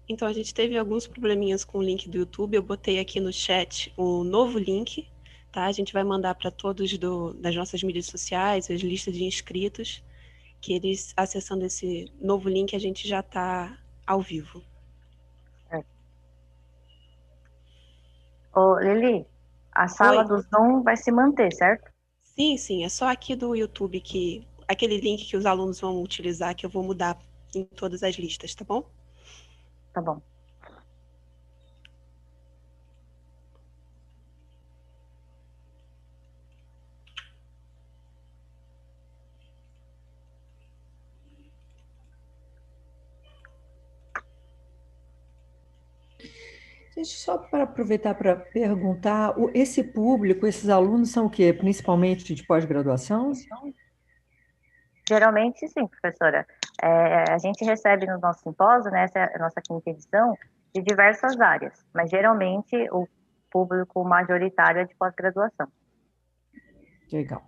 Então, a gente teve alguns probleminhas com o link do YouTube. Eu botei aqui no chat o novo link, tá? A gente vai mandar para todos das nossas mídias sociais, as listas de inscritos, que eles, acessando esse novo link, a gente já está ao vivo. Ô, Lili, a sala Oi? do Zoom vai se manter, certo? Sim, sim, é só aqui do YouTube que aquele link que os alunos vão utilizar que eu vou mudar em todas as listas, tá bom? Tá bom. Gente, só para aproveitar para perguntar, esse público, esses alunos são o quê? Principalmente de pós-graduação? Geralmente, sim, professora. A gente recebe no nosso simpósio, né, essa é a nossa quinta edição, de diversas áreas, mas geralmente o público majoritário é de pós-graduação. Legal.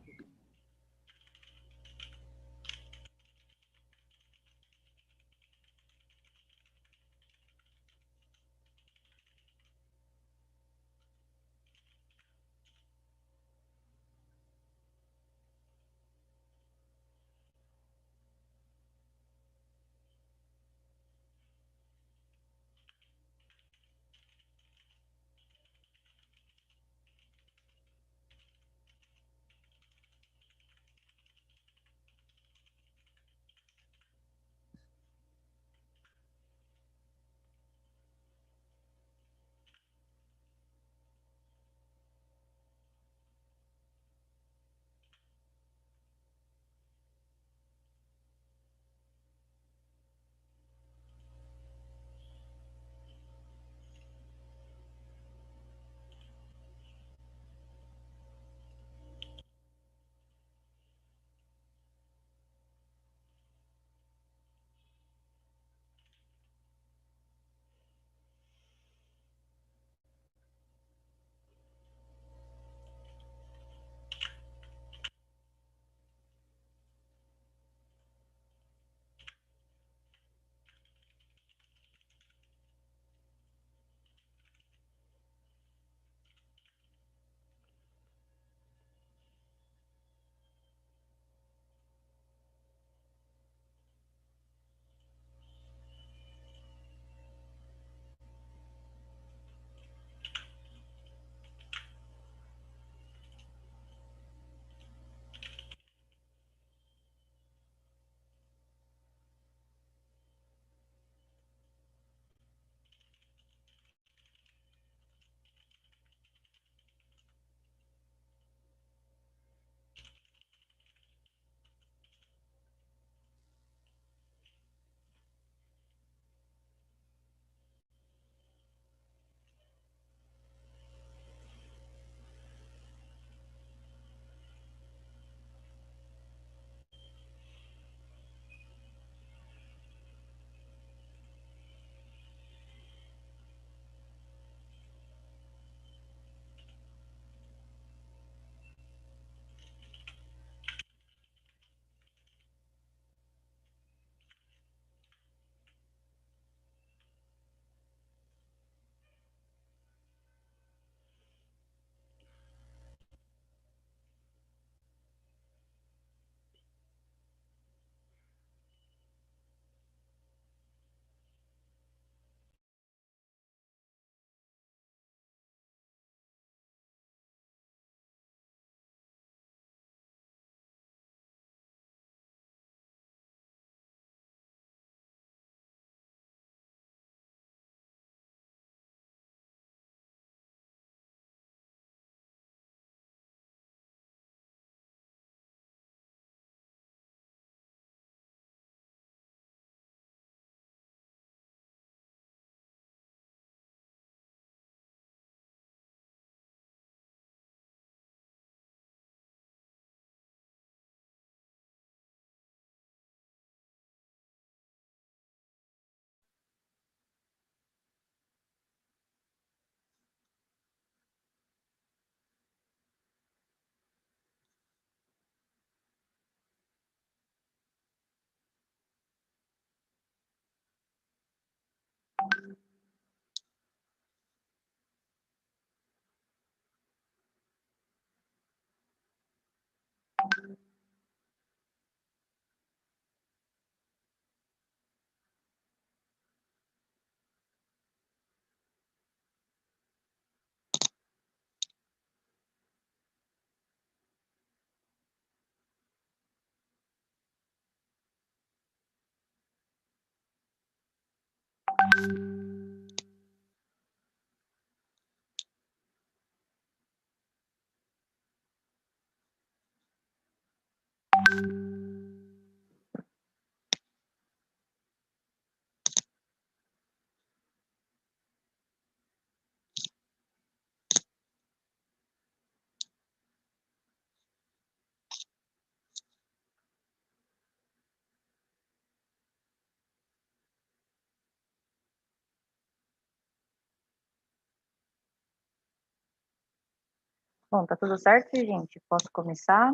Bom, tá tudo certo, gente? Posso começar?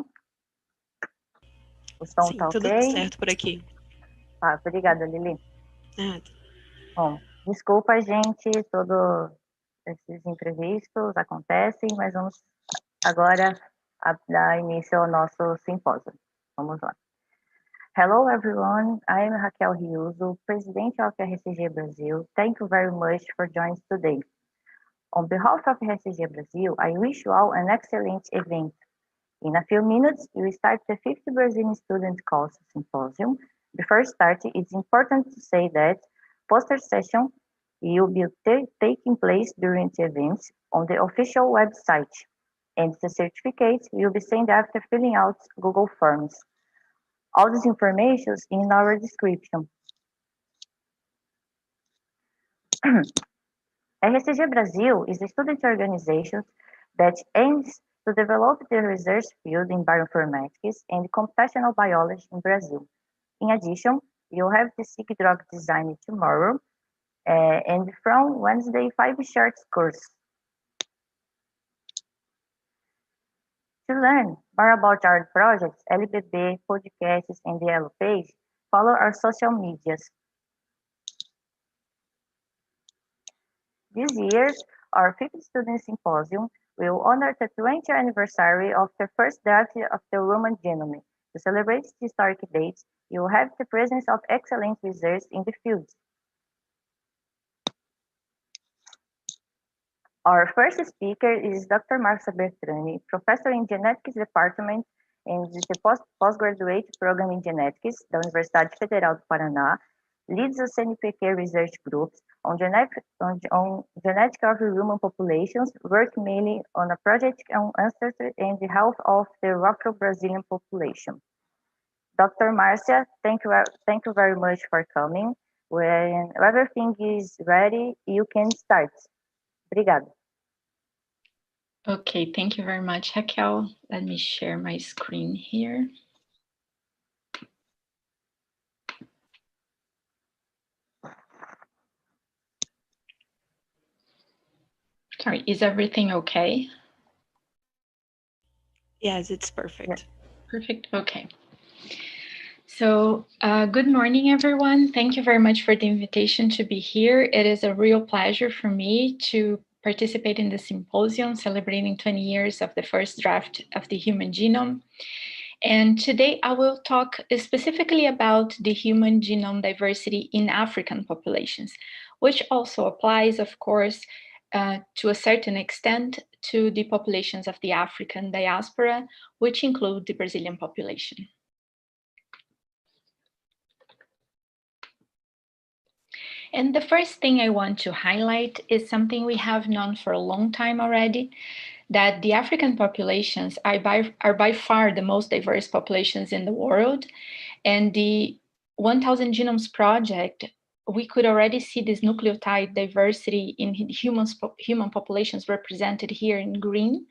O som Sim, tá tudo ok? certo por aqui. Tá, obrigada, Lili. Nada. Bom, desculpa, gente, todos esses imprevistos acontecem, mas vamos agora dar início ao nosso simpósio. Vamos lá. Hello, everyone. I am Raquel Riuso, President of RSG-Brazil. Thank you very much for joining today. On behalf of RSG-Brazil, I wish you all an excellent event. In a few minutes, we start the 5th Brazilian Student Council Symposium. Before starting, it's important to say that poster session will be taking place during the events on the official website, and the certificates will be sent after filling out Google Forms. All this information is in our description. RSG Brazil is a student organization that aims to develop the research field in bioinformatics and computational biology in Brazil. In addition, you'll have the sick drug design tomorrow, and from Wednesday, 5 short course. To learn more about our projects, LBB, podcasts, and the Yellow Page, follow our social medias. This year, our 5th Student Symposium will honor the 20th anniversary of the first draft of the Human Genome. To celebrate this historic date, you will have the presence of excellent research in the field. Our first speaker is Dr. Márcia Beltrame, professor in genetics department and the postgraduate program in genetics da Universidade Federal do Paraná, leads the CNPq research groups on genetic of human populations, work mainly on a project on ancestry and the health of the Afro-Brazilian population. Dr. Márcia, thank you very much for coming. When everything is ready, you can start. Obrigada. Okay, thank you very much, Raquel. Let me share my screen here. Sorry, is everything okay? Yes, it's perfect. Perfect, okay. So good morning, everyone. Thank you very much for the invitation to be here. It is a real pleasure for me to participate in the symposium celebrating 20 years of the first draft of the human genome. And today I will talk specifically about the human genome diversity in African populations, which also applies, of course, to a certain extent to the populations of the African diaspora, which include the Brazilian population. And the first thing I want to highlight is something we have known for a long time already, that the African populations are by far the most diverse populations in the world. And the 1000 Genomes Project, we could already see this nucleotide diversity in human populations represented here in green.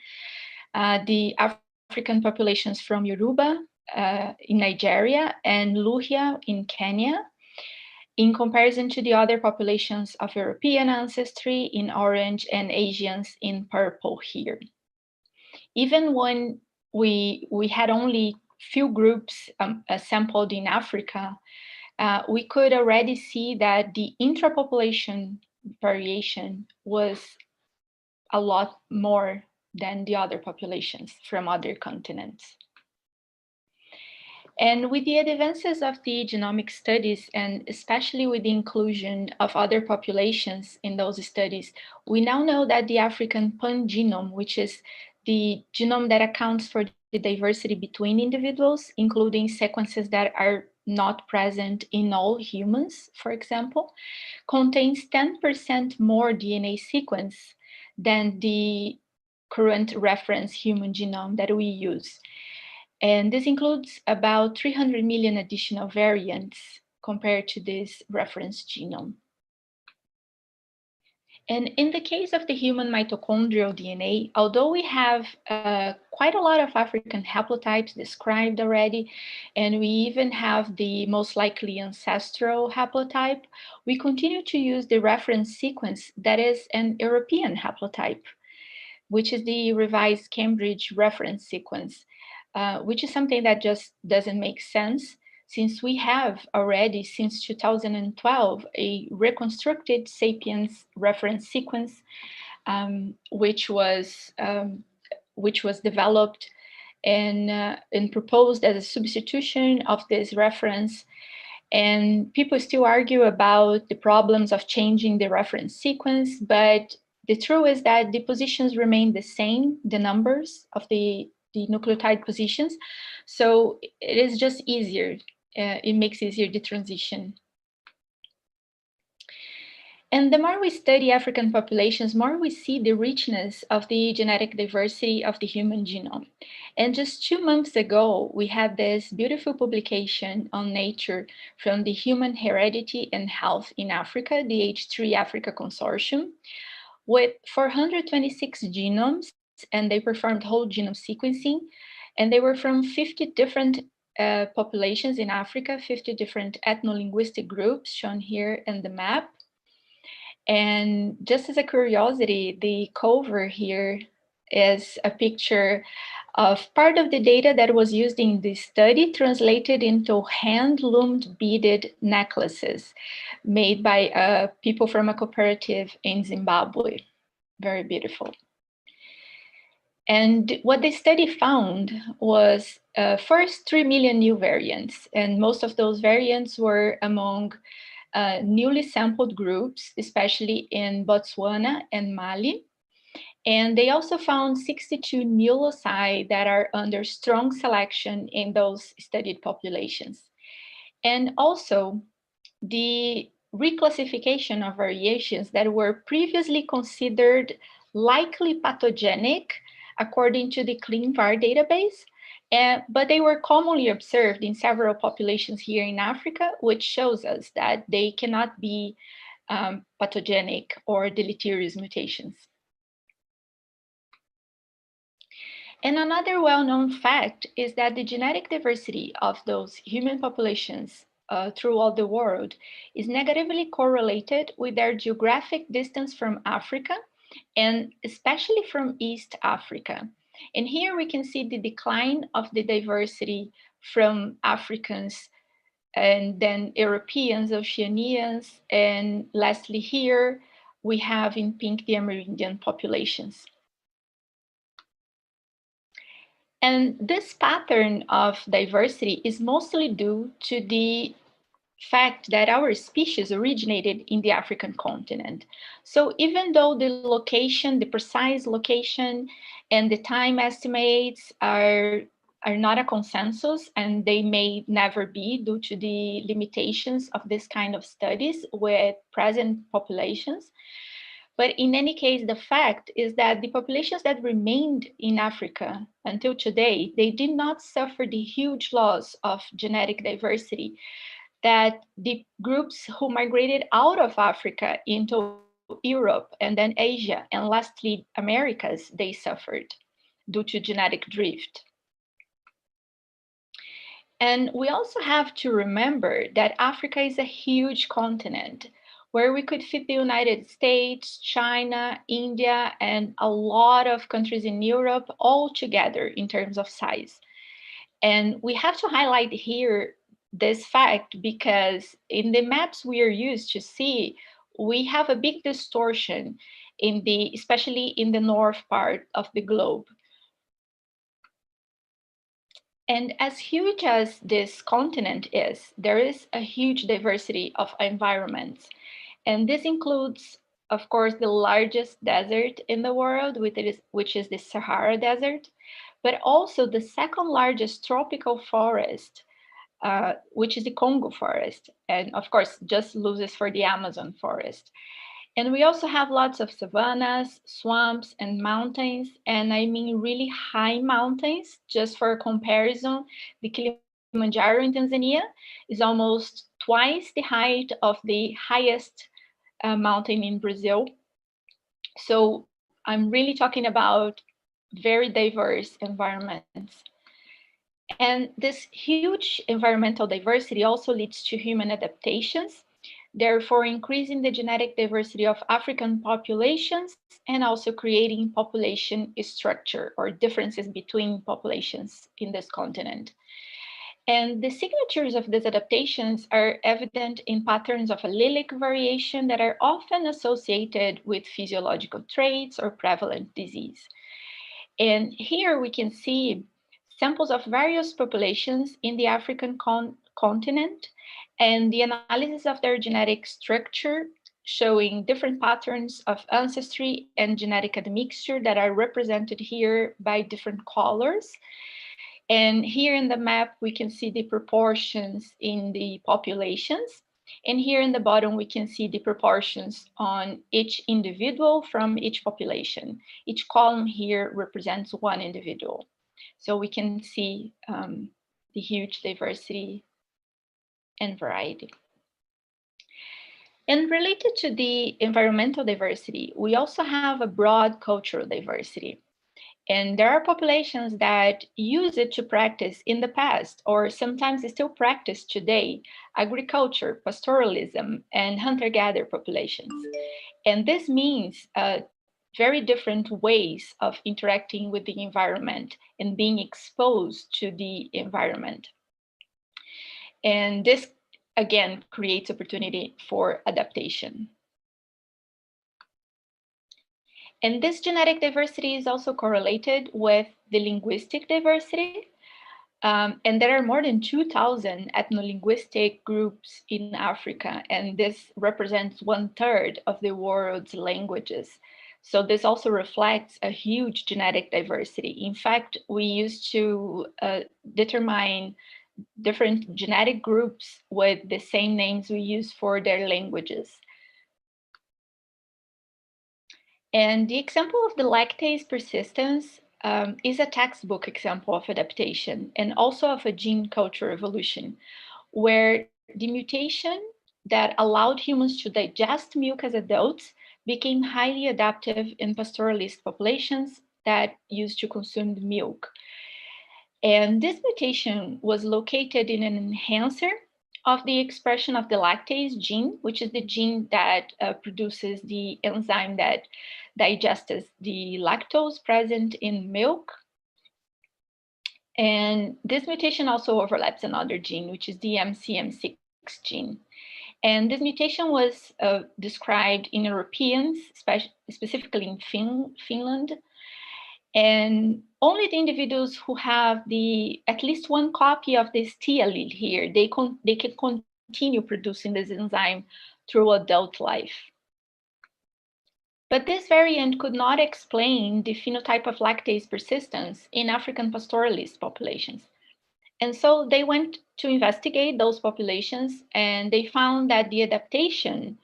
The African populations from Yoruba in Nigeria and Lygia in Kenya, in comparison to the other populations of European ancestry in orange and Asians in purple here. Even when we had only few groups sampled in Africa, we could already see that the intrapopulation variation was a lot more than the other populations from other continents. And with the advances of the genomic studies, and especially with the inclusion of other populations in those studies, we now know that the African pan-genome, which is the genome that accounts for the diversity between individuals, including sequences that are not present in all humans, for example, contains 10% more DNA sequence than the current reference human genome that we use. And this includes about 300 million additional variants compared to this reference genome. And in the case of the human mitochondrial DNA, although we have quite a lot of African haplotypes described already, and we even have the most likely ancestral haplotype, we continue to use the reference sequence that is an European haplotype, which is the revised Cambridge reference sequence, which is something that just doesn't make sense, since we have already, since 2012, a reconstructed Sapiens reference sequence, which was developed and proposed as a substitution of this reference. And people still argue about the problems of changing the reference sequence, but the truth is that the positions remain the same, the numbers of the nucleotide positions. So it is just easier. It makes easier the transition. And the more we study African populations, more we see the richness of the genetic diversity of the human genome. And just 2 months ago, we had this beautiful publication on Nature from the Human Heredity and Health in Africa, the H3 Africa Consortium, with 426 genomes, and they performed whole genome sequencing, and they were from 50 different populations in Africa, 50 different ethno-linguistic groups shown here in the map. And just as a curiosity, the cover here is a picture of part of the data that was used in this study translated into hand-loomed beaded necklaces made by people from a cooperative in Zimbabwe. Very beautiful. And what the study found was first 3 million new variants, and most of those variants were among newly sampled groups, especially in Botswana and Mali. And they also found 62 new loci that are under strong selection in those studied populations. And also the reclassification of variations that were previously considered likely pathogenic according to the ClinVar database, but they were commonly observed in several populations here in Africa, which shows us that they cannot be pathogenic or deleterious mutations. And another well-known fact is that the genetic diversity of those human populations throughout the world is negatively correlated with their geographic distance from Africa, and especially from East Africa. And here we can see the decline of the diversity from Africans and then Europeans, Oceanians, and lastly here we have in pink the Amerindian populations. And this pattern of diversity is mostly due to the fact that our species originated in the African continent. So even though the location, the precise location and the time estimates are not a consensus, and they may never be due to the limitations of this kind of studies with present populations. But in any case, the fact is that the populations that remained in Africa until today, they did not suffer the huge loss of genetic diversity that the groups who migrated out of Africa into Europe and then Asia and lastly Americas, they suffered due to genetic drift. And we also have to remember that Africa is a huge continent where we could fit the United States, China, India, and a lot of countries in Europe all together in terms of size. And we have to highlight here this fact because in the maps we are used to see, we have a big distortion in especially in the north part of the globe. And as huge as this continent is, there is a huge diversity of environments. And this includes, of course, the largest desert in the world, which is the Sahara Desert, but also the second largest tropical forest which is the Congo forest, and of course just loses for the Amazon forest. And we also have lots of savannas, swamps, and mountains, and I mean really high mountains. Just for comparison, the Kilimanjaro in Tanzania is almost twice the height of the highest mountain in Brazil. So I'm really talking about very diverse environments. And this huge environmental diversity also leads to human adaptations, therefore increasing the genetic diversity of African populations and also creating population structure or differences between populations in this continent. And the signatures of these adaptations are evident in patterns of allelic variation that are often associated with physiological traits or prevalent disease. And here we can see samples of various populations in the African continent and the analysis of their genetic structure, showing different patterns of ancestry and genetic admixture that are represented here by different colors. And here in the map, we can see the proportions in the populations. And here in the bottom, we can see the proportions on each individual from each population. Each column here represents one individual. So we can see the huge diversity and variety. And related to the environmental diversity, we also have a broad cultural diversity. And there are populations that use it to practice in the past, or sometimes still practice today, agriculture, pastoralism, and hunter-gatherer populations. And this means very different ways of interacting with the environment and being exposed to the environment. And this, again, creates opportunity for adaptation. And this genetic diversity is also correlated with the linguistic diversity. And there are more than 2,000 ethno-linguistic groups in Africa, and this represents 1/3 of the world's languages. So this also reflects a huge genetic diversity. In fact, we used to determine different genetic groups with the same names we use for their languages. And the example of the lactase persistence is a textbook example of adaptation and also of a gene culture evolution, where the mutation that allowed humans to digest milk as adults became highly adaptive in pastoralist populations that used to consume the milk. And this mutation was located in an enhancer of the expression of the lactase gene, which is the gene that produces the enzyme that digests the lactose present in milk. And this mutation also overlaps another gene, which is the MCM6 gene. And this mutation was described in Europeans, specifically in Finland. And only the individuals who have at least one copy of this T allele here, they can continue producing this enzyme through adult life. But this variant could not explain the phenotype of lactase persistence in African pastoralist populations. And so they went to investigate those populations, and they found that the adaptation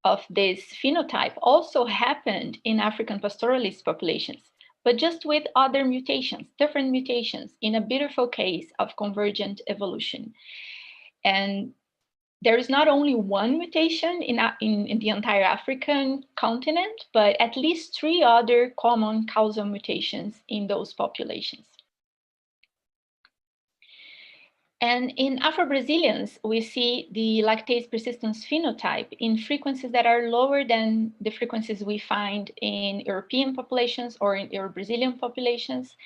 of this phenotype also happened in African pastoralist populations, but just with other mutations, different mutations, in a beautiful case of convergent evolution. And there is not only one mutation in the entire African continent, but at least 3 other common causal mutations in those populations. And in Afro-Brazilians, we see the lactase persistence phenotype in frequencies that are lower than the frequencies we find in European populations or in Euro-Brazilian populations.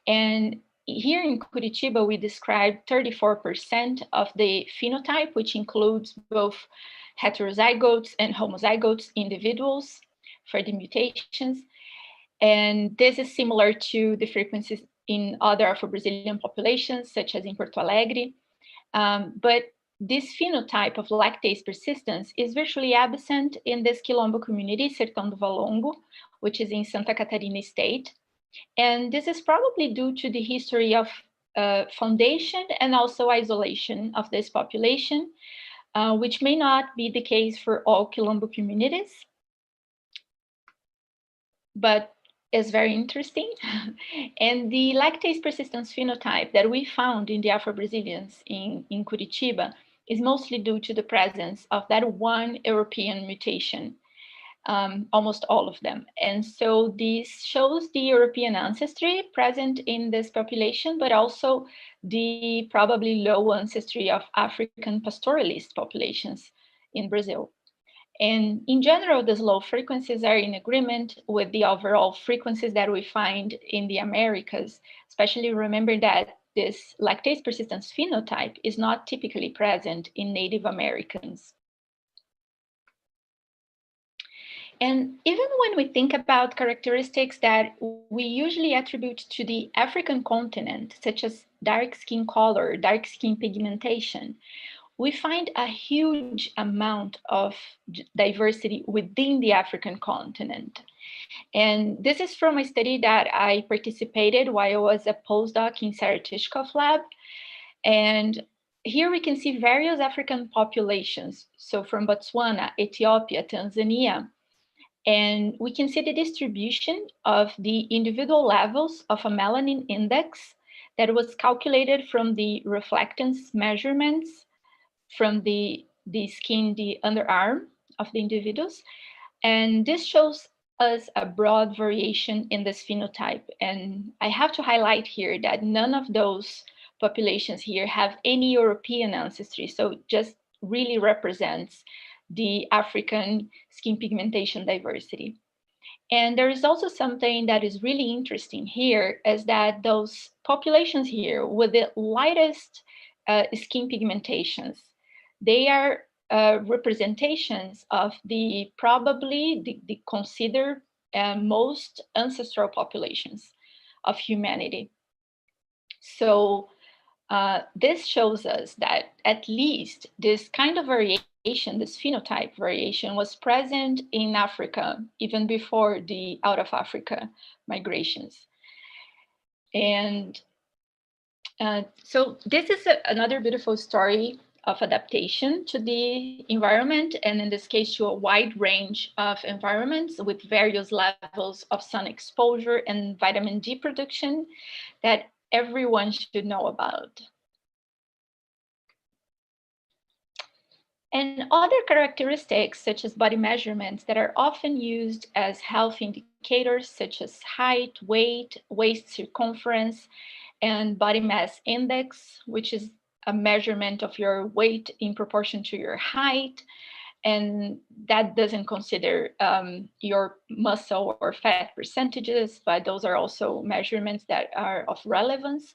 And here in Curitiba, we describe 34% of the phenotype, which includes both heterozygotes and homozygotes individuals for the mutations. And this is similar to the frequencies in other Afro-Brazilian populations, such as in Porto Alegre. But this phenotype of lactase persistence is virtually absent in this Quilombo community, Sertão do Valongo, which is in Santa Catarina state. And this is probably due to the history of foundation and also isolation of this population, which may not be the case for all Quilombo communities, but is very interesting. And the lactase persistence phenotype that we found in the Afro-Brazilians in Curitiba is mostly due to the presence of that one European mutation, almost all of them. And so this shows the European ancestry present in this population, but also the probably low ancestry of African pastoralist populations in Brazil. And in general, these low frequencies are in agreement with the overall frequencies that we find in the Americas, especially remember that this lactase persistence phenotype is not typically present in Native Americans. And even when we think about characteristics that we usually attribute to the African continent, such as dark skin color, dark skin pigmentation, we find a huge amount of diversity within the African continent. And this is from a study that I participated while I was a postdoc in Sarah Tishkoff's lab. And here we can see various African populations. So from Botswana, Ethiopia, Tanzania. And we can see the distribution of the individual levels of a melanin index that was calculated from the reflectance measurements from the skin, the underarm of the individuals. And this shows us a broad variation in this phenotype. And I have to highlight here that none of those populations here have any European ancestry. So just really represents the African skin pigmentation diversity. And there is also something that is really interesting here is that those populations here with the lightest skin pigmentations, they are representations of the probably the considered most ancestral populations of humanity. So this shows us that at least this kind of variation, this phenotype variation, was present in Africa even before the out of Africa migrations. And so this is another beautiful story of adaptation to the environment, and in this case to a wide range of environments with various levels of sun exposure and vitamin D production that everyone should know about. And other characteristics, such as body measurements that are often used as health indicators, such as height, weight, waist circumference, and body mass index, which is a measurement of your weight in proportion to your height. And that doesn't consider your muscle or fat percentages, but those are also measurements that are of relevance.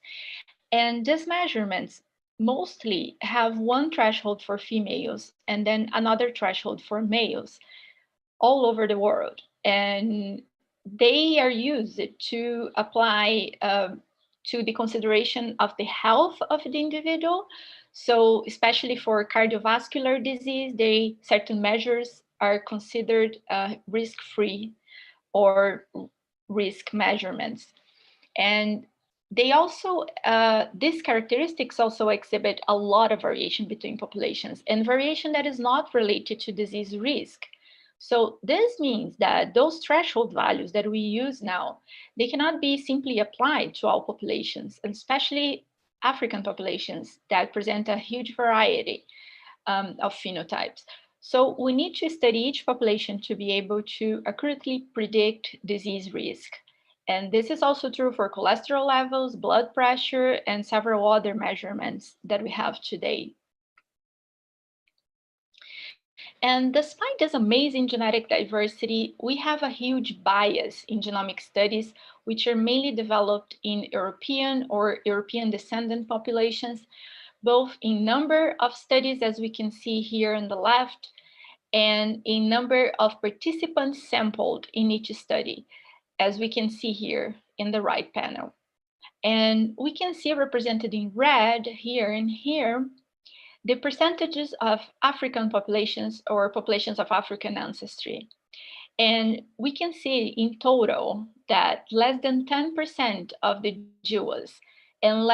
And these measurements mostly have one threshold for females and then another threshold for males all over the world. And they are used to apply to the consideration of the health of the individual. So especially for cardiovascular disease, certain measures are considered risk-free or risk measurements. And they also, these characteristics also exhibit a lot of variation between populations and variation that is not related to disease risk. So this means that those threshold values that we use now, they cannot be simply applied to all populations, and especially African populations that present a huge variety of phenotypes. So we need to study each population to be able to accurately predict disease risk. And this is also true for cholesterol levels, blood pressure, and several other measurements that we have today. And despite this amazing genetic diversity, we have a huge bias in genomic studies, which are mainly developed in European or European descendant populations, both in number of studies, as we can see here on the left, and in number of participants sampled in each study, as we can see here in the right panel. And we can see represented in red here and here, the percentages of African populations or populations of African ancestry. And we can see in total that less than 10% of the Jews and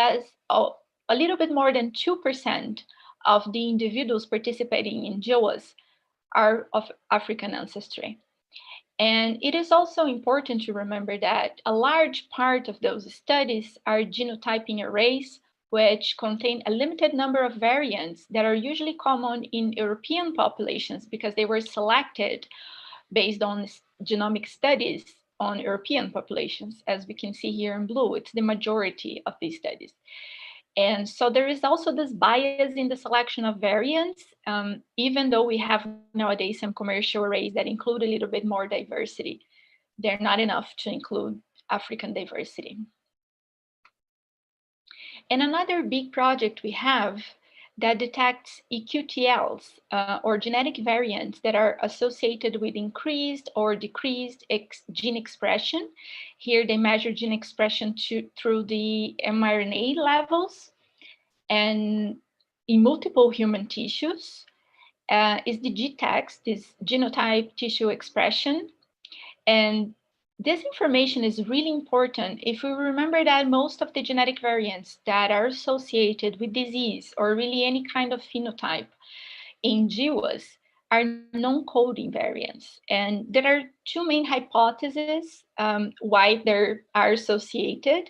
a little bit more than 2% of the individuals participating in GWAS are of African ancestry. And it is also important to remember that a large part of those studies are genotyping arrays, which contain a limited number of variants that are usually common in European populations because they were selected based on genomic studies on European populations. As we can see here in blue, it's the majority of these studies. And so there is also this bias in the selection of variants, even though we have nowadays some commercial arrays that include a little bit more diversity. They're not enough to include African diversity. And another big project we have that detects EQTLs, or genetic variants that are associated with increased or decreased gene expression. Here they measure gene expression through the mRNA levels and in multiple human tissues, is the GTEx, this genotype tissue expression. And this information is really important if we remember that most of the genetic variants that are associated with disease or really any kind of phenotype in GWAS are non-coding variants. And there are two main hypotheses why they are associated.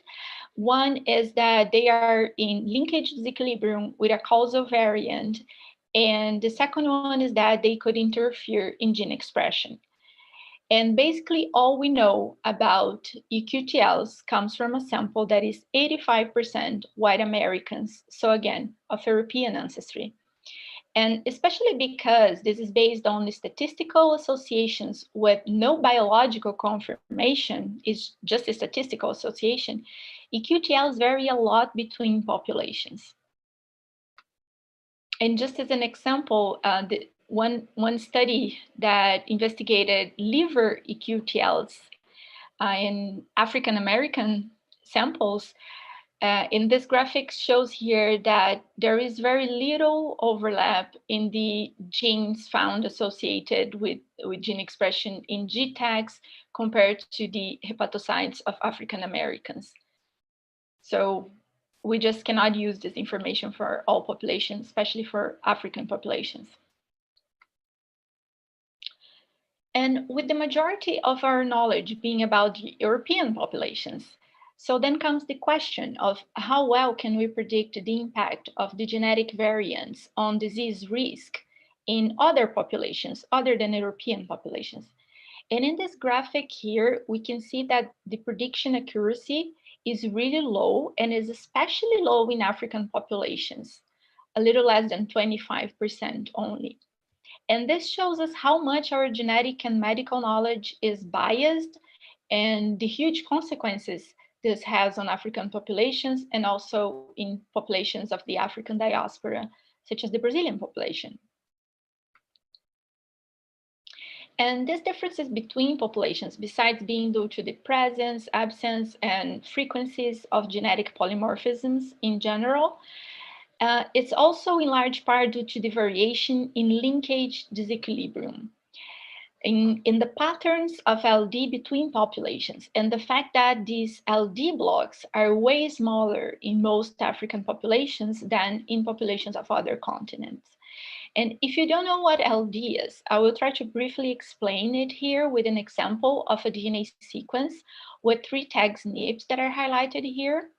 One is that they are in linkage disequilibrium with a causal variant. And the second one is that they could interfere in gene expression. And basically all we know about EQTLs comes from a sample that is 85% white Americans. So again, of European ancestry. And especially because this is based on the statistical associations with no biological confirmation, it's just a statistical association, EQTLs vary a lot between populations. And just as an example, one study that investigated liver EQTLs in African American samples, in this graphic shows here that there is very little overlap in the genes found associated with gene expression in GTEx compared to the hepatocytes of African Americans. So we just cannot use this information for all populations, especially for African populations. And with the majority of our knowledge being about the European populations, so then comes the question of how well can we predict the impact of the genetic variants on disease risk in other populations other than European populations. And in this graphic here, we can see that the prediction accuracy is really low and is especially low in African populations, a little less than 25% only. And this shows us how much our genetic and medical knowledge is biased and the huge consequences this has on African populations and also in populations of the African diaspora, such as the Brazilian population. And these differences between populations, besides being due to the presence, absence, and frequencies of genetic polymorphisms in general, it's also in large part due to the variation in linkage disequilibrium, in the patterns of LD between populations, and the fact that these LD blocks are way smaller in most African populations than in populations of other continents. And if you don't know what LD is, I will try to briefly explain it here with an example of a DNA sequence with 3 tag SNPs that are highlighted here.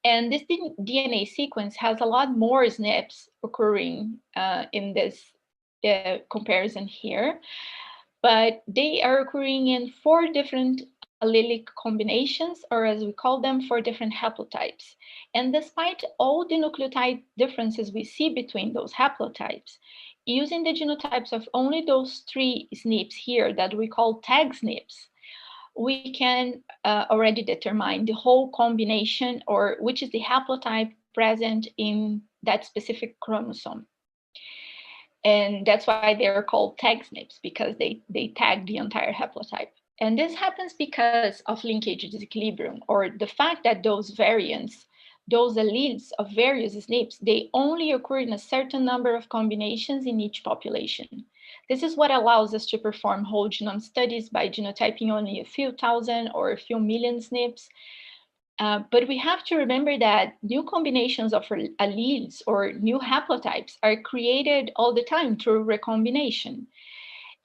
And this DNA sequence has a lot more SNPs occurring in this comparison here, but they are occurring in 4 different allelic combinations, or as we call them, 4 different haplotypes. And despite all the nucleotide differences we see between those haplotypes, using the genotypes of only those 3 SNPs here that we call tag SNPs, we can already determine the whole combination, or which is the haplotype present in that specific chromosome. And that's why they're called tag SNPs, because they tag the entire haplotype. And this happens because of linkage disequilibrium, or the fact that those variants, those alleles of various SNPs, they only occur in a certain number of combinations in each population. This is what allows us to perform whole genome studies by genotyping only a few thousand or a few million SNPs. But we have to remember that new combinations of alleles or new haplotypes are created all the time through recombination.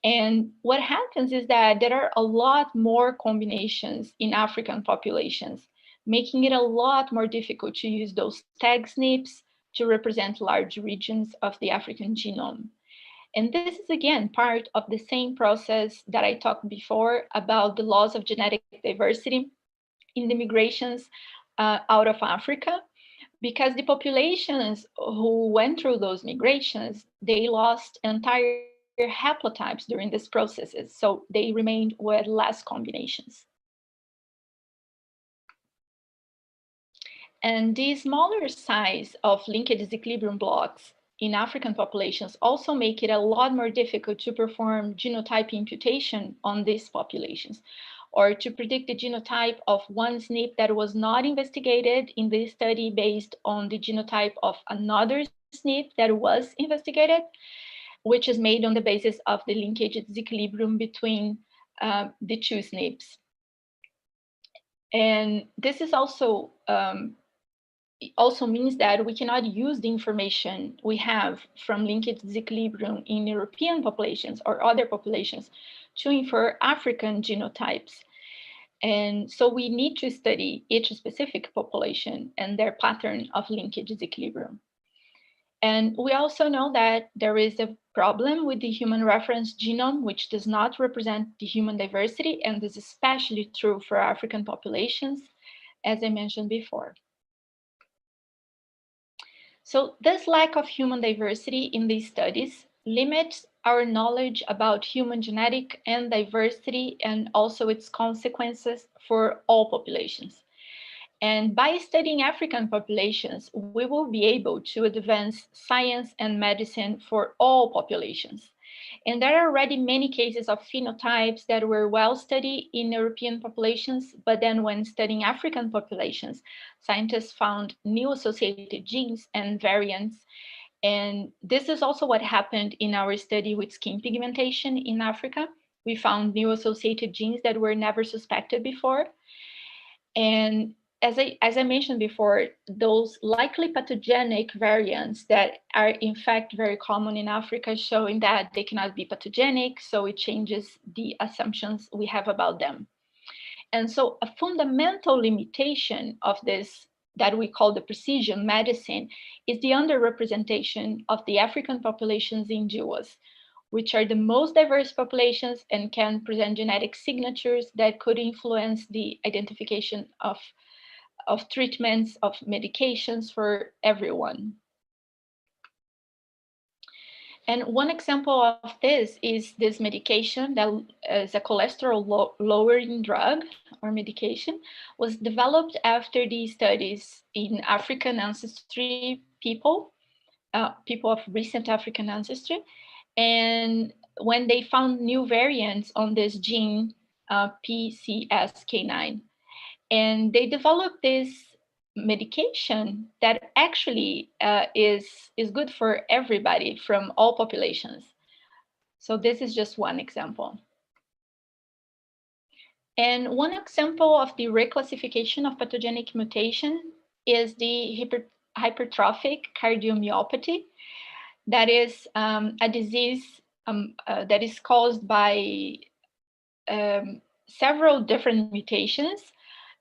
And what happens is that there are a lot more combinations in African populations, making it a lot more difficult to use those tag SNPs to represent large regions of the African genome. And this is, again, part of the same process that I talked before about the loss of genetic diversity in the migrations out of Africa, because the populations who went through those migrations, they lost entire haplotypes during these processes, so they remained with less combinations. And the smaller size of linked disequilibrium blocks in African populations also make it a lot more difficult to perform genotype imputation on these populations, or to predict the genotype of one SNP that was not investigated in the study based on the genotype of another SNP that was investigated, which is made on the basis of the linkage disequilibrium between the two SNPs. And this is also means that we cannot use the information we have from linkage disequilibrium in European populations or other populations to infer African genotypes. And so we need to study each specific population and their pattern of linkage disequilibrium. And we also know that there is a problem with the human reference genome, which does not represent the human diversity, and this is especially true for African populations, as I mentioned before. So this lack of human diversity in these studies limits our knowledge about human genetic and diversity and also its consequences for all populations. And by studying African populations, we will be able to advance science and medicine for all populations. And there are already many cases of phenotypes that were well studied in European populations, but then when studying African populations, scientists found new associated genes and variants. And this is also what happened in our study with skin pigmentation in Africa. We found new associated genes that were never suspected before. And as I mentioned before, those likely pathogenic variants that are in fact very common in Africa, showing that they cannot be pathogenic, so it changes the assumptions we have about them. And so a fundamental limitation of this that we call the precision medicine is the underrepresentation of the African populations in GWAS, which are the most diverse populations and can present genetic signatures that could influence the identification of treatments, of medications for everyone. And one example of this is this medication that is a cholesterol lowering drug or medication, was developed after the studies in African ancestry people, people of recent African ancestry. And when they found new variants on this gene, PCSK9, and they developed this medication that actually is good for everybody from all populations. So this is just one example. And one example of the reclassification of pathogenic mutation is the hypertrophic cardiomyopathy. That is a disease that is caused by several different mutations.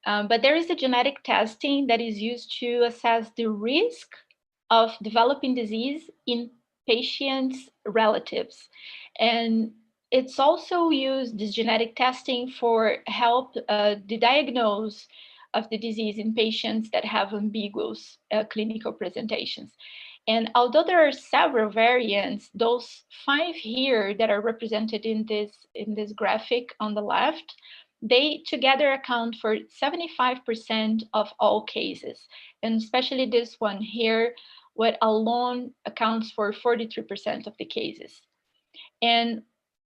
But there is a genetic testing that is used to assess the risk of developing disease in patients' relatives. And it's also used, this genetic testing, for help the diagnose of the disease in patients that have ambiguous clinical presentations. And although there are several variants, those 5 here that are represented in this graphic on the left, they together account for 75% of all cases, and especially this one here, what alone accounts for 43% of the cases. And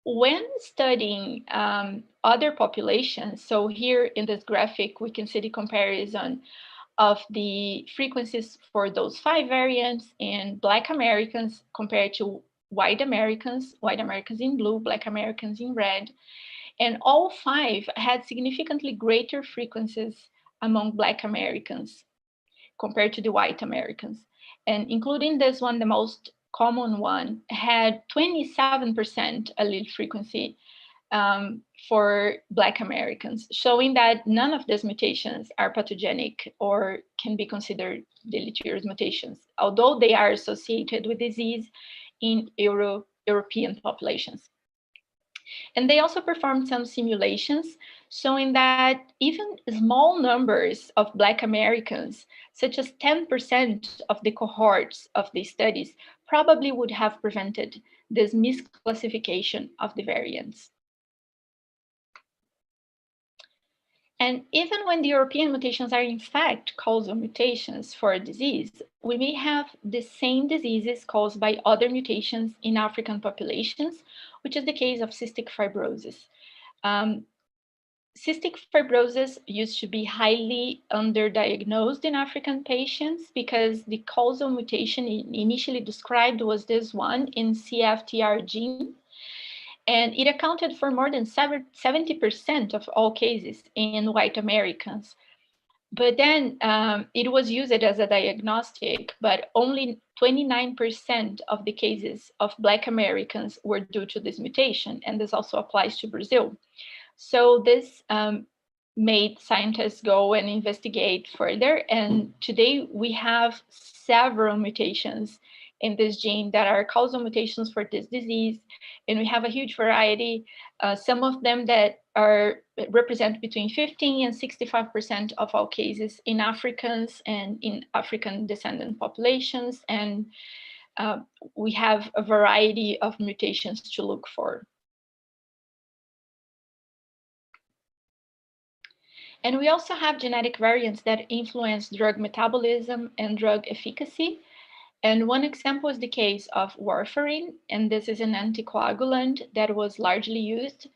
when studying other populations, so here in this graphic, we can see the comparison of the frequencies for those 5 variants in Black Americans compared to white Americans in blue, Black Americans in red. And all 5 had significantly greater frequencies among Black Americans compared to the white Americans. And including this one, the most common one, had 27% allele frequency for Black Americans, showing that none of these mutations are pathogenic or can be considered deleterious mutations, although they are associated with disease in European populations. And they also performed some simulations showing that even small numbers of Black Americans, such as 10% of the cohorts of these studies, probably would have prevented this misclassification of the variants. And even when the European mutations are in fact causal mutations for a disease, we may have the same diseases caused by other mutations in African populations, which is the case of cystic fibrosis. Cystic fibrosis used to be highly underdiagnosed in African patients because the causal mutation initially described was this one in CFTR gene. And it accounted for more than 70% of all cases in white Americans. But then it was used as a diagnostic, but only 29% of the cases of Black Americans were due to this mutation. And this also applies to Brazil. So this made scientists go and investigate further. And today we have several mutations in this gene that are causal mutations for this disease. And we have a huge variety, some of them that represent between 15 and 65% of all cases in Africans and in African descendant populations. And we have a variety of mutations to look for. And we also have genetic variants that influence drug metabolism and drug efficacy. And one example is the case of warfarin, and this is an anticoagulant that was largely used,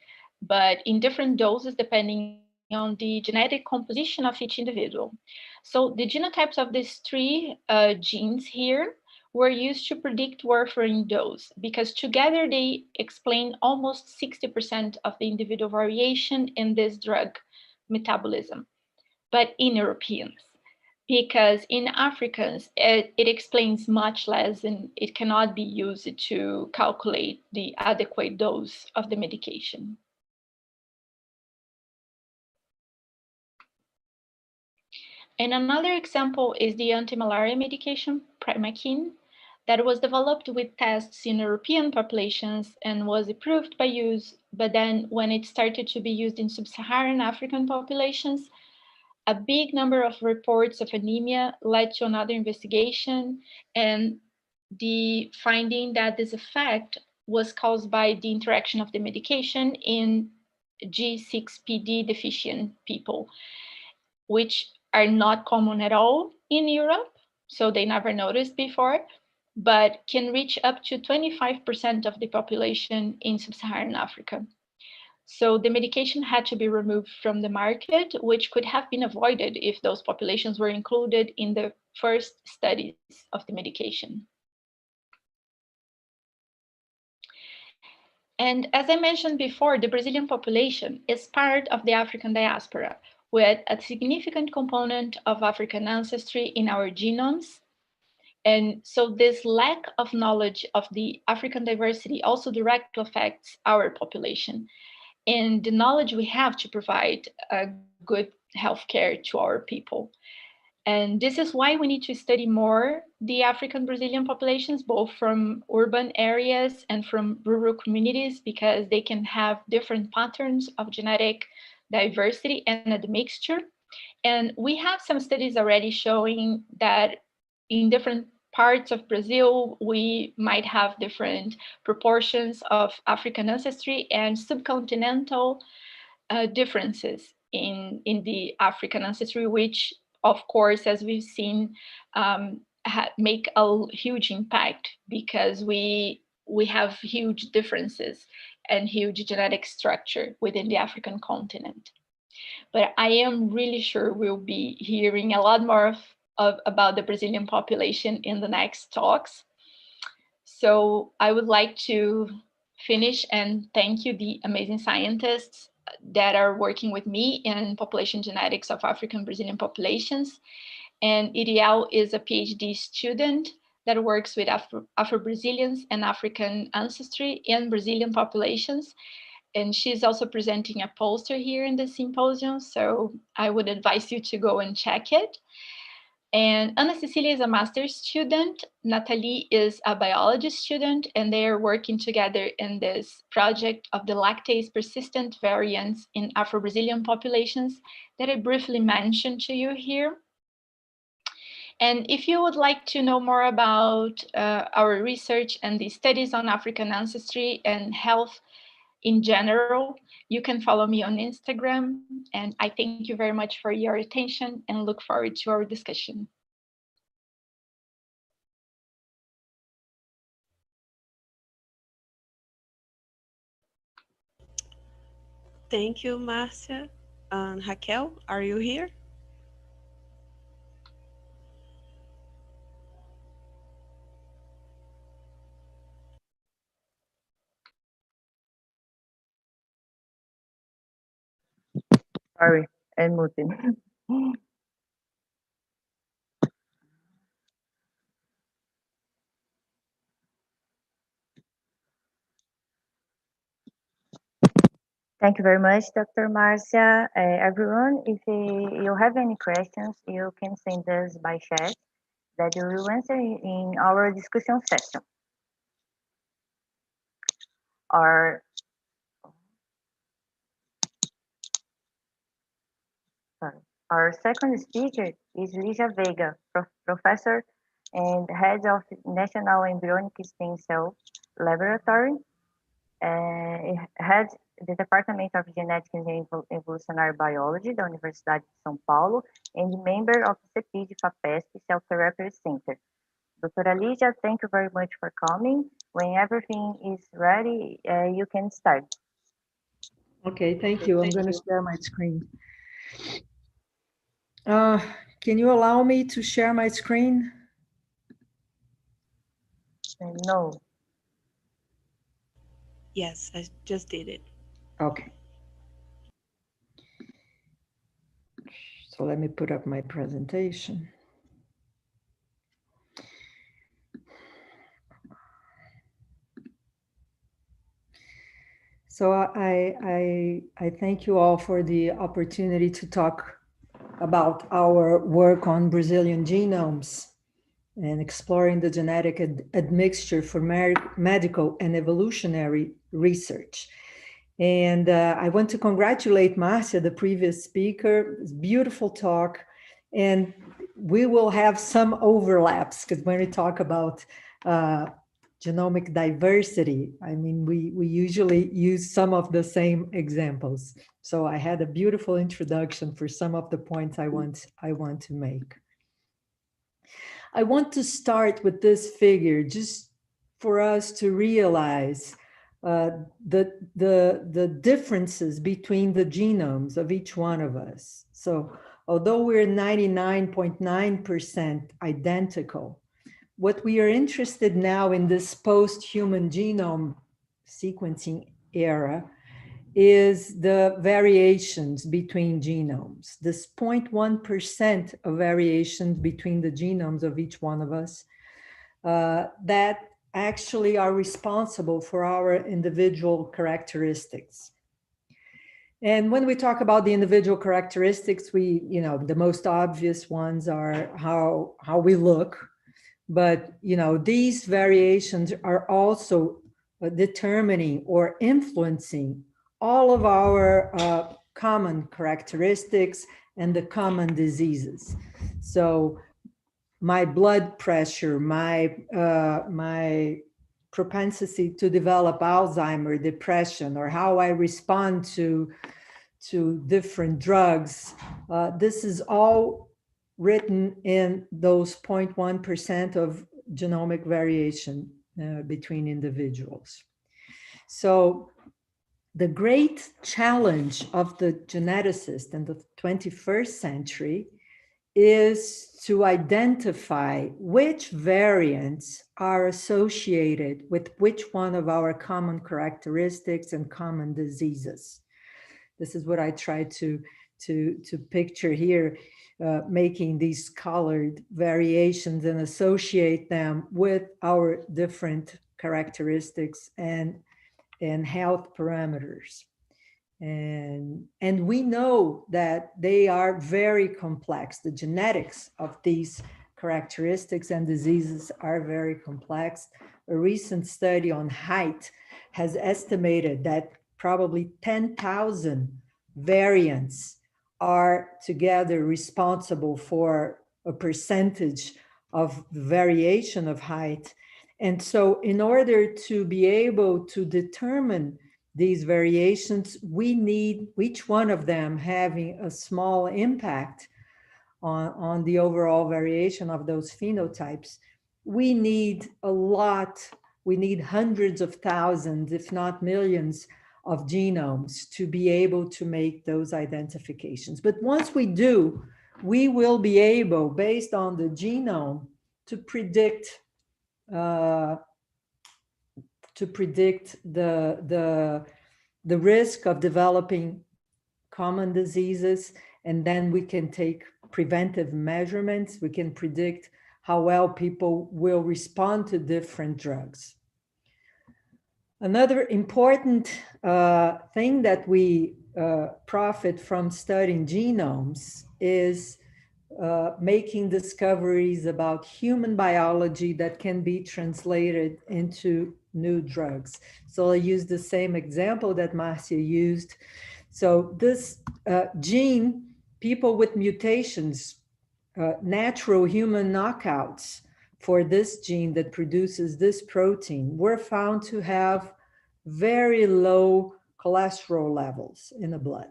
but in different doses depending on the genetic composition of each individual. So the genotypes of these three genes here were used to predict warfarin dose, because together they explain almost 60% of the individual variation in this drug metabolism, but in Europeans. Because in Africans, it explains much less, and it cannot be used to calculate the adequate dose of the medication. And another example is the anti-malaria medication, Primakin, that was developed with tests in European populations and was approved by use, but then when it started to be used in sub-Saharan African populations, a big number of reports of anemia led to another investigation, and the finding that this effect was caused by the interaction of the medication in G6PD deficient people, which are not common at all in Europe, so they never noticed before, but can reach up to 25% of the population in sub-Saharan Africa. So the medication had to be removed from the market, which could have been avoided if those populations were included in the first studies of the medication. And as I mentioned before, the Brazilian population is part of the African diaspora, with a significant component of African ancestry in our genomes. And so this lack of knowledge of the African diversity also directly affects our population and the knowledge we have to provide a good healthcare to our people. And this is why we need to study more the African Brazilian populations, both from urban areas and from rural communities, because they can have different patterns of genetic diversity and admixture. And we have some studies already showing that in different parts of Brazil, we might have different proportions of African ancestry and subcontinental differences in the African ancestry, which, of course, as we've seen, make a huge impact because we have huge differences and huge genetic structure within the African continent. But I am really sure we'll be hearing a lot more about the Brazilian population in the next talks. So I would like to finish and thank you, the amazing scientists that are working with me in population genetics of African Brazilian populations. And Iriel is a PhD student that works with Afro-Brazilians and African ancestry in Brazilian populations. And she's also presenting a poster here in the symposium, so I would advise you to go and check it. And Ana Cecilia is a master's student. Nathalie is a biology student, and they are working together in this project of the lactase persistent variants in Afro-Brazilian populations that I briefly mentioned to you here. And if you would like to know more about our research and the studies on African ancestry and health in general, you can follow me on Instagram. And I thank you very much for your attention and look forward to our discussion. Thank you, Márcia. Raquel, are you here? Sorry, I'm muted. Thank you very much, Dr. Márcia. Everyone, if you have any questions, you can send us by chat that we will answer in our discussion session. Our second speaker is Lygia Veiga, professor and head of National Embryonic Stem Cell Laboratory, head the Department of Genetics and Evolutionary Biology, the Universidade de São Paulo, and member of the CEPID-FAPESP Cell Therapy Center. Dr. Lygia, thank you very much for coming. When everything is ready, you can start. Okay, thank you. I'm going to share my screen. Can you allow me to share my screen? No. Yes, I just did it. Okay. So let me put up my presentation. So I thank you all for the opportunity to talk about our work on Brazilian genomes and exploring the genetic admixture for medical and evolutionary research. And I want to congratulate Márcia, the previous speaker. It's a beautiful talk. And we will have some overlaps because when we talk about genomic diversity, I mean, we usually use some of the same examples. So I had a beautiful introduction for some of the points I want to make. I want to start with this figure just for us to realize the differences between the genomes of each one of us. So although we're 99.9% identical, what we are interested now in this post-human genome sequencing era is the variations between genomes. This 0.1% of variations between the genomes of each one of us that actually are responsible for our individual characteristics. And when we talk about the individual characteristics, the most obvious ones are how we look. But, these variations are also determining or influencing all of our common characteristics and the common diseases. So my blood pressure, my propensity to develop Alzheimer's, depression, or how I respond to different drugs, this is all written in those 0.1% of genomic variation between individuals. So the great challenge of the geneticist in the 21st century is to identify which variants are associated with which one of our common characteristics and common diseases. This is what I try to picture here, making these colored variations and associate them with our different characteristics and health parameters. And we know that they are very complex. The genetics of these characteristics and diseases are very complex. A recent study on height has estimated that probably 10,000 variants are together responsible for a percentage of the variation of height. And so in order to be able to determine these variations, we need each one of them having a small impact on the overall variation of those phenotypes. We need a lot, we need hundreds of thousands, if not millions, of genomes to be able to make those identifications. But once we do, we will be able, based on the genome, to predict the risk of developing common diseases, and then we can take preventive measurements. We can predict how well people will respond to different drugs. Another important thing that we profit from studying genomes is making discoveries about human biology that can be translated into new drugs. So I'll use the same example that Márcia used. So this gene, people with mutations, natural human knockouts for this gene that produces this protein were found to have very low cholesterol levels in the blood.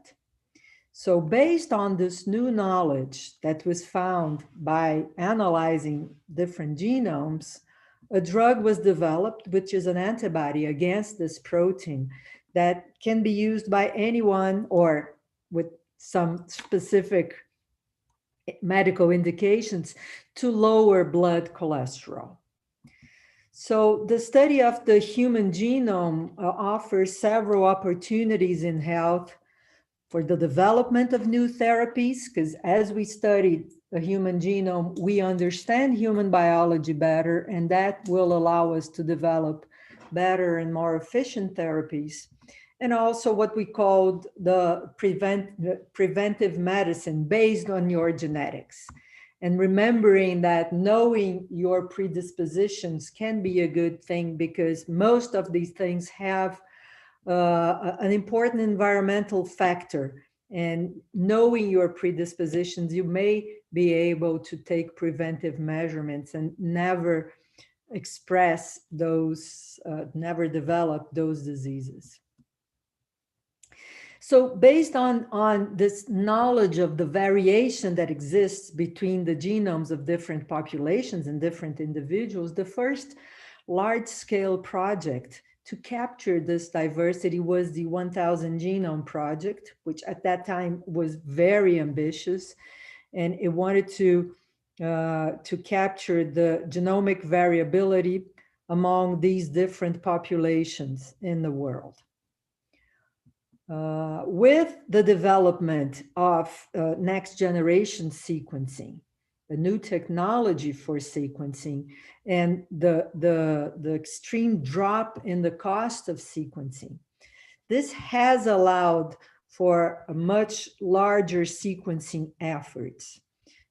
So based on this new knowledge that was found by analyzing different genomes, a drug was developed, which is an antibody against this protein that can be used by anyone or with some specific medical indications to lower blood cholesterol. So the study of the human genome offers several opportunities in health for the development of new therapies, because as we studied the human genome, we understand human biology better, and that will allow us to develop better and more efficient therapies. And also what we called the preventive medicine based on your genetics. And remembering that knowing your predispositions can be a good thing, because most of these things have an important environmental factor. And knowing your predispositions, you may be able to take preventive measurements and never express those, never develop those diseases. So based on this knowledge of the variation that exists between the genomes of different populations and different individuals, the first large-scale project to capture this diversity was the 1000 Genome Project, which at that time was very ambitious, and it wanted to capture the genomic variability among these different populations in the world. With the development of next generation sequencing, a new technology for sequencing, and the extreme drop in the cost of sequencing, this has allowed for a much larger sequencing efforts.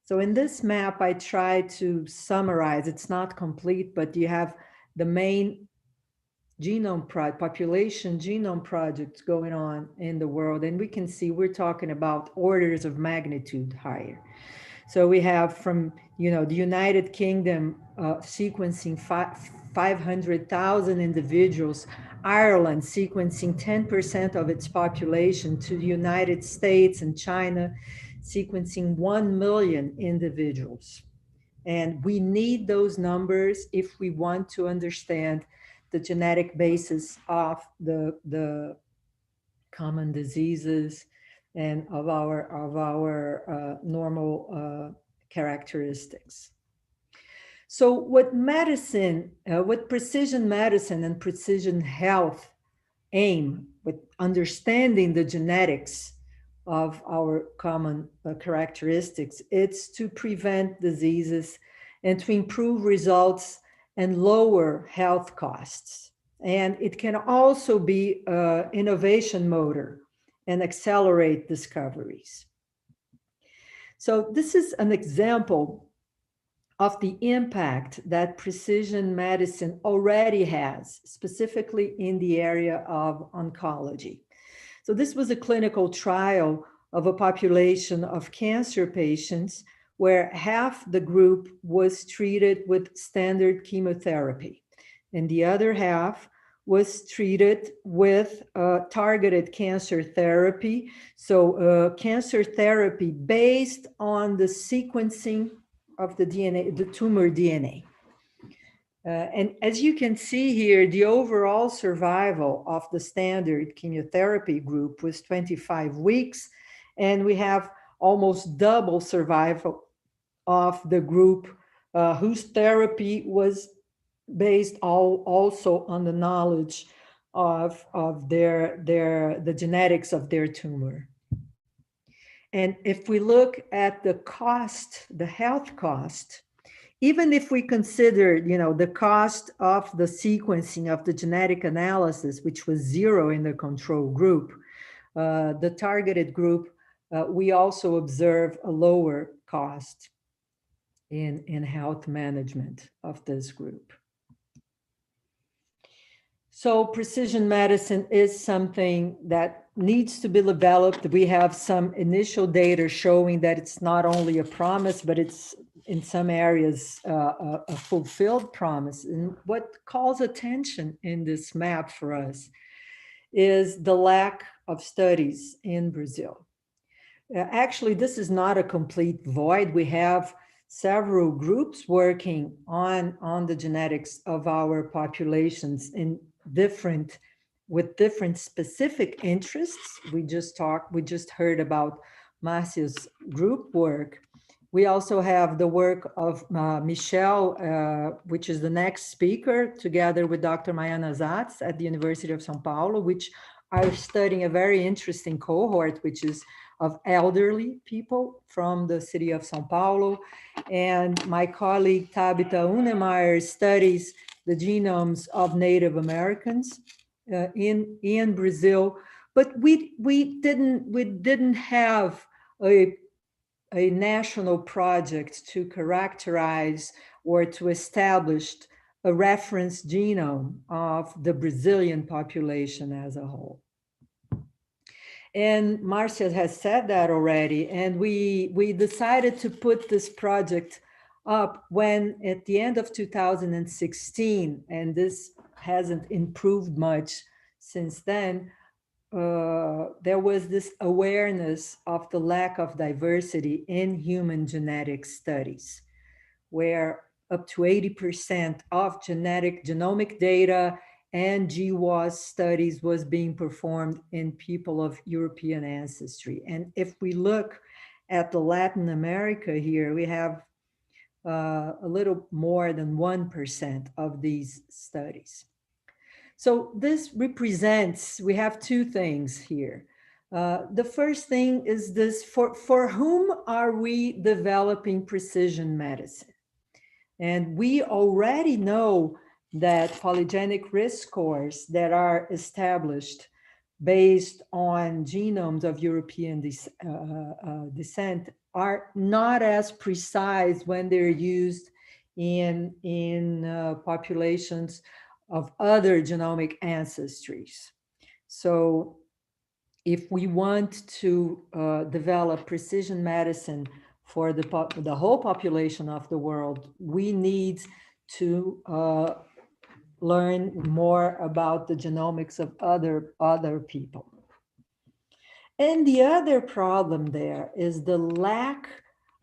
So in this map, I try to summarize, it's not complete, but you have the main population genome projects going on in the world. And we can see we're talking about orders of magnitude higher. So we have from, the United Kingdom sequencing 500,000 individuals, Ireland sequencing 10% of its population, to the United States and China sequencing 1 million individuals. And we need those numbers if we want to understand the genetic basis of the common diseases and of our normal characteristics. So what precision medicine and precision health aim, with understanding the genetics of our common characteristics, it's to prevent diseases and to improve results and lower health costs. And it can also be an innovation motor and accelerate discoveries. So this is an example of the impact that precision medicine already has, specifically in the area of oncology. So this was a clinical trial of a population of cancer patients where half the group was treated with standard chemotherapy, and the other half was treated with targeted cancer therapy. So cancer therapy based on the sequencing of the DNA, the tumor DNA. And as you can see here, the overall survival of the standard chemotherapy group was 25 weeks, and we have almost double survival of the group whose therapy was based also on the knowledge of the genetics of their tumor. And if we look at the cost, the health cost, even if we consider, the cost of the sequencing of the genetic analysis, which was zero in the control group, the targeted group, we also observe a lower cost in health management of this group. So precision medicine is something that needs to be developed. We have some initial data showing that it's not only a promise, but it's in some areas a fulfilled promise. And what calls attention in this map for us is the lack of studies in Brazil. Actually, this is not a complete void. We have several groups working on the genetics of our populations with different specific interests. We just heard about Márcia's group work. We also have the work of Michel, which is the next speaker, together with Dr. Mayana Zatz at the University of São Paulo, which are studying a very interesting cohort, which is of elderly people from the city of São Paulo. And my colleague Tabitha Unemeyer studies the genomes of Native Americans in Brazil. But we didn't have a national project to characterize or to establish a reference genome of the Brazilian population as a whole. And Márcia has said that already, and we decided to put this project up when at the end of 2016, and this hasn't improved much since then, there was this awareness of the lack of diversity in human genetic studies, where up to 80% of genomic data and GWAS studies was being performed in people of European ancestry. And if we look at the Latin America here, we have a little more than 1% of these studies. So this represents, we have two things here. The first thing is this, for whom are we developing precision medicine? And we already know that polygenic risk scores that are established based on genomes of European descent are not as precise when they're used in populations of other genomic ancestries. So if we want to develop precision medicine for the whole population of the world, we need to learn more about the genomics of other people. And the other problem there is the lack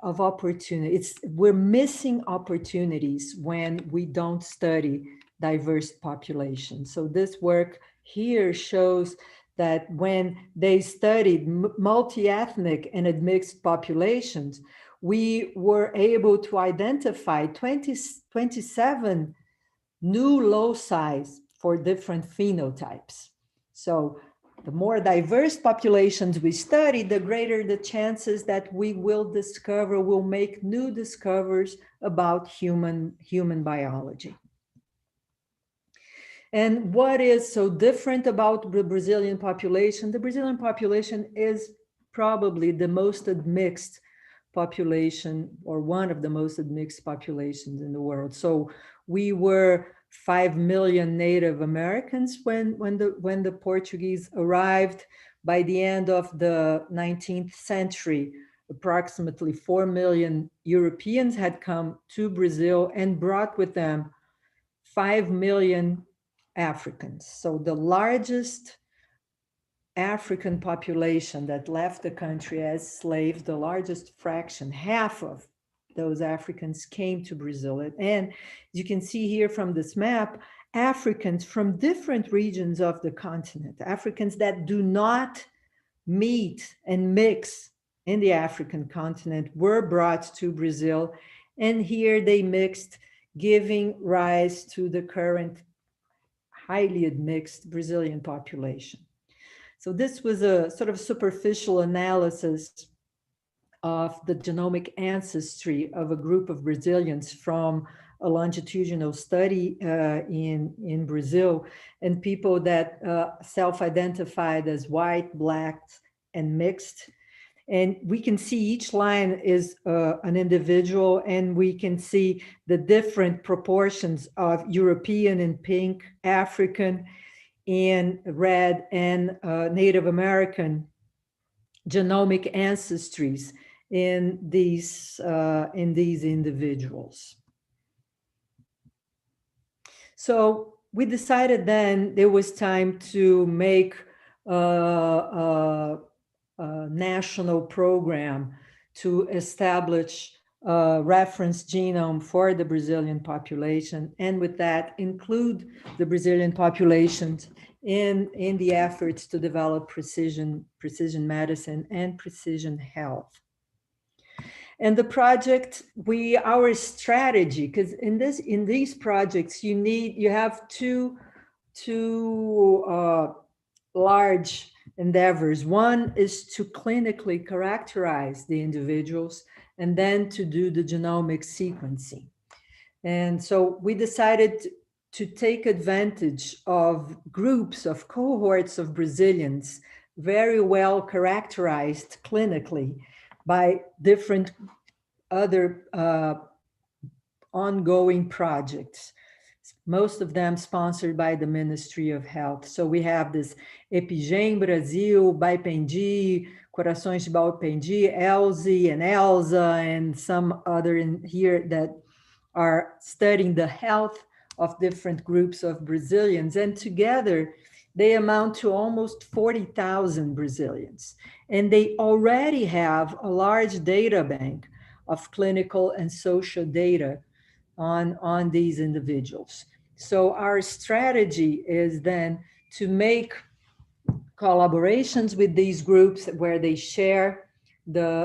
of opportunity. We're missing opportunities when we don't study diverse populations. So this work here shows that when they studied multi-ethnic and admixed populations, we were able to identify 27 new loci for different phenotypes. So the more diverse populations we study, the greater the chances that we will make new discoveries about human biology. And what is so different about the Brazilian population? The Brazilian population is probably the most admixed population, or one of the most admixed populations in the world. So we were 5 million Native Americans when the Portuguese arrived. By the end of the 19th century, approximately 4 million Europeans had come to Brazil and brought with them 5 million Africans. So the largest African population that left the country as slaves, the largest fraction, half of those Africans came to Brazil. And you can see here from this map, Africans from different regions of the continent, Africans that do not meet and mix in the African continent were brought to Brazil. And here they mixed, giving rise to the current highly admixed Brazilian population. So this was a sort of superficial analysis of the genomic ancestry of a group of Brazilians from a longitudinal study in Brazil, and people that self-identified as white, black, and mixed. And we can see each line is an individual, and we can see the different proportions of European in pink, African in red, and Native American genomic ancestries in these individuals. So we decided then there was time to make a national program to establish a reference genome for the Brazilian population, and with that include the Brazilian populations in the efforts to develop precision medicine and precision health. And the project, our strategy, because in these projects you have two large endeavors. One is to clinically characterize the individuals, and then to do the genomic sequencing. And so we decided to take advantage of groups of cohorts of Brazilians very well characterized clinically by different other ongoing projects, most of them sponsored by the Ministry of Health. So we have this RSG-Brazil, Baipendi, Corações de Baipendi, Elsie and Elsa, and some other in here that are studying the health of different groups of Brazilians. And together they amount to almost 40,000 Brazilians. And they already have a large data bank of clinical and social data on these individuals. So our strategy is then to make collaborations with these groups where they share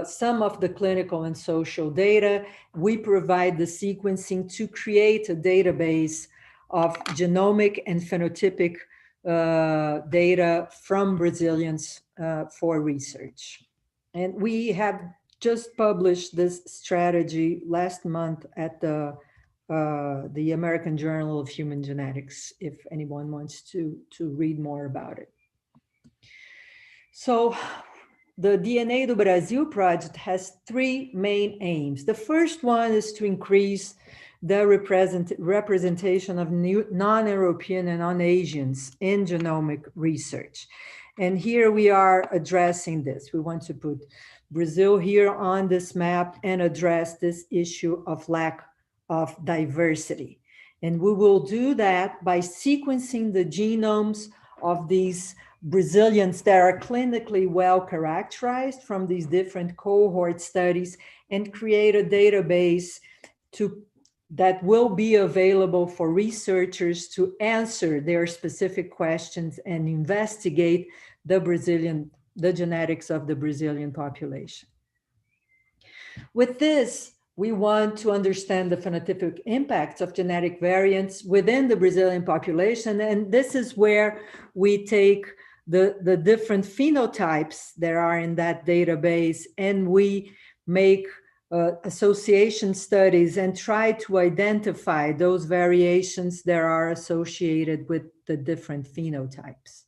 some of the clinical and social data. We provide the sequencing to create a database of genomic and phenotypic data from Brazilians for research. And we have just published this strategy last month at the American Journal of Human Genetics, if anyone wants to read more about it. So the DNA do Brasil project has three main aims. The first one is to increase the representation of non-European and non-Asians in genomic research. And here we are addressing this. We want to put Brazil here on this map and address this issue of lack of diversity. And we will do that by sequencing the genomes of these Brazilians that are clinically well characterized from these different cohort studies, and create a database that will be available for researchers to answer their specific questions and investigate the genetics of the Brazilian population. With this, we want to understand the phenotypic impacts of genetic variants within the Brazilian population. And this is where we take the different phenotypes that are in that database, and we make association studies and try to identify those variations that are associated with the different phenotypes.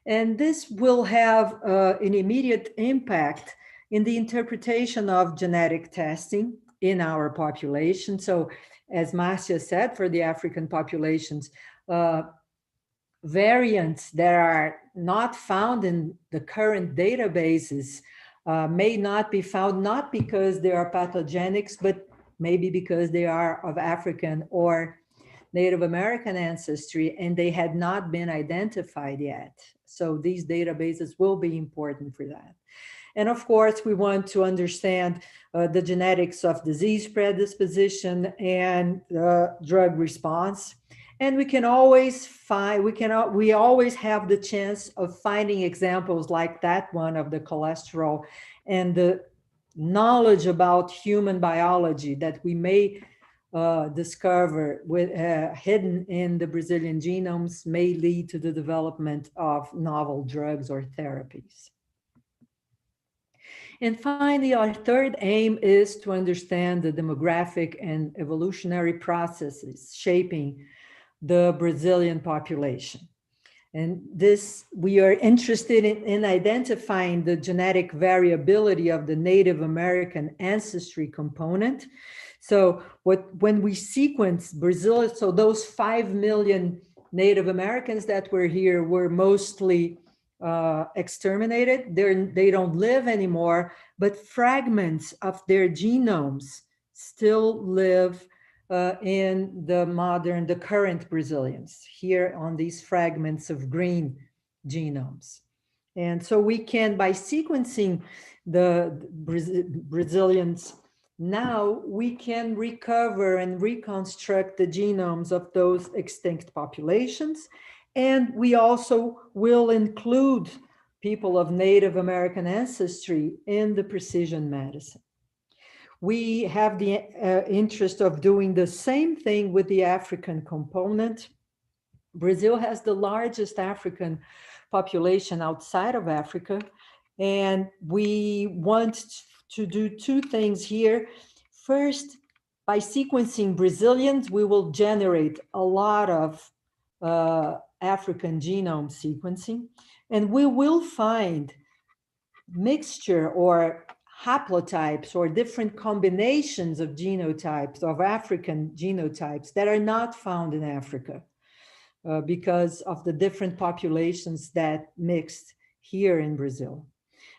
And this will have an immediate impact in the interpretation of genetic testing in our population. So as Márcia said, for the African populations, variants that are not found in the current databases may not be found, not because they are pathogenics, but maybe because they are of African or Native American ancestry and they had not been identified yet. So these databases will be important for that. And of course, we want to understand the genetics of disease predisposition and drug response. And we can always find, we always have the chance of finding examples like that one of the cholesterol and the knowledge about human biology that we may discover with, hidden in the Brazilian genomes may lead to the development of novel drugs or therapies. And finally, our third aim is to understand the demographic and evolutionary processes shaping the Brazilian population. And this, we are interested in identifying the genetic variability of the Native American ancestry component. So when we sequence Brazil, so those 5 million Native Americans that were here were mostly exterminated. They don't live anymore, but fragments of their genomes still live in the current Brazilians here on these fragments of green genomes. And so we can, by sequencing the Brazilians now, we can recover and reconstruct the genomes of those extinct populations. And we also will include people of Native American ancestry in the precision medicine. We have the interest of doing the same thing with the African component. Brazil has the largest African population outside of Africa, and we want to do two things here. First, by sequencing Brazilians, we will generate a lot of African genome sequencing, and we will find mixture or haplotypes or different combinations of genotypes, of African genotypes that are not found in Africa because of the different populations that mixed here in Brazil.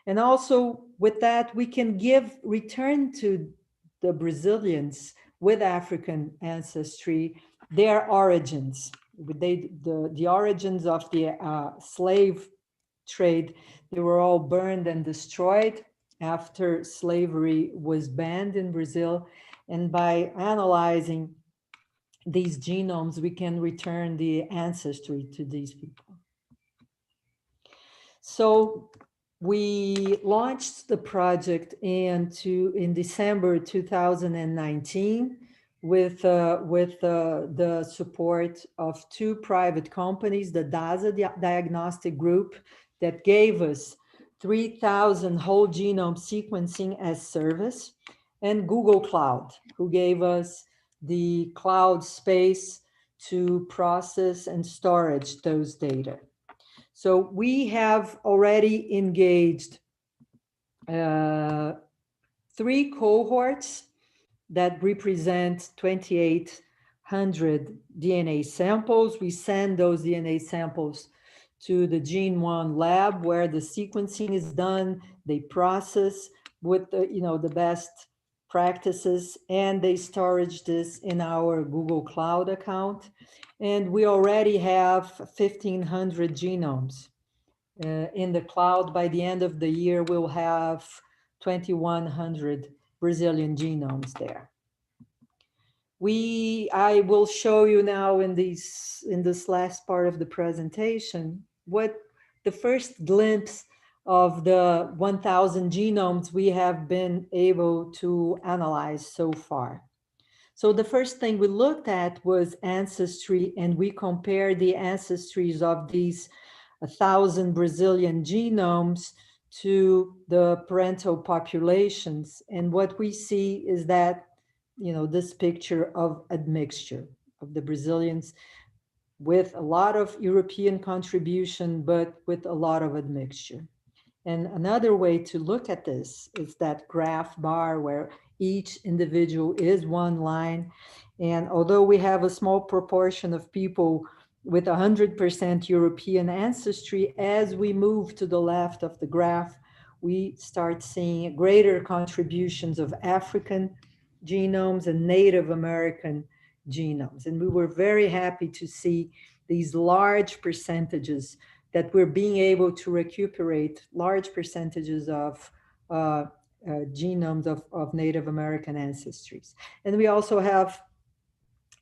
And also with that, we can return to the Brazilians with African ancestry, their origins. The origins of the slave trade, they were all burned and destroyed after slavery was banned in Brazil. And by analyzing these genomes, we can return the ancestry to these people. So we launched the project in December 2019 with the support of two private companies, the DASA Diagnostic Group, that gave us 3,000 whole genome sequencing as service, and Google Cloud, who gave us the cloud space to process and storage those data. So we have already engaged 3 cohorts that represent 2,800 DNA samples. We send those DNA samples to the Gene1 lab where the sequencing is done. They process with the best practices, and they storage this in our Google Cloud account. And we already have 1,500 genomes in the cloud. By the end of the year, we'll have 2,100 Brazilian genomes there. I will show you now in this last part of the presentation what the first glimpse of the 1,000 genomes we have been able to analyze so far. So the first thing we looked at was ancestry, and we compared the ancestries of these 1,000 Brazilian genomes to the parental populations. And what we see is that, you know, this picture of admixture of the Brazilians with a lot of European contribution, but with a lot of admixture. And another way to look at this is that graph bar where each individual is one line. And although we have a small proportion of people with 100% European ancestry, as we move to the left of the graph, we start seeing greater contributions of African genomes and Native American genomes. And we were very happy to see these large percentages that we're being able to recuperate large percentages of genomes of Native American ancestries. And we also have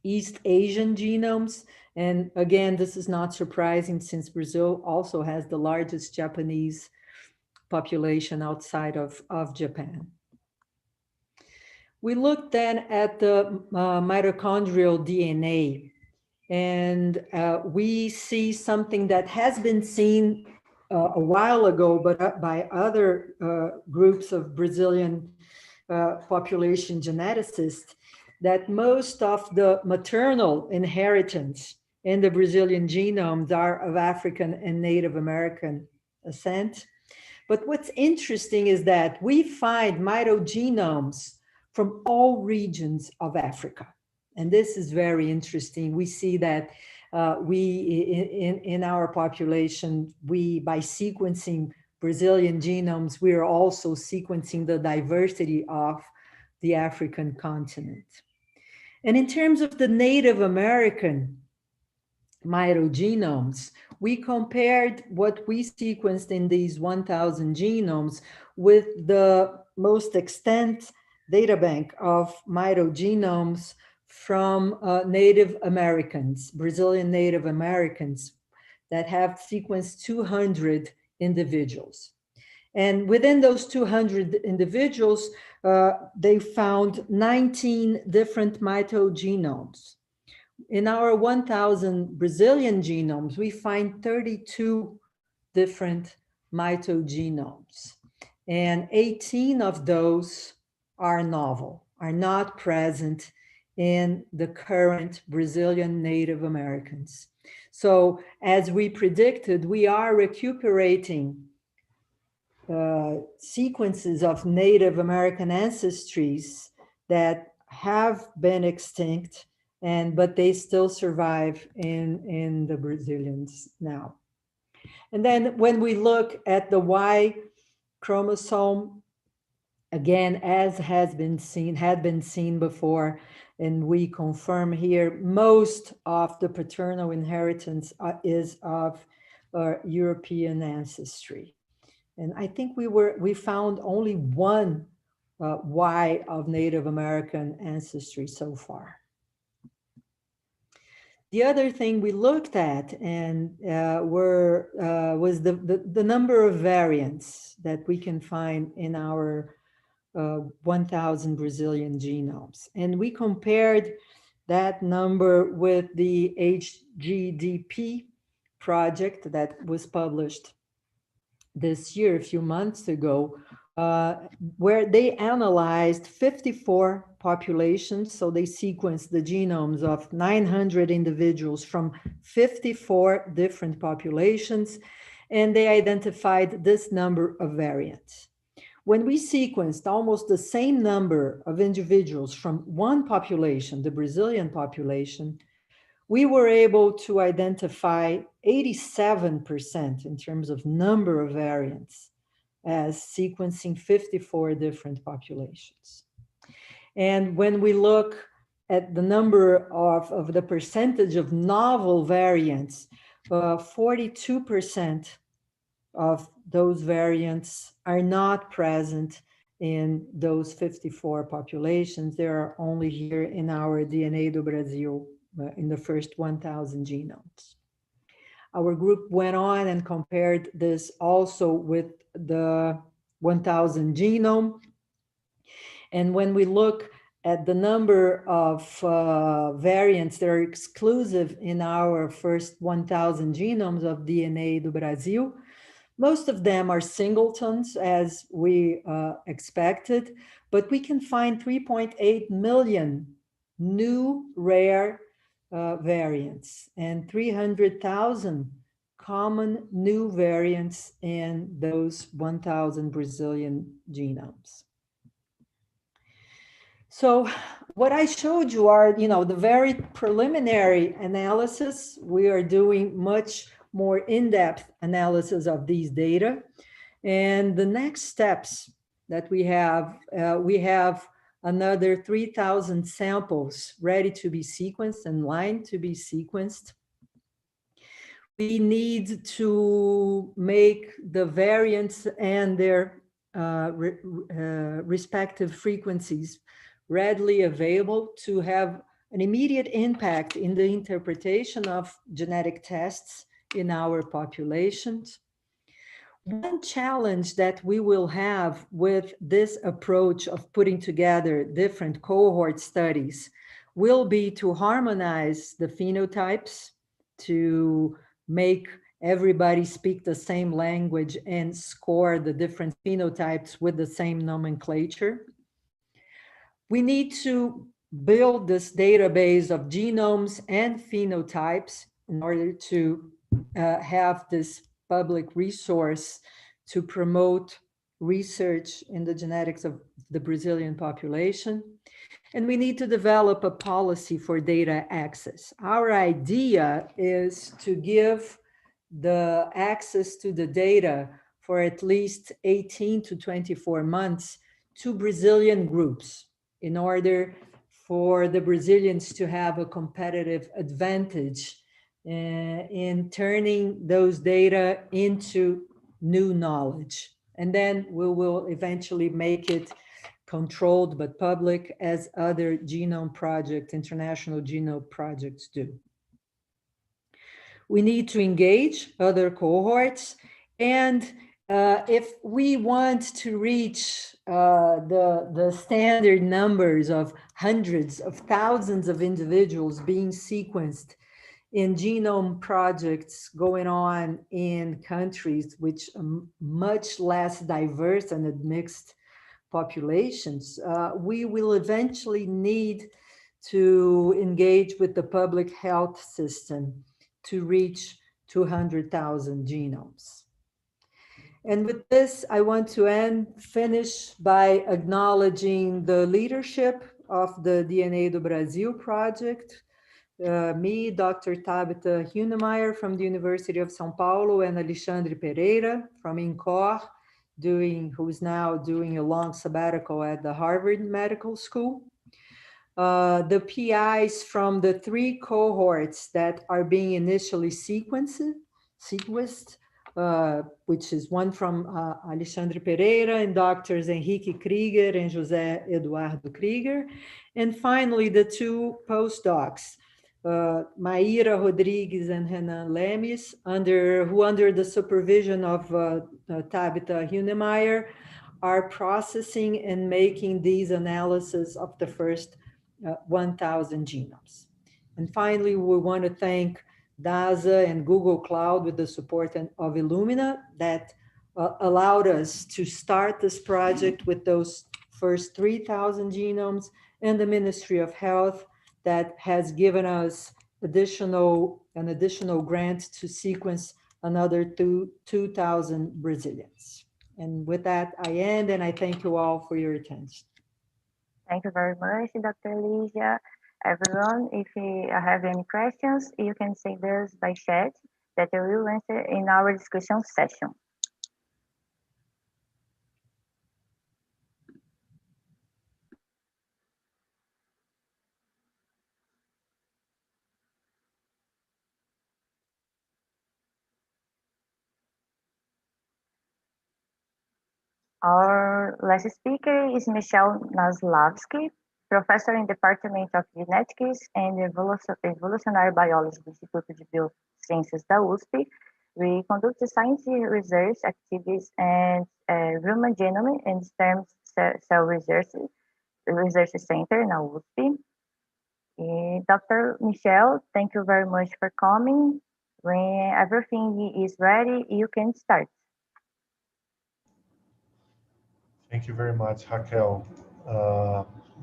East Asian genomes. And again, this is not surprising since Brazil also has the largest Japanese population outside of Japan. We looked then at the mitochondrial DNA, and we see something that has been seen a while ago, but by other groups of Brazilian population geneticists, that most of the maternal inheritance in the Brazilian genomes are of African and Native American ascent. But what's interesting is that we find mitogenomes from all regions of Africa. And this is very interesting. We see that in our population, by sequencing Brazilian genomes, we are also sequencing the diversity of the African continent. And in terms of the Native American mitogenomes, we compared what we sequenced in these 1,000 genomes with the most extent data bank of mitogenomes from Native Americans, Brazilian Native Americans that have sequenced 200 individuals. And within those 200 individuals, they found 19 different mitogenomes. In our 1,000 Brazilian genomes, we find 32 different mitogenomes. And 18 of those are novel, are not present in the current Brazilian Native Americans. So as we predicted, we are recuperating sequences of Native American ancestries that have been extinct, but they still survive in the Brazilians now. And then when we look at the Y chromosome, again, as had been seen before, and we confirm here, most of the paternal inheritance is of European ancestry. And I think we found only one Y of Native American ancestry so far. The other thing we looked at and was the number of variants that we can find in our 1,000 Brazilian genomes. And we compared that number with the HGDP project that was published this year, a few months ago, where they analyzed 54 populations. So they sequenced the genomes of 900 individuals from 54 different populations, and they identified this number of variants. When we sequenced almost the same number of individuals from one population, the Brazilian population, we were able to identify 87% in terms of number of variants as sequencing 54 different populations. And when we look at the number of the percentage of novel variants, 42% of those variants are not present in those 54 populations. They are only here in our DNA do Brasil in the first 1,000 genomes. Our group went on and compared this also with the 1,000 genome. And when we look at the number of variants that are exclusive in our first 1,000 genomes of DNA do Brasil, most of them are singletons, as we expected, but we can find 3.8 million new rare variants and 300,000 common new variants in those 1,000 Brazilian genomes. So what I showed you are, the very preliminary analysis. We are doing much more in-depth analysis of these data. And the next steps that we have another 3,000 samples ready to be sequenced and lined to be sequenced. We need to make the variants and their respective frequencies readily available to have an immediate impact in the interpretation of genetic tests in our populations. One challenge that we will have with this approach of putting together different cohort studies will be to harmonize the phenotypes, to make everybody speak the same language and score the different phenotypes with the same nomenclature. We need to build this database of genomes and phenotypes in order to have this public resource to promote research in the genetics of the Brazilian population. And we need to develop a policy for data access. Our idea is to give the access to the data for at least 18 to 24 months to Brazilian groups in order for the Brazilians to have a competitive advantage in turning those data into new knowledge. And then we will eventually make it controlled but public, as other genome projects, international genome projects do. We need to engage other cohorts, and if we want to reach the standard numbers of hundreds of thousands of individuals being sequenced in genome projects going on in countries which are much less diverse and admixed populations, we will eventually need to engage with the public health system to reach 200,000 genomes. And with this, I want to finish by acknowledging the leadership of the DNA do Brasil project. Me, Dr. Tabitha Hunemeyer from the University of São Paulo, and Alexandre Pereira from INCOR, who is now doing a long sabbatical at the Harvard Medical School. The PIs from the 3 cohorts that are being initially sequenced, which is one from Alexandre Pereira and Drs. Henrique Krieger and José Eduardo Krieger. And finally, the 2 postdocs, Maíra Rodrigues and Renan Lemes, who under the supervision of Tabitha Hunemeyer are processing and making these analyses of the first 1,000 genomes. And finally, we want to thank NASA and Google Cloud with the support of Illumina that allowed us to start this project with those first 3,000 genomes, and the Ministry of Health that has given us an additional grant to sequence another 2,000 Brazilians. And with that, I end, and I thank you all for your attention. Thank you very much, Dr. Lygia. Everyone, if you have any questions, you can send us by chat that we will answer in our discussion session. Our last speaker is Michel Naslavsky, professor in the Department of Genetics and Evolutionary Biology, Instituto de Biociências da USP. We conduct scientific research activities and human genome and stem cell research Research Center na USP. Dr. Michel, thank you very much for coming. When everything is ready, you can start. Thank you very much, Raquel.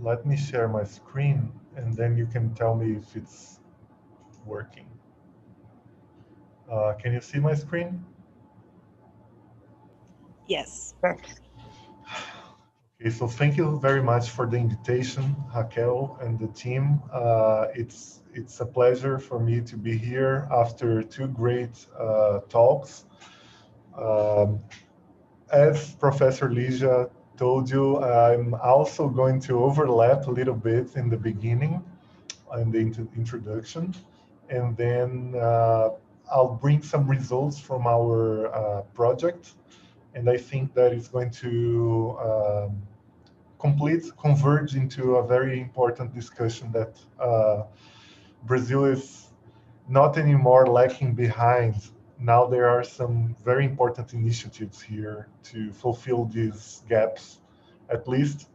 Let me share my screen, and then you can tell me if it's working. Can you see my screen? Yes. Yes. Okay, so thank you very much for the invitation, Raquel and the team. It's a pleasure for me to be here after two great talks. As Professor Lygia told you, I'm also going to overlap a little bit in the beginning, in the introduction, and then I'll bring some results from our project, and I think that it's going to converge into a very important discussion that Brazil is not anymore lacking behind. Now there are some very important initiatives here to fulfill these gaps, at least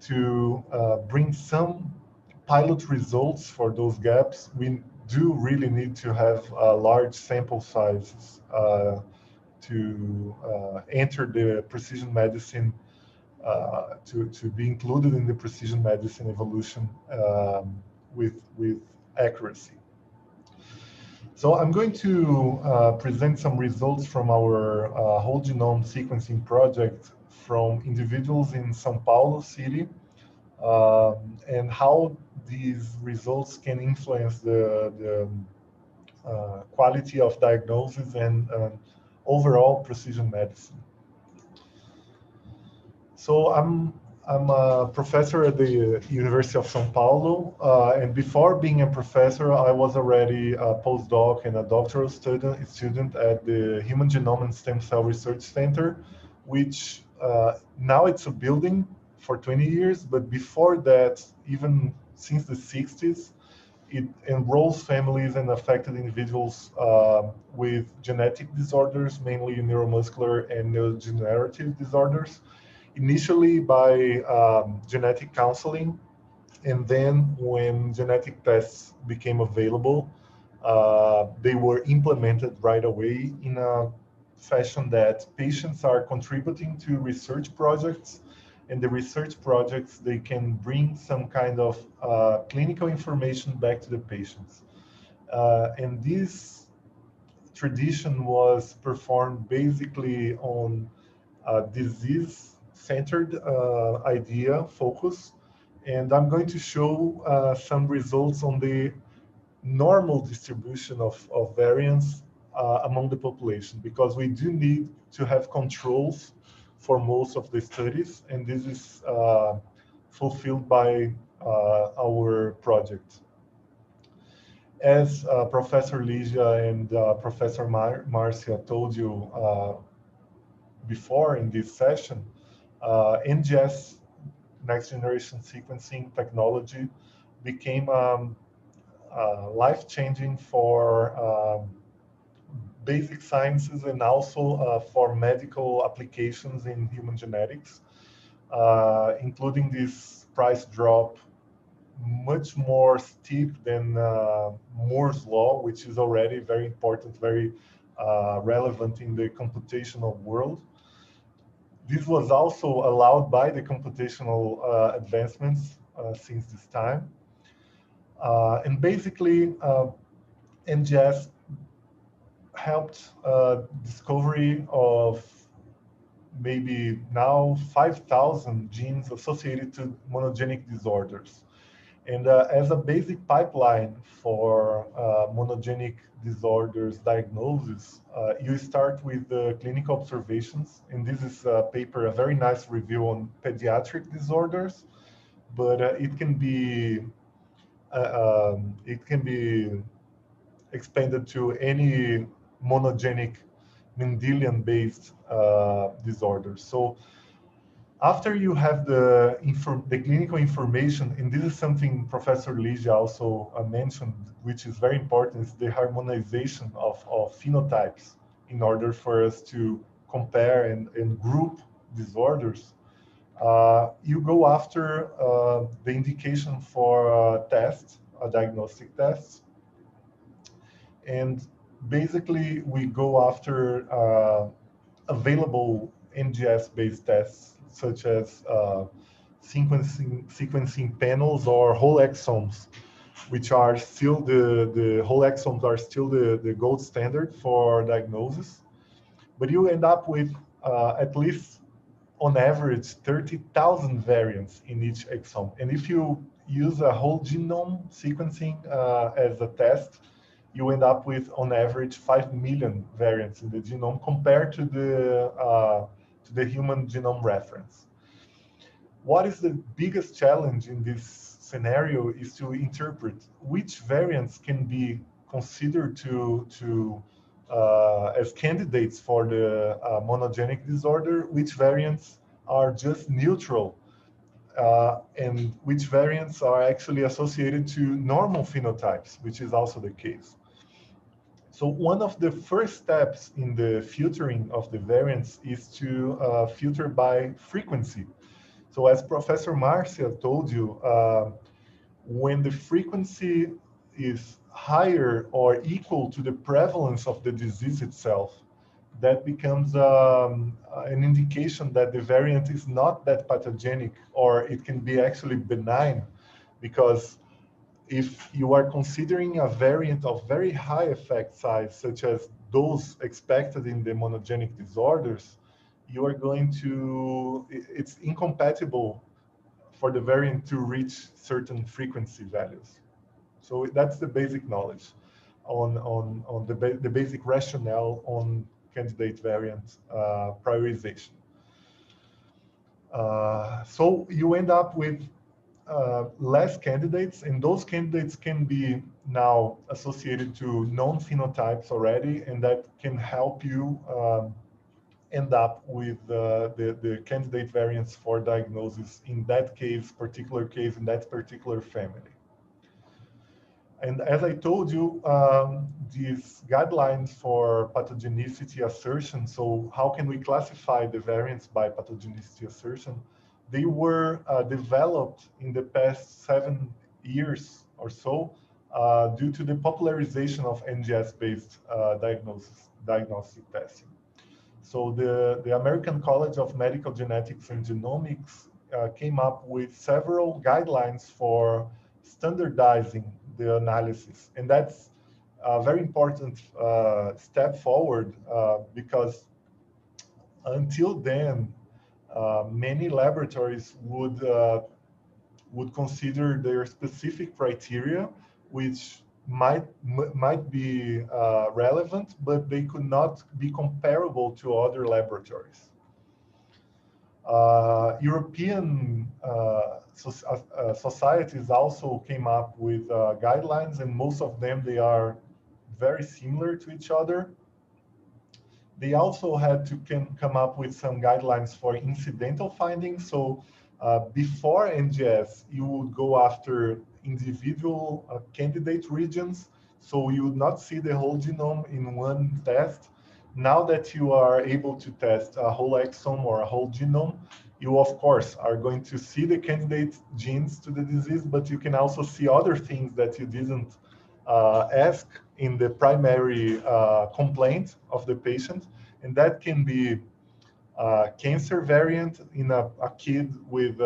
to bring some pilot results for those gaps. We do really need to have large sample sizes to enter the precision medicine, to be included in the precision medicine evolution with accuracy. So I'm going to present some results from our whole genome sequencing project from individuals in São Paulo city, and how these results can influence the quality of diagnosis and overall precision medicine. So I'm a professor at the University of São Paulo, and before being a professor, I was already a postdoc and a doctoral student at the Human Genome and Stem Cell Research Center, which now it's a building for 20 years, but before that, even since the 60s, it enrolls families and affected individuals with genetic disorders, mainly neuromuscular and neurodegenerative disorders, initially by genetic counseling, and then when genetic tests became available, they were implemented right away in a fashion that patients are contributing to research projects, and the research projects, they can bring some kind of clinical information back to the patients. And this tradition was performed basically on disease-centered idea focus, and I'm going to show some results on the normal distribution of variants among the population, because we do need to have controls for most of the studies, and this is fulfilled by our project. As Professor Lygia and Professor Márcia told you before in this session, NGS, next generation sequencing technology, became life-changing for basic sciences and also for medical applications in human genetics, including this price drop much more steep than Moore's law, which is already very important, very relevant in the computational world. This was also allowed by the computational advancements since this time. And basically, NGS helped discovery of maybe now 5,000 genes associated to monogenic disorders. And as a basic pipeline for monogenic disorders diagnosis, you start with the clinical observations. And this is a paper, a very nice review on pediatric disorders, but it can be expanded to any monogenic Mendelian-based disorders. So after you have the clinical information, and this is something Professor Lygia also mentioned, which is very important, is the harmonization of phenotypes in order for us to compare and group disorders. You go after the indication for tests, a diagnostic test, and basically we go after available NGS-based tests, such as sequencing panels or whole exomes, which are still the whole exomes are still the gold standard for diagnosis. But you end up with at least on average 30,000 variants in each exome. And if you use a whole genome sequencing as a test, you end up with on average 5 million variants in the genome compared to the human genome reference. What is the biggest challenge in this scenario is to interpret which variants can be considered as candidates for the monogenic disorder, which variants are just neutral, and which variants are actually associated to normal phenotypes, which is also the case. So one of the first steps in the filtering of the variants is to filter by frequency. So as Professor Márcia told you, when the frequency is higher or equal to the prevalence of the disease itself, that becomes an indication that the variant is not that pathogenic, or it can be actually benign, because if you are considering a variant of very high effect size, such as those expected in the monogenic disorders, you are going to, it's incompatible for the variant to reach certain frequency values. So that's the basic knowledge on the basic rationale on candidate variant prioritization. So you end up with less candidates, and those candidates can be now associated to known phenotypes already, and that can help you end up with the candidate variants for diagnosis in that particular case, in that particular family. And as I told you, these guidelines for pathogenicity assertion, so how can we classify the variants by pathogenicity assertion? They were developed in the past 7 years or so due to the popularization of NGS-based diagnostic testing. So the American College of Medical Genetics and Genomics came up with several guidelines for standardizing the analysis. And that's a very important step forward because until then, many laboratories would consider their specific criteria, which might be relevant, but they could not be comparable to other laboratories. European societies also came up with guidelines, and most of them, they are very similar to each other. They also had to come up with some guidelines for incidental findings. So before NGS, you would go after individual candidate regions. So you would not see the whole genome in one test. Now that you are able to test a whole exome or a whole genome, you of course are going to see the candidate genes to the disease, but you can also see other things that you didn't ask in the primary complaint of the patient. And that can be cancer variant in a kid with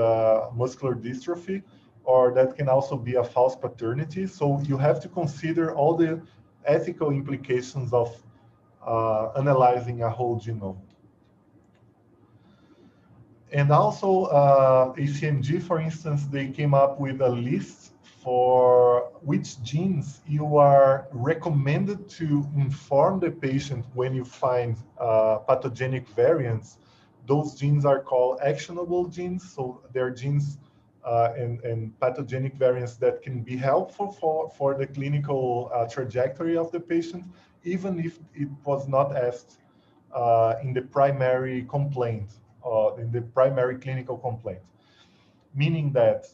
muscular dystrophy, or that can also be a false paternity. So you have to consider all the ethical implications of analyzing a whole genome. And also ACMG, for instance, they came up with a list for which genes you are recommended to inform the patient when you find pathogenic variants. Those genes are called actionable genes. So they're genes and pathogenic variants that can be helpful for the clinical trajectory of the patient, even if it was not asked in the primary complaint, in the primary clinical complaint. Meaning that,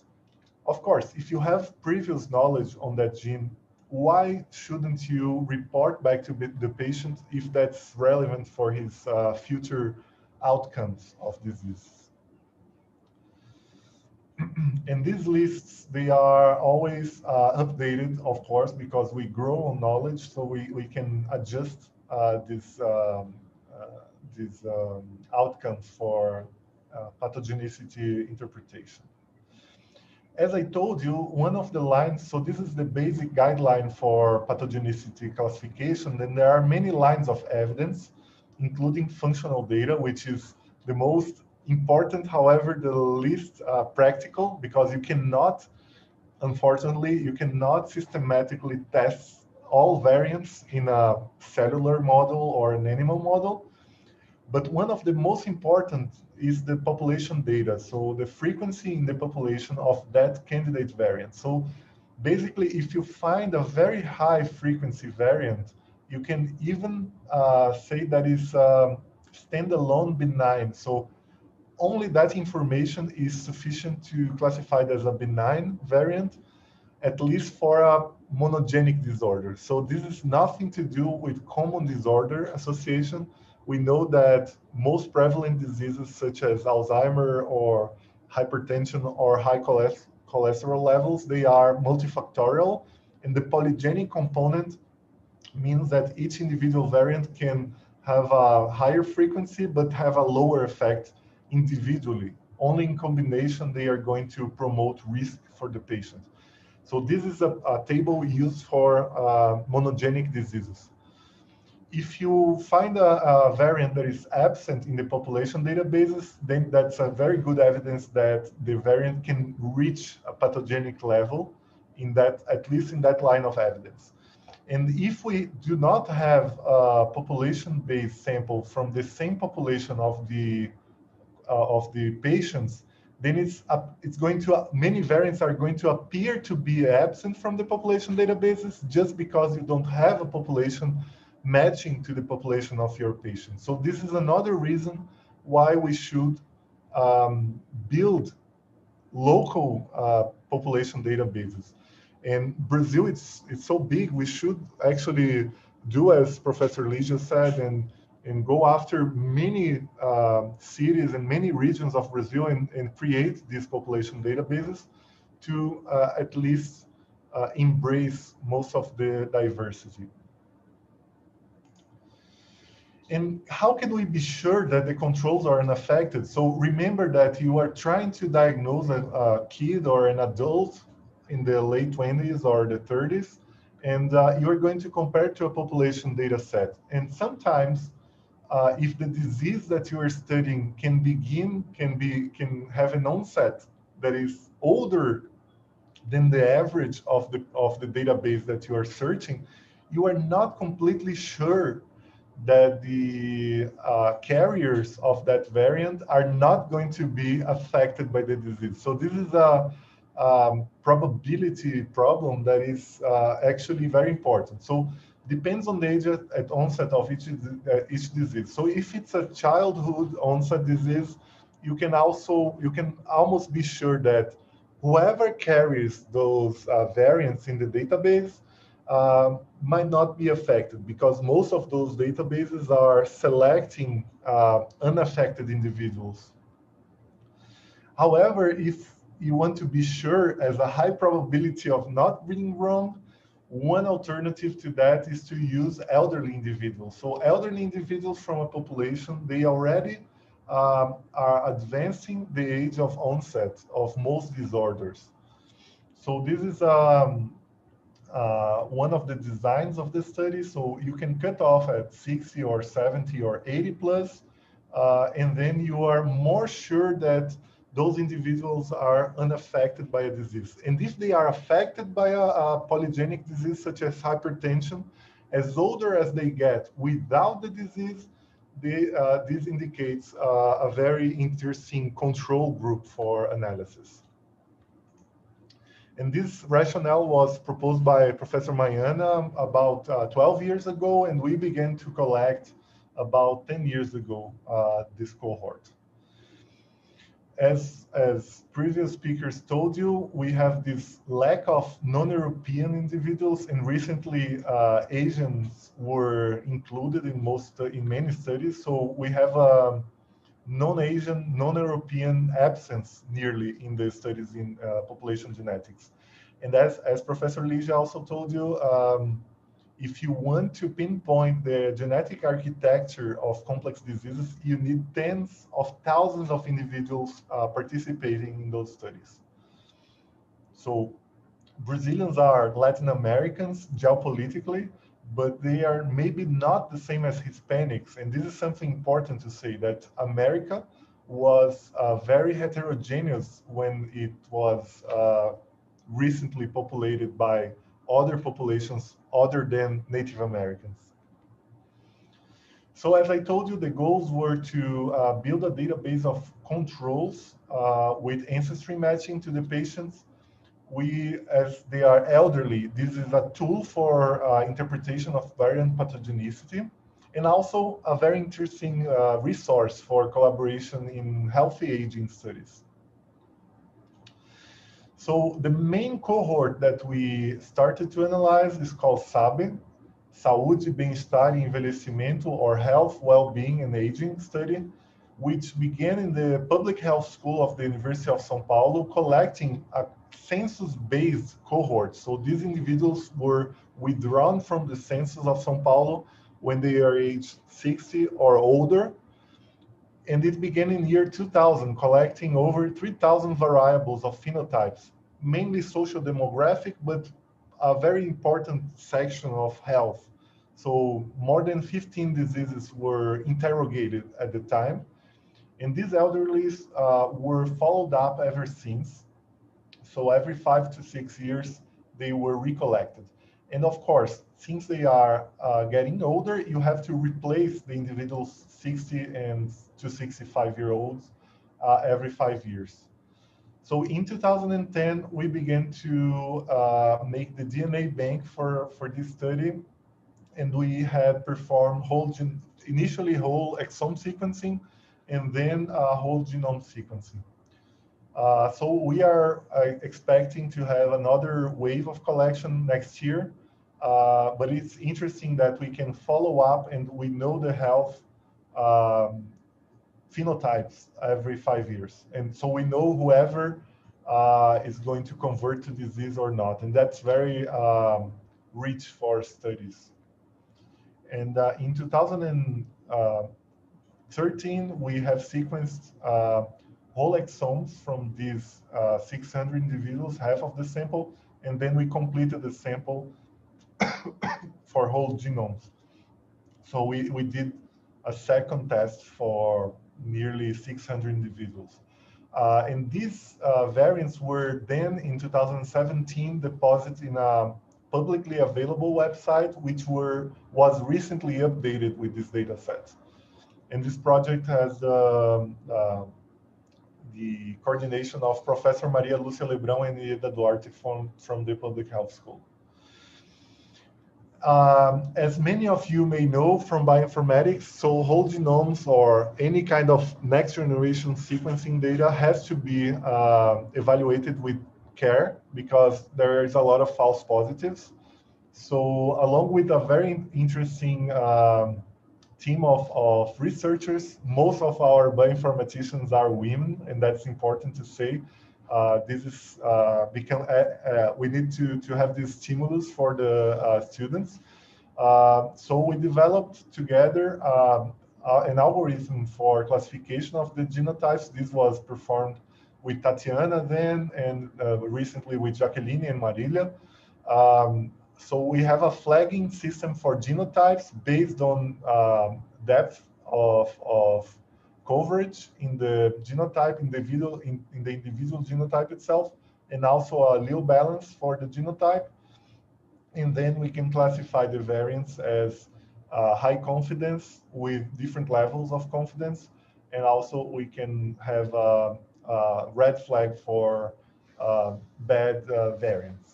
of course, if you have previous knowledge on that gene, why shouldn't you report back to the patient if that's relevant for his future outcomes of disease? And these lists, they are always updated, of course, because we grow on knowledge, so we can adjust these outcomes for pathogenicity interpretation. As I told you, one of the lines, so this is the basic guideline for pathogenicity classification, then there are many lines of evidence, including functional data, which is the most important, however, the least practical, because you cannot, unfortunately, you cannot systematically test all variants in a cellular model or an animal model. But one of the most important is the population data. So the frequency in the population of that candidate variant. So basically, if you find a very high frequency variant, you can even say that is standalone benign. So only that information is sufficient to classify it as a benign variant, at least for a monogenic disorder. So this is nothing to do with common disorder association. We know that most prevalent diseases such as Alzheimer or hypertension or high cholesterol levels, they are multifactorial, and the polygenic component means that each individual variant can have a higher frequency but have a lower effect individually. Only in combination they are going to promote risk for the patient. So this is a table used for monogenic diseases. If you find a variant that is absent in the population databases, then that's a very good evidence that the variant can reach a pathogenic level in that, at least in that line of evidence. And if we do not have a population-based sample from the same population of the patients, then it's going to, many variants are going to appear to be absent from the population databases just because you don't have a population matching to the population of your patient. So this is another reason why we should build local population databases. And Brazil, it's so big, we should actually do as Professor Lygia said, and go after many cities and many regions of Brazil and create these population databases to at least embrace most of the diversity. And how can we be sure that the controls are unaffected? So remember that you are trying to diagnose a kid or an adult in the late 20s or the 30s, and you are going to compare to a population data set. And sometimes, if the disease that you are studying can have an onset that is older than the average of the database that you are searching, you are not completely sure that the carriers of that variant are not going to be affected by the disease. So this is a probability problem that is actually very important. So depends on the age at onset of each disease. So if it's a childhood onset disease, you can almost be sure that whoever carries those variants in the database might not be affected, because most of those databases are selecting unaffected individuals. However, if you want to be sure as a high probability of not being wrong, one alternative to that is to use elderly individuals. So elderly individuals from a population, they already are advancing the age of onset of most disorders. So this is one of the designs of the study. So you can cut off at 60 or 70 or 80 plus, and then you are more sure that those individuals are unaffected by a disease. And if they are affected by a polygenic disease such as hypertension, as older as they get without the disease, this indicates a very interesting control group for analysis. And this rationale was proposed by Professor Mariana about 12 years ago, and we began to collect about 10 years ago this cohort. As previous speakers told you, we have this lack of non-European individuals, and recently Asians were included in many studies. So we have non-Asian, non-European absence nearly in the studies in population genetics. And as Professor Lygia also told you, if you want to pinpoint the genetic architecture of complex diseases, you need tens of thousands of individuals participating in those studies. So Brazilians are Latin Americans geopolitically, but they are maybe not the same as Hispanics. And this is something important to say, that America was very heterogeneous when it was recently populated by other populations other than Native Americans. So as I told you, the goals were to build a database of controls with ancestry matching to the patients. As they are elderly, this is a tool for interpretation of variant pathogenicity, and also a very interesting resource for collaboration in healthy aging studies. So the main cohort that we started to analyze is called SABE, Saúde, Bem-Estar e Envelhecimento, or Health, Well-Being and Aging Study, which began in the Public Health School of the University of São Paulo, collecting a census-based cohort. So these individuals were withdrawn from the census of São Paulo when they are aged 60 or older. And it began in year 2000, collecting over 3,000 variables of phenotypes, mainly social demographic, but a very important section of health. So more than 15 diseases were interrogated at the time. And these elderlies were followed up ever since. So every 5 to 6 years, they were recollected. And of course, since they are getting older, you have to replace the individuals 60 and to 65-year-olds every 5 years. So in 2010, we began to make the DNA bank for this study. And we had performed initially whole exome sequencing, and then whole genome sequencing. So we are expecting to have another wave of collection next year, but it's interesting that we can follow up and we know the health phenotypes every 5 years. And so we know whoever is going to convert to disease or not. And that's very rich for studies. And in 2013, we have sequenced whole exomes from these 600 individuals, half of the sample, and then we completed the sample for whole genomes. So we did a second test for nearly 600 individuals. And these variants were then in 2017 deposited in a publicly available website, which was recently updated with this data set. And this project has the coordination of Professor Maria Lúcia Lebrão and Lygia Duarte from the Public Health School. As many of you may know from bioinformatics, so whole genomes or any kind of next generation sequencing data has to be evaluated with care because there is a lot of false positives. So along with a very interesting team of researchers, most of our bioinformaticians are women, and that's important to say. This is we need to have this stimulus for the students. So we developed together an algorithm for classification of the genotypes. This was performed with Tatiana then, and recently with Jacqueline and Marilia. So we have a flagging system for genotypes based on depth of coverage in the genotype, in the individual genotype itself, and also a allele balance for the genotype. And then we can classify the variants as high confidence with different levels of confidence. And also we can have a red flag for bad variants.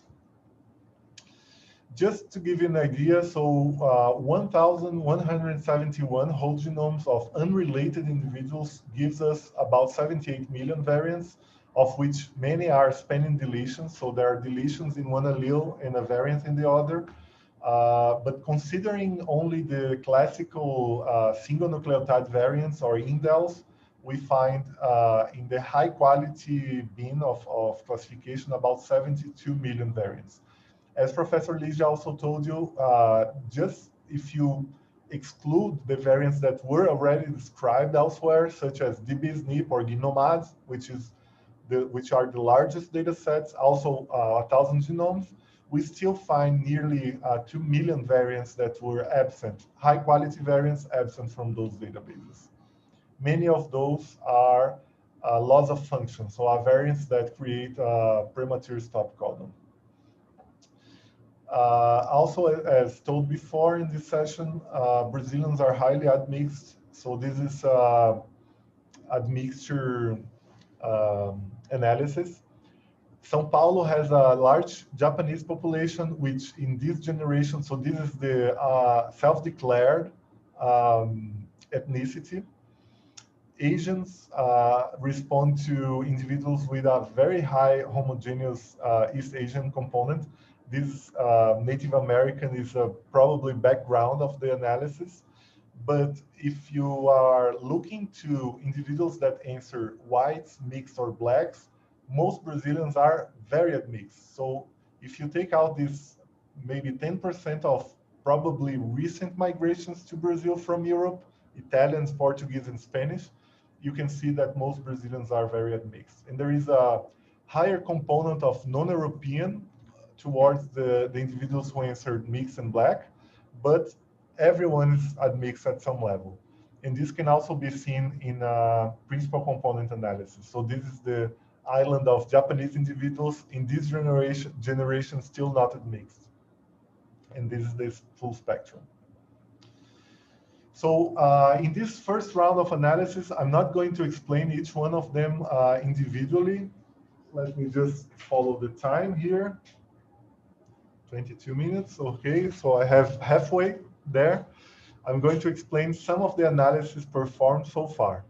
Just to give you an idea, so 1,171 whole genomes of unrelated individuals gives us about 78 million variants, of which many are spanning deletions. So there are deletions in one allele and a variant in the other. But considering only the classical single nucleotide variants or indels, we find in the high quality bin of classification about 72 million variants. As Professor Lygia also told you, just if you exclude the variants that were already described elsewhere, such as DB, SNP, or GenomeAds, which are the largest data sets, also 1,000 genomes, we still find nearly 2 million variants that were absent, high quality variants absent from those databases. Many of those are loss of function, so are variants that create premature stop codon. Also, as told before in this session, Brazilians are highly admixed. So this is admixture analysis. São Paulo has a large Japanese population, which in this generation, so this is the self-declared ethnicity. Asians respond to individuals with a very high homogeneous East Asian component. This Native American is probably background of the analysis. But if you are looking to individuals that answer whites, mixed, or blacks, most Brazilians are very admixed. So if you take out this maybe 10% of probably recent migrations to Brazil from Europe, Italians, Portuguese, and Spanish, you can see that most Brazilians are very admixed. And there is a higher component of non-European towards the individuals who answered mixed and black, but everyone is admixed at some level. And this can also be seen in principal component analysis. So this is the island of Japanese individuals in this generation still not admixed. And this is the full spectrum. So in this first round of analysis, I'm not going to explain each one of them individually. Let me just follow the time here. 22 minutes, okay, so I have halfway there. I'm going to explain some of the analysis performed so far.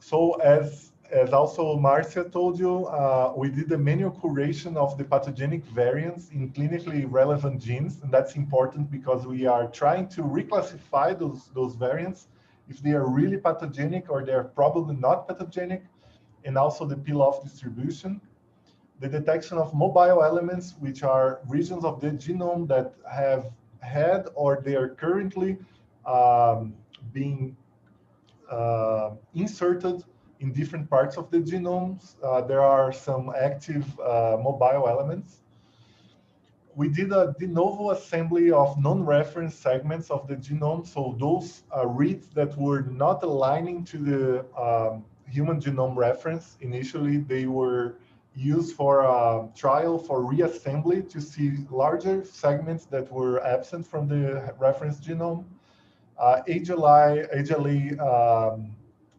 So as also Márcia told you, we did a manual curation of the pathogenic variants in clinically relevant genes, and that's important because we are trying to reclassify those variants if they are really pathogenic or they're probably not pathogenic, and also the peel-off distribution. The detection of mobile elements, which are regions of the genome that have had or they are currently being inserted in different parts of the genomes. There are some active mobile elements. We did a de novo assembly of non-reference segments of the genome. So those reads that were not aligning to the human genome reference. Initially, they were used for a trial for reassembly to see larger segments that were absent from the reference genome. HLA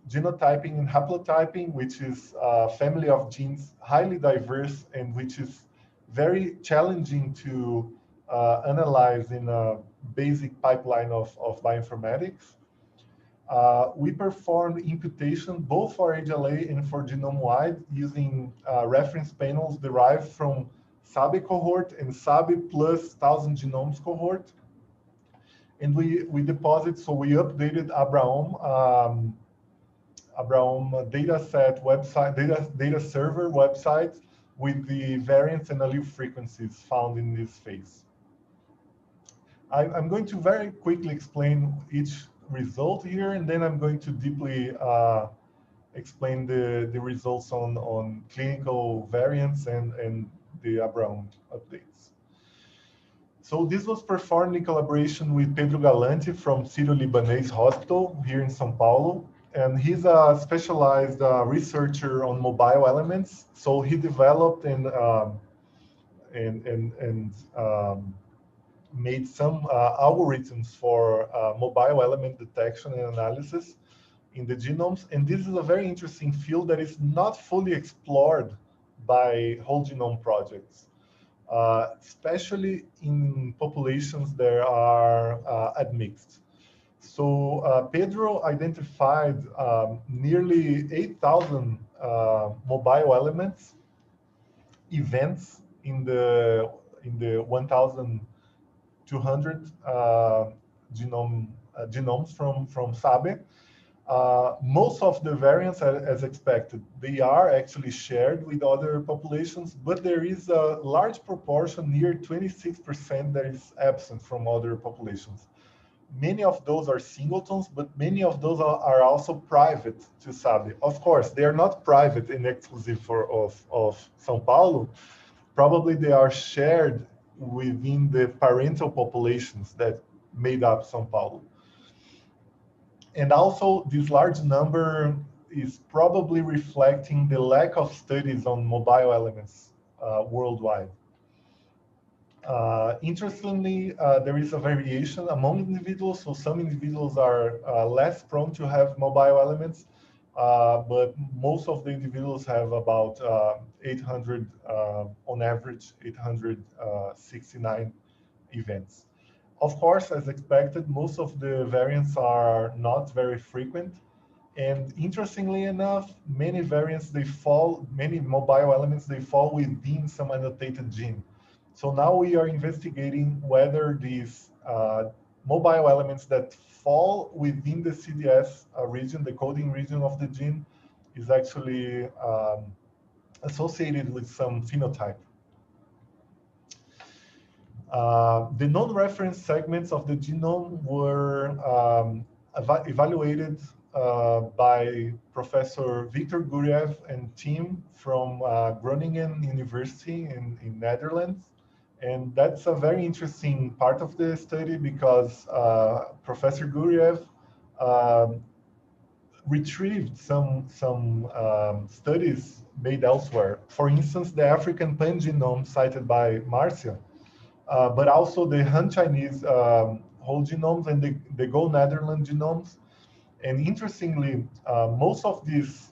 genotyping and haplotyping, which is a family of genes highly diverse and which is very challenging to analyze in a basic pipeline of bioinformatics. We performed imputation both for HLA and for genome-wide using reference panels derived from SABE cohort and SABE plus 1,000 genomes cohort. And we deposit, so we updated Abraham dataset website, data server website with the variants and allele frequencies found in this phase. I'm going to very quickly explain each result here, and then I'm going to deeply explain the results on clinical variants and the Abraham updates. So this was performed in collaboration with Pedro Galante from Sírio-Libanês Hospital here in São Paulo. And he's a specialized researcher on mobile elements. So he developed and made some algorithms for mobile element detection and analysis in the genomes. And this is a very interesting field that is not fully explored by whole genome projects, especially in populations that are admixed. So Pedro identified nearly 8,000 mobile elements events in the 1,200 genomes from SABE. Most of the variants, as expected, they are actually shared with other populations, but there is a large proportion, near 26%, that is absent from other populations. Many of those are singletons, but many of those are also private to SABE. Of course, they are not private and exclusive of São Paulo. Probably they are shared within the parental populations that made up São Paulo. And also, this large number is probably reflecting the lack of studies on mobile elements worldwide. Interestingly, there is a variation among individuals. So some individuals are less prone to have mobile elements, but most of the individuals have about 800, on average, 869 events. Of course, as expected, most of the variants are not very frequent. And interestingly enough, many variants, many mobile elements, they fall within some annotated gene. So now we are investigating whether these mobile elements that fall within the CDS region, the coding region of the gene, is actually associated with some phenotype. The non-reference segments of the genome were evaluated by Professor Victor Guriev and team from Groningen University in Netherlands. And that's a very interesting part of the study because Professor Guriev retrieved some studies made elsewhere. For instance, the African pangenome cited by Márcia, but also the Han Chinese whole genomes and the Go Netherlands genomes. And interestingly, most of these,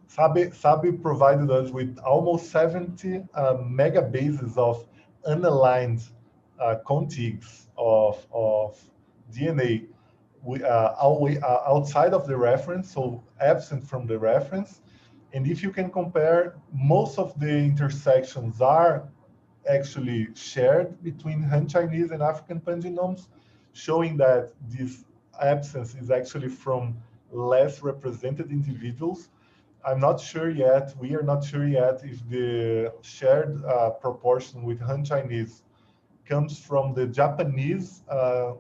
SABE provided us with almost 70 megabases of unaligned contigs of DNA outside of the reference, so absent from the reference. And if you can compare, most of the intersections are actually shared between Han Chinese and African pangenomes, showing that this absence is actually from less represented individuals. I'm not sure yet, we are not sure yet if the shared proportion with Han Chinese comes from the Japanese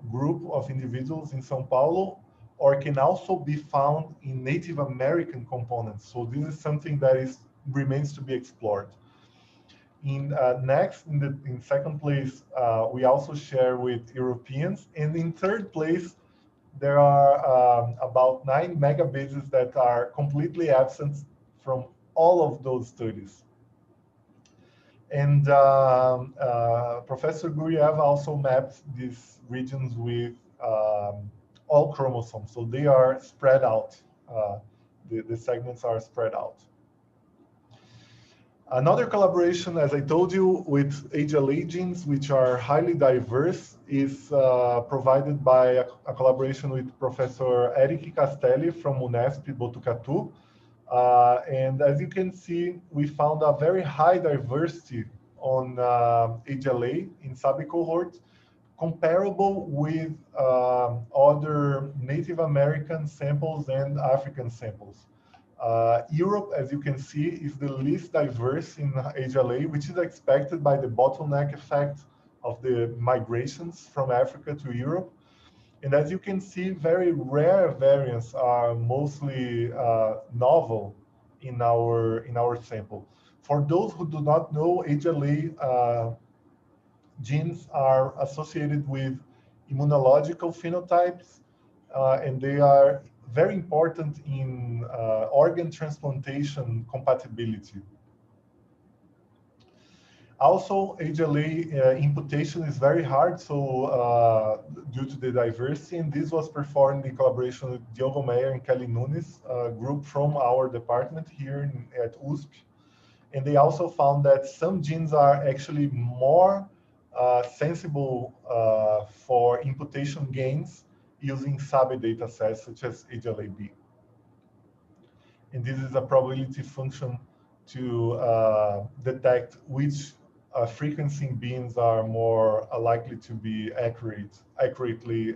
group of individuals in São Paulo, or can also be found in Native American components. So this is something that remains to be explored. In second place, we also share with Europeans, and in third place, there are about 9 megabases that are completely absent from all of those studies. And Professor Guriev also mapped these regions with all chromosomes, so they are spread out. The segments are spread out. Another collaboration, as I told you, with HLA genes, which are highly diverse, is provided by a collaboration with Professor Eric Castelli from Unesp Botucatu. And as you can see, we found a very high diversity on HLA in SABE cohorts, comparable with other Native American samples and African samples. Europe, as you can see, is the least diverse in HLA, which is expected by the bottleneck effect of the migrations from Africa to Europe. And as you can see, very rare variants are mostly novel in our sample. For those who do not know, HLA genes are associated with immunological phenotypes, and they are very important in organ transplantation compatibility. Also, HLA imputation is very hard, so due to the diversity, and this was performed in collaboration with Diogo Meyer and Kelly Nunes, a group from our department here at USP. And they also found that some genes are actually more sensible for imputation gains using SABE data sets such as HLA-B. And this is a probability function to detect which frequency beans are more likely to be accurately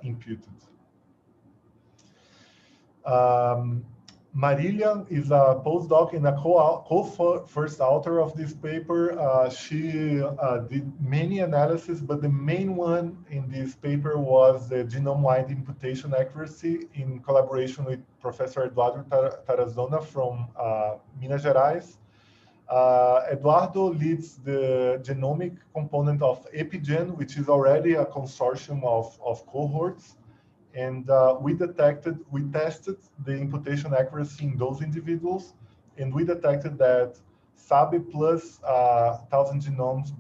imputed. Marilia is a postdoc and a co-first author of this paper. She did many analyses, but the main one in this paper was the genome-wide imputation accuracy in collaboration with Professor Eduardo Tarazona from Minas Gerais. Eduardo leads the genomic component of EpiGen, which is already a consortium of cohorts. And we tested the imputation accuracy in those individuals, and we detected that SABE plus 1,000 genomes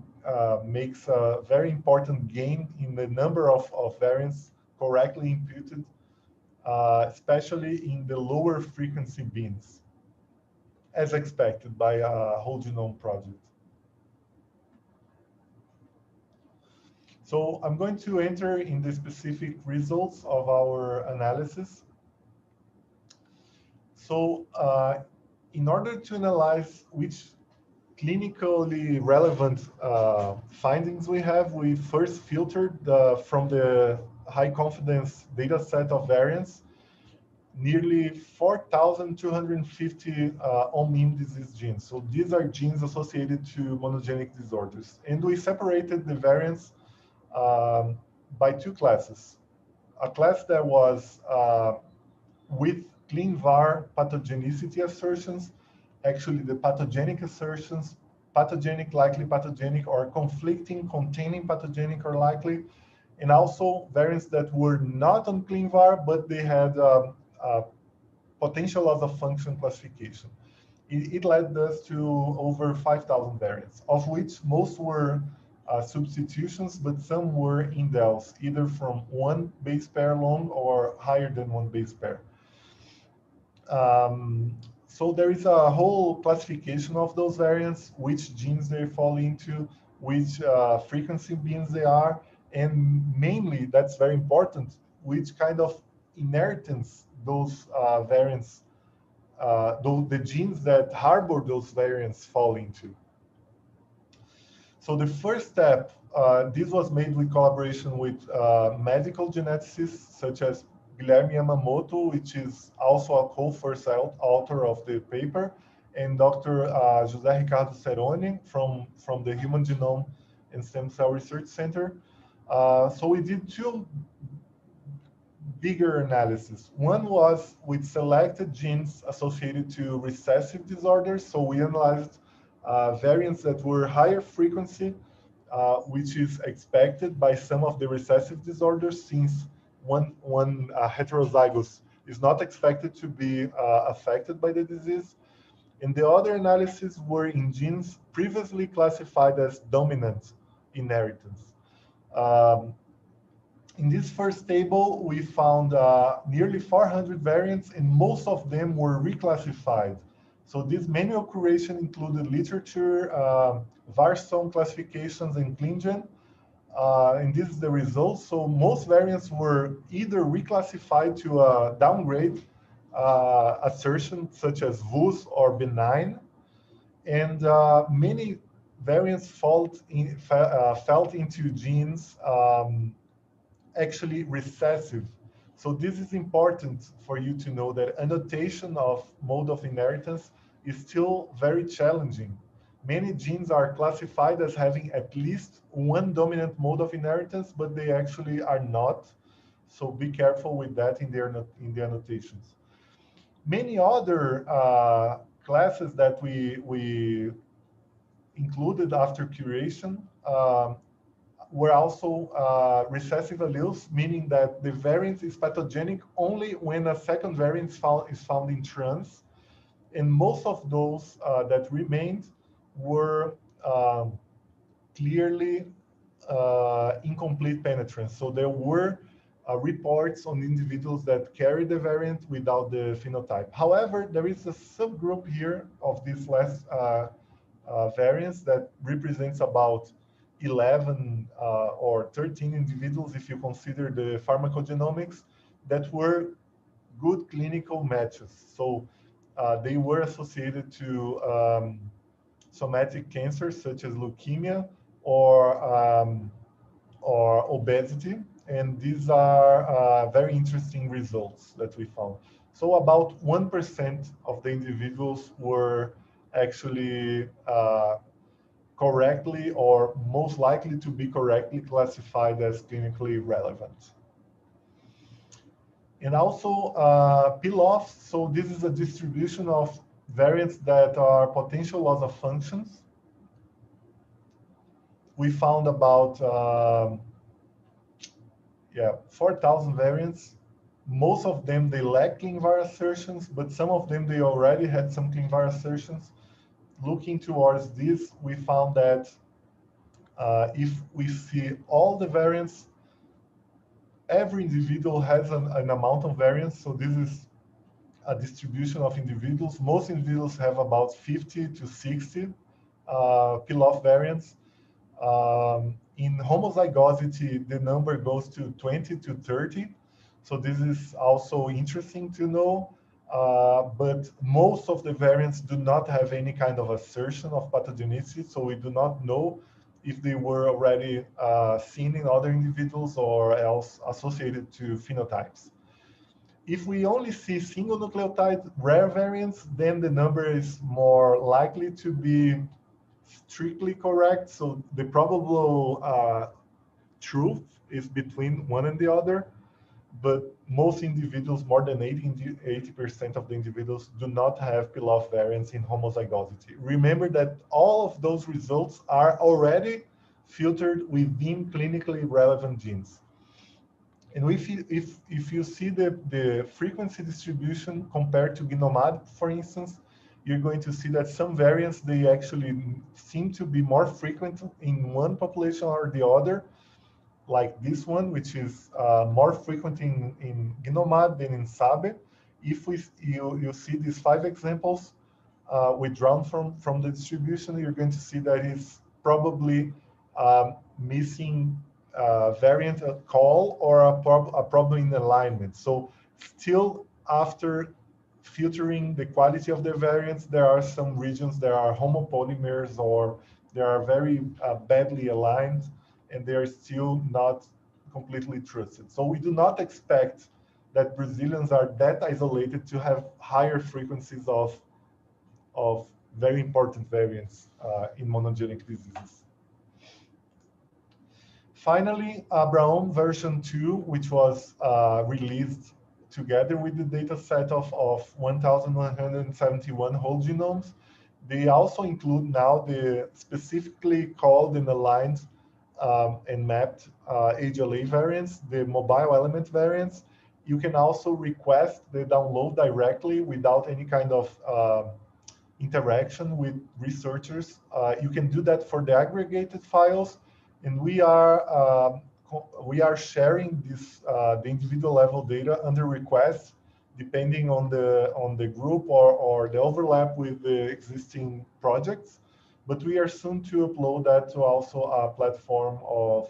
makes a very important gain in the number of variants correctly imputed, especially in the lower frequency bins, as expected by a whole genome project. So I'm going to enter in the specific results of our analysis. So in order to analyze which clinically relevant findings we have, we first filtered from the high confidence data set of variants, nearly 4,250 autoimmune disease genes. So these are genes associated to monogenic disorders. And we separated the variants by two classes. A class that was with clean VAR pathogenicity assertions, actually the pathogenic assertions, pathogenic, likely pathogenic, or conflicting, containing pathogenic or likely, and also variants that were not on clean VAR, but they had potential loss of function classification. It led us to over 5,000 variants, of which most were substitutions, but some were indels, either from one base pair long or higher than one base pair. So there is a whole classification of those variants, which genes they fall into, which frequency bins they are, and mainly, that's very important, which kind of inheritance those variants, the genes that harbor those variants fall into. So the first step, this was made with collaboration with medical geneticists such as Guilherme Yamamoto, which is also a co-first author of the paper, and Dr. José Ricardo Ceroni from the Human Genome and Stem Cell Research Center. So we did two bigger analysis. One was with selected genes associated to recessive disorders. So we analyzed variants that were higher frequency, which is expected by some of the recessive disorders, since one heterozygous is not expected to be affected by the disease. And the other analyses were in genes previously classified as dominant inheritance. In this first table, we found nearly 400 variants, and most of them were reclassified. So this manual curation included literature, VARSTONE classifications, and CleanGen. And this is the result. So most variants were either reclassified to a downgrade assertion, such as VUS or benign, and many variants felt into genes actually recessive. So this is important for you to know, that annotation of mode of inheritance is still very challenging. Many genes are classified as having at least one dominant mode of inheritance, but they actually are not. So be careful with that in the annotations. Many other classes that we included after curation were also recessive alleles, meaning that the variant is pathogenic only when a second variant is found in trans. And most of those that remained were clearly incomplete penetrance. So there were reports on individuals that carry the variant without the phenotype. However, there is a subgroup here of these last variants that represents about 11 or 13 individuals, if you consider the pharmacogenomics, that were good clinical matches. So they were associated to somatic cancers such as leukemia or obesity. and these are very interesting results that we found. So about 1% of the individuals were actually correctly or most likely to be correctly classified as clinically relevant. And also peel-offs, so this is a distribution of variants that are potential loss of functions. We found about 4,000 variants. Most of them, they lack clean-var assertions, but some of them, they already had some clean-var assertions. Looking towards this, we found that if we see all the variants, every individual has an amount of variance. So this is a distribution of individuals. Most individuals have about 50 to 60 peel-off variants. In homozygosity, the number goes to 20 to 30. So this is also interesting to know. But most of the variants do not have any kind of assertion of pathogenicity. So we do not know if they were already seen in other individuals or else associated to phenotypes. If we only see single nucleotide rare variants, then the number is more likely to be strictly correct. So the probable truth is between one and the other, but most individuals, more than 80% of the individuals, do not have peel-off variants in homozygosity. Remember that all of those results are already filtered within clinically relevant genes. And if you see the frequency distribution compared to Ginomab, for instance, you're going to see that some variants, they actually seem to be more frequent in one population or the other, like this one, which is more frequent in Ginomab than in SABE. If you see these 5 examples withdrawn from the distribution, you're going to see that it's probably missing variant call or a problem in alignment. So still, after filtering the quality of the variants, there are some regions that are homopolymers or they are very badly aligned, and they are still not completely trusted. So we do not expect that Brazilians are that isolated to have higher frequencies of very important variants in monogenic diseases. Finally, Abraham version 2, which was released together with the data set of 1,171 whole genomes. They also include now the specifically called and aligned and mapped HLA variants, the mobile element variants. You can also request the download directly without any kind of interaction with researchers. You can do that for the aggregated files, and we are sharing this the individual level data under request, depending on the group or the overlap with the existing projects. But we are soon to upload that to also a platform of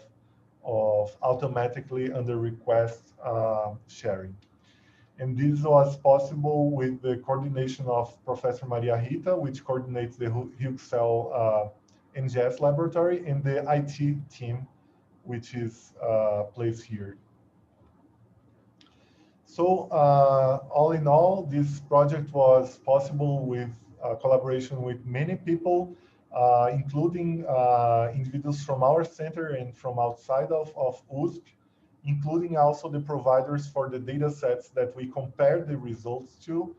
automatically under request sharing. And this was possible with the coordination of Professor Maria Rita, which coordinates the Hughes Cell NGS laboratory, and the IT team, which is placed here. So all in all, this project was possible with collaboration with many people, including individuals from our center and from outside of USP, including also the providers for the data sets that we compared the results to.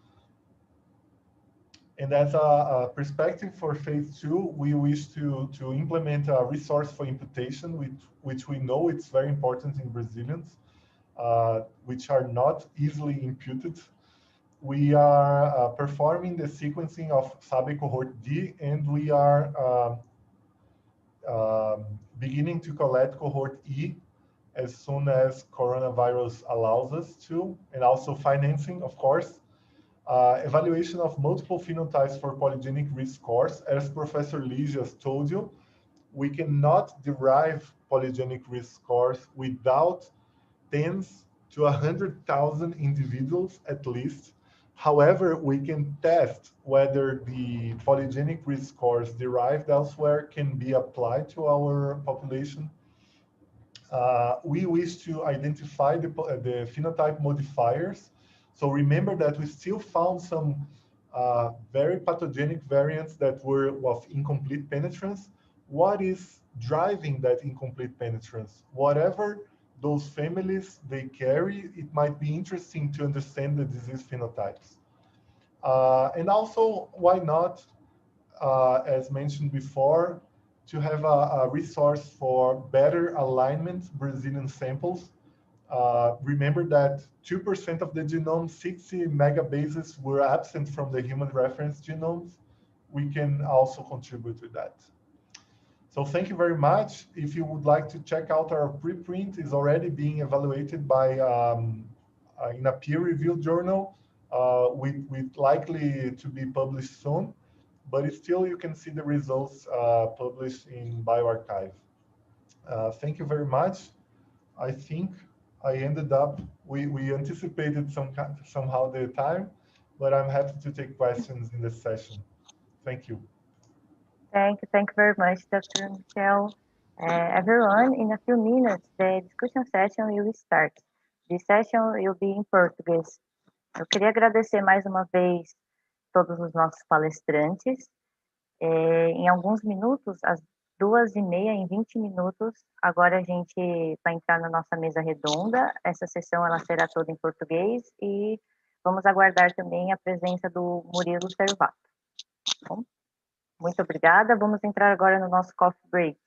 And as a perspective for phase 2, we wish to implement a resource for imputation, which we know it's very important in Brazilians, which are not easily imputed. We are performing the sequencing of SABE cohort D, and we are beginning to collect cohort E as soon as coronavirus allows us to, and also financing, of course. Evaluation of multiple phenotypes for polygenic risk scores. As Professor Lygia told you, we cannot derive polygenic risk scores without tens to 100,000 individuals at least. However, we can test whether the polygenic risk scores derived elsewhere can be applied to our population. we wish to identify the phenotype modifiers. So remember that we still found some very pathogenic variants that were of incomplete penetrance. What is driving that incomplete penetrance? Whatever those families they carry, it might be interesting to understand the disease phenotypes. And also, why not, as mentioned before, to have a resource for better alignment Brazilian samples. Remember that 2% of the genome, 60 megabases, were absent from the human reference genomes. We can also contribute to that. So thank you very much. If you would like to check out our preprint, is already being evaluated by in a peer-reviewed journal, with likely to be published soon. But still, you can see the results published in bioRxiv. Thank you very much. I think I ended up, we anticipated somehow the time, but I'm happy to take questions in this session. Thank you. Thank you very much, Dr. Michel. Everyone, in a few minutes, the discussion session will start. This session will be in Portuguese. Eu queria agradecer mais uma vez todos os nossos palestrantes. Em alguns minutos, às 2h30, em 20 minutos, agora a gente vai entrar na nossa mesa redonda. Essa sessão ela será toda em português e vamos aguardar também a presença do Murilo Servato. Bom, muito obrigada. Vamos entrar agora no nosso coffee break.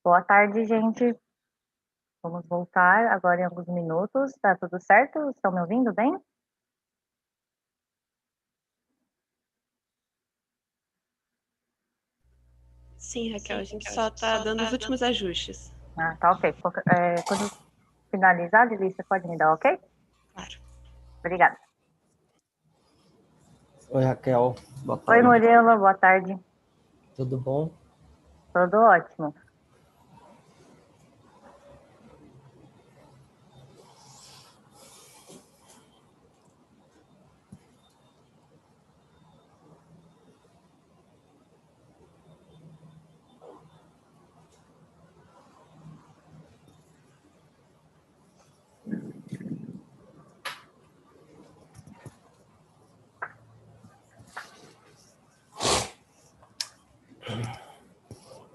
Boa tarde, gente. Vamos voltar agora em alguns minutos. Tá tudo certo? Estão me ouvindo bem? Sim, Raquel, a gente só está dando os últimos ajustes. Ah, tá ok. Quando finalizar, Lili, você pode me dar ok? Claro. Obrigada. Oi, Raquel. Boa Oi, tarde. Murilo. Boa tarde. Tudo bom? Tudo ótimo.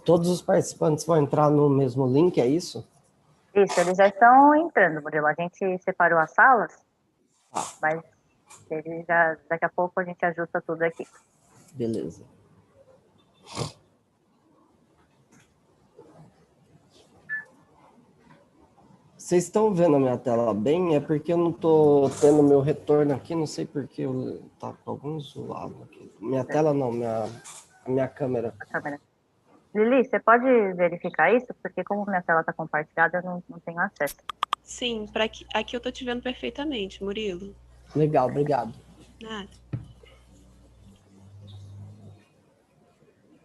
Todos os participantes vão entrar no mesmo link, é isso? Isso, eles já estão entrando, Murilo. A gente separou as salas, mas eles já, daqui a pouco a gente ajusta tudo aqui. Beleza. Vocês estão vendo a minha tela bem? É porque eu não estou tendo meu retorno aqui, não sei porque tá com algum zoado aqui. Minha tela não, minha câmera. A câmera. Lili, você pode verificar isso? Porque como minha tela está compartilhada, eu não tenho acesso. Sim, aqui eu estou te vendo perfeitamente, Murilo. Legal, obrigado. Nada.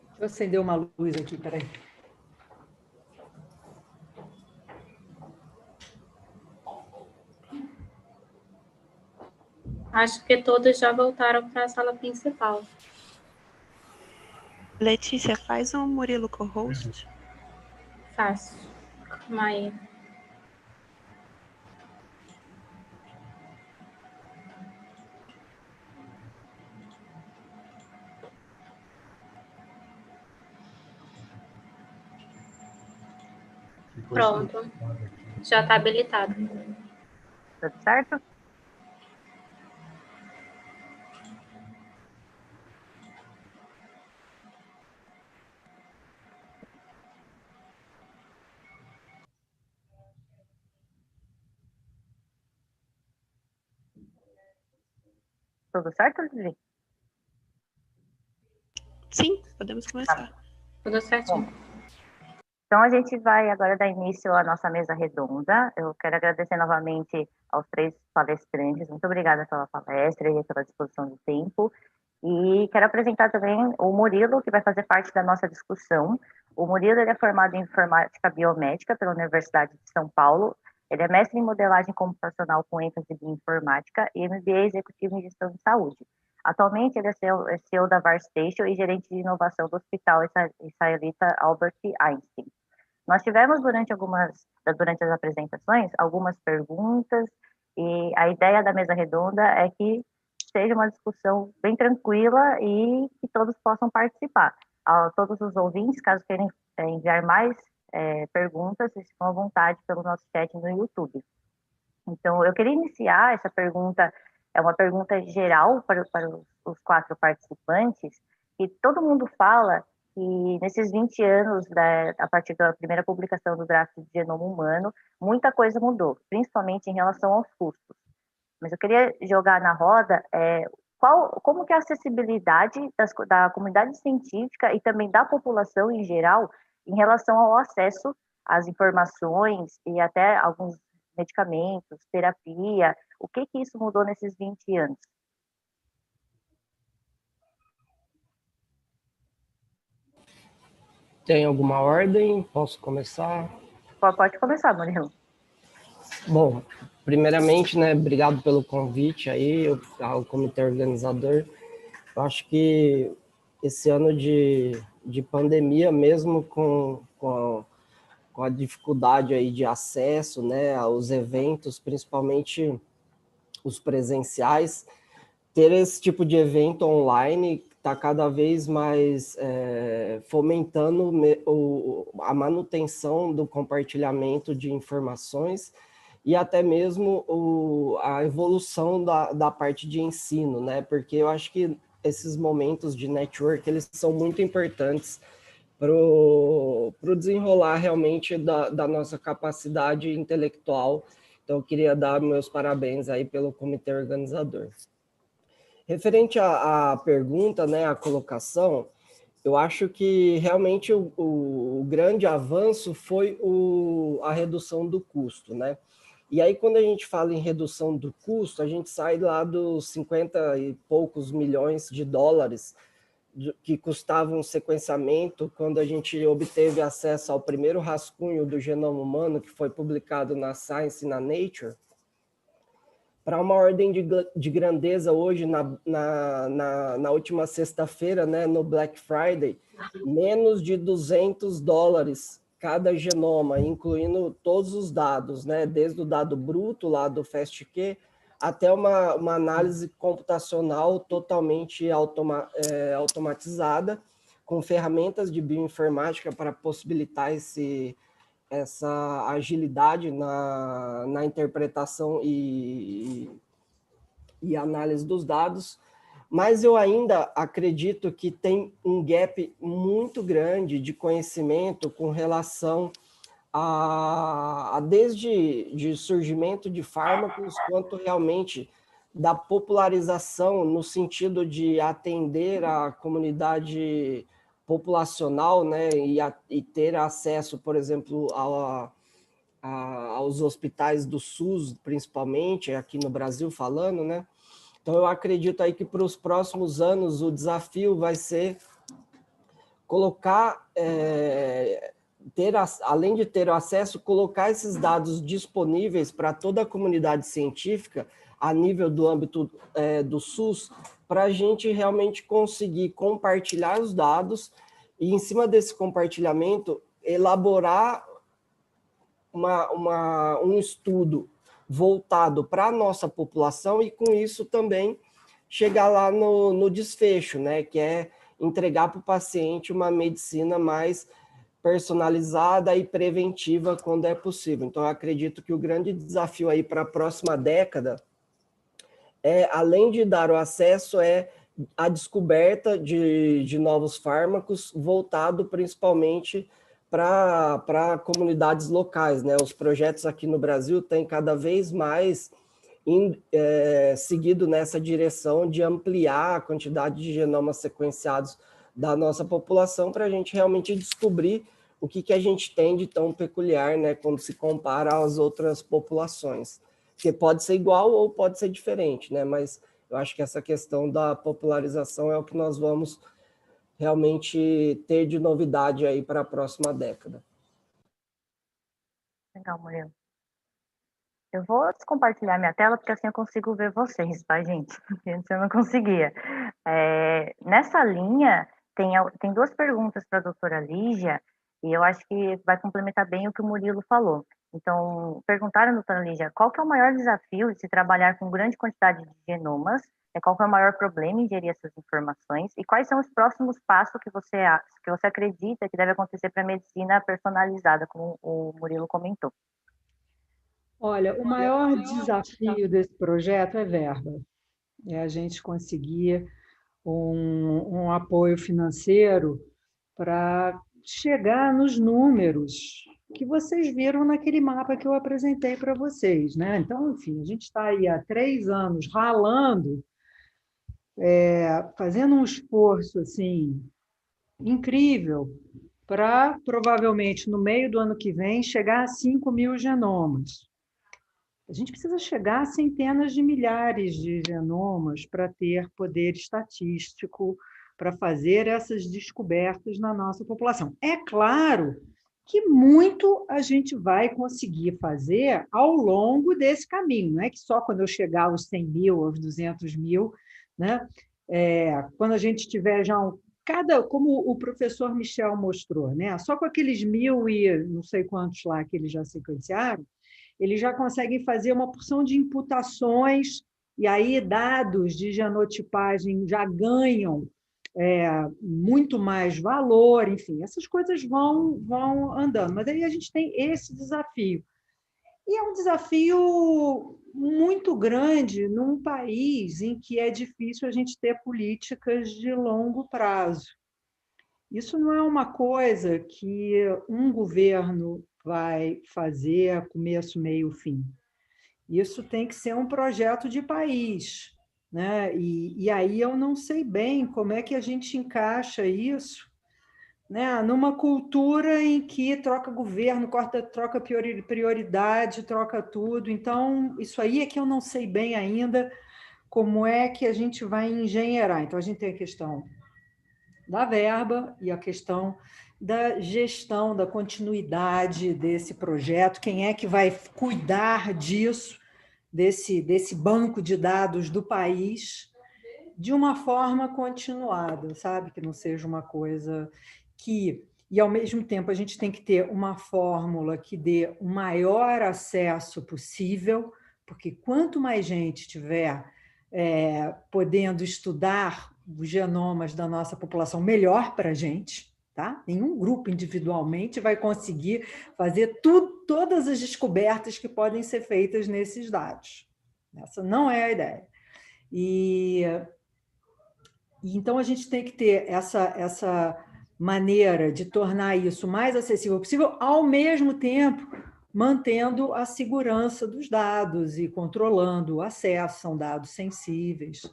Deixa eu acender uma luz aqui, peraí. Acho que todos já voltaram para a sala principal. Letícia, faz um Murilo co-host. Fácil. Calma aí. Pronto. Já está habilitado. Tudo certo? Tudo certo, Lili? Sim, podemos começar. Tudo certinho. Bom, então, a gente vai agora dar início à nossa mesa redonda. Eu quero agradecer novamente aos 3 palestrantes. Muito obrigada pela palestra e pela disposição do tempo. E quero apresentar também o Murilo, que vai fazer parte da nossa discussão. O Murilo ele é formado em informática biomédica pela Universidade de São Paulo. Ele é mestre em modelagem computacional com ênfase em informática e MBA executivo em gestão de saúde. Atualmente, ele é CEO da VAR Station e gerente de inovação do Hospital Israelita Albert Einstein. Nós tivemos durante as apresentações algumas perguntas e a ideia da mesa redonda é que seja uma discussão bem tranquila e que todos possam participar. A todos os ouvintes, caso queiram enviar mais perguntas, estão à vontade pelo nosso chat no YouTube. Então, eu queria iniciar essa pergunta, é uma pergunta geral para os 4 participantes, e todo mundo fala que nesses 20 anos, a partir da primeira publicação do draft de genoma humano, muita coisa mudou, principalmente em relação aos custos. Mas eu queria jogar na roda como que é a acessibilidade da comunidade científica e também da população em geral em relação ao acesso às informações e até alguns medicamentos, terapia, o que isso mudou nesses 20 anos? Tem alguma ordem? Posso começar? Pode começar, Murilo. Bom, primeiramente, né, obrigado pelo convite aí, ao comitê organizador. Eu acho que esse ano de pandemia, mesmo com a dificuldade aí de acesso, né, aos eventos, principalmente os presenciais, ter esse tipo de evento online está cada vez mais fomentando a manutenção do compartilhamento de informações e até mesmo a evolução da parte de ensino, né? Porque eu acho que esses momentos de network, eles são muito importantes o desenrolar realmente da nossa capacidade intelectual. Então, eu queria dar meus parabéns aí pelo comitê organizador. Referente à pergunta, né, à colocação, eu acho que realmente o grande avanço foi a redução do custo, né? E aí, quando a gente fala em redução do custo, a gente sai lá dos 50 e poucos milhões de dólares que custava um sequenciamento quando a gente obteve acesso ao primeiro rascunho do genoma humano, que foi publicado na Science e na Nature, para uma ordem de grandeza hoje, na última sexta-feira, né, no Black Friday, menos de $200 cada genoma, incluindo todos os dados, né, desde o dado bruto lá do FastQ até uma análise computacional totalmente automatizada, com ferramentas de bioinformática para possibilitar essa agilidade na interpretação e análise dos dados, mas eu ainda acredito que tem um gap muito grande de conhecimento com relação desde de surgimento de fármacos, quanto realmente da popularização no sentido de atender a comunidade populacional, né, e ter acesso, por exemplo, aos hospitais do SUS, principalmente, aqui no Brasil falando, né? Então, eu acredito aí que para os próximos anos o desafio vai ser colocar, além de ter acesso, colocar esses dados disponíveis para toda a comunidade científica, a nível do âmbito do SUS, para a gente realmente conseguir compartilhar os dados e, em cima desse compartilhamento, elaborar um estudo voltado para a nossa população e, com isso, também chegar lá no desfecho, né, que é entregar para o paciente uma medicina mais personalizada e preventiva quando é possível. Então, eu acredito que o grande desafio aí para a próxima década além de dar o acesso, a descoberta de novos fármacos voltado principalmente para comunidades locais, né? Os projetos aqui no Brasil têm cada vez mais seguido nessa direção de ampliar a quantidade de genomas sequenciados da nossa população para a gente realmente descobrir o que a gente tem de tão peculiar, né, quando se compara às outras populações. Porque pode ser igual ou pode ser diferente, né? Mas eu acho que essa questão da popularização é o que nós vamos realmente ter de novidade aí para a próxima década. Legal, Murilo. Eu vou descompartilhar minha tela, porque assim eu consigo ver vocês, tá, gente? Antes eu não conseguia. Nessa linha, tem duas perguntas para a doutora Lygia, e eu acho que vai complementar bem o que o Murilo falou. Então, perguntaram, doutora Lygia, qual que é o maior desafio de se trabalhar com grande quantidade de genomas? Qual que é o maior problema em gerir essas informações? E quais são os próximos passos que você acredita que deve acontecer para a medicina personalizada, como o Murilo comentou? Olha, o maior desafio desse projeto é verba. É a gente conseguir um apoio financeiro para chegar nos números que vocês viram naquele mapa que eu apresentei para vocês, né? Então, enfim, a gente está aí há 3 anos ralando, fazendo um esforço assim incrível para, provavelmente, no meio do ano que vem, chegar a 5.000 genomas. A gente precisa chegar a centenas de milhares de genomas para ter poder estatístico, para fazer essas descobertas na nossa população. É claro que muito a gente vai conseguir fazer ao longo desse caminho, não é que só quando eu chegar aos 100.000, aos 200.000, né? Quando a gente tiver já como o professor Michel mostrou, né? Só com aqueles 1.000 e não sei quantos lá que eles já sequenciaram, eles já conseguem fazer uma porção de imputações, e aí dados de genotipagem já ganham muito mais valor, enfim, essas coisas vão andando. Mas aí a gente tem esse desafio. E é um desafio muito grande num país em que é difícil a gente ter políticas de longo prazo. Isso não é uma coisa que um governo vai fazer a começo, meio, fim. Isso tem que ser um projeto de país, né? E aí eu não sei bem como é que a gente encaixa isso, né? Numa cultura em que troca governo, troca prioridade, troca tudo. Então, isso aí é que eu não sei bem ainda como é que a gente vai engenheirar. Então, a gente tem a questão da verba e a questão da gestão, da continuidade desse projeto, quem é que vai cuidar disso, desse banco de dados do país, de uma forma continuada, sabe? Que não seja uma coisa que... E, ao mesmo tempo, a gente tem que ter uma fórmula que dê o maior acesso possível, porque quanto mais gente tiver podendo estudar os genomas da nossa população, melhor para a gente, tá? Nenhum grupo individualmente vai conseguir fazer todas as descobertas que podem ser feitas nesses dados. Essa não é a ideia. E então a gente tem que ter essa maneira de tornar isso mais acessível possível, ao mesmo tempo mantendo a segurança dos dados e controlando o acesso, são dados sensíveis.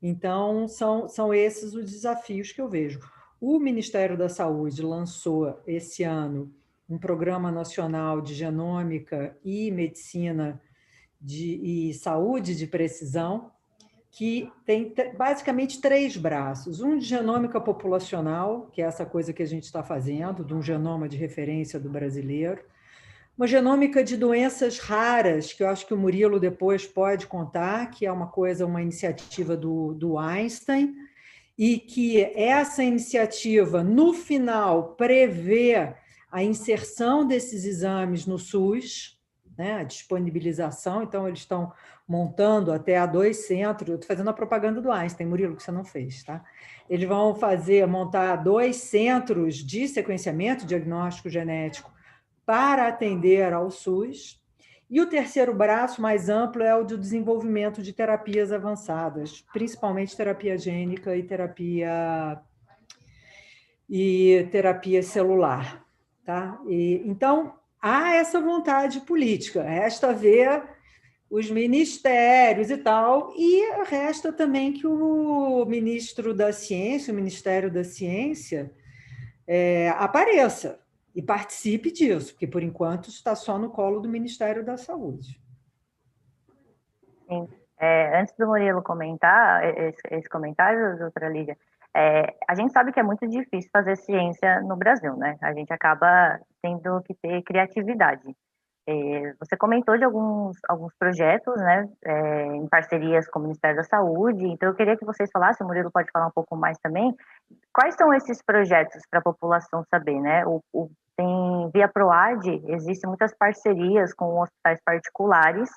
Então, são esses os desafios que eu vejo. O Ministério da Saúde lançou esse ano um programa nacional de genômica e medicina e saúde de precisão, que tem basicamente 3 braços. Um de genômica populacional, que é essa coisa que a gente está fazendo, de um genoma de referência do brasileiro. Uma genômica de doenças raras, que eu acho que o Murilo depois pode contar, que é uma iniciativa do Einstein, e que essa iniciativa, no final, prevê a inserção desses exames no SUS, né, a disponibilização. Então, eles estão montando até 2 centros, eu estou fazendo a propaganda do Einstein, Murilo, que você não fez, tá? Eles vão montar 2 centros de sequenciamento, diagnóstico genético, para atender ao SUS. E o terceiro braço mais amplo é o do desenvolvimento de terapias avançadas, principalmente terapia gênica e terapia celular. Tá? Então, há essa vontade política, resta ver os ministérios e tal, e resta também que o ministro da Ciência, o Ministério da Ciência, apareça e participe disso, porque, por enquanto, está só no colo do Ministério da Saúde. Sim. Antes do Murilo comentar esse comentário, doutora Lygia, a gente sabe que é muito difícil fazer ciência no Brasil, né? A gente acaba tendo que ter criatividade. Você comentou de alguns projetos, né, em parcerias com o Ministério da Saúde, então eu queria que vocês falassem, o Murilo pode falar um pouco mais também, quais são esses projetos para a população saber, né? Tem via PROAD, existem muitas parcerias com hospitais particulares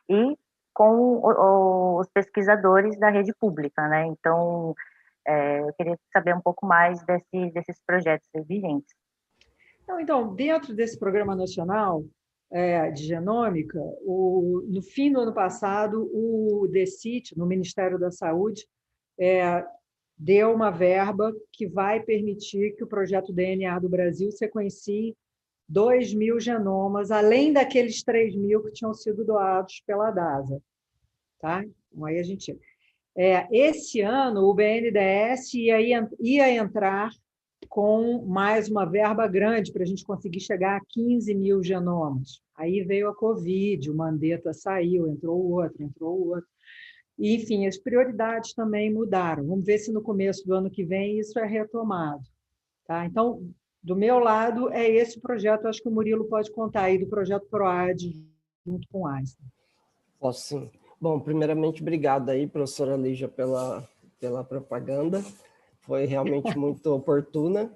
e com os pesquisadores da rede pública, né? Então, eu queria saber um pouco mais desses projetos vigentes. Então, dentro desse programa nacional de genômica, no fim do ano passado, o DECIT, no Ministério da Saúde, deu uma verba que vai permitir que o projeto DNA do Brasil sequencie 2.000 genomas, além daqueles 3.000 que tinham sido doados pela DASA. Tá? Então, aí a gente... esse ano, o BNDES ia entrar com mais uma verba grande para a gente conseguir chegar a 15.000 genomas. Aí veio a Covid, o Mandetta saiu, entrou o outro. E, enfim, as prioridades também mudaram. Vamos ver se no começo do ano que vem isso é retomado. Tá? Então, do meu lado, é esse projeto, acho que o Murilo pode contar aí, do projeto PROAD, junto com o Einstein. Posso sim. Bom, primeiramente, obrigado aí, professora Lygia, pela propaganda. Foi realmente muito oportuna.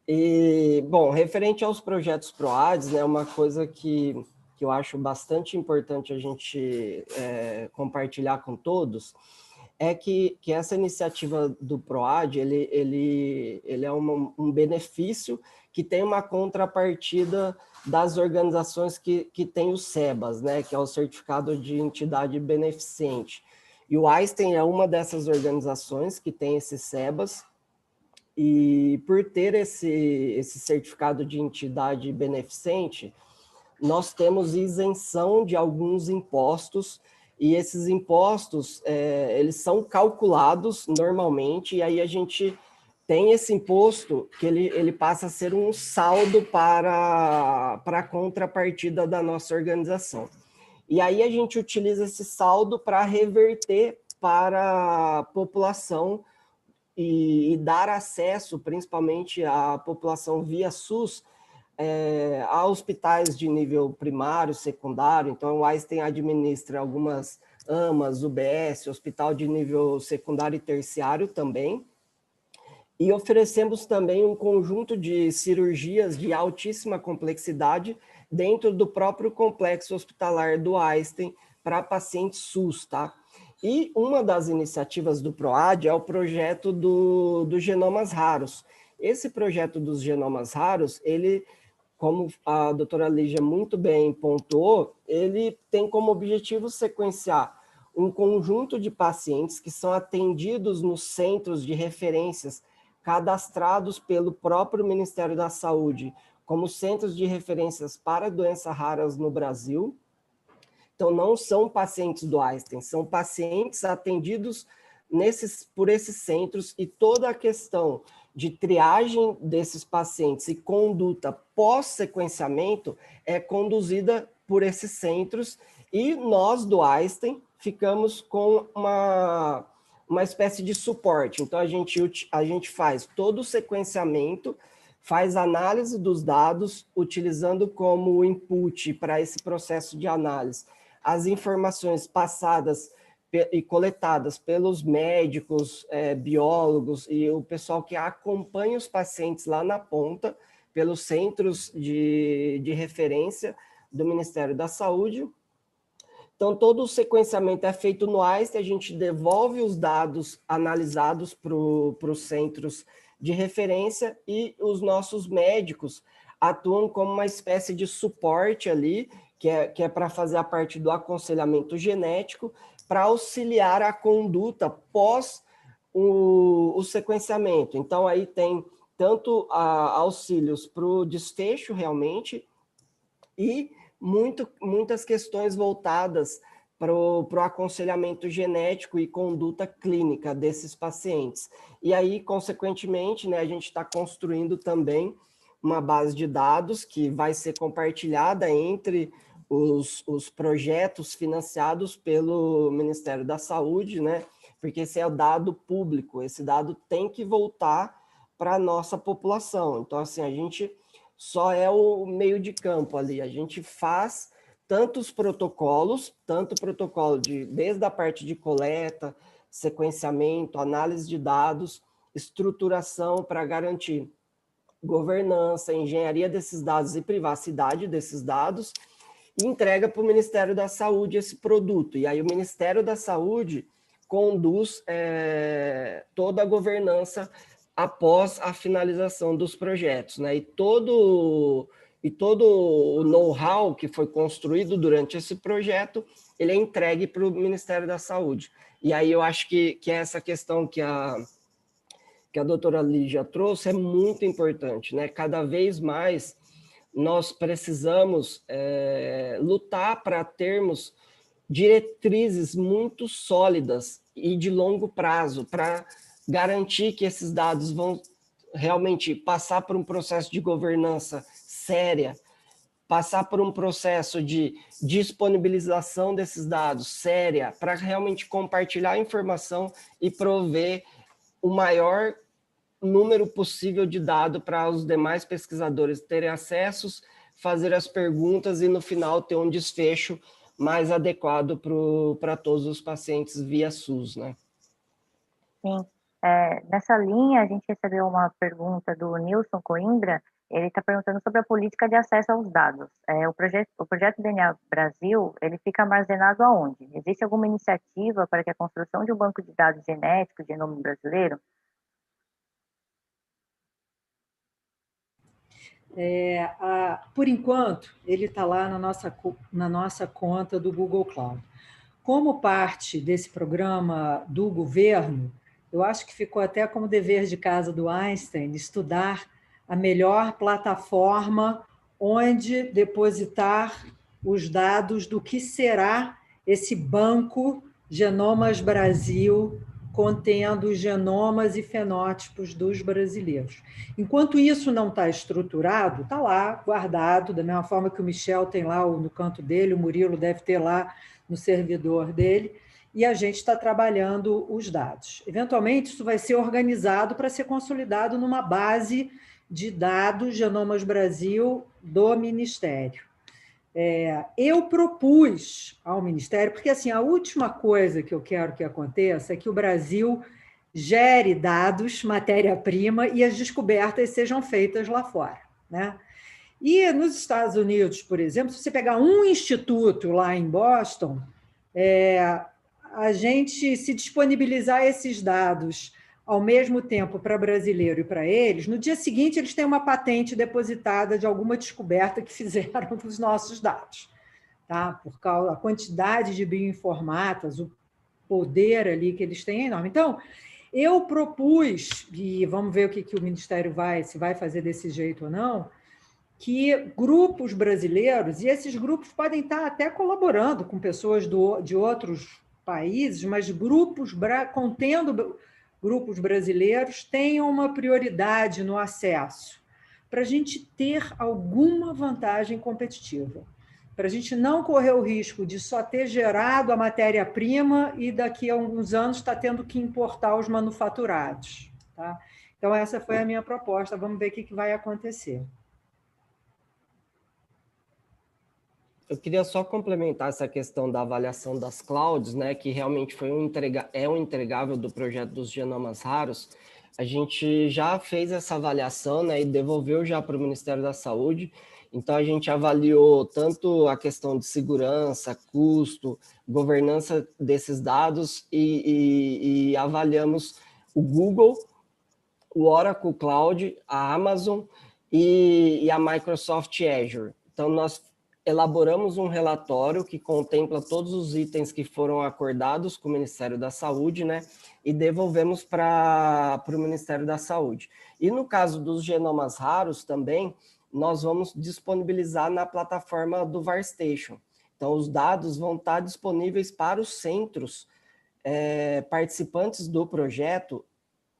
E, bom, referente aos projetos PROADs, né, uma coisa que eu acho bastante importante a gente compartilhar com todos é que essa iniciativa do PROAD, ele é um benefício que tem uma contrapartida das organizações que têm os SEBAs, né, que é o Certificado de Entidade Beneficente. E o Einstein é uma dessas organizações que tem esses SEBAs, E por ter esse certificado de entidade beneficente, nós temos isenção de alguns impostos, e esses impostos, eles são calculados normalmente, e aí a gente tem esse imposto que ele passa a ser um saldo para a contrapartida da nossa organização. E aí a gente utiliza esse saldo para reverter para a população e dar acesso, principalmente à população via SUS, a hospitais de nível primário, secundário. Então, o Einstein administra algumas AMAs, UBS, hospital de nível secundário e terciário também. E oferecemos também um conjunto de cirurgias de altíssima complexidade dentro do próprio complexo hospitalar do Einstein para pacientes SUS, tá? E uma das iniciativas do PROAD é o projeto dos genomas raros. Esse projeto dos genomas raros, ele, como a doutora Lygia muito bem pontuou, ele tem como objetivo sequenciar um conjunto de pacientes que são atendidos nos centros de referências cadastrados pelo próprio Ministério da Saúde como centros de referências para doenças raras no Brasil. Então, não são pacientes do Einstein, são pacientes atendidos por esses centros, e toda a questão de triagem desses pacientes e conduta pós-sequenciamento é conduzida por esses centros, e nós do Einstein ficamos com uma espécie de suporte. Então, a gente faz todo o sequenciamento, faz análise dos dados, utilizando como input para esse processo de análise as informações passadas e coletadas pelos médicos, biólogos e o pessoal que acompanha os pacientes lá na ponta, pelos centros de referência do Ministério da Saúde. Então, todo o sequenciamento é feito no Einstein, a gente devolve os dados analisados para os centros de referência, e os nossos médicos atuam como uma espécie de suporte ali, que é para fazer a parte do aconselhamento genético, para auxiliar a conduta pós o sequenciamento. Então, aí tem tanto auxílios para o desfecho realmente, e muitas questões voltadas para o aconselhamento genético e conduta clínica desses pacientes. E aí, consequentemente, né, a gente está construindo também uma base de dados que vai ser compartilhada entre os projetos financiados pelo Ministério da Saúde, né? Porque esse é o dado público, esse dado tem que voltar para a nossa população. Então, assim, a gente só é o meio de campo ali, a gente faz tantos protocolos, tanto protocolo desde a parte de coleta, sequenciamento, análise de dados, estruturação para garantir governança, engenharia desses dados e privacidade desses dados, e entrega para o Ministério da Saúde esse produto. E aí o Ministério da Saúde conduz toda a governança após a finalização dos projetos, né? E todo o know-how que foi construído durante esse projeto, ele é entregue para o Ministério da Saúde. E aí eu acho que essa questão que a doutora Lygia trouxe é muito importante, né? Cada vez mais nós precisamos lutar para termos diretrizes muito sólidas e de longo prazo, para garantir que esses dados vão realmente passar por um processo de governança séria, passar por um processo de disponibilização desses dados séria, para realmente compartilhar a informação e prover o maior número possível de dados para os demais pesquisadores terem acessos, fazer as perguntas e, no final, ter um desfecho mais adequado para todos os pacientes via SUS, né? Sim. Nessa linha, a gente recebeu uma pergunta do Nilson Coimbra. Ele está perguntando sobre a política de acesso aos dados. O projeto DNA Brasil, ele fica armazenado aonde? Existe alguma iniciativa para que a construção de um banco de dados genético, genoma brasileiro? Por enquanto, ele está lá na nossa conta do Google Cloud. Como parte desse programa do governo, eu acho que ficou até como dever de casa do Einstein, estudar a melhor plataforma onde depositar os dados do que será esse banco Genomas Brasil, contendo os genomas e fenótipos dos brasileiros. Enquanto isso não está estruturado, está lá guardado, da mesma forma que o Michel tem lá no canto dele, o Murilo deve ter lá no servidor dele, e a gente está trabalhando os dados. Eventualmente, isso vai ser organizado para ser consolidado numa base de dados Genomas Brasil do Ministério. Eu propus ao Ministério, porque assim, a última coisa que eu quero que aconteça é que o Brasil gere dados, matéria-prima, e as descobertas sejam feitas lá fora, né? E nos Estados Unidos, por exemplo, se você pegar um instituto lá em Boston, a gente se disponibilizar esses dados ao mesmo tempo para brasileiro e para eles, no dia seguinte eles têm uma patente depositada de alguma descoberta que fizeram dos nossos dados, tá? Por causa da quantidade de bioinformatas, o poder ali que eles têm é enorme. Então, eu propus, e vamos ver o que o Ministério se vai fazer desse jeito ou não, que grupos brasileiros, e esses grupos podem estar até colaborando com pessoas de outros países, mas contendo grupos brasileiros, tenham uma prioridade no acesso, para a gente ter alguma vantagem competitiva, para a gente não correr o risco de só ter gerado a matéria-prima e daqui a alguns anos estar tendo que importar os manufaturados. Tá? Então, essa foi a minha proposta, vamos ver o que vai acontecer. Eu queria só complementar essa questão da avaliação das clouds, né, que realmente foi um entregável do projeto dos genomas raros. A gente já fez essa avaliação, né, e devolveu já para o Ministério da Saúde. Então, a gente avaliou tanto a questão de segurança, custo, governança desses dados e avaliamos o Google, o Oracle Cloud, a Amazon e a Microsoft Azure. Então, nós elaboramos um relatório que contempla todos os itens que foram acordados com o Ministério da Saúde, né, e devolvemos para o Ministério da Saúde. E no caso dos genomas raros também, nós vamos disponibilizar na plataforma do VARStation. Então, os dados vão estar disponíveis para os centros participantes do projeto.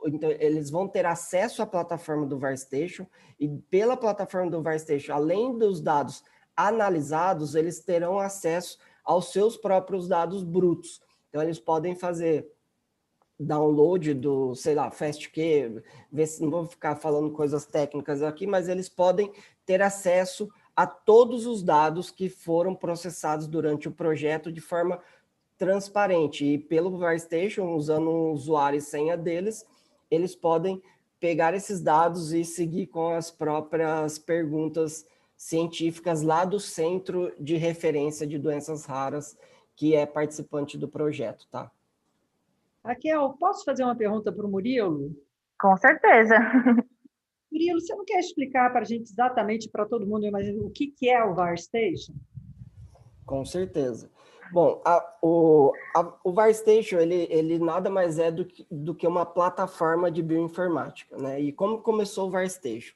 Então, eles vão ter acesso à plataforma do VARStation e pela plataforma do VARStation, além dos dados analisados, eles terão acesso aos seus próprios dados brutos. Então, eles podem fazer download do, sei lá, FastQ, não vou ficar falando coisas técnicas aqui, mas eles podem ter acesso a todos os dados que foram processados durante o projeto de forma transparente. E pelo VARStation, usando o usuário e senha deles, eles podem pegar esses dados e seguir com as próprias perguntas científicas lá do Centro de Referência de Doenças Raras, que é participante do projeto, tá? Raquel, posso fazer uma pergunta para o Murilo? Com certeza. Murilo, você não quer explicar para a gente exatamente, para todo mundo, o que é o VARStation? Com certeza. Bom, o VARStation, ele nada mais é do que uma plataforma de bioinformática, né? E como começou o VARStation?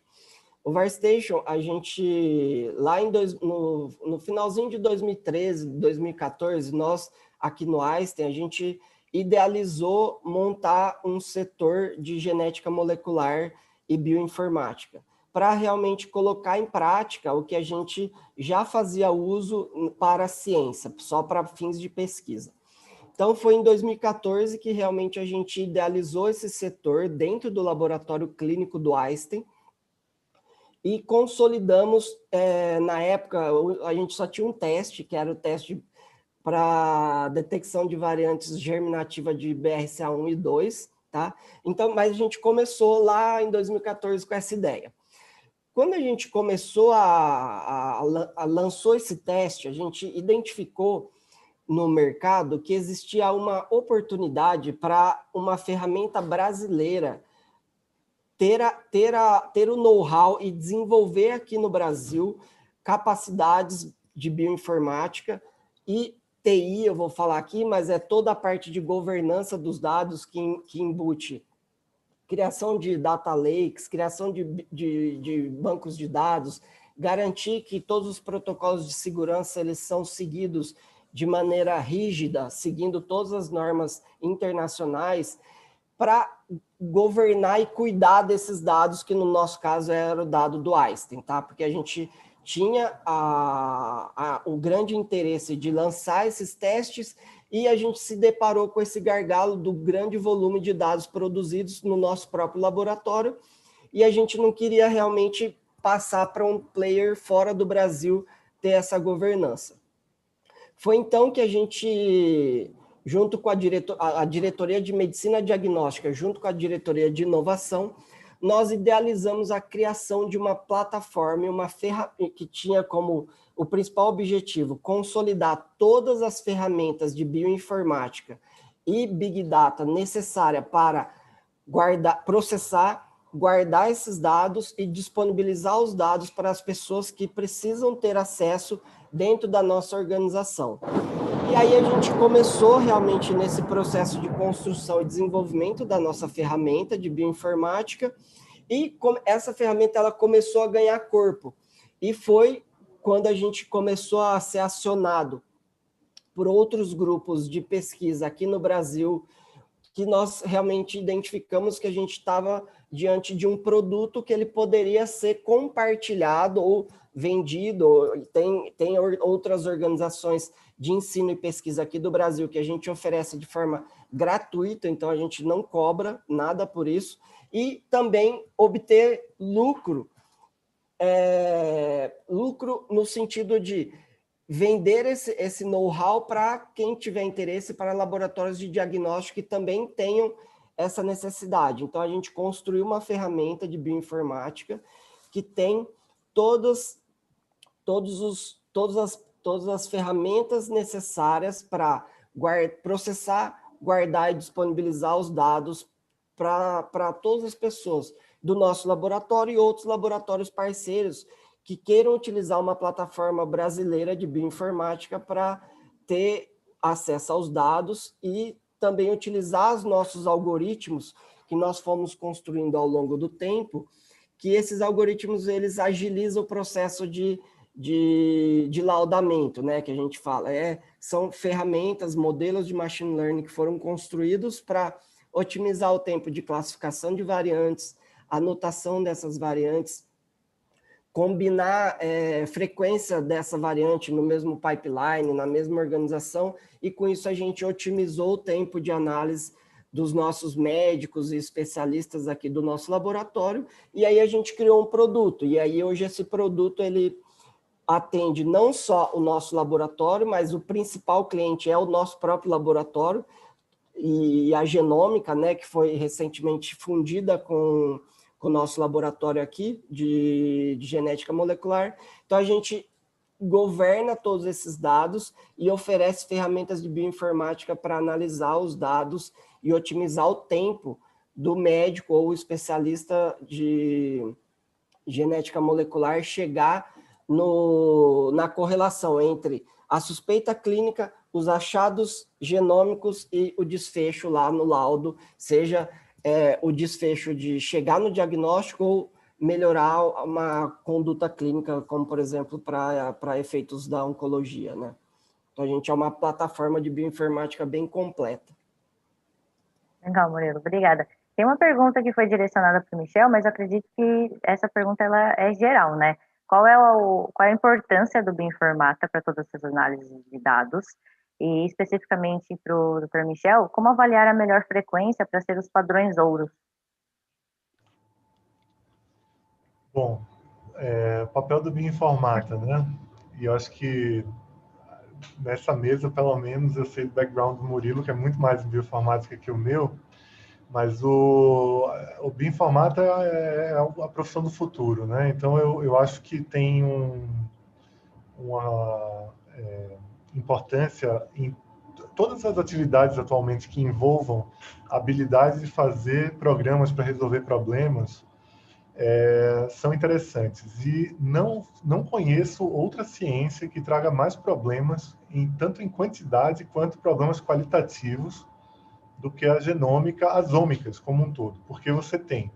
O VARStation, a gente, lá no finalzinho de 2013, 2014, nós, aqui no Einstein, a gente idealizou montar um setor de genética molecular e bioinformática, para realmente colocar em prática o que a gente já fazia uso para a ciência, só para fins de pesquisa. Então, foi em 2014 que realmente a gente idealizou esse setor dentro do laboratório clínico do Einstein, e consolidamos, na época, a gente só tinha um teste, que era o teste para detecção de variantes germinativa de BRCA1 e 2, tá? Então, mas a gente começou lá em 2014 com essa ideia. Quando a gente começou lançou esse teste, a gente identificou no mercado que existia uma oportunidade para uma ferramenta brasileira ter o know-how e desenvolver aqui no Brasil capacidades de bioinformática e TI, eu vou falar aqui, mas é toda a parte de governança dos dados que embute criação de data lakes, criação de bancos de dados, garantir que todos os protocolos de segurança eles são seguidos de maneira rígida, seguindo todas as normas internacionais, para governar e cuidar desses dados, que no nosso caso era o dado do Einstein, tá? Porque a gente tinha o grande interesse de lançar esses testes e a gente se deparou com esse gargalo do grande volume de dados produzidos no nosso próprio laboratório e a gente não queria realmente passar para um player fora do Brasil ter essa governança. Foi então que a gente, junto com a diretoria de medicina diagnóstica, junto com a diretoria de inovação, nós idealizamos a criação de uma plataforma, uma ferramenta que tinha como o principal objetivo consolidar todas as ferramentas de bioinformática e Big Data necessária para processar, guardar esses dados e disponibilizar os dados para as pessoas que precisam ter acesso dentro da nossa organização. E aí a gente começou realmente nesse processo de construção e desenvolvimento da nossa ferramenta de bioinformática e essa ferramenta ela começou a ganhar corpo. E foi quando a gente começou a ser acionado por outros grupos de pesquisa aqui no Brasil, que nós realmente identificamos que a gente estava diante de um produto que ele poderia ser compartilhado ou vendido. Tem outras organizações de ensino e pesquisa aqui do Brasil que a gente oferece de forma gratuita, então a gente não cobra nada por isso, e também obter lucro, lucro no sentido de vender esse know-how para quem tiver interesse, para laboratórios de diagnóstico que também tenham essa necessidade. Então, a gente construiu uma ferramenta de bioinformática que tem todas as ferramentas necessárias para processar, guardar e disponibilizar os dados para todas as pessoas do nosso laboratório e outros laboratórios parceiros que queiram utilizar uma plataforma brasileira de bioinformática para ter acesso aos dados e também utilizar os nossos algoritmos que nós fomos construindo ao longo do tempo, que esses algoritmos eles agilizam o processo de laudamento, né, que a gente fala. São ferramentas, modelos de machine learning que foram construídos para otimizar o tempo de classificação de variantes, anotação dessas variantes, combinar frequência dessa variante no mesmo pipeline, na mesma organização, e com isso a gente otimizou o tempo de análise dos nossos médicos e especialistas aqui do nosso laboratório, e aí a gente criou um produto, e aí hoje esse produto ele atende não só o nosso laboratório, mas o principal cliente é o nosso próprio laboratório, e a genômica, né, que foi recentemente fundida com o nosso laboratório aqui de genética molecular. Então, a gente governa todos esses dados e oferece ferramentas de bioinformática para analisar os dados e otimizar o tempo do médico ou especialista de genética molecular chegar na correlação entre a suspeita clínica, os achados genômicos e o desfecho lá no laudo, seja o desfecho de chegar no diagnóstico ou melhorar uma conduta clínica, como, por exemplo, para efeitos da oncologia, né? Então, a gente é uma plataforma de bioinformática bem completa. Legal, Murilo, obrigada. Tem uma pergunta que foi direcionada para o Michel, mas eu acredito que essa pergunta ela é geral, né? Qual é a importância do bioinformata para todas essas análises de dados? E especificamente para o Dr. Michel, como avaliar a melhor frequência para ser os padrões ouro? Bom, o papel do bioinformata, né? E eu acho que nessa mesa, pelo menos, eu sei do background do Murilo, que é muito mais em bioinformática que o meu, mas o bioinformata é a profissão do futuro, né? Então, eu acho que tem uma importância em todas as atividades atualmente que envolvam habilidades de fazer programas para resolver problemas. são interessantes. E não conheço outra ciência que traga mais problemas, tanto em quantidade quanto problemas qualitativos, do que a genômica, as ômicas como um todo. Porque você tem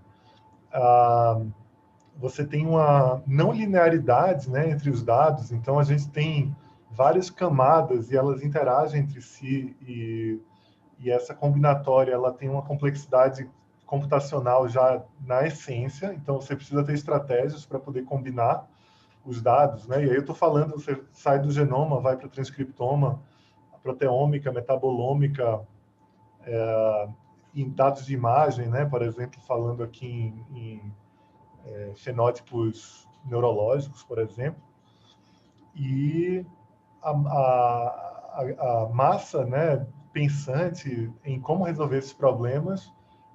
uma não linearidade, né, entre os dados. Então, a gente tem várias camadas e elas interagem entre si, e essa combinatória ela tem uma complexidade computacional já na essência. Então, você precisa ter estratégias para poder combinar os dados, né? E aí eu estou falando, você sai do genoma, vai para o transcriptoma, a proteômica, metabolômica, em dados de imagem, né? Por exemplo, falando aqui em fenótipos neurológicos, por exemplo. E a massa, né, pensante em como resolver esses problemas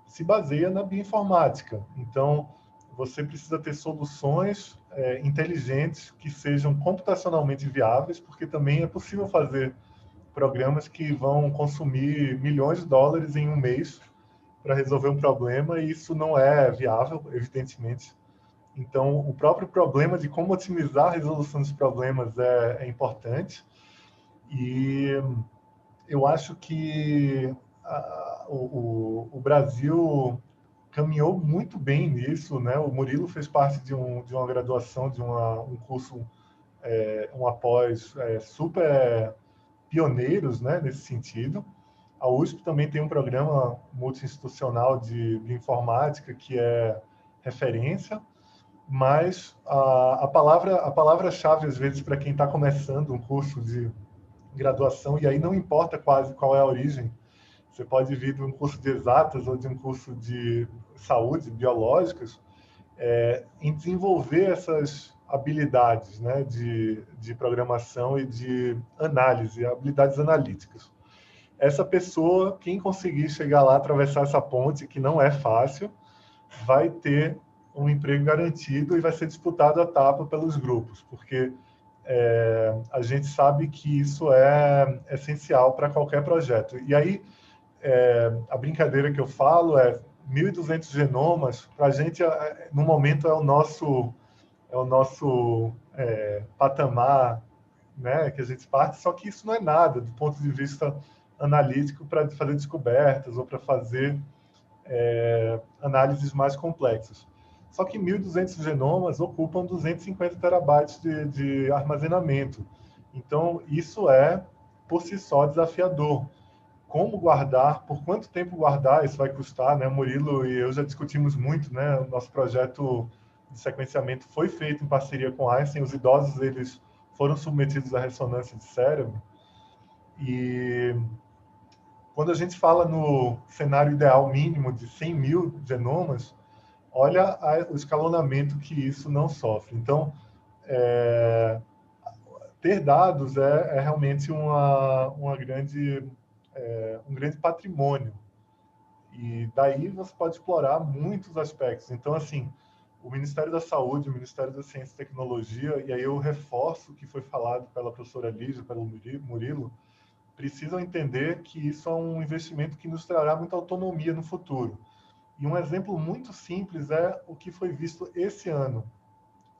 se baseia na bioinformática. Então, você precisa ter soluções inteligentes que sejam computacionalmente viáveis, porque também é possível fazer programas que vão consumir milhões de dólares em um mês para resolver um problema, e isso não é viável, evidentemente. Então, o próprio problema de como otimizar a resolução dos problemas é importante. E eu acho que o Brasil caminhou muito bem nisso, né? O Murilo fez parte de uma graduação, de um curso, um após super pioneiros, né, nesse sentido. A USP também tem um programa multi-institucional de informática que é referência, mas a palavra-chave, às vezes, para quem está começando um curso de graduação, e aí não importa quase qual é a origem, você pode vir de um curso de exatas ou de um curso de saúde, biológicas, em desenvolver essas habilidades, né, de programação e de análise, habilidades analíticas. Essa pessoa, quem conseguir chegar lá, atravessar essa ponte, que não é fácil, vai ter um emprego garantido e vai ser disputado a tapa pelos grupos, porque a gente sabe que isso é essencial para qualquer projeto. E aí, a brincadeira que eu falo é 1.200 genomas, para a gente, no momento, é o nosso patamar, né, que a gente parte, só que isso não é nada do ponto de vista analítico para fazer descobertas ou para fazer análises mais complexas. Só que 1.200 genomas ocupam 250 terabytes de armazenamento. Então, isso é, por si só, desafiador. Como guardar, por quanto tempo guardar, isso vai custar, né? O Murilo e eu já discutimos muito, né? O nosso projeto de sequenciamento foi feito em parceria com a Einstein. Os idosos, eles foram submetidos à ressonância de cérebro. E quando a gente fala no cenário ideal mínimo de 100.000 genomas, olha o escalonamento que isso não sofre. Então, ter dados é realmente um grande patrimônio. E daí você pode explorar muitos aspectos. Então, assim, o Ministério da Saúde, o Ministério da Ciência e Tecnologia, e aí eu reforço o que foi falado pela professora Lygia, pelo Murilo, precisam entender que isso é um investimento que nos trará muita autonomia no futuro. E um exemplo muito simples é o que foi visto esse ano.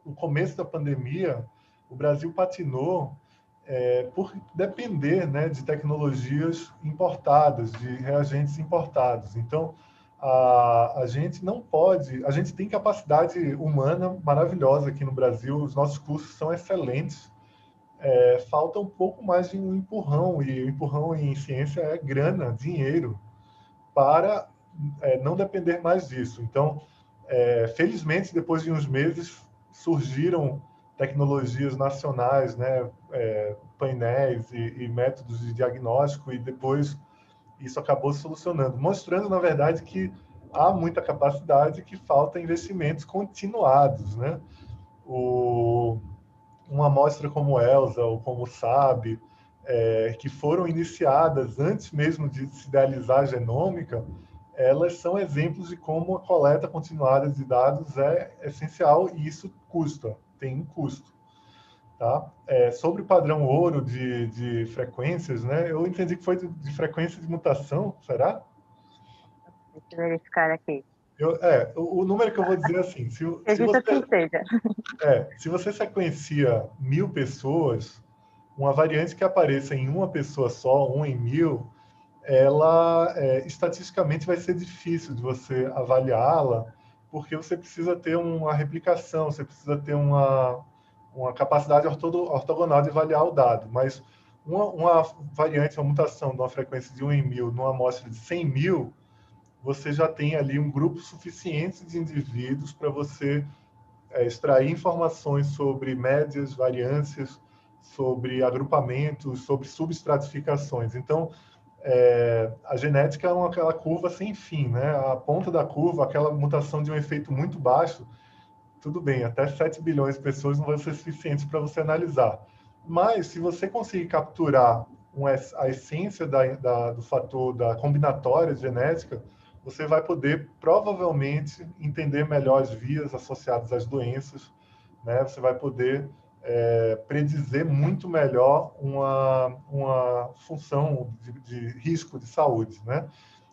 No começo da pandemia, o Brasil patinou por depender, né, de tecnologias importadas, de reagentes importados. Então, a gente não pode... A gente tem capacidade humana maravilhosa aqui no Brasil, os nossos cursos são excelentes, falta um pouco mais de um empurrão, e o empurrão em ciência é grana, dinheiro, para não depender mais disso. Então, felizmente, depois de uns meses, surgiram tecnologias nacionais, né, painéis e métodos de diagnóstico, e depois isso acabou se solucionando, mostrando, na verdade, que há muita capacidade e que falta investimentos continuados, né? Uma amostra como ELSA ou como SAB, que foram iniciadas antes mesmo de se idealizar a genômica, elas são exemplos de como a coleta continuada de dados é essencial, e isso custa, tem um custo. Tá? Sobre o padrão ouro de frequências, né? Eu entendi que foi de frequência de mutação, será? Deixa eu verificar aqui. O número que eu vou dizer é assim, se você sequencia 1000 pessoas, uma variante que apareça em uma pessoa só, 1 em 1000, ela estatisticamente vai ser difícil de você avaliá-la, porque você precisa ter uma replicação, você precisa ter uma capacidade ortogonal de avaliar o dado. Mas uma variante, uma mutação de uma frequência de 1 em 1000 numa amostra de 100.000, você já tem ali um grupo suficiente de indivíduos para você extrair informações sobre médias, variâncias, sobre agrupamentos, sobre substratificações. Então, a genética é aquela curva sem fim, né? A ponta da curva, aquela mutação de um efeito muito baixo, tudo bem, até 7 bilhões de pessoas não vai ser suficiente para você analisar. Mas, se você conseguir capturar a essência do fator da combinatória genética, você vai poder, provavelmente, entender melhor as vias associadas às doenças, né? Você vai poder predizer muito melhor uma função de risco de saúde, né?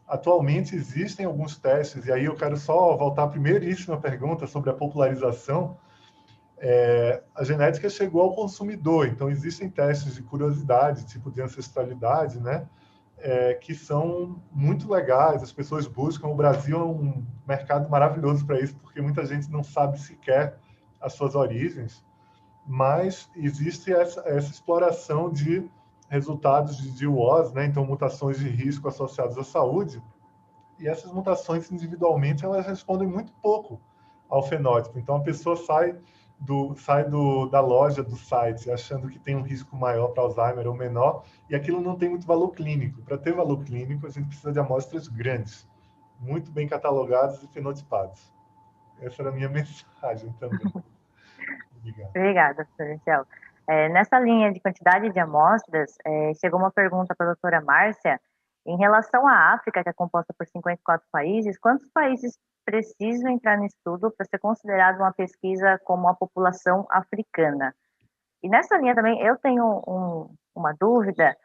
Atualmente existem alguns testes, e aí eu quero só voltar à primeiríssima pergunta sobre a popularização. A genética chegou ao consumidor, então existem testes de curiosidade, tipo de ancestralidade, né? Que são muito legais, as pessoas buscam. O Brasil é um mercado maravilhoso para isso, porque muita gente não sabe sequer as suas origens, mas existe essa exploração de resultados de WOS, né? Então mutações de risco associadas à saúde, e essas mutações individualmente elas respondem muito pouco ao fenótipo. Então a pessoa sai da loja, do site, achando que tem um risco maior para Alzheimer ou menor, e aquilo não tem muito valor clínico. Para ter valor clínico, a gente precisa de amostras grandes, muito bem catalogadas e fenotipadas. Essa era a minha mensagem também. Obrigado. Obrigada, professor Michel. Nessa linha de quantidade de amostras, chegou uma pergunta para a doutora Márcia. Em relação à África, que é composta por 54 países, quantos países precisam entrar no estudo para ser considerado uma pesquisa como a população africana? E nessa linha também, eu tenho uma dúvida,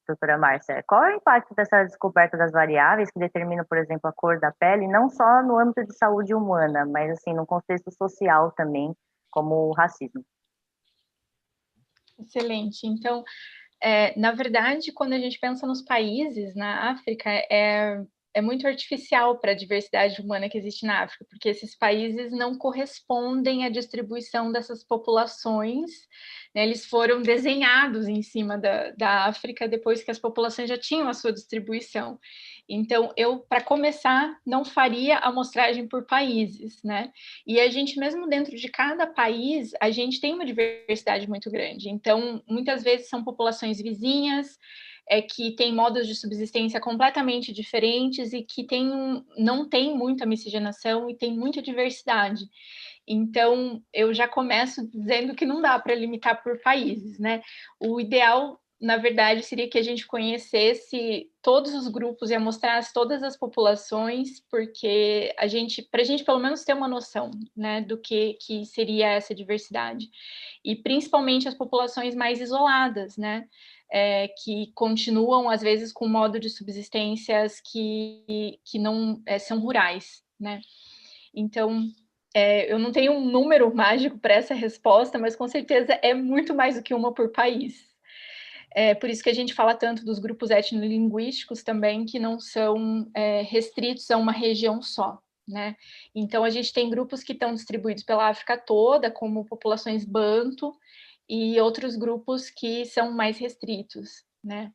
doutora Márcia. Qual é o impacto dessa descoberta das variáveis que determinam, por exemplo, a cor da pele, não só no âmbito de saúde humana, mas assim, no contexto social também, como o racismo? Excelente. Então, na verdade, quando a gente pensa nos países na África, é muito artificial para a diversidade humana que existe na África, porque esses países não correspondem à distribuição dessas populações, né? Eles foram desenhados em cima da África depois que as populações já tinham a sua distribuição. Então, eu, para começar, não faria a amostragem por países, né? E a gente, mesmo dentro de cada país, a gente tem uma diversidade muito grande. Então, muitas vezes são populações vizinhas, que têm modos de subsistência completamente diferentes e que não tem muita miscigenação e tem muita diversidade. Então, eu já começo dizendo que não dá para limitar por países, né? O ideal, na verdade, seria que a gente conhecesse todos os grupos e amostrasse todas as populações, porque para a gente pelo menos ter uma noção, né, do que seria essa diversidade. E principalmente as populações mais isoladas, né, que continuam, às vezes, com modo de subsistências que não são rurais, né. Então, eu não tenho um número mágico para essa resposta, mas com certeza é muito mais do que uma por país. Por isso que a gente fala tanto dos grupos etnolinguísticos também, que não são restritos a uma região só, né? Então, a gente tem grupos que estão distribuídos pela África toda, como populações banto, e outros grupos que são mais restritos, né?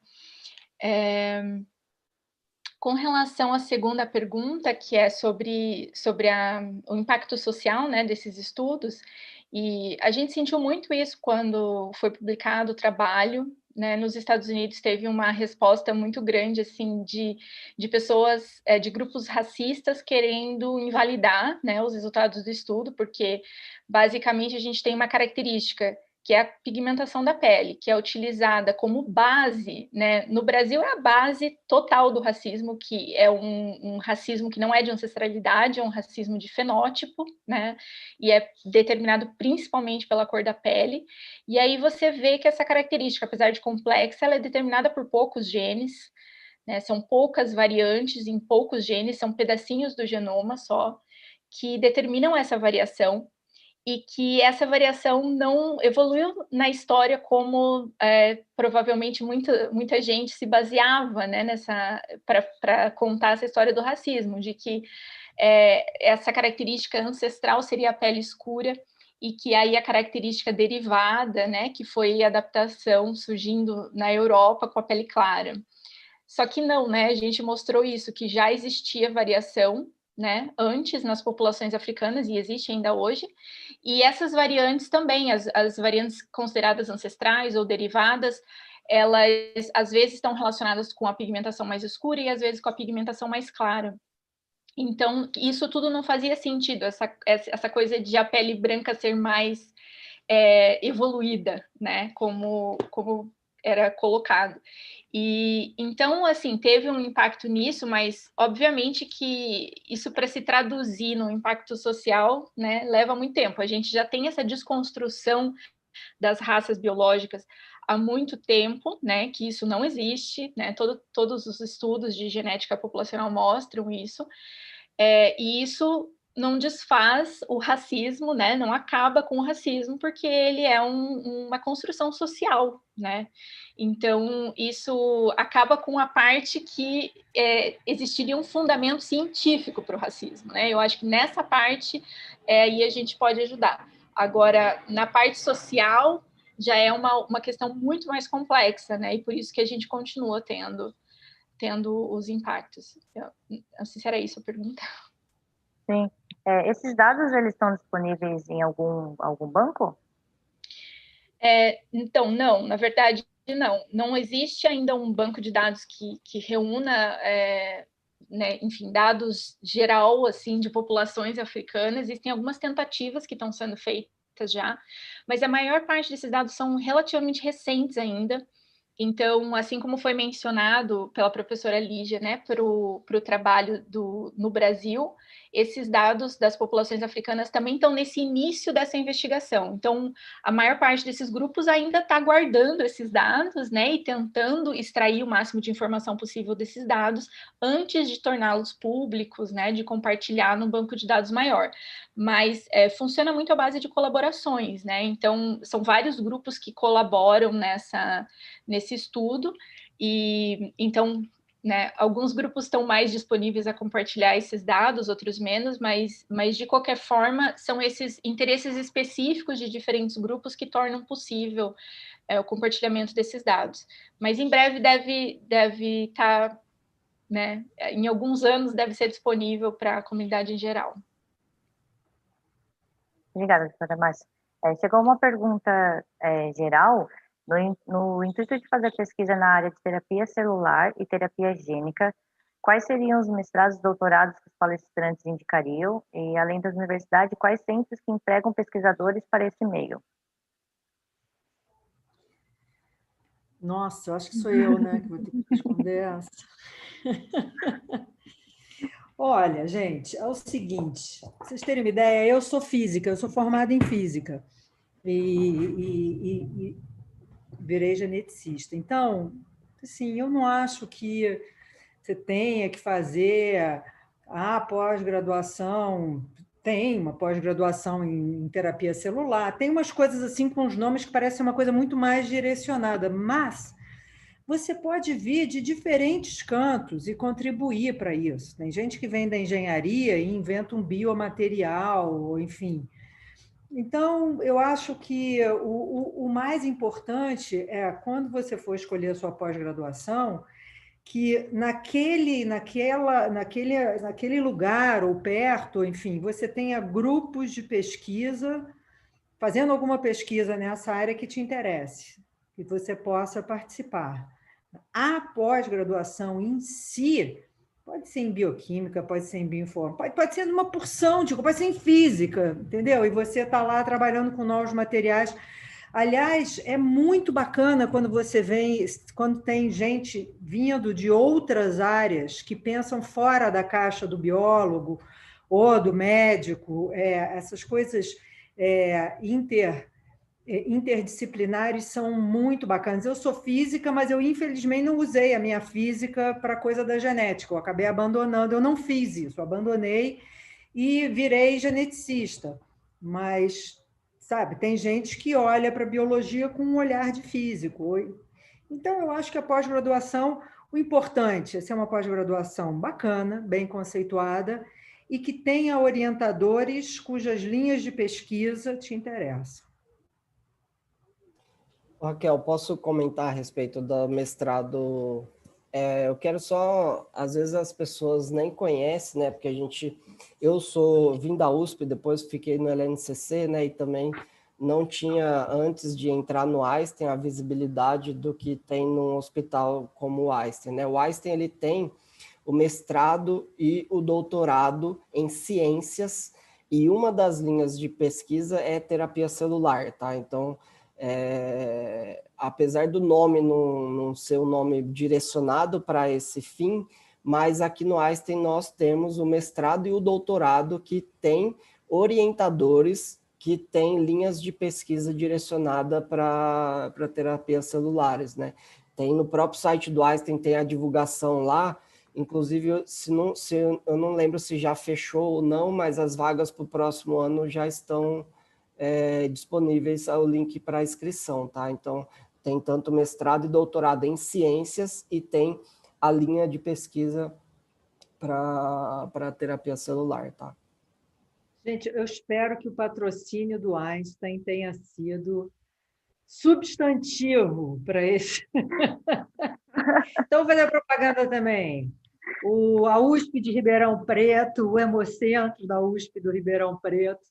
Com relação à segunda pergunta, que é sobre o impacto social, né, desses estudos, e a gente sentiu muito isso quando foi publicado o trabalho, né, nos Estados Unidos teve uma resposta muito grande, assim, de pessoas, de grupos racistas querendo invalidar, né, os resultados do estudo, porque basicamente a gente tem uma característica, que é a pigmentação da pele, que é utilizada como base, né? No Brasil é a base total do racismo, que é um racismo que não é de ancestralidade, é um racismo de fenótipo, né? E é determinado principalmente pela cor da pele. E aí você vê que essa característica, apesar de complexa, ela é determinada por poucos genes, né? São poucas variantes em poucos genes, são pedacinhos do genoma só, que determinam essa variação, e que essa variação não evoluiu na história como provavelmente muita gente se baseava, né, para contar essa história do racismo, de que essa característica ancestral seria a pele escura, e que aí a característica derivada, né, que foi a adaptação surgindo na Europa com a pele clara. Só que não, né, a gente mostrou isso, que já existia variação, né, antes nas populações africanas, e existe ainda hoje, e essas variantes também, as variantes consideradas ancestrais ou derivadas, elas às vezes estão relacionadas com a pigmentação mais escura e às vezes com a pigmentação mais clara. Então, isso tudo não fazia sentido, essa coisa de a pele branca ser mais evoluída, né, como era colocado. E então, assim, teve um impacto nisso, mas obviamente que isso, para se traduzir no impacto social, né, leva muito tempo. A gente já tem essa desconstrução das raças biológicas há muito tempo, né, que isso não existe, né, todos os estudos de genética populacional mostram isso, e isso não desfaz o racismo, né, não acaba com o racismo, porque ele é uma construção social, né, então isso acaba com a parte que existiria um fundamento científico para o racismo, né, eu acho que nessa parte aí a gente pode ajudar. Agora, na parte social, já é uma questão muito mais complexa, né, e por isso que a gente continua tendo os impactos. Eu não sei se era isso a pergunta. Sim. Esses dados, eles estão disponíveis em algum banco? Então, não, na verdade, não existe ainda um banco de dados que reúna, né, enfim, dados geral, assim, de populações africanas. Existem algumas tentativas que estão sendo feitas já, mas a maior parte desses dados são relativamente recentes ainda. Então, assim como foi mencionado pela professora Lygia, né, para o trabalho no Brasil, esses dados das populações africanas também estão nesse início dessa investigação. Então, a maior parte desses grupos ainda está guardando esses dados, né, e tentando extrair o máximo de informação possível desses dados antes de torná-los públicos, né, de compartilhar num banco de dados maior. Mas funciona muito à base de colaborações, né? Então, são vários grupos que colaboram nesse estudo, e então, né, alguns grupos estão mais disponíveis a compartilhar esses dados, outros menos, mas de qualquer forma, são esses interesses específicos de diferentes grupos que tornam possível o compartilhamento desses dados. Mas em breve deve estar, né, em alguns anos deve ser disponível para a comunidade em geral. Obrigada, doutora Márcia. Chegou uma pergunta geral. No intuito de fazer pesquisa na área de terapia celular e terapia gênica, quais seriam os mestrados e doutorados que os palestrantes indicariam? E, além das universidades, quais centros que empregam pesquisadores para esse meio? Nossa, eu acho que sou eu, né, que vou ter que responder essa. Olha, gente, é o seguinte, pra vocês terem uma ideia, eu sou física, eu sou formada em física e virei geneticista. Então, assim, eu não acho que você tenha que fazer a pós-graduação. Tem uma pós-graduação em terapia celular, tem umas coisas assim com os nomes que parecem uma coisa muito mais direcionada, mas você pode vir de diferentes cantos e contribuir para isso. Tem gente que vem da engenharia e inventa um biomaterial, enfim. Então, eu acho que o mais importante é, quando você for escolher a sua pós-graduação, que naquele lugar ou perto, enfim, você tenha grupos de pesquisa, fazendo alguma pesquisa nessa área que te interesse, que você possa participar. A pós-graduação em si pode ser em bioquímica, pode ser em bioinformática, pode ser numa porção de, pode ser em física, entendeu? E você está lá trabalhando com novos materiais. Aliás, é muito bacana quando você vem, quando tem gente vindo de outras áreas que pensam fora da caixa do biólogo ou do médico, essas coisas interdisciplinares são muito bacanas. Eu sou física, mas eu infelizmente não usei a minha física para coisa da genética, eu acabei abandonando, eu não fiz isso, abandonei e virei geneticista. Mas, sabe, tem gente que olha para a biologia com um olhar de físico. Então, eu acho que a pós-graduação, o importante é ser uma pós-graduação bacana, bem conceituada, e que tenha orientadores cujas linhas de pesquisa te interessam. Raquel, posso comentar a respeito do mestrado? Eu quero só, às vezes as pessoas nem conhecem, né? Porque eu vim da USP, depois fiquei no LNCC, né? E também não tinha, antes de entrar no Einstein, a visibilidade do que tem num hospital como o Einstein, né? O Einstein, ele tem o mestrado e o doutorado em ciências, e uma das linhas de pesquisa é terapia celular, tá? Então, apesar do nome não ser um nome direcionado para esse fim, mas aqui no Einstein nós temos o mestrado e o doutorado que tem orientadores que têm linhas de pesquisa direcionada para terapias celulares, né? Tem no próprio site do Einstein, tem a divulgação lá, inclusive, eu não lembro se já fechou ou não, mas as vagas para o próximo ano já estão disponíveis o link para inscrição, tá? Então, tem tanto mestrado e doutorado em ciências e tem a linha de pesquisa para terapia celular, tá? Gente, eu espero que o patrocínio do Einstein tenha sido substantivo para esse. Então, vou fazer propaganda também. A USP de Ribeirão Preto, o Hemocentro da USP do Ribeirão Preto,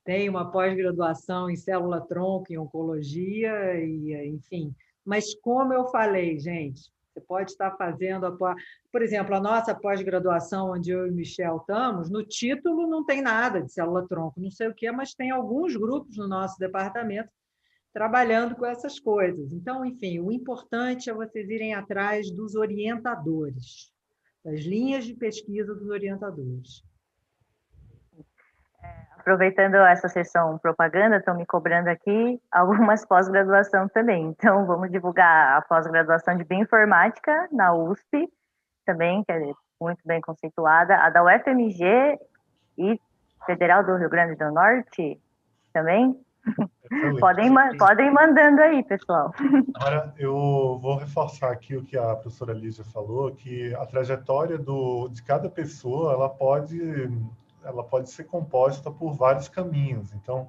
tem uma pós-graduação em célula-tronco, em oncologia, e, enfim. Mas, como eu falei, gente, você pode estar fazendo, por exemplo, a nossa pós-graduação, onde eu e o Michel estamos, no título não tem nada de célula-tronco, não sei o quê, mas tem alguns grupos no nosso departamento trabalhando com essas coisas. Então, enfim, o importante é vocês irem atrás dos orientadores, das linhas de pesquisa dos orientadores. Aproveitando essa sessão propaganda, estão me cobrando aqui algumas pós-graduação também. Então, vamos divulgar a pós-graduação de bioinformática na USP, também, que é muito bem conceituada, a da UFMG e Federal do Rio Grande do Norte também. Podem mandando aí, pessoal. Agora, eu vou reforçar aqui o que a professora Lygia falou, que a trajetória de cada pessoa, ela pode ser composta por vários caminhos. Então,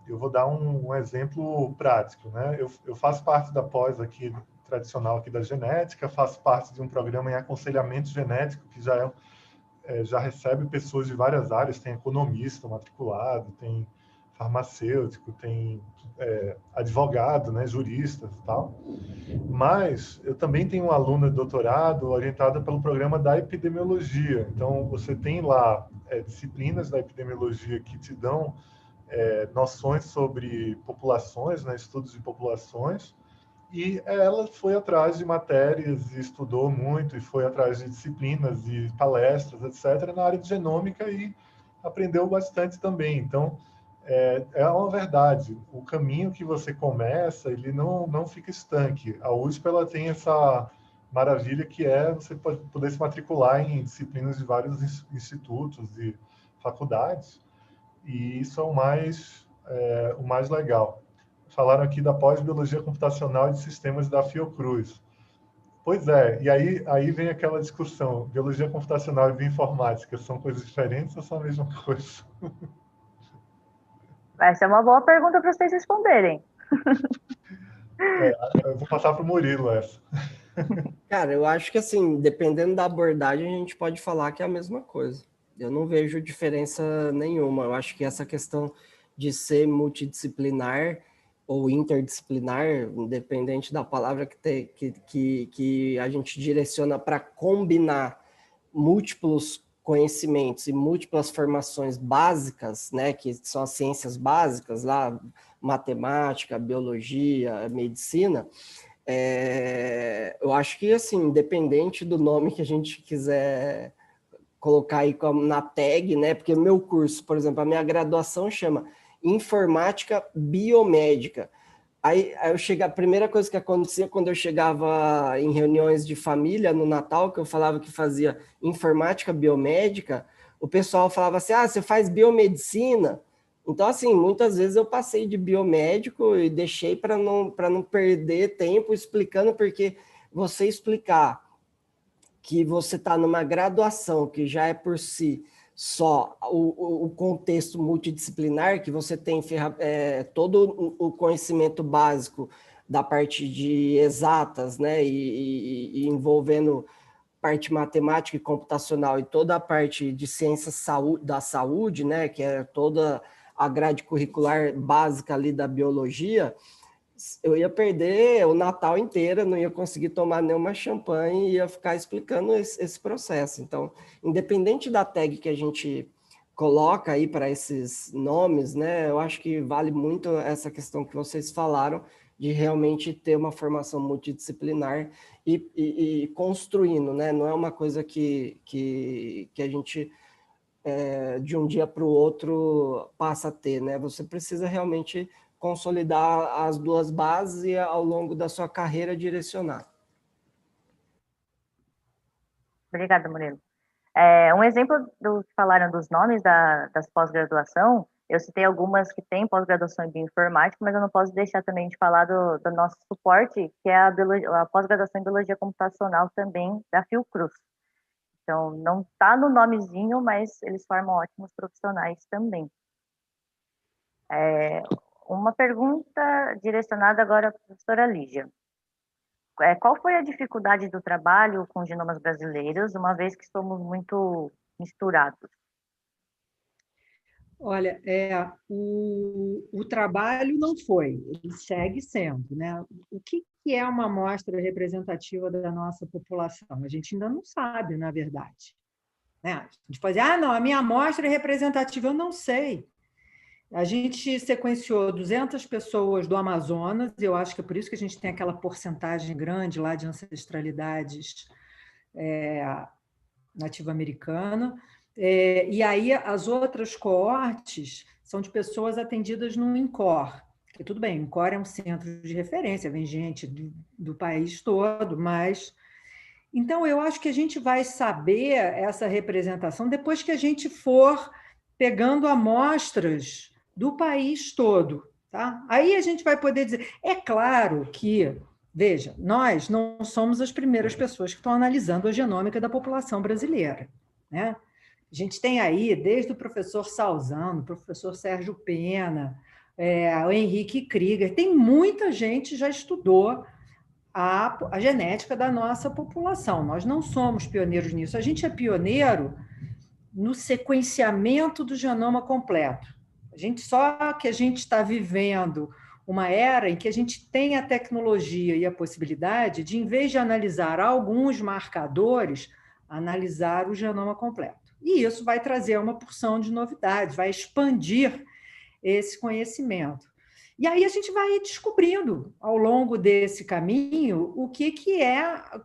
eu vou dar um exemplo prático, né? Eu faço parte da pós aqui, tradicional aqui da genética, faço parte de um programa em aconselhamento genético, que já recebe pessoas de várias áreas, tem economista matriculado, tem farmacêutico, tem advogado, né, juristas e tal. Mas eu também tenho uma aluna de doutorado orientada pelo programa da epidemiologia. Então, você tem lá disciplinas da epidemiologia que te dão noções sobre populações, né, estudos de populações, e ela foi atrás de matérias e estudou muito, e foi atrás de disciplinas e palestras, etc., na área de genômica, e aprendeu bastante também. Então, é uma verdade. O caminho que você começa, ele não fica estanque. A USP, ela tem essa maravilha que você poder se matricular em disciplinas de vários institutos e faculdades, e isso é o mais legal. Falaram aqui da pós-biologia computacional e de sistemas da Fiocruz. Pois é, e aí vem aquela discussão, biologia computacional e bioinformática são coisas diferentes ou são a mesma coisa? Essa é uma boa pergunta para vocês responderem. Eu vou passar para o Murilo essa. Cara, eu acho que assim, dependendo da abordagem, a gente pode falar que é a mesma coisa. Eu não vejo diferença nenhuma. Eu acho que essa questão de ser multidisciplinar ou interdisciplinar, independente da palavra que a gente direciona para combinar múltiplos conhecimentos e múltiplas formações básicas, né, que são as ciências básicas, lá, matemática, biologia, medicina, eu acho que, assim, independente do nome que a gente quiser colocar aí na tag, né, porque o meu curso, por exemplo, a minha graduação chama informática biomédica. Aí eu chegava, a primeira coisa que acontecia quando eu chegava em reuniões de família no Natal, que eu falava que fazia informática biomédica, o pessoal falava assim, você faz biomedicina? Então, assim, muitas vezes eu passei de biomédico e deixei para não perder tempo explicando, porque você explicar que você está numa graduação que já é por si só o contexto multidisciplinar, que você tem todo o conhecimento básico da parte de exatas, né, e envolvendo parte matemática e computacional e toda a parte de ciências da saúde, né, que é toda a grade curricular básica ali da biologia, eu ia perder o Natal inteiro, não ia conseguir tomar nenhuma champanhe e ia ficar explicando esse processo. Então, independente da tag que a gente coloca aí para esses nomes, né, eu acho que vale muito essa questão que vocês falaram de realmente ter uma formação multidisciplinar e construindo, né? Não é uma coisa que a gente de um dia para o outro passa a ter, né? Você precisa realmente consolidar as duas bases e ao longo da sua carreira direcionar. Obrigada, Murilo. Um exemplo do que falaram dos nomes das pós-graduação, eu citei algumas que têm pós-graduação em bioinformática, mas eu não posso deixar também de falar do nosso suporte, que é a pós-graduação em biologia computacional também da Fiocruz. Então, não está no nomezinho, mas eles formam ótimos profissionais também. Uma pergunta direcionada agora para a professora Lygia. Qual foi a dificuldade do trabalho com genomas brasileiros, uma vez que somos muito misturados? Olha, o trabalho não foi, ele segue sendo, né? O que é uma amostra representativa da nossa população? A gente ainda não sabe, na verdade. Né? A gente pode dizer, não, a minha amostra é representativa, eu não sei. A gente sequenciou 200 pessoas do Amazonas, e eu acho que é por isso que a gente tem aquela porcentagem grande lá de ancestralidades nativa-americana. E aí as outras coortes são de pessoas atendidas no INCOR, que tudo bem, o INCOR é um centro de referência, vem gente do país todo, mas... Então, eu acho que a gente vai saber essa representação depois que a gente for pegando amostras do país todo. Tá? Aí a gente vai poder dizer... É claro que, veja, nós não somos as primeiras pessoas que estão analisando a genômica da população brasileira. Né? A gente tem aí, desde o professor Salzano, o professor Sérgio Pena, o Henrique Krieger, tem muita gente que já estudou a genética da nossa população. Nós não somos pioneiros nisso. A gente é pioneiro no sequenciamento do genoma completo. Só que a gente está vivendo uma era em que a gente tem a tecnologia e a possibilidade de, em vez de analisar alguns marcadores, analisar o genoma completo. E isso vai trazer uma porção de novidades, vai expandir esse conhecimento. E aí a gente vai descobrindo, ao longo desse caminho,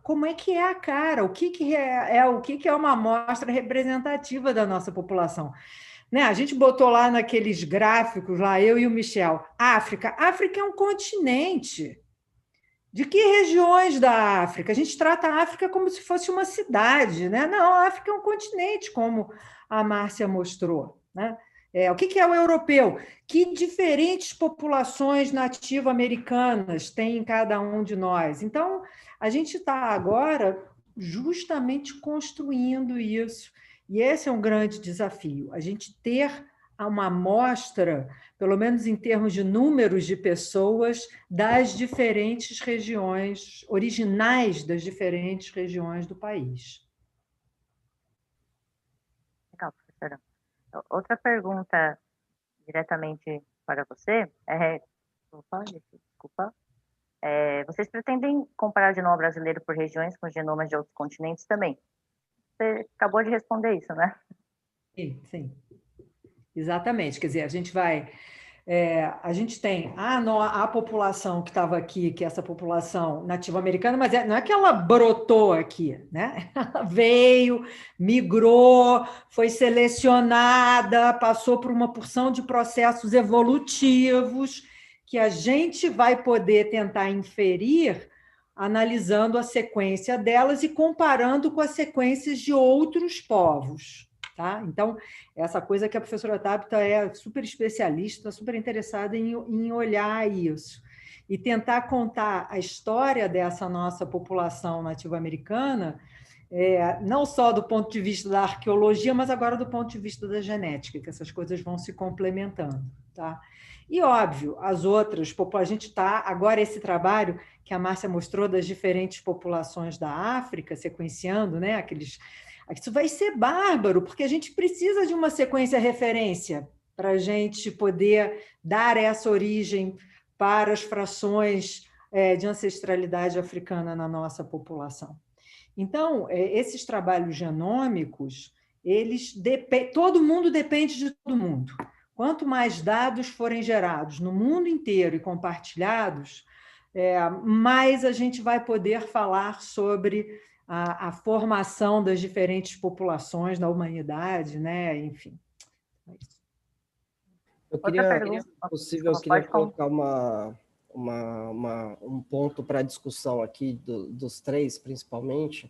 como é que é a cara, o que é uma amostra representativa da nossa população. Né? A gente botou lá naqueles gráficos, lá eu e o Michel, África. África é um continente. De que regiões da África? A gente trata a África como se fosse uma cidade, né? Não, a África é um continente, como a Márcia mostrou. Né? O que é o europeu? Que diferentes populações nativo-americanas tem em cada um de nós? Então, a gente está agora justamente construindo isso. E esse é um grande desafio, a gente ter uma amostra, pelo menos em termos de números de pessoas, das diferentes regiões, originais das diferentes regiões do país. Legal, professora. Outra pergunta diretamente para você desculpa. Vocês pretendem comparar o genoma brasileiro por regiões com genomas de outros continentes também? Você acabou de responder isso, né? Sim. Exatamente. Quer dizer, a gente vai a gente tem a população que estava aqui, que é essa população nativa-americana, mas não é que ela brotou aqui, né? Ela veio, migrou, foi selecionada, passou por uma porção de processos evolutivos que a gente vai poder tentar inferir analisando a sequência delas e comparando com as sequências de outros povos. Tá? Então, essa coisa que a professora Tabita é super especialista, super interessada em olhar isso e tentar contar a história dessa nossa população nativa-americana, não só do ponto de vista da arqueologia, mas agora do ponto de vista da genética, que essas coisas vão se complementando. Tá? E, óbvio, as outras, a gente está, agora esse trabalho que a Márcia mostrou das diferentes populações da África, sequenciando, né, aqueles... Isso vai ser bárbaro, porque a gente precisa de uma sequência referência para a gente poder dar essa origem para as frações de ancestralidade africana na nossa população. Então, esses trabalhos genômicos, todo mundo depende de todo mundo. Quanto mais dados forem gerados no mundo inteiro e compartilhados, mais a gente vai poder falar sobre a formação das diferentes populações na humanidade, né? Enfim. Eu queria, se possível, eu queria colocar um ponto para a discussão aqui dos três, principalmente,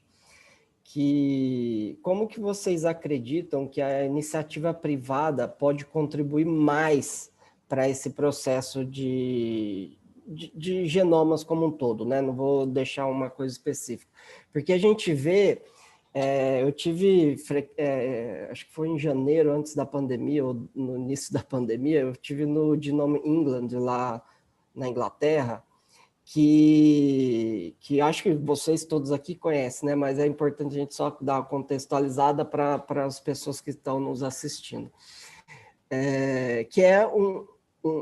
que como que vocês acreditam que a iniciativa privada pode contribuir mais para esse processo de genomas como um todo, né? Não vou deixar uma coisa específica. Porque a gente vê, eu tive, acho que foi em janeiro, antes da pandemia, ou no início da pandemia, eu tive no Genome England, lá na Inglaterra, que acho que vocês todos aqui conhecem, né? Mas é importante a gente só dar uma contextualizada para as pessoas que estão nos assistindo. Que é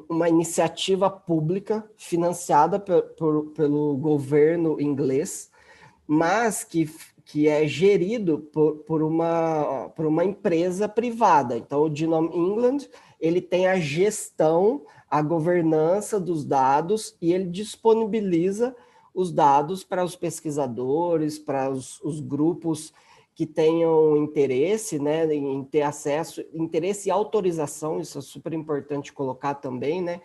uma iniciativa pública financiada pelo governo inglês, mas que é gerido por uma empresa privada. Então, o Genome England, ele tem a gestão, a governança dos dados e ele disponibiliza os dados para os pesquisadores, para os grupos que tenham interesse, né, em ter acesso, interesse e autorização, isso é super importante colocar também, né,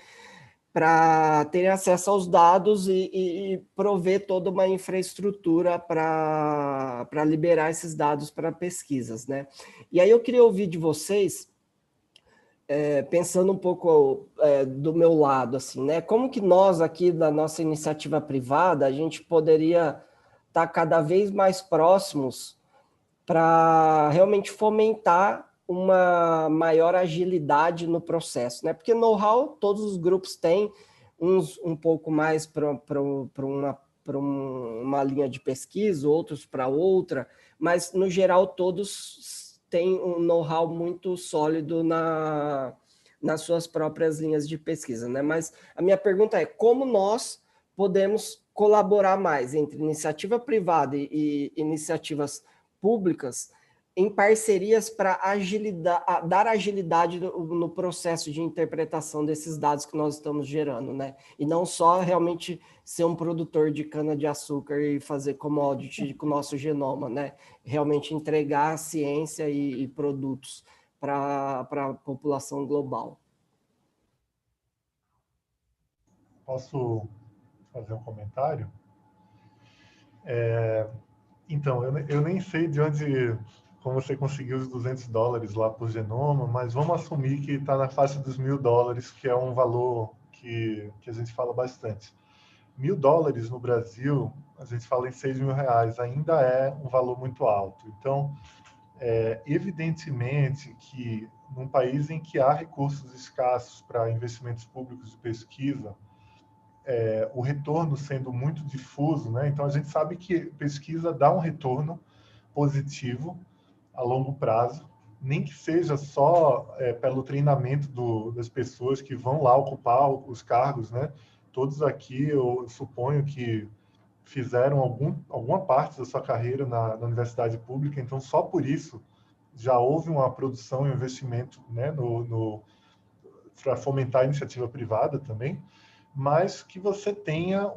para terem acesso aos dados e prover toda uma infraestrutura para liberar esses dados para pesquisas, né. E aí eu queria ouvir de vocês, pensando um pouco do meu lado, assim, né, como que nós aqui da nossa iniciativa privada, a gente poderia estar cada vez mais próximos para realmente fomentar uma maior agilidade no processo, né? Porque know-how todos os grupos têm, uns um pouco mais para uma linha de pesquisa, outros para outra, mas no geral todos têm um know-how muito sólido nas suas próprias linhas de pesquisa, né? Mas a minha pergunta é como nós podemos colaborar mais entre iniciativa privada e iniciativas públicas em parcerias para dar agilidade no processo de interpretação desses dados que nós estamos gerando, né? E não só realmente ser um produtor de cana-de-açúcar e fazer commodity com o nosso genoma, né? Realmente entregar ciência e produtos para a população global. Posso fazer um comentário? Então, eu nem sei de onde, como você conseguiu os $200 lá por genoma, mas vamos assumir que está na faixa dos $1.000, que é um valor que a gente fala bastante. $1.000 no Brasil, a gente fala em R$6.000, ainda é um valor muito alto. Então, evidentemente que num país em que há recursos escassos para investimentos públicos de pesquisa, o retorno sendo muito difuso, né? Então a gente sabe que pesquisa dá um retorno positivo a longo prazo, nem que seja só pelo treinamento das pessoas que vão lá ocupar os cargos, né? Todos aqui, eu suponho que fizeram alguma parte da sua carreira na universidade pública, então só por isso já houve uma produção e um investimento, né, fomentar a iniciativa privada também, mas que você tenha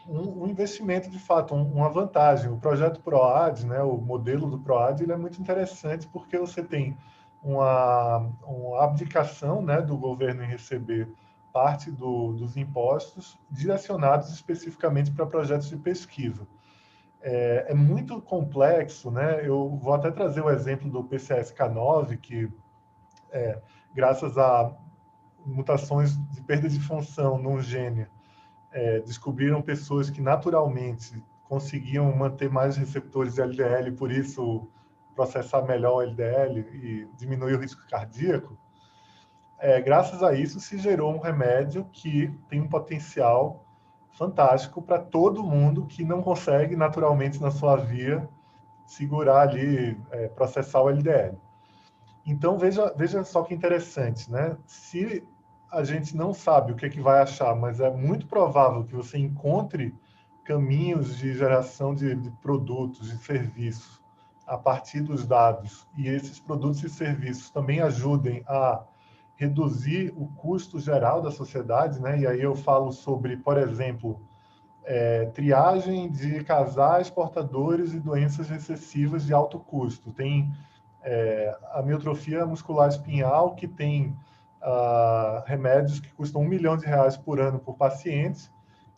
um investimento de fato, uma vantagem. O projeto PROAD, né, o modelo do PROAD, ele é muito interessante porque você tem uma abdicação, né, do governo em receber parte dos impostos direcionados especificamente para projetos de pesquisa. É muito complexo, né? Eu vou até trazer o exemplo do PCSK9, que, graças a mutações de perda de função num gene, descobriram pessoas que naturalmente conseguiam manter mais receptores de LDL, por isso processar melhor o LDL e diminuir o risco cardíaco. Graças a isso se gerou um remédio que tem um potencial fantástico para todo mundo que não consegue naturalmente na sua via segurar ali, processar o LDL. Então, veja só que interessante, né? Se a gente não sabe o que vai achar, mas é muito provável que você encontre caminhos de geração de produtos, de serviços, a partir dos dados, e esses produtos e serviços também ajudem a reduzir o custo geral da sociedade, né? E aí eu falo sobre, por exemplo, triagem de casais portadores de doenças recessivas de alto custo. Tem a miotrofia muscular espinhal, que tem remédios que custam R$1 milhão por ano por paciente,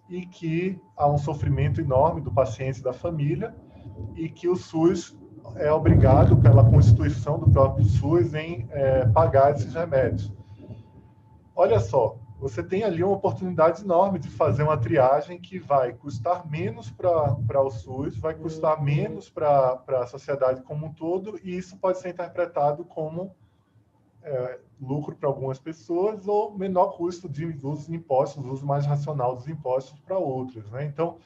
e que há um sofrimento enorme do paciente e da família, e que o SUS é obrigado, pela constituição do próprio SUS, em pagar esses remédios. Olha só, você tem ali uma oportunidade enorme de fazer uma triagem que vai custar menos para o SUS, vai custar menos para a sociedade como um todo, e isso pode ser interpretado como lucro para algumas pessoas ou menor custo de uso de impostos, uso mais racional dos impostos para outras, né? Então,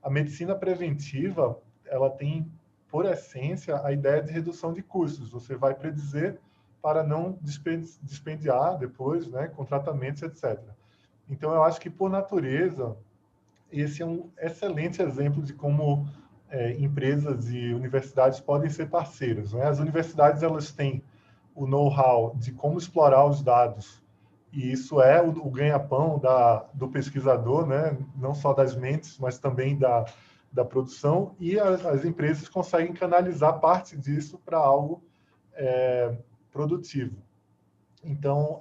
a medicina preventiva, ela tem, por essência, a ideia de redução de custos. Você vai predizer para não dispendiar depois, né, com tratamentos, etc. Então, eu acho que, por natureza, esse é um excelente exemplo de como empresas e universidades podem ser parceiras, né? As universidades, elas têm o know-how de como explorar os dados, e isso é o ganha-pão do pesquisador, né? Não só das mentes, mas também da produção, e as empresas conseguem canalizar parte disso para algo produtivo. Então,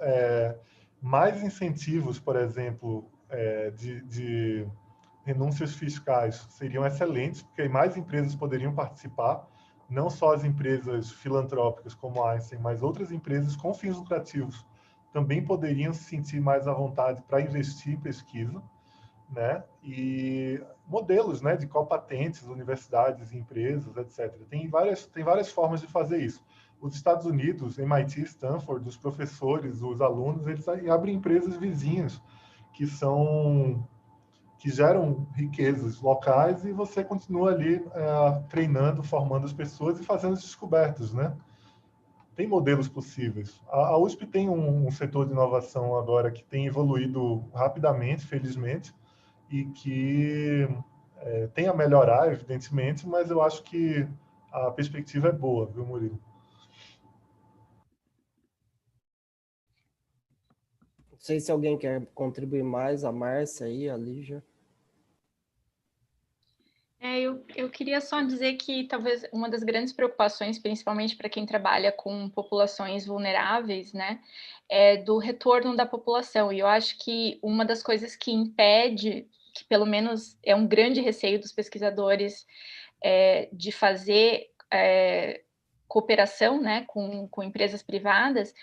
mais incentivos, por exemplo, de renúncias fiscais seriam excelentes, porque mais empresas poderiam participar, não só as empresas filantrópicas como a Einstein, mas outras empresas com fins lucrativos também poderiam se sentir mais à vontade para investir em pesquisa, né? E modelos, né, de copatentes, universidades, empresas, etc. Tem várias formas de fazer isso. Os Estados Unidos, MIT, Stanford, os professores, os alunos, eles abrem empresas vizinhas que geram riquezas locais, e você continua ali treinando, formando as pessoas e fazendo as descobertas, né? Tem modelos possíveis. A USP tem um setor de inovação agora que tem evoluído rapidamente, felizmente, e que tem a melhorar, evidentemente, mas eu acho que a perspectiva é boa, viu, Murilo? Não sei se alguém quer contribuir mais, a Márcia aí, a Lygia. Eu queria só dizer que talvez uma das grandes preocupações, principalmente para quem trabalha com populações vulneráveis, né, é do retorno da população. E eu acho que uma das coisas que impede, que pelo menos é um grande receio dos pesquisadores, de fazer cooperação, né, com empresas privadas,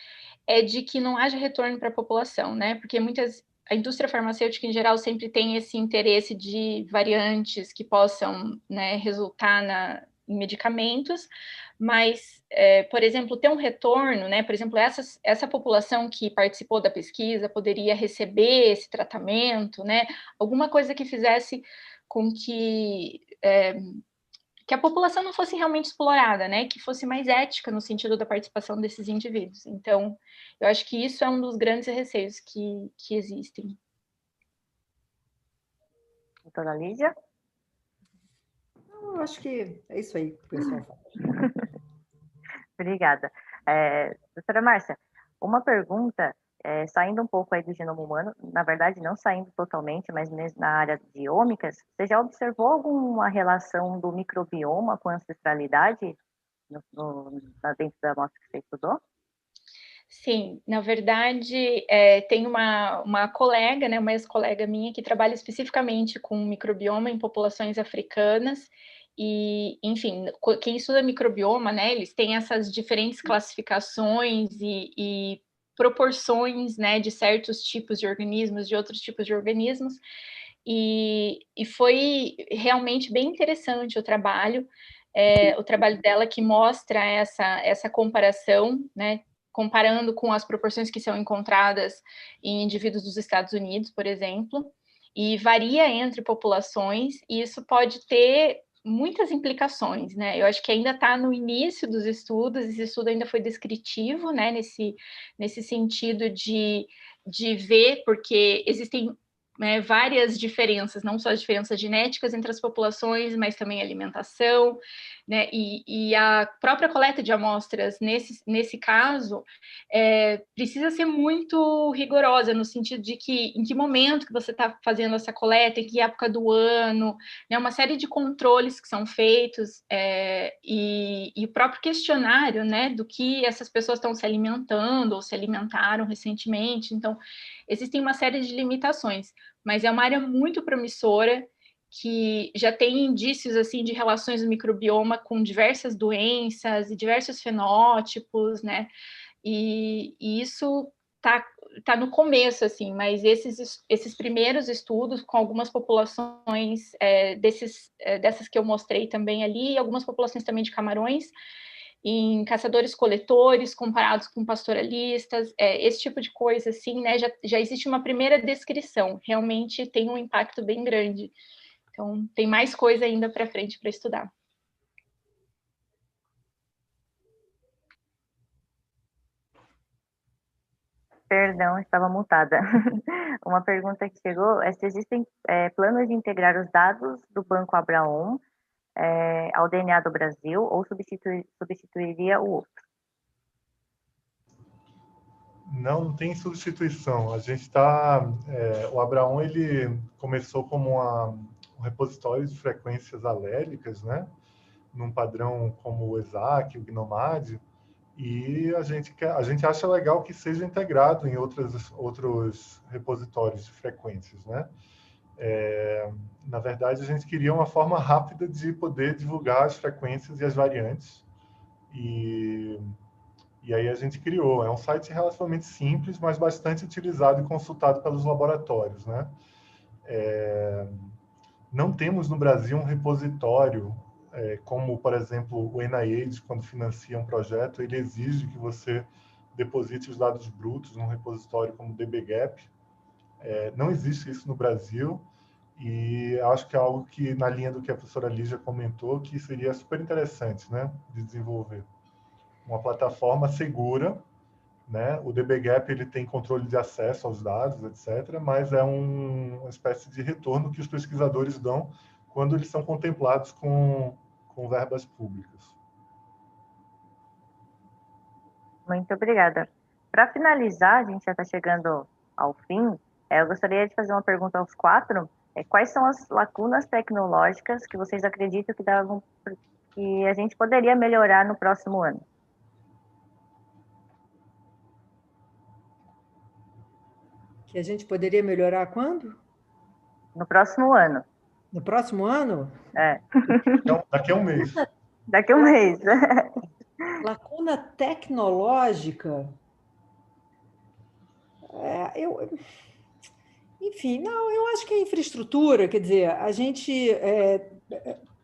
é de que não haja retorno para a população, né, porque a indústria farmacêutica, em geral, sempre tem esse interesse de variantes que possam, né, resultar em medicamentos, mas, por exemplo, ter um retorno, né, por exemplo, essa população que participou da pesquisa poderia receber esse tratamento, né, alguma coisa que fizesse com que a população não fosse realmente explorada, né, que fosse mais ética no sentido da participação desses indivíduos. Então, eu acho que isso é um dos grandes receios que existem. Doutora Lygia? Eu acho que é isso aí que o pessoal fala. Obrigada. Doutora Márcia, Uma pergunta, saindo um pouco aí do genoma humano, na verdade não saindo totalmente, mas na área de ômicas, você já observou alguma relação do microbioma com a ancestralidade dentro da amostra que você estudou? Sim, na verdade, tem uma colega, né, uma ex-colega minha, que trabalha especificamente com microbioma em populações africanas, e, enfim, quem estuda microbioma, né, eles têm essas diferentes classificações e proporções, né, de certos tipos de organismos, de outros tipos de organismos, e foi realmente bem interessante o trabalho dela, que mostra essa comparação, né, comparando com as proporções que são encontradas em indivíduos dos Estados Unidos, por exemplo, e varia entre populações, e isso pode ter muitas implicações, né? Eu acho que ainda está no início dos estudos, esse estudo ainda foi descritivo, né, nesse sentido de ver, porque existem várias diferenças, não só as diferenças genéticas entre as populações, mas também alimentação, né? E a própria coleta de amostras, nesse caso, precisa ser muito rigorosa, no sentido de que em que momento que você está fazendo essa coleta, em que época do ano, né? Uma série de controles que são feitos, e o próprio questionário, né, do que essas pessoas estão se alimentando ou se alimentaram recentemente. Então, existem uma série de limitações, mas é uma área muito promissora, que já tem indícios assim de relações do microbioma com diversas doenças e diversos fenótipos, né? E isso tá no começo, assim, mas esses primeiros estudos com algumas populações dessas que eu mostrei também ali, e algumas populações também de camarões, em caçadores-coletores comparados com pastoralistas, esse tipo de coisa, assim, né, já existe uma primeira descrição, realmente tem um impacto bem grande. Então, tem mais coisa ainda para frente para estudar. Perdão, estava mutada. Uma pergunta que chegou é se existem planos de integrar os dados do Banco Abraão ao DNA do Brasil ou substituiria o outro? Não tem substituição. A gente está... o Abraão, ele começou como um repositório de frequências alélicas, né? Num padrão como o ESAC, o GNOMAD, e a gente acha legal que seja integrado em outros repositórios de frequências, né? Na verdade, a gente queria uma forma rápida de poder divulgar as frequências e as variantes, e aí a gente criou. É um site relativamente simples, mas bastante utilizado e consultado pelos laboratórios, né? Não temos no Brasil um repositório, como, por exemplo, o NIH, quando financia um projeto, ele exige que você deposite os dados brutos num repositório como o dbGaP. Não existe isso no Brasil, e acho que é algo que, na linha do que a professora Lygia comentou, que seria super interessante, né, de desenvolver. Uma plataforma segura, né? O dbGaP, ele tem controle de acesso aos dados, etc., mas é uma espécie de retorno que os pesquisadores dão quando eles são contemplados com verbas públicas. Muito obrigada. Para finalizar, a gente já está chegando ao fim, eu gostaria de fazer uma pergunta aos quatro. Quais são as lacunas tecnológicas que vocês acreditam que a gente poderia melhorar no próximo ano? Que a gente poderia melhorar quando? No próximo ano. No próximo ano? Então, daqui a um mês. Daqui a um mês. Lacuna tecnológica? Enfim, não, eu acho que a infraestrutura, quer dizer, a gente...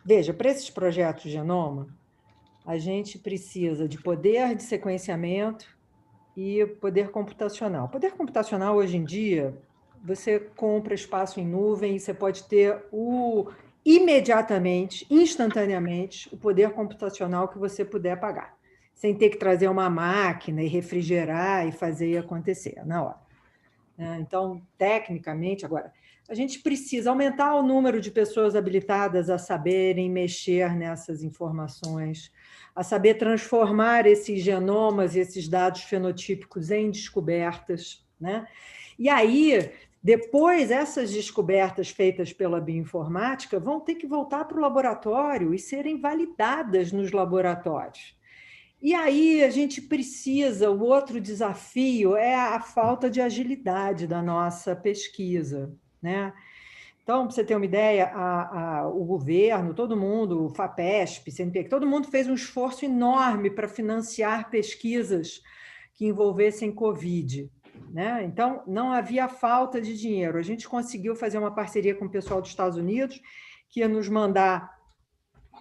veja, para esses projetos de genoma, a gente precisa de poder de sequenciamento e poder computacional. Poder computacional, hoje em dia, você compra espaço em nuvem e você pode ter imediatamente, instantaneamente, o poder computacional que você puder pagar, sem ter que trazer uma máquina e refrigerar e fazer acontecer na hora. Então, tecnicamente, agora, a gente precisa aumentar o número de pessoas habilitadas a saberem mexer nessas informações, a saber transformar esses genomas e esses dados fenotípicos em descobertas, né? E aí, depois, essas descobertas feitas pela bioinformática vão ter que voltar para o laboratório e serem validadas nos laboratórios. E aí a gente precisa, o outro desafio é a falta de agilidade da nossa pesquisa, né? Então, para você ter uma ideia, o governo, todo mundo, o FAPESP, CNPq, todo mundo fez um esforço enorme para financiar pesquisas que envolvessem Covid, né? Então, não havia falta de dinheiro. A gente conseguiu fazer uma parceria com o pessoal dos Estados Unidos, que ia nos mandar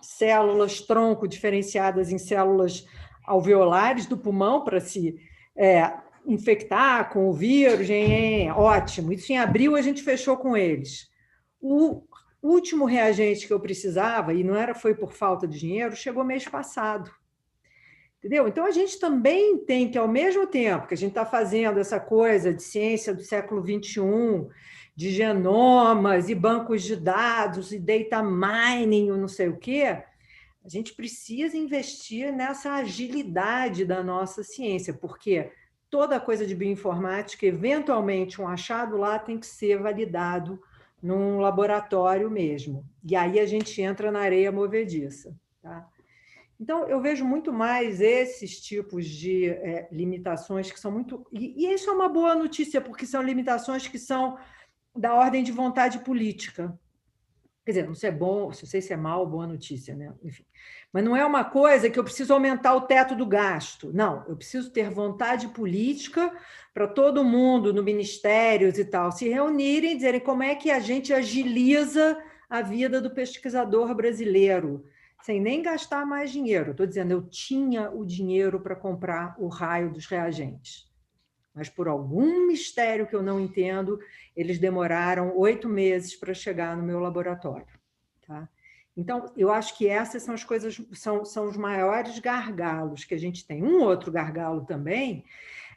células tronco diferenciadas em células alveolares do pulmão para se infectar com o vírus. Ótimo. Isso em abril a gente fechou com eles. O último reagente que eu precisava, e não foi por falta de dinheiro, chegou mês passado. Entendeu? Então, a gente também tem que, ao mesmo tempo que a gente está fazendo essa coisa de ciência do século XXI, de genomas e bancos de dados e data mining, não sei o quê, a gente precisa investir nessa agilidade da nossa ciência, porque toda coisa de bioinformática, eventualmente, um achado lá tem que ser validado num laboratório mesmo. E aí a gente entra na areia movediça, tá? Então, eu vejo muito mais esses tipos de limitações que são muito... E isso é uma boa notícia, porque são limitações que são da ordem de vontade política. Quer dizer, não sei se é bom, não sei se é mal, boa notícia, né? Enfim. Mas não é uma coisa que eu preciso aumentar o teto do gasto. Não, eu preciso ter vontade política para todo mundo, no ministérios e tal, se reunirem e dizerem como é que a gente agiliza a vida do pesquisador brasileiro, sem nem gastar mais dinheiro. Estou dizendo, eu tinha o dinheiro para comprar o raio dos reagentes. Mas, por algum mistério que eu não entendo, eles demoraram 8 meses para chegar no meu laboratório. Tá? Então, eu acho que essas são as coisas, são os maiores gargalos que a gente tem. Um outro gargalo também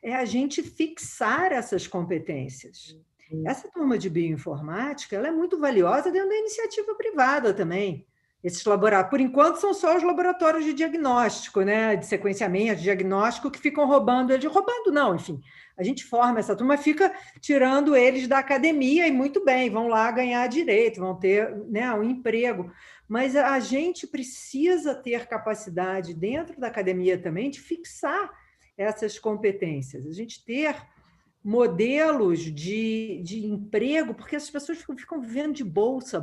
é a gente fixar essas competências. Essa turma de bioinformática ela é muito valiosa dentro da iniciativa privada também. Esses laboratórios, por enquanto, são só os laboratórios de diagnóstico, né? De sequenciamento, de diagnóstico, que ficam roubando eles. Roubando não, enfim. A gente forma essa turma, fica tirando eles da academia e muito bem, vão lá ganhar direito, vão ter, né, um emprego. Mas a gente precisa ter capacidade dentro da academia também de fixar essas competências. A gente ter modelos de emprego, porque as pessoas ficam vivendo de bolsa,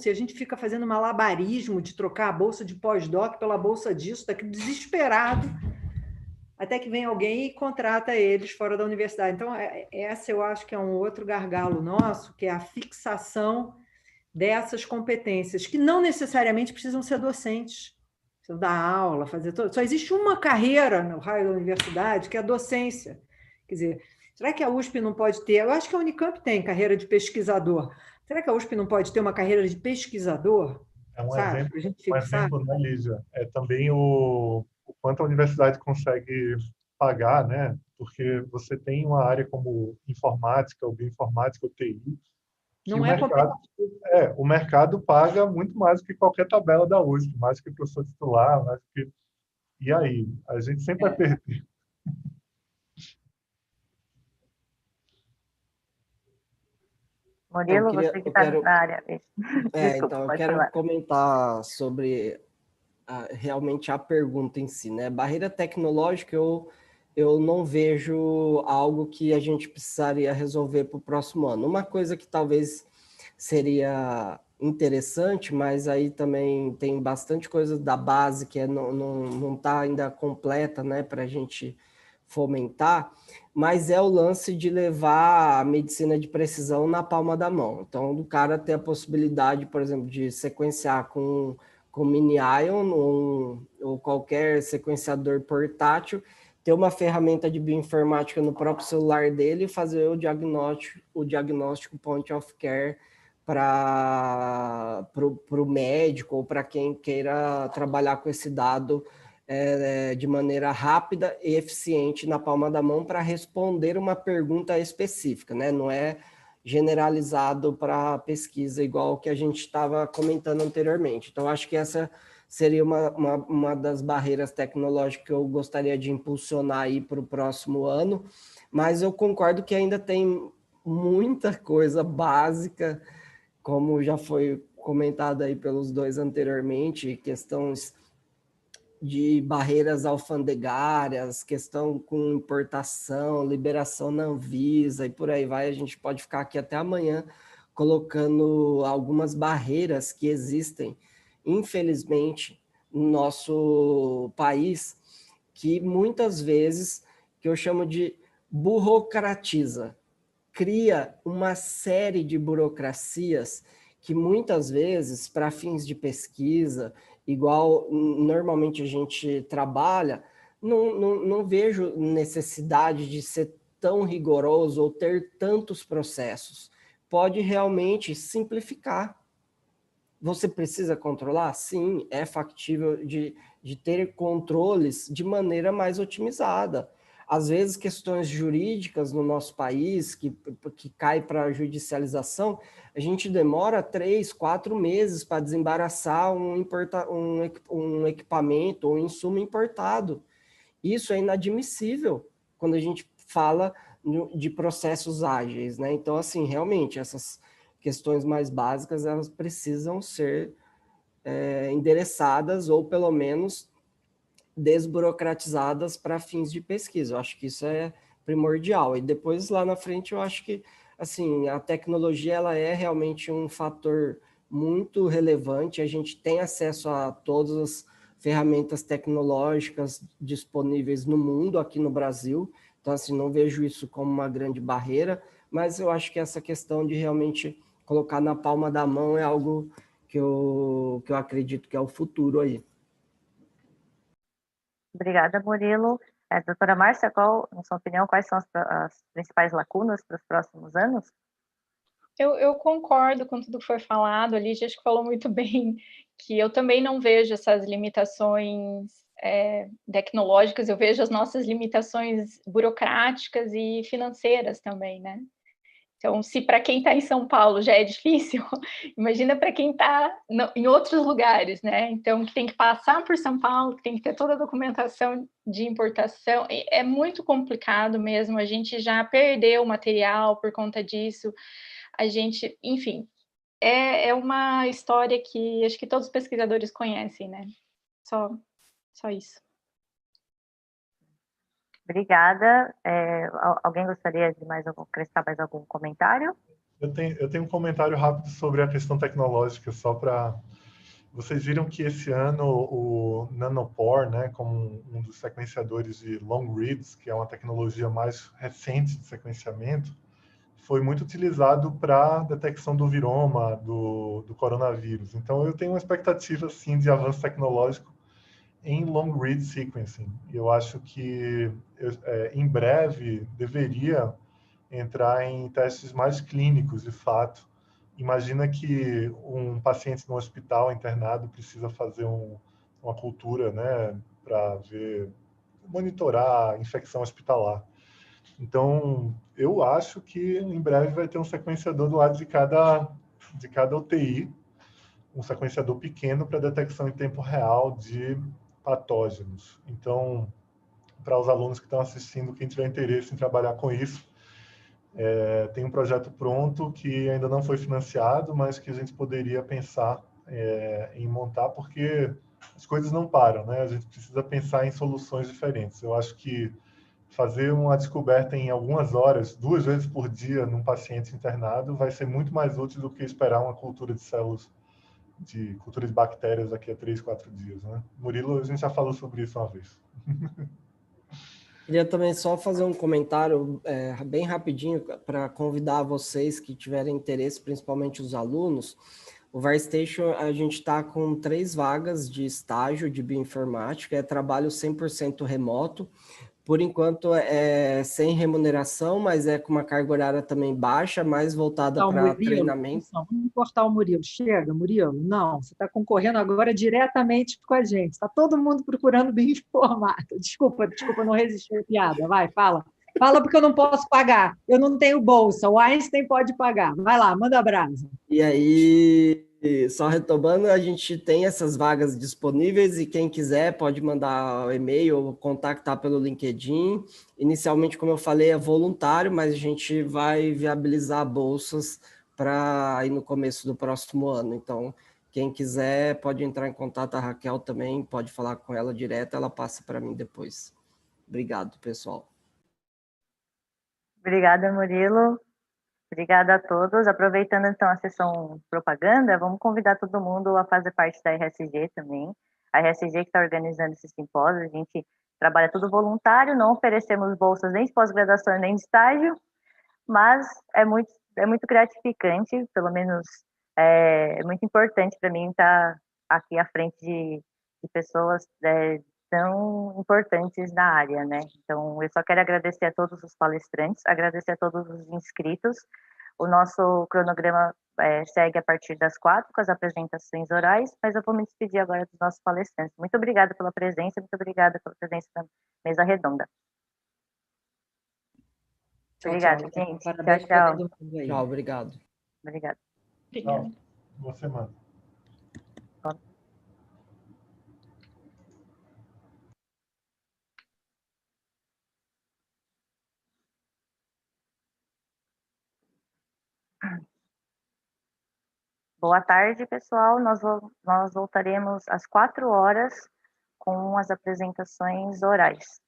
e a gente fica fazendo malabarismo de trocar a bolsa de pós-doc pela bolsa disso, daqui desesperado, até que vem alguém e contrata eles fora da universidade. Então, essa eu acho que é um outro gargalo nosso, que é a fixação dessas competências, que não necessariamente precisam ser docentes, precisam dar aula, fazer tudo. Só existe uma carreira no raio da universidade, que é a docência. Quer dizer, será que a USP não pode ter? Eu acho que a Unicamp tem carreira de pesquisador. Será que a USP não pode ter uma carreira de pesquisador? É um sabe? exemplo, né, Lígia? É também o quanto a universidade consegue pagar, né? Porque você tem uma área como informática, ou bioinformática, ou TI, que não é competitivo. O mercado paga muito mais do que qualquer tabela da USP, mais do que professor titular, mais do que... E aí? A gente sempre vai perder. Murilo, você que está na área. Desculpa, então, eu quero comentar sobre realmente a pergunta em si, né? Barreira tecnológica, eu não vejo algo que a gente precisaria resolver para o próximo ano. Uma coisa que talvez seria interessante, mas aí também tem bastante coisa da base que não está ainda completa, né, para a gente fomentar, mas é o lance de levar a medicina de precisão na palma da mão. Então, do cara ter a possibilidade, por exemplo, de sequenciar com mini-ion ou qualquer sequenciador portátil, ter uma ferramenta de bioinformática no próprio celular dele e fazer o diagnóstico point of care para o médico ou para quem queira trabalhar com esse dado de maneira rápida e eficiente na palma da mão para responder uma pergunta específica, né? Não é generalizado para pesquisa, igual que a gente estava comentando anteriormente. Então, acho que essa seria uma das barreiras tecnológicas que eu gostaria de impulsionar aí para o próximo ano, mas eu concordo que ainda tem muita coisa básica, como já foi comentado aí pelos dois anteriormente, questões de barreiras alfandegárias, questão com importação, liberação na Anvisa e por aí vai. A gente pode ficar aqui até amanhã colocando algumas barreiras que existem, infelizmente, no nosso país, que muitas vezes, que eu chamo de burocratiza, cria uma série de burocracias que muitas vezes, para fins de pesquisa, igual normalmente a gente trabalha, não vejo necessidade de ser tão rigoroso ou ter tantos processos. Pode realmente simplificar. Você precisa controlar? Sim, é factível de ter controles de maneira mais otimizada. Às vezes, questões jurídicas no nosso país, que cai para a judicialização, a gente demora 3, 4 meses para desembaraçar um equipamento ou um insumo importado. Isso é inadmissível quando a gente fala de processos ágeis, né? Então, assim, realmente, essas questões mais básicas, elas precisam ser endereçadas ou, pelo menos, desburocratizadas para fins de pesquisa. Eu acho que isso é primordial. E depois, lá na frente, eu acho que assim, a tecnologia ela é realmente um fator muito relevante. A gente tem acesso a todas as ferramentas tecnológicas disponíveis no mundo, aqui no Brasil. Então, assim, não vejo isso como uma grande barreira, mas eu acho que essa questão de realmente colocar na palma da mão é algo que eu acredito que é o futuro aí. Obrigada, Murilo. Doutora Márcia, na sua opinião, quais são as principais lacunas para os próximos anos? Eu concordo com tudo que foi falado. A Lygia acho que falou muito bem, que eu também não vejo essas limitações tecnológicas, eu vejo as nossas limitações burocráticas e financeiras também, né? Então, se para quem está em São Paulo já é difícil, imagina para quem está em outros lugares, né? Então, que tem que passar por São Paulo, que tem que ter toda a documentação de importação, é muito complicado mesmo, a gente já perdeu material por conta disso, a gente, enfim, é uma história que acho que todos os pesquisadores conhecem, né? Só isso. Obrigada. Alguém gostaria de acrescentar mais algum comentário? Eu tenho um comentário rápido sobre a questão tecnológica, só para... Vocês viram que esse ano o nanopore, né, como um dos sequenciadores de long reads, que é uma tecnologia mais recente de sequenciamento, foi muito utilizado para detecção do viroma, do coronavírus. Então, eu tenho uma expectativa, sim, de avanço tecnológico em long read sequencing. Eu acho que em breve deveria entrar em testes mais clínicos, de fato. Imagina que um paciente no hospital internado precisa fazer uma cultura, né, para monitorar a infecção hospitalar. Então, eu acho que em breve vai ter um sequenciador do lado de cada UTI, um sequenciador pequeno para detecção em tempo real de patógenos. Então, para os alunos que estão assistindo, quem tiver interesse em trabalhar com isso, tem um projeto pronto que ainda não foi financiado, mas que a gente poderia pensar em montar, porque as coisas não param, né? A gente precisa pensar em soluções diferentes. Eu acho que fazer uma descoberta em algumas horas, 2 vezes por dia, num paciente internado, vai ser muito mais útil do que esperar uma cultura de células, de cultura de bactérias daqui a 3, 4 dias, né? Murilo, a gente já falou sobre isso uma vez. Queria também só fazer um comentário bem rapidinho para convidar vocês que tiverem interesse, principalmente os alunos. O VarStation, a gente está com 3 vagas de estágio de bioinformática, trabalho 100% remoto. Por enquanto é sem remuneração, mas é com uma carga horária também baixa, mais voltada para treinamento. Vamos cortar o Murilo. Chega, Murilo. Não, você está concorrendo agora diretamente com a gente. Está todo mundo procurando bioinformática. Desculpa, não resisti à piada. Vai, fala Fala porque eu não posso pagar. Eu não tenho bolsa. O Einstein pode pagar. Vai lá, manda abraço. E aí, só retomando, a gente tem essas vagas disponíveis e quem quiser pode mandar o e-mail ou contactar pelo LinkedIn. Inicialmente, como eu falei, é voluntário, mas a gente vai viabilizar bolsas para ir no começo do próximo ano. Então, quem quiser pode entrar em contato, a Raquel também pode falar com ela direto, ela passa para mim depois. Obrigado, pessoal. Obrigada, Murilo. Obrigada a todos. Aproveitando então a sessão propaganda, vamos convidar todo mundo a fazer parte da RSG também. A RSG que está organizando esse simpósio, a gente trabalha tudo voluntário, não oferecemos bolsas nem de pós-graduação nem de estágio, mas é muito gratificante, pelo menos é muito importante para mim estar aqui à frente de pessoas tão importantes na área, né? Então, eu só quero agradecer a todos os palestrantes, agradecer a todos os inscritos. O nosso cronograma segue a partir das 4 com as apresentações orais, mas eu vou me despedir agora dos nossos palestrantes. Muito obrigada pela presença, muito obrigada pela presença na mesa redonda. Obrigada, gente. Parabéns para todo mundo aí. Tchau, obrigado. Obrigada. Tchau. Boa semana. Boa tarde, pessoal. Nós voltaremos às 4 horas com as apresentações orais.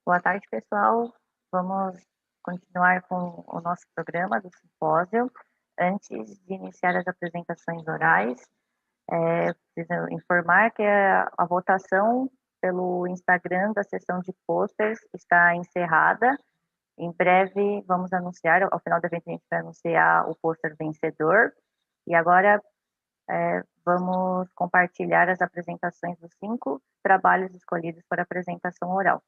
Boa tarde, pessoal. Vamos continuar com o nosso programa do simpósio. Antes de iniciar as apresentações orais, preciso informar que a votação pelo Instagram da sessão de posters está encerrada. Em breve vamos anunciar, ao final do evento a gente vai anunciar o pôster vencedor. E agora vamos compartilhar as apresentações dos 5 trabalhos escolhidos para apresentação oral.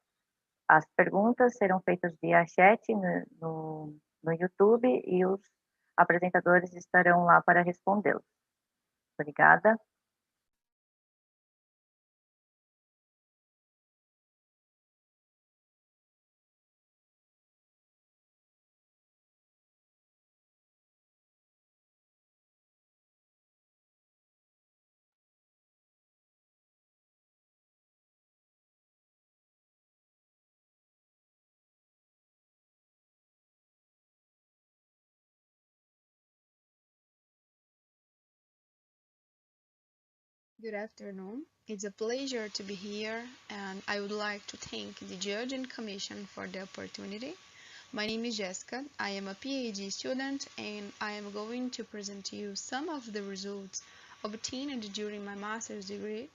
As perguntas serão feitas via chat no YouTube e os apresentadores estarão lá para respondê-los. Obrigada. Good afternoon. It's a pleasure to be here, and I would like to thank the Judge and Commission for the opportunity. My name is Jessica. I am a PhD student, and I am going to present to you some of the results obtained during my master's degree,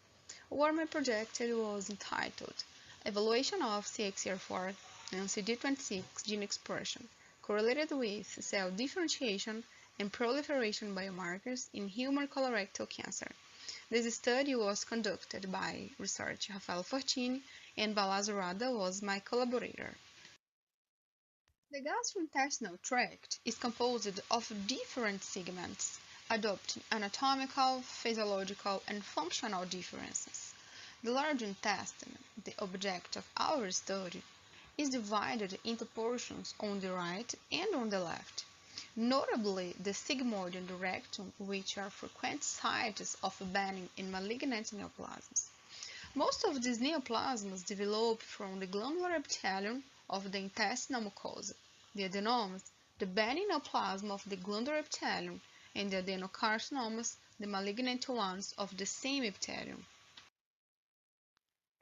where my project was entitled Evaluation of CXCR4 and CD26 gene expression correlated with cell differentiation and proliferation biomarkers in human colorectal cancer. This study was conducted by researcher Rafael Fortini, and Balazar Rada was my collaborator. The gastrointestinal tract is composed of different segments, adopting anatomical, physiological, and functional differences. The large intestine, the object of our study, is divided into portions on the right and on the left. Notably, the sigmoid and the rectum, which are frequent sites of benign and malignant neoplasms. Most of these neoplasms develop from the glandular epithelium of the intestinal mucosa, the adenomas, the benign neoplasm of the glandular epithelium, and the adenocarcinomas, the malignant ones of the same epithelium.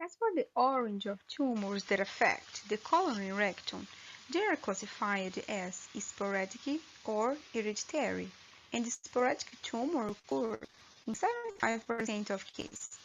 As for the origin of tumors that affect the colon and rectum, they are classified as sporadic or hereditary, and the sporadic tumor occur in 75% of cases.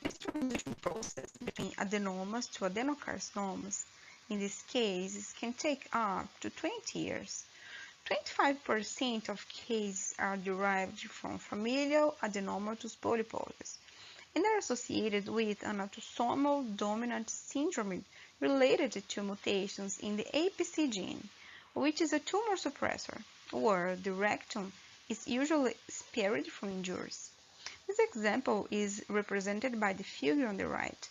This transition process between adenomas to adenocarcinomas, in this case, can take up to 20 years. 25% of cases are derived from familial adenomatous polyposis and are associated with an autosomal dominant syndrome related to mutations in the APC gene, which is a tumor suppressor, where the rectum is usually spared from injuries. This example is represented by the figure on the right,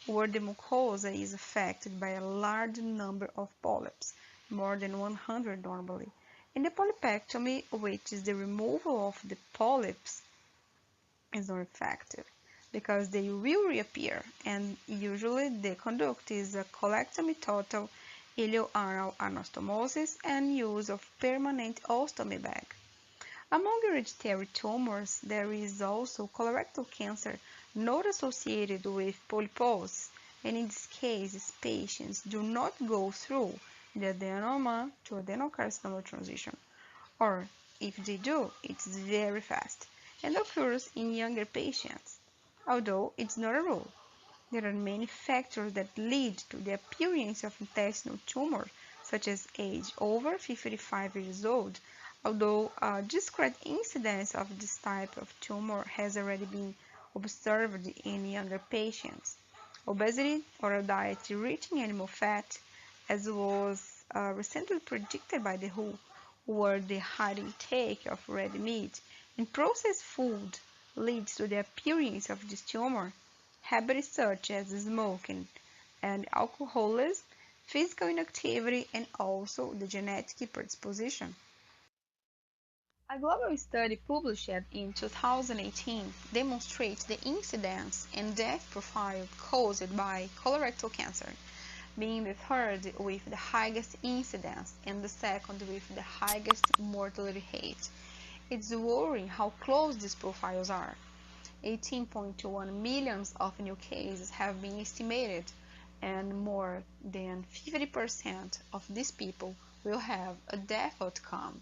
where the mucosa is affected by a large number of polyps, more than 100 normally, and the polypectomy, which is the removal of the polyps, is not effective because they will reappear, and usually the conduct is a colectomy total, ileoanal anastomosis, and use of permanent ostomy bag. Among hereditary tumors, there is also colorectal cancer not associated with polyposis, and in this case, patients do not go through the adenoma to adenocarcinoma transition, or if they do, it's very fast and occurs in younger patients, although it's not a rule. There are many factors that lead to the appearance of intestinal tumor, such as age over 55 years old, although a discrete incidence of this type of tumor has already been observed in younger patients. Obesity or a diet rich in animal fat, as was recently predicted by the WHO, where the high intake of red meat and processed food leads to the appearance of this tumor, habits such as smoking and alcoholism, physical inactivity, and also the genetic predisposition. A global study published in 2018 demonstrates the incidence and death profile caused by colorectal cancer, being the third with the highest incidence and the second with the highest mortality rate. It's worrying how close these profiles are. 18.1 million of new cases have been estimated, and more than 50% of these people will have a death outcome.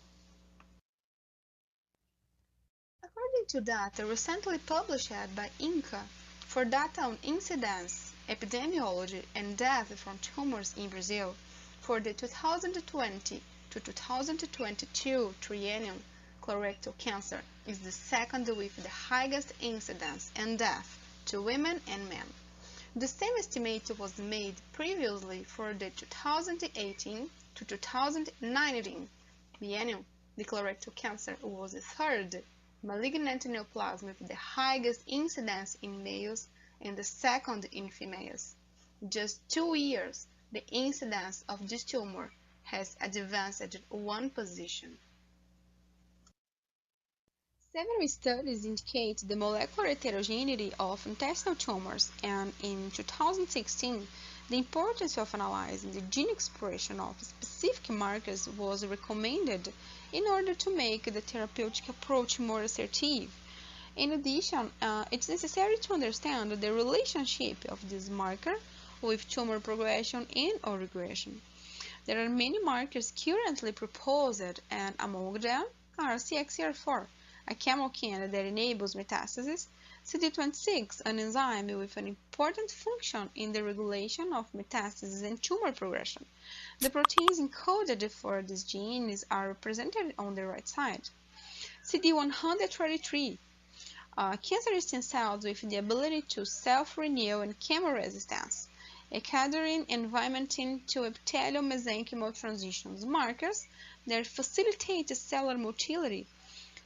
According to data recently published by INCA for data on incidence, epidemiology, and death from tumors in Brazil for the 2020 to 2022 triennium, colorectal cancer is the second with the highest incidence and death to women and men. The same estimate was made previously for the 2018 to 2019 biennium. The colorectal cancer was the third malignant neoplasm with the highest incidence in males and the second in females. In just 2 years, the incidence of this tumor has advanced one position. Several studies indicate the molecular heterogeneity of intestinal tumors, and in 2016, the importance of analyzing the gene expression of specific markers was recommended in order to make the therapeutic approach more assertive. In addition, it's necessary to understand the relationship of this marker with tumor progression and/or regression. There are many markers currently proposed, and among them are CXCR4, a chemokine that enables metastasis, CD26, an enzyme with an important function in the regulation of metastasis and tumor progression. The proteins encoded for these genes are represented on the right side. CD133, cancer stem cells with the ability to self-renew and chemoresistance. Ecadherin and vimentin to epithelial-mesenchymal transitions, markers that facilitate cellular motility.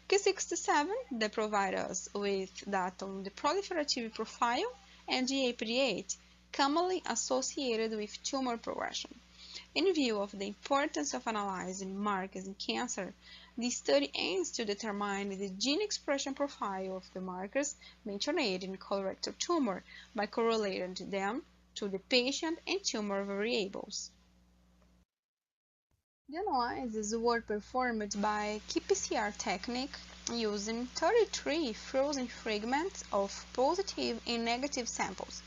Ki67 that provide us with data on the proliferative profile, and GA88, commonly associated with tumor progression. In view of the importance of analyzing markers in cancer, the study aims to determine the gene expression profile of the markers mentioned in colorectal tumor by correlating them to the patient and tumor variables. The analyses were performed by qPCR technique using 33 frozen fragments of positive and negative samples.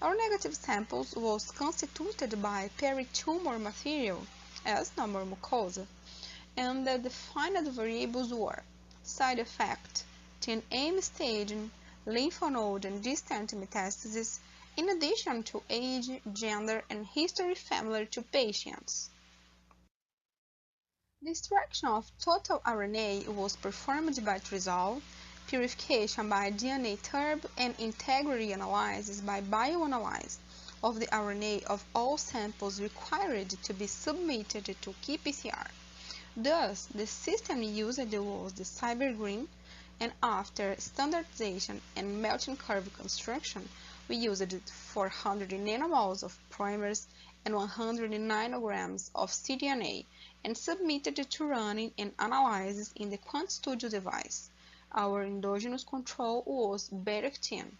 Our negative samples was constituted by peritumor material, as normal mucosa, and the defined variables were side effect, 10M staging, lymph node and distant metastasis, in addition to age, gender, and history familiar to patients. The extraction of total RNA was performed by Trizol, purification by DNA turb, and integrity analysis by bioanalysis of the RNA of all samples required to be submitted to qPCR. Thus, the system used was the CyberGreen, and after standardization and melting curve construction, we used 400 nanomoles of primers and 100 nanograms of cDNA, and submitted to running and analysis in the QuantStudio device. Our endogenous control was Beltrame.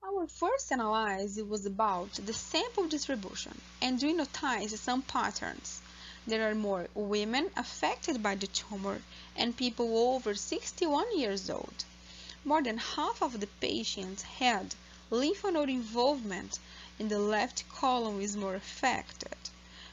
Our first analysis was about the sample distribution, and we noticed some patterns. There are more women affected by the tumor and people over 61 years old. More than half of the patients had lymph node involvement, and the left column is more affected.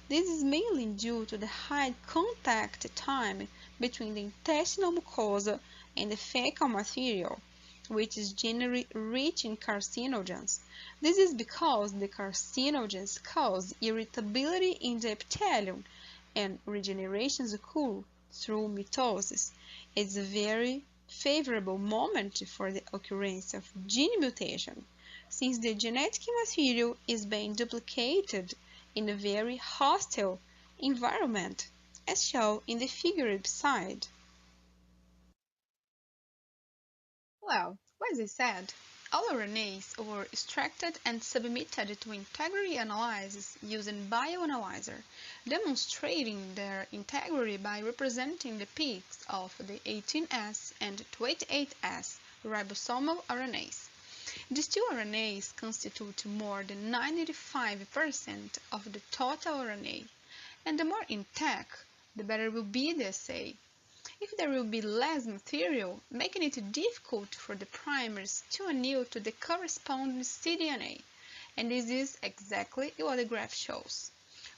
This is mainly due to the high contact time between the intestinal mucosa and the fecal material, which is generally rich in carcinogens. This is because the carcinogens cause irritability in the epithelium, and regenerations occur through mitosis. It's a very favorable moment for the occurrence of gene mutation, since the genetic material is being duplicated in a very hostile environment. as shown in the figure beside. Well, as I said, all RNAs were extracted and submitted to integrity analysis using bioanalyzer, demonstrating their integrity by representing the peaks of the 18S and 28S ribosomal RNAs. These two RNAs constitute more than 95% of the total RNA, and the more intact, the better will be the assay. If there will be less material, making it difficult for the primers to anneal to the corresponding cDNA, and this is exactly what the graph shows.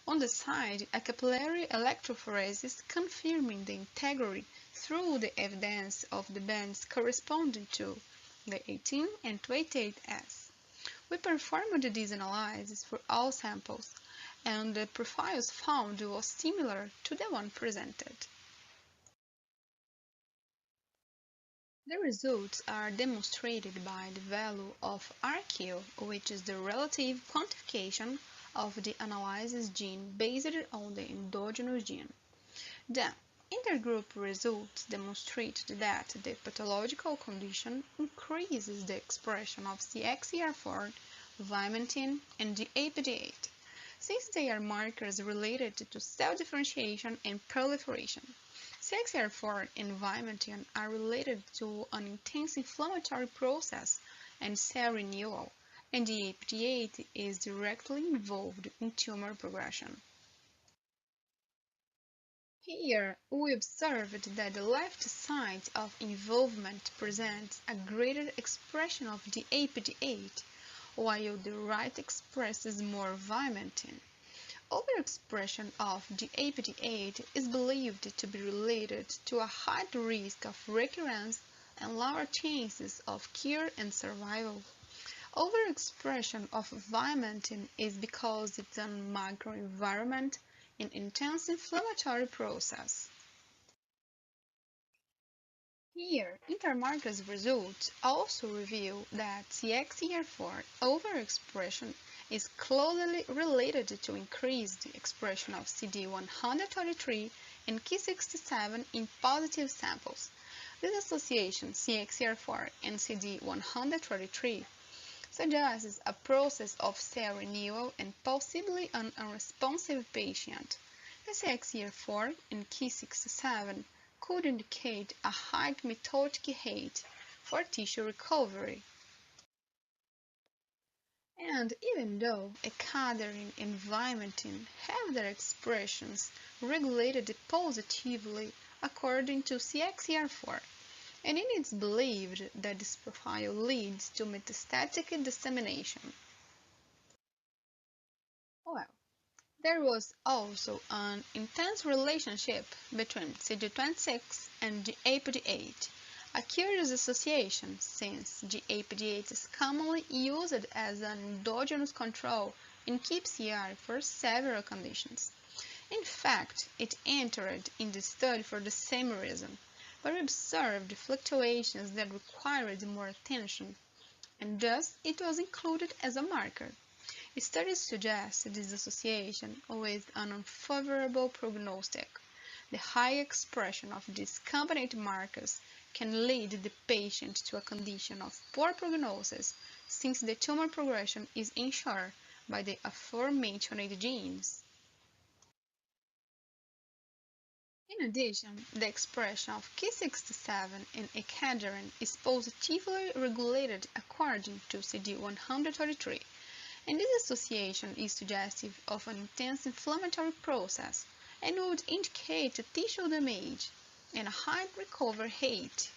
On the side, a capillary electrophoresis confirming the integrity through the evidence of the bands corresponding to the 18 and 28S. We performed this analysis for all samples, and the profiles found was similar to the one presented. The results are demonstrated by the value of RQ, which is the relative quantification of the analyzed gene based on the endogenous gene. The intergroup results demonstrate that the pathological condition increases the expression of CXCR4, vimentin, and DAPD8, since they are markers related to cell differentiation and proliferation. CXCR4 and vimentin are related to an intense inflammatory process and cell renewal, and DAPD8 is directly involved in tumor progression. Here, we observed that the left side of involvement presents a greater expression of DAPD8, while the right expresses more vimentin. Overexpression of DAPD8 is believed to be related to a high risk of recurrence and lower chances of cure and survival. Overexpression of vimentin is because it's a microenvironment in intense inflammatory process. Here, intermarkers results also reveal that CXCR4 overexpression is closely related to increased expression of CD133 and Ki67 in positive samples. This association CXCR4 and CD133 suggests a process of cell renewal and possibly an unresponsive patient. The CXCR4 and Ki67 could indicate a high mitotic rate for tissue recovery. And even though ecadherin and vimentin have their expressions regulated positively according to CXCR4, and it is believed that this profile leads to metastatic dissemination. Well, there was also an intense relationship between CD26 and DAPD8, a curious association since DAPD8 is commonly used as an endogenous control in KIP-CR for several conditions. In fact, it entered in the study for the same reason, but we observed fluctuations that required more attention, and thus it was included as a marker. Studies suggest this association with an unfavorable prognostic. The high expression of these combined markers can lead the patient to a condition of poor prognosis, since the tumor progression is ensured by the aforementioned genes. In addition, the expression of Ki67 and ecadherin is positively regulated according to CD133. And this association is suggestive of an intense inflammatory process and would indicate tissue damage and a high recovery rate.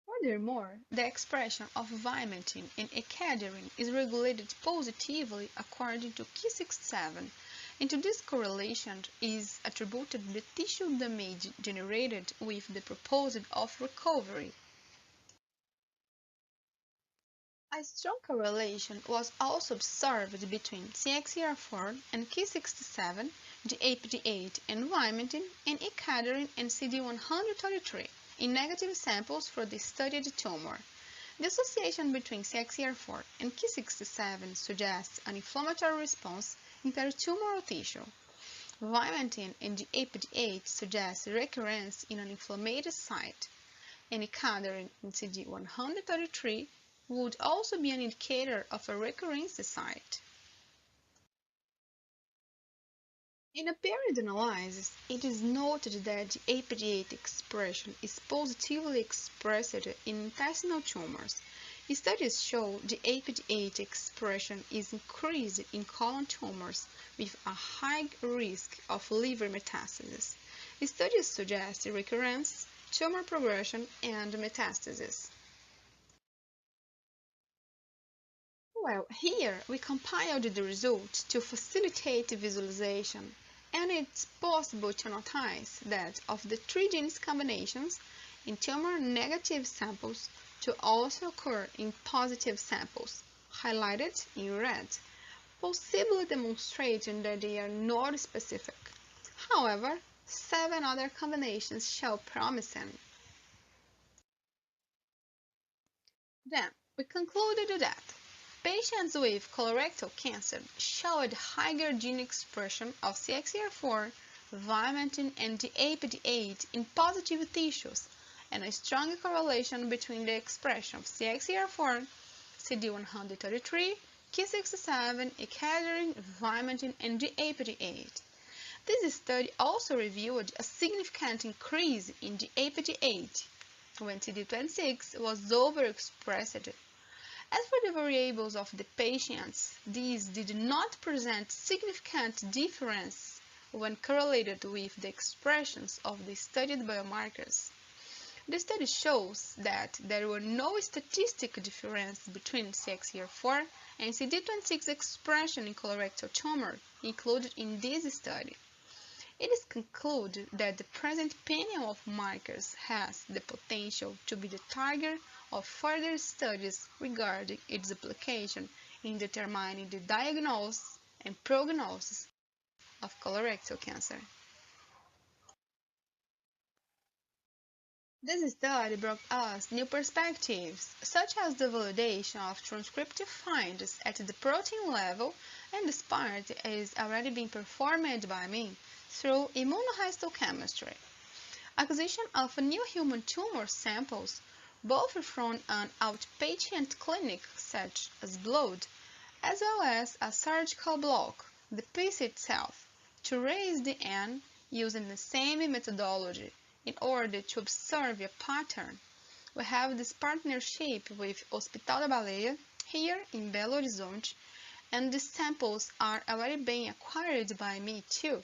Furthermore, the expression of vimentin and ecadherin is regulated positively according to Ki67, and to this correlation is attributed the tissue damage generated with the proposal of recovery. A strong correlation was also observed between CXCR4 and Ki67, DAPD8 and vimentin, and ecadherin and CD133 in negative samples for the studied tumor. The association between CXCR4 and Ki67 suggests an inflammatory response in peritumoral tissue. Vimentin and the APD8 suggest recurrence in an inflamed site, and gathering in CD133 would also be an indicator of a recurrence site. In a paired analysis, it is noted that the APD8 expression is positively expressed in intestinal tumors. Studies show the APD8 expression is increased in colon tumors with a high risk of liver metastasis. Studies suggest recurrence, tumor progression, and metastasis. Well, here we compiled the results to facilitate visualization, and it's possible to notice that of the 3 genes combinations in tumor-negative samples to also occur in positive samples, highlighted in red, possibly demonstrating that they are not specific. However, 7 other combinations show promising. Then, we concluded that patients with colorectal cancer showed higher gene expression of CXCR4, vimentin, and the APD8 in positive tissues, and a strong correlation between the expression of CXCR4, CD133, Ki67, ecaterin, vimentin, and the APD8. This study also revealed a significant increase in the APD8 when CD26 was overexpressed. As for the variables of the patients, these did not present significant difference when correlated with the expressions of the studied biomarkers. The study shows that there were no statistical difference between CXCR4 and CD26 expression in colorectal tumor included in this study. It is concluded that the present panel of markers has the potential to be the target of further studies regarding its application in determining the diagnosis and prognosis of colorectal cancer. This study brought us new perspectives, such as the validation of transcriptive findings at the protein level, and this part is already being performed by me through immunohistochemistry. Acquisition of new human tumor samples, both from an outpatient clinic such as blood, as well as a surgical block, the piece itself, to raise the N using the same methodology in order to observe a pattern. We have this partnership with Hospital da Baleia here in Belo Horizonte, and the samples are already being acquired by me too.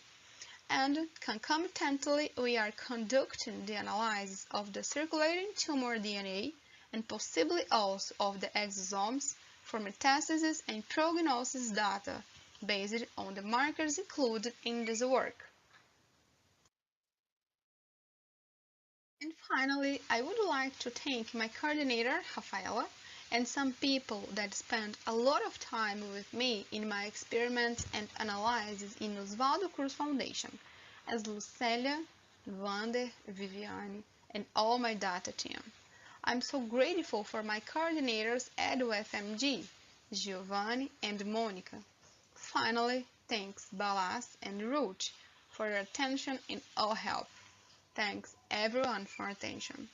And concomitantly, we are conducting the analysis of the circulating tumor DNA and possibly also of the exosomes for metastasis and prognosis data based on the markers included in this work. And finally, I would like to thank my coordinator, Rafaela, and some people that spent a lot of time with me in my experiments and analyses in Oswaldo Cruz Foundation, as Lucélia, Vander, Viviane, and all my data team. I'm so grateful for my coordinators at UFMG, Giovanni and Monica. Finally, thanks Balas and Ruth for your attention and all help. Thanks everyone for attention.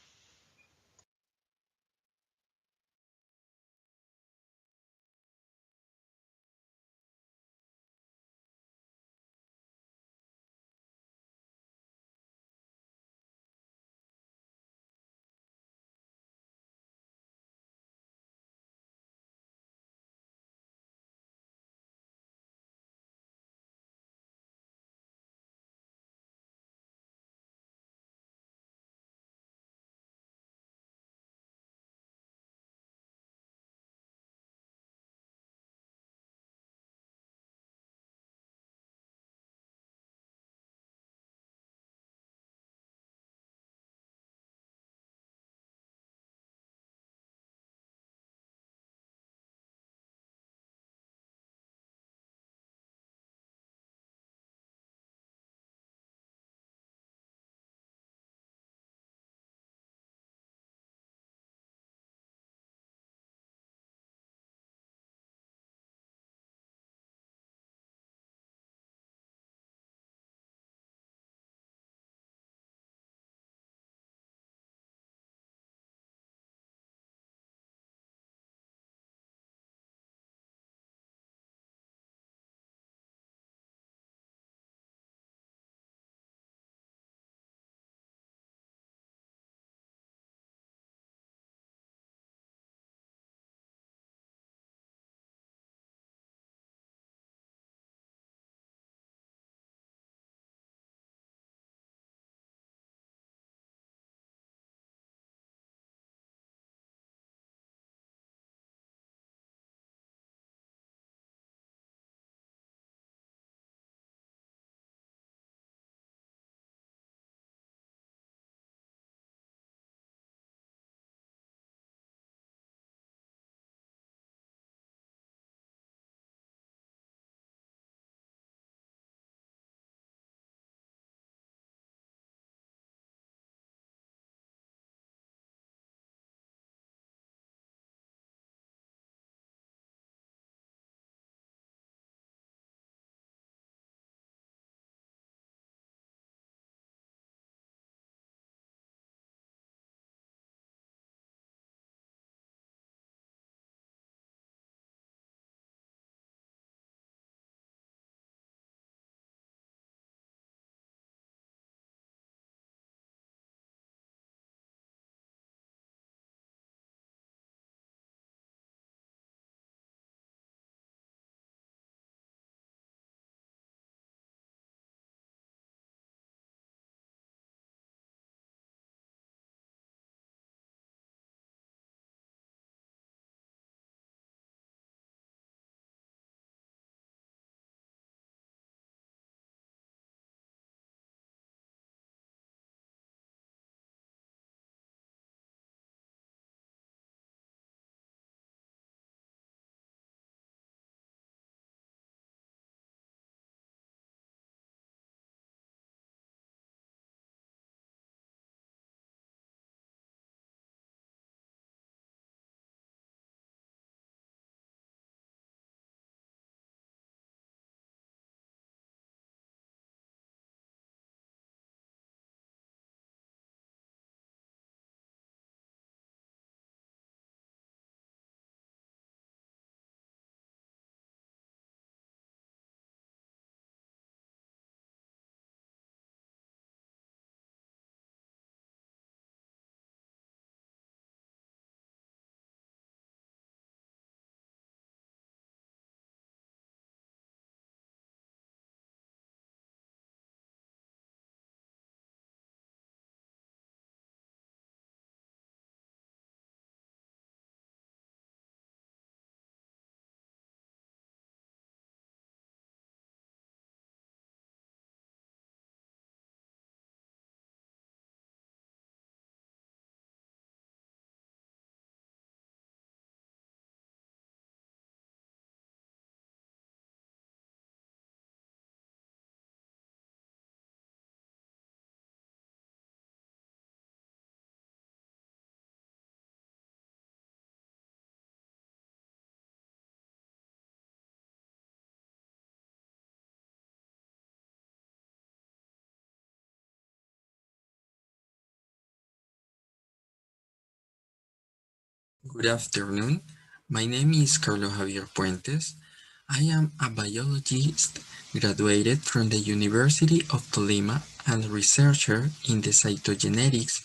Good afternoon. My name is Carlos Javier Puentes. I am a biologist graduated from the University of Tolima and researcher in the cytogenetics,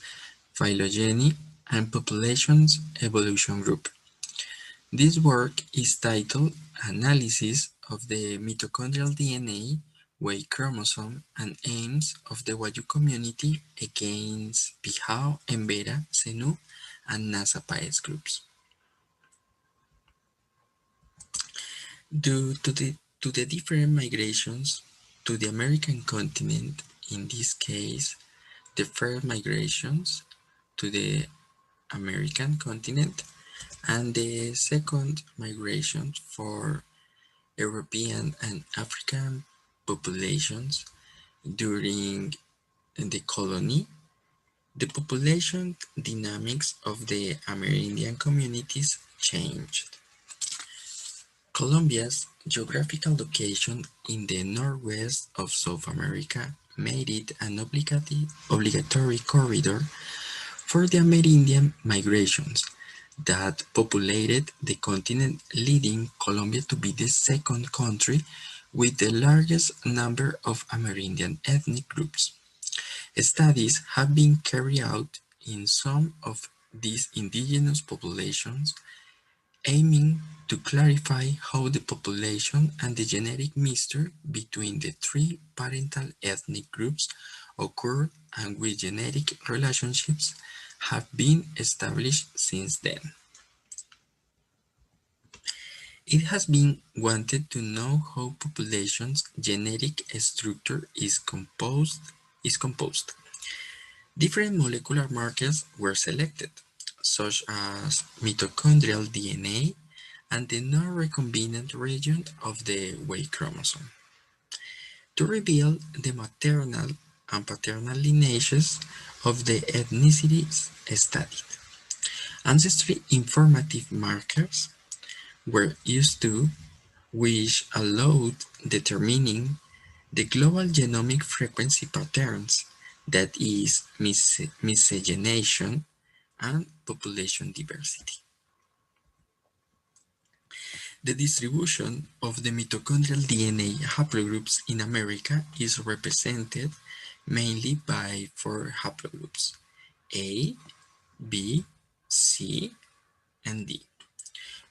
phylogeny, and populations evolution group. This work is titled Analysis of the Mitochondrial DNA, Y chromosome, and aims of the Wayuú community against Pijao, Embera, Zenú and Nasa-Páez groups. Due to the different migrations to the American continent, in this case, the first migrations to the American continent and the second migration for European and African populations during the colony, the population dynamics of the Amerindian communities changed. Colombia's geographical location in the northwest of South America made it an obligatory corridor for the Amerindian migrations that populated the continent, leading Colombia to be the second country with the largest number of Amerindian ethnic groups. Studies have been carried out in some of these indigenous populations, aiming to clarify how the population and the genetic mixture between the three parental ethnic groups occur and which genetic relationships have been established since then. It has been wanted to know how populations' genetic structure is composed. Different molecular markers were selected, such as mitochondrial DNA and the non-recombinant region of the Y chromosome, to reveal the maternal and paternal lineages of the ethnicities studied. Ancestry informative markers were used too, which allowed determining the global genomic frequency patterns, that is, miscegenation and population diversity. The distribution of the mitochondrial DNA haplogroups in America is represented mainly by 4 haplogroups, A, B, C, and D,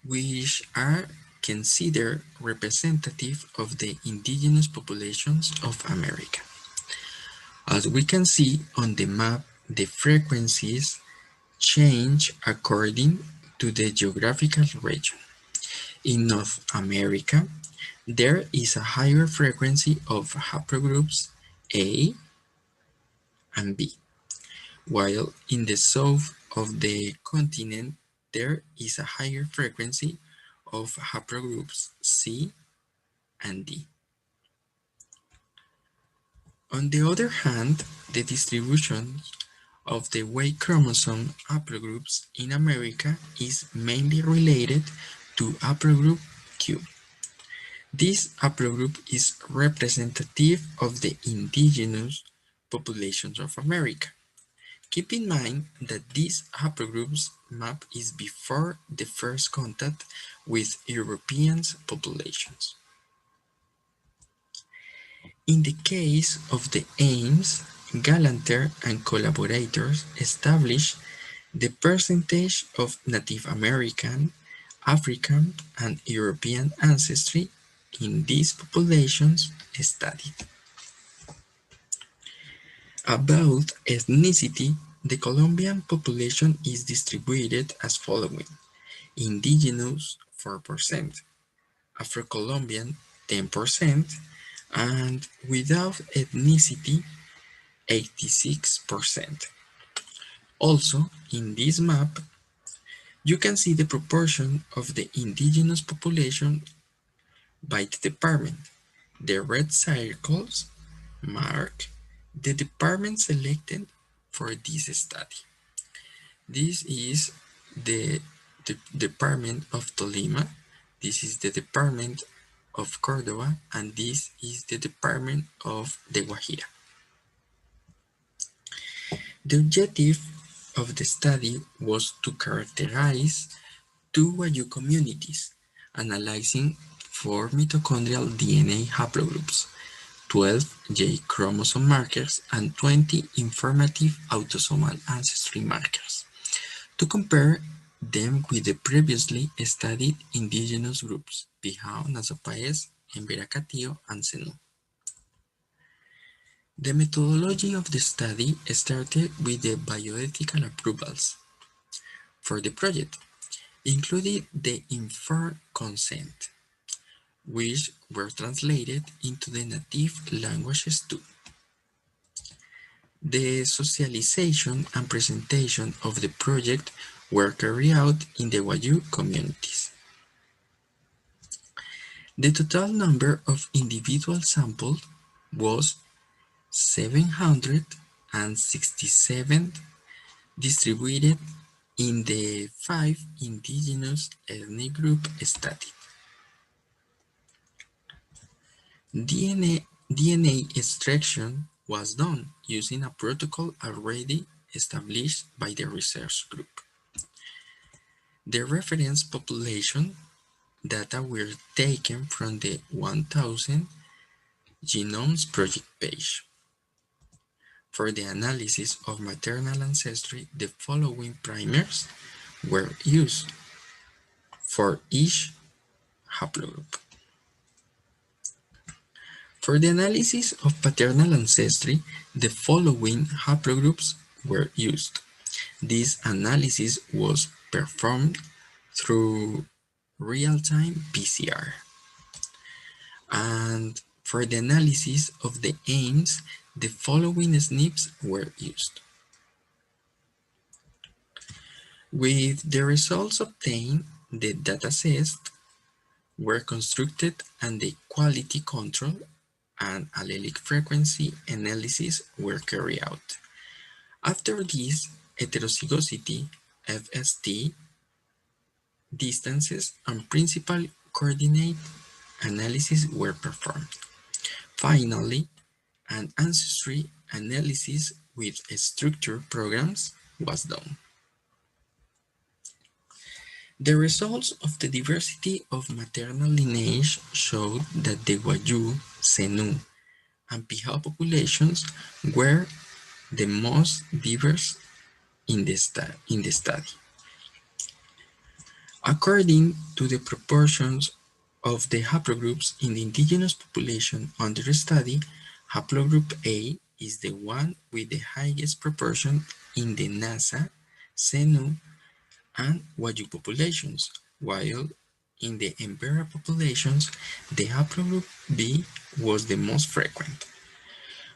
which are considered representative of the indigenous populations of America. As we can see on the map, the frequencies change according to the geographical region. In North America, there is a higher frequency of haplogroups A and B, while in the south of the continent, there is a higher frequency of haplogroups C and D. On the other hand, the distribution of the Y chromosome haplogroups in America is mainly related to haplogroup Q. This haplogroup is representative of the indigenous populations of America. Keep in mind that this haplogroups map is before the first contact with European populations. In the case of the Ames, Galanter and collaborators established the percentage of Native American, African, and European ancestry in these populations studied. About ethnicity, the Colombian population is distributed as following: indigenous 4%, Afro-Colombian 10%, and without ethnicity 86%. Also, in this map, you can see the proportion of the indigenous population by the department. The red circles mark the department selected for this study. This is the department of Tolima, this is the department of Córdoba, and this is the department of the Guajira. The objective of the study was to characterize two Wayuú communities, analyzing 4 mitochondrial DNA haplogroups, 12 J chromosome markers, and 20 informative autosomal ancestry markers, to compare them with the previously studied indigenous groups, Pijao, Nasa-Páez, Embera, and Zenú. The methodology of the study started with the bioethical approvals for the project, including the informed consent, which were translated into the native languages too. The socialization and presentation of the project were carried out in the Wayuú communities. The total number of individual samples was 767, distributed in the 5 indigenous ethnic groups studied. DNA extraction was done using a protocol already established by the research group. The reference population data were taken from the 1000 Genomes Project page. For the analysis of maternal ancestry, the following primers were used for each haplogroup. For the analysis of paternal ancestry, the following haplogroups were used. This analysis was performed through real-time PCR. And for the analysis of the aims, the following SNPs were used. With the results obtained, the datasets were constructed and the quality control and allelic frequency analysis were carried out. After this, heterozygosity, FST, distances, and principal coordinate analysis were performed. Finally, an ancestry analysis with structured programs was done. The results of the diversity of maternal lineage showed that the Wayuú, Zenú, and Pijao populations were the most diverse in the study. According to the proportions of the haplogroups in the indigenous population under study, haplogroup A is the one with the highest proportion in the Nasa, Zenú, and Wayuú populations, while in the Embera populations, the haplogroup B was the most frequent.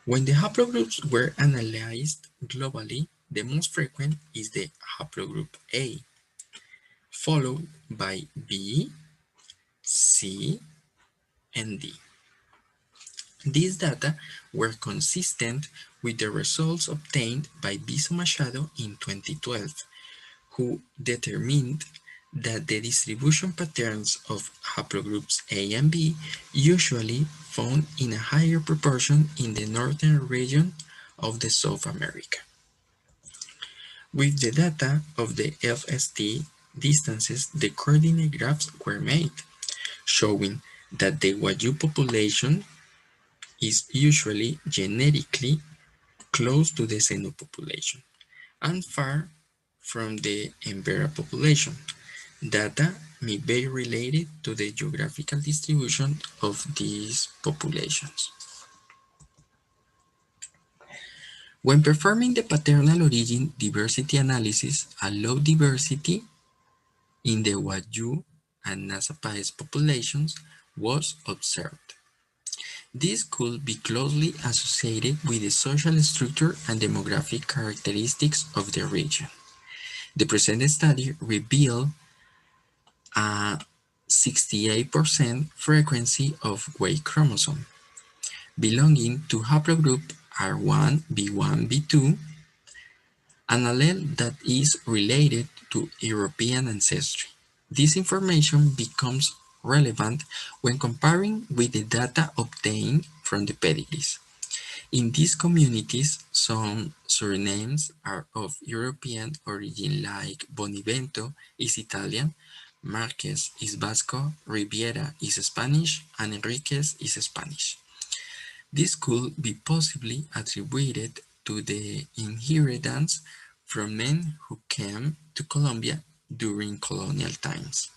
When the haplogroups were analyzed globally, the most frequent is the haplogroup A, followed by B, C, and D. These data were consistent with the results obtained by Biso Machado in 2012, who determined that the distribution patterns of haplogroups A and B usually found in a higher proportion in the northern region of the South America. With the data of the FST distances, the coordinate graphs were made, showing that the Wayuú population is usually genetically close to the Zenú population and far from the Embera population. Data may be related to the geographical distribution of these populations. When performing the paternal origin diversity analysis, a low diversity in the Wayuú and Nasa-Páez populations was observed. This could be closely associated with the social structure and demographic characteristics of the region. The presented study revealed a 68% frequency of Y chromosome belonging to haplogroup R1, B1, B2, an allele that is related to European ancestry. This information becomes relevant when comparing with the data obtained from the pedigrees. In these communities, some surnames are of European origin, like Bonivento is Italian, Marquez is Basque, Riviera is Spanish, and Enriquez is Spanish. This could be possibly attributed to the inheritance from men who came to Colombia during colonial times.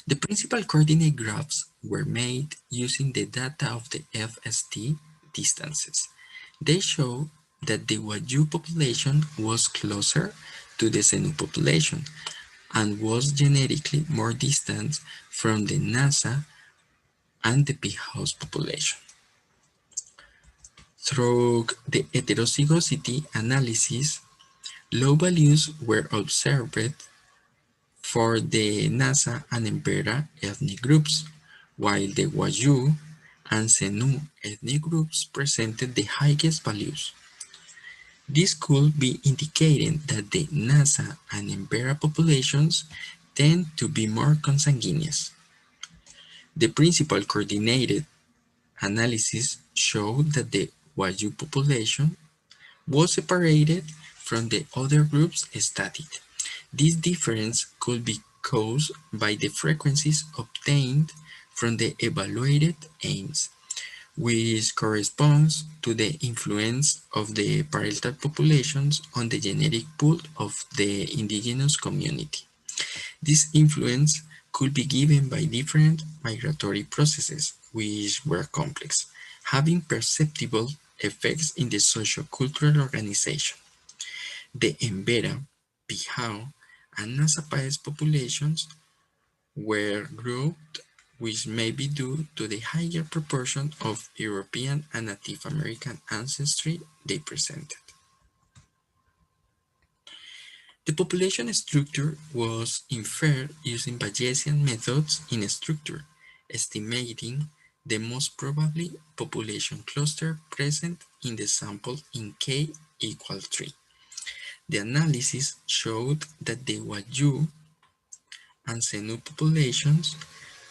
The principal coordinate graphs were made using the data of the FST distances. They show that the Wayuú population was closer to the Zenú population and was genetically more distant from the Nasa and the Pijao population. Through the heterozygosity analysis, low values were observed for the Nasa and Embera ethnic groups, while the Wayuú and Zenú ethnic groups presented the highest values. This could be indicating that the Nasa and Embera populations tend to be more consanguineous. The principal coordinated analysis showed that the Wayuú population was separated from the other groups studied. This difference could be caused by the frequencies obtained from the evaluated aims, which corresponds to the influence of the parietal populations on the genetic pool of the indigenous community. This influence could be given by different migratory processes, which were complex, having perceptible effects in the socio-cultural organization. The Embera, Pijao, and Nasa-Páez populations were grouped, which may be due to the higher proportion of European and Native American ancestry they presented. The population structure was inferred using Bayesian methods in structure, estimating the most probably population cluster present in the sample in K equals 3. The analysis showed that the Wayuú and Zenú populations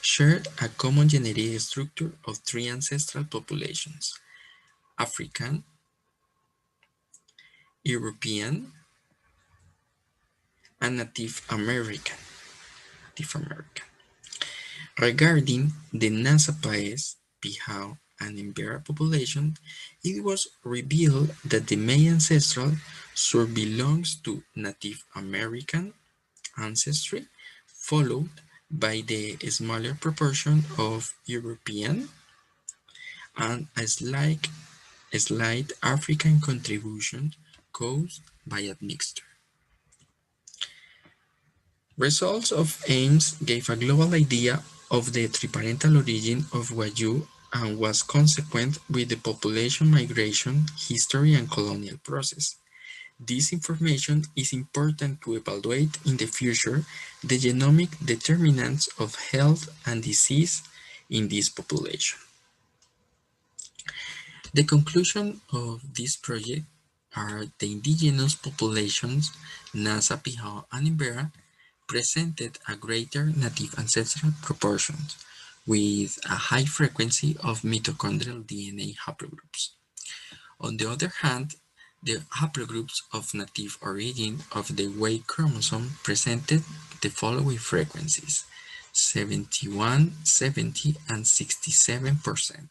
shared a common genetic structure of 3 ancestral populations: African, European, and Native American. Regarding the Nasa-Páez, Pijao, and Embera population, it was revealed that the main ancestral source belongs to Native American ancestry, followed by the smaller proportion of European and a slight African contribution caused by admixture. Results of AIMS gave a global idea of the triparental origin of Wayuú and was consequent with the population migration, history, and colonial process. This information is important to evaluate in the future the genomic determinants of health and disease in this population. The conclusion of this project are the indigenous populations, Nasa, Pijao, and Embera, presented a greater native ancestral proportions with a high frequency of mitochondrial DNA haplogroups. On the other hand, the haplogroups of native origin of the Y chromosome presented the following frequencies: 71, 70, and 67%.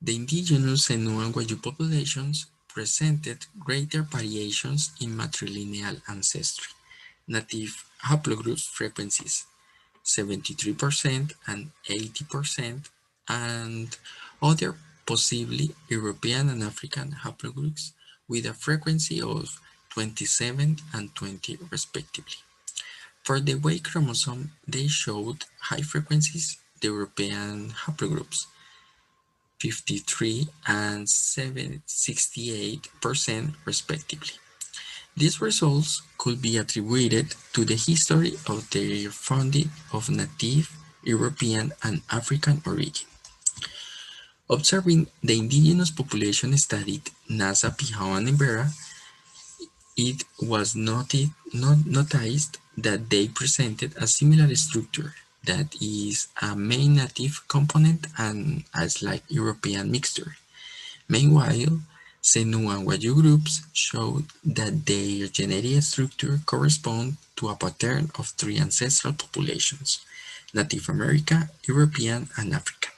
The indigenous Zenú and Wayuú populations presented greater variations in matrilineal ancestry. Native haplogroups frequencies 73% and 80%, and other possibly European and African haplogroups with a frequency of 27 and 20 respectively. For the Y chromosome, they showed high frequencies, the European haplogroups 53 and 68% respectively. These results could be attributed to the history of their founding of native, European, and African origin. Observing the indigenous population studied, Nasa, Pijao, and Embera, it was noticed that they presented a similar structure, that is, a main native component and a slight European mixture. Meanwhile, Zenú and Wayuú groups showed that their genetic structure corresponds to a pattern of 3 ancestral populations: Native American, European, and African.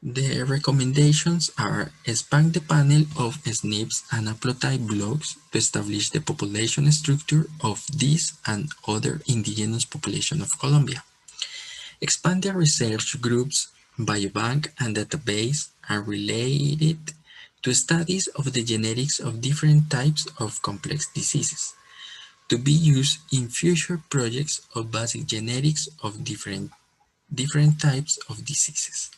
The recommendations are expand the panel of SNPs and haplotype blocks to establish the population structure of this and other indigenous population of Colombia. Expand the research groups, biobank, and database are related to studies of the genetics of different types of complex diseases, to be used in future projects of basic genetics of different types of diseases.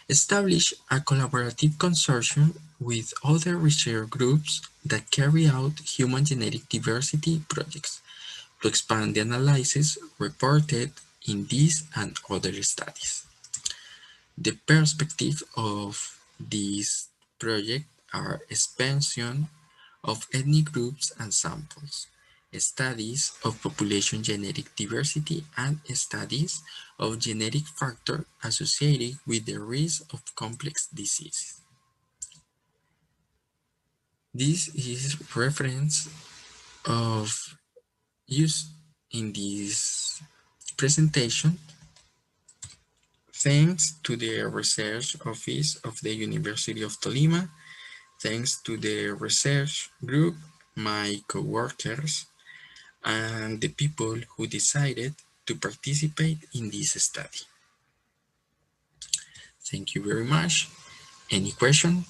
Establish a collaborative consortium with other research groups that carry out human genetic diversity projects to expand the analysis reported in these and other studies. The perspective of this project are expansion of ethnic groups and samples, studies of population genetic diversity, and studies of genetic factors associated with the risk of complex diseases. This is reference of use in this presentation thanks to the research office of the University of Tolima, thanks to the research group, my co-workers, and the people who decided to participate in this study. Thank you very much. Any question?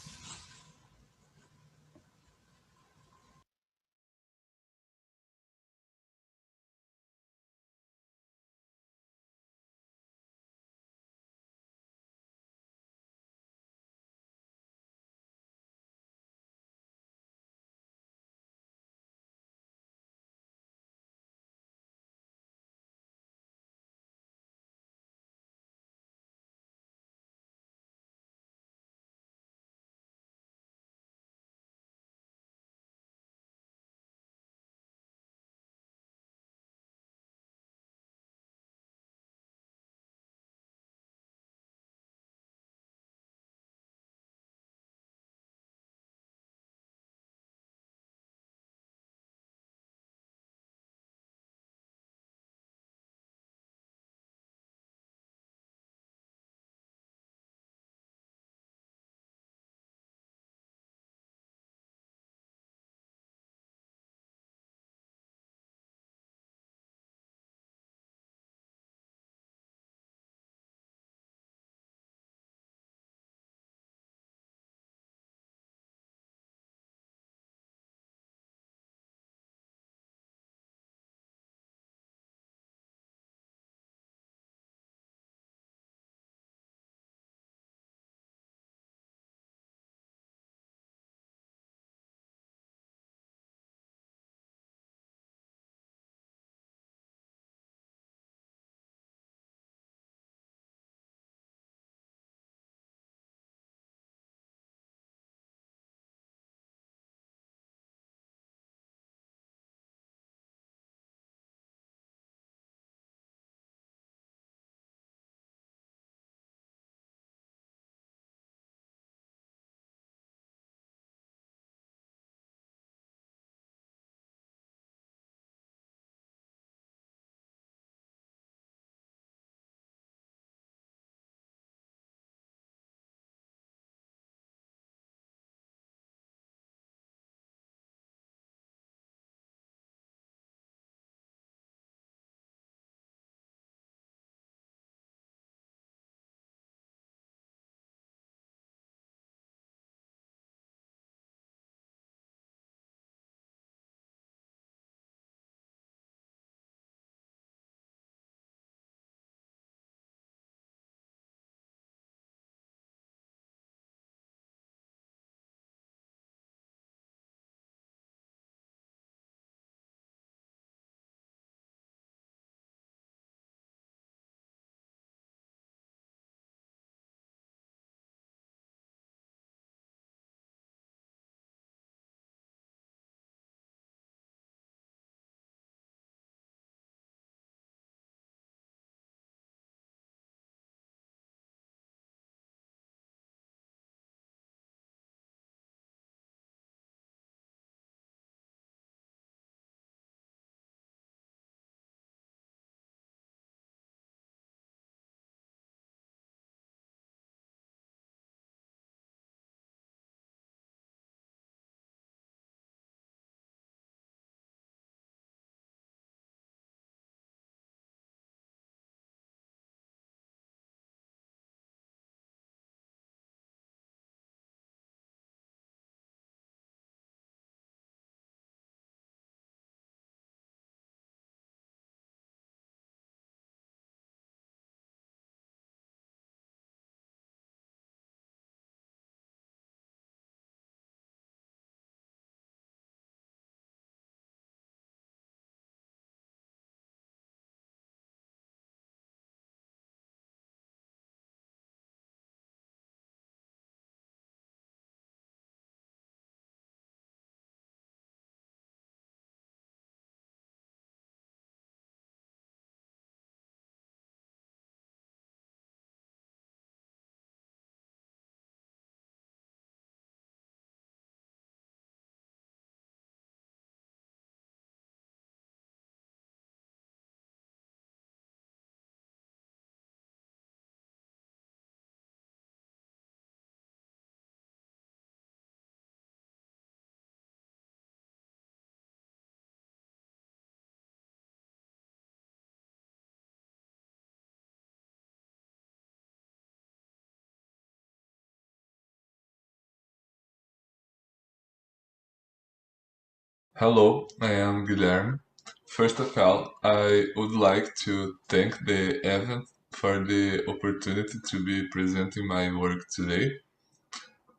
Hello, I am Guilherme. First of all, I would like to thank the event for the opportunity to be presenting my work today.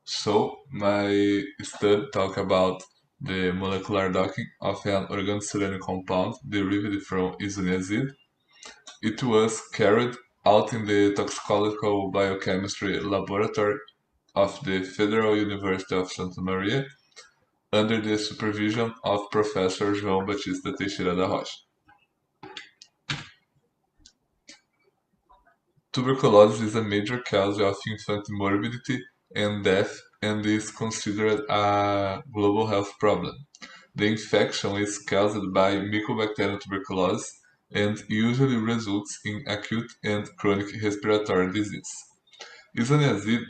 So, my study talk about the molecular docking of an organoselenium compound derived from isoniazide. It was carried out in the toxicological biochemistry laboratory of the Federal University of Santa Maria under the supervision of Professor João Batista Teixeira da Rocha. Tuberculosis is a major cause of infant morbidity and death and is considered a global health problem. The infection is caused by Mycobacterium tuberculosis and usually results in acute and chronic respiratory disease. Isoniazide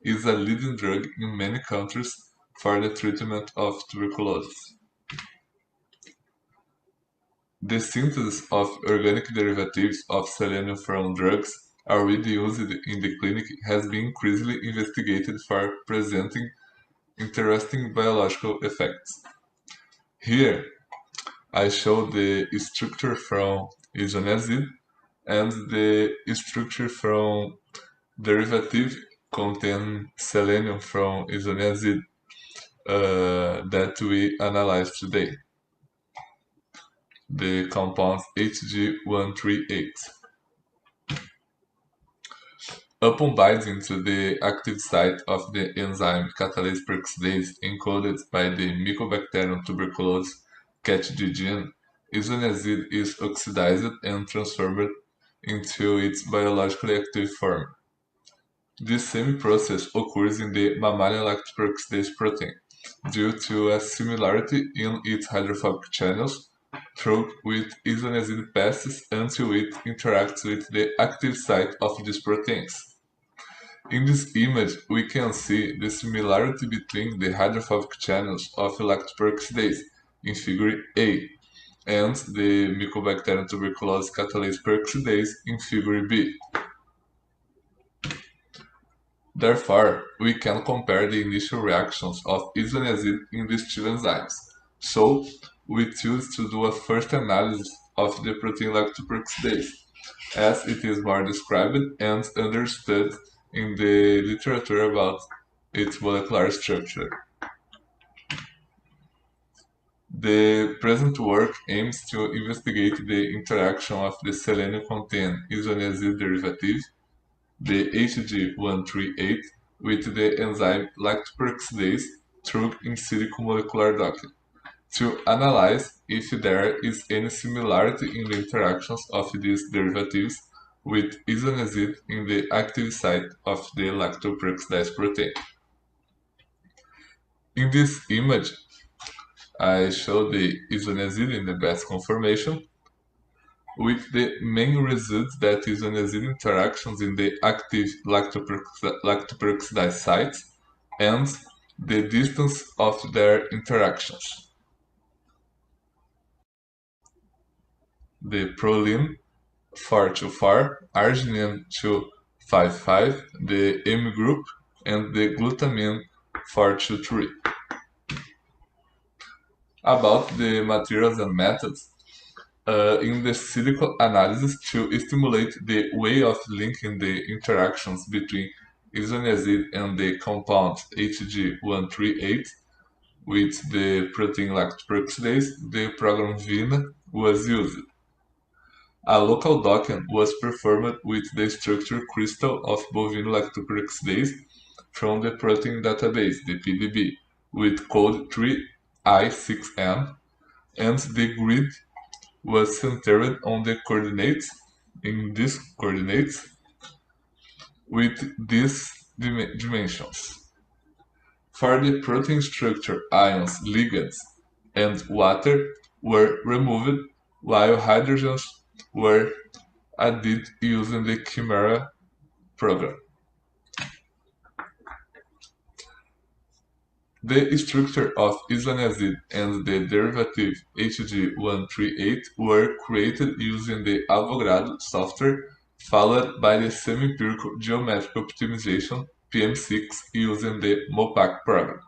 is a leading drug in many countries for the treatment of tuberculosis. The synthesis of organic derivatives of selenium from drugs already used in the clinic has been increasingly investigated for presenting interesting biological effects. Here, I show the structure from isoniazide and the structure from derivative containing selenium from isoniazide that we analyzed today, the compound HG-138. Upon binding to the active site of the enzyme catalase peroxidase encoded by the Mycobacterium tuberculosis catch-G gene, isoniazide is oxidized and transformed into its biologically active form. This same process occurs in the mammalian lactoperoxidase protein due to a similarity in its hydrophobic channels through which isoniazide passes until it interacts with the active site of these proteins. In this image, we can see the similarity between the hydrophobic channels of lactoperoxidase in figure A and the Mycobacterium tuberculosis catalase peroxidase in figure B. Therefore, we can compare the initial reactions of isoniazide in these two enzymes. So, we choose to do a first analysis of the protein lactoperoxidase, as it is more described and understood in the literature about its molecular structure. The present work aims to investigate the interaction of the selenium-containing isoniazide derivative, the HG-138, with the enzyme lactoperoxidase through in silico molecular docking, to analyze if there is any similarity in the interactions of these derivatives with isoniazide in the active site of the lactoperoxidase protein. In this image, I show the isoniazide in the best conformation, with the main results that isoniazide interactions in the active lactoperoxidase sites and the distance of their interactions. The proline 4-4, arginine 2-5-5, the M group, and the glutamine 4-3. About the materials and methods, in the silico analysis to stimulate the way of linking the interactions between isoniazide and the compound HG-138 with the protein lactoperoxidase, the program VINA was used. A local docking was performed with the structure crystal of bovine lactoperoxidase from the protein database, the PDB, with code 3I6M, and the grid was centered on the coordinates, in these coordinates, with these dimensions. For the protein structure, ions, ligands, and water were removed, while hydrogens were added using the Chimera program. The structure of isoniazide and the derivative HG-138 were created using the Avogadro software, followed by the semi-empirical geometric optimization PM6 using the MOPAC program.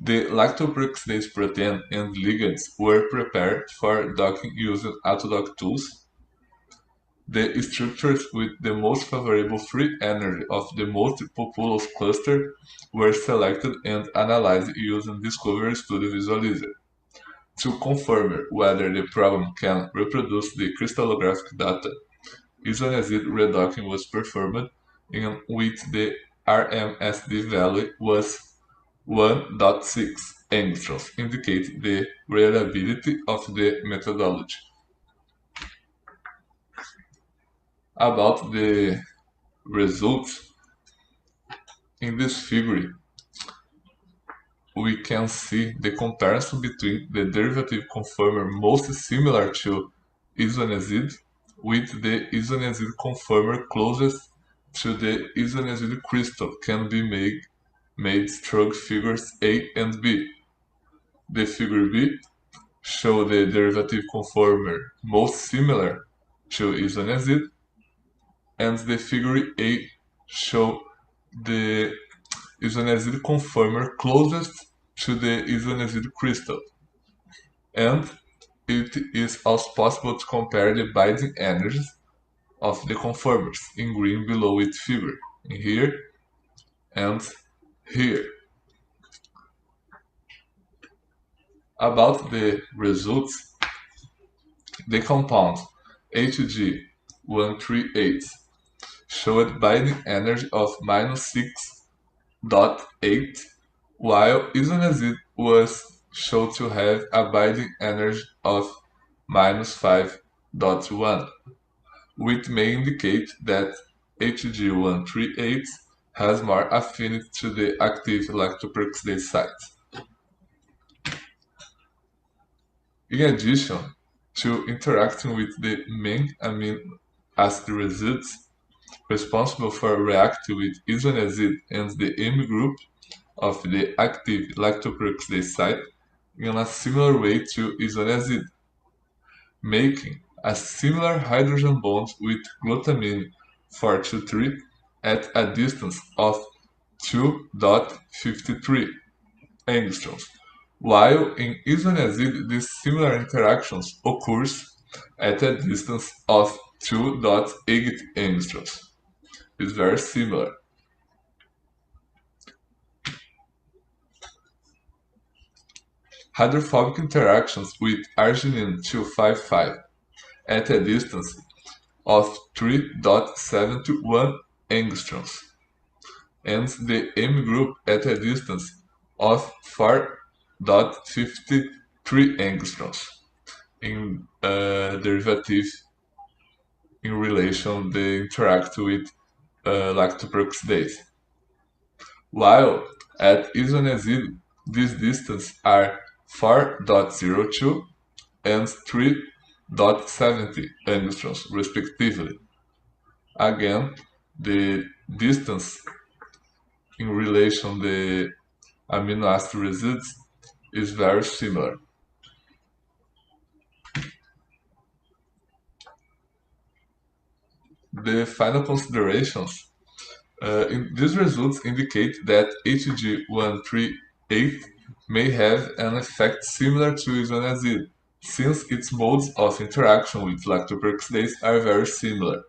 The lactoperoxidase protein and ligands were prepared for docking using autodock tools. The structures with the most favorable free energy of the multipopulous cluster were selected and analyzed using Discovery Studio Visualizer. To confirm whether the program can reproduce the crystallographic data, isoniazide redocking was performed in which the RMSD value was 1.6 angstroms, indicating the reliability of the methodology. About the results, in this figure, we can see the comparison between the derivative conformer most similar to isoniazide with the isoniazide conformer closest to the isoniazide crystal can be made stroke figures A and B. The figure B shows the derivative conformer most similar to isoniazide, and the figure A shows the isoniazide conformer closest to the isoniazide crystal. And it is also possible to compare the binding energies of the conformers in green below its figure, in here and here. About the results, the compound HG-138 showed binding energy of -6.8, while isoniazide was shown to have a binding energy of -5.1, which may indicate that HG-138 has more affinity to the active lactoperoxidase site. In addition to interacting with the main amino acid residues responsible for reacting with isoniazide and the M group of the active lactoperoxidase site in a similar way to isoniazide, making a similar hydrogen bond with glutamine 423 at a distance of 2.53 angstroms, while in isoniazide these similar interactions occurs at a distance of 2.8 angstroms. It's very similar. Hydrophobic interactions with arginine 255 at a distance of 3.71 angstroms, and the M group at a distance of 4.53 angstroms in derivative in relation they interact with lactoperoxidase. While at isoniazide, these distances are 4.02 and 3.70 angstroms respectively. Again, the distance in relation to the amino acid residues is very similar. The final considerations. These results indicate that HG-138 may have an effect similar to isoniazide, since its modes of interaction with lactoperoxidase are very similar,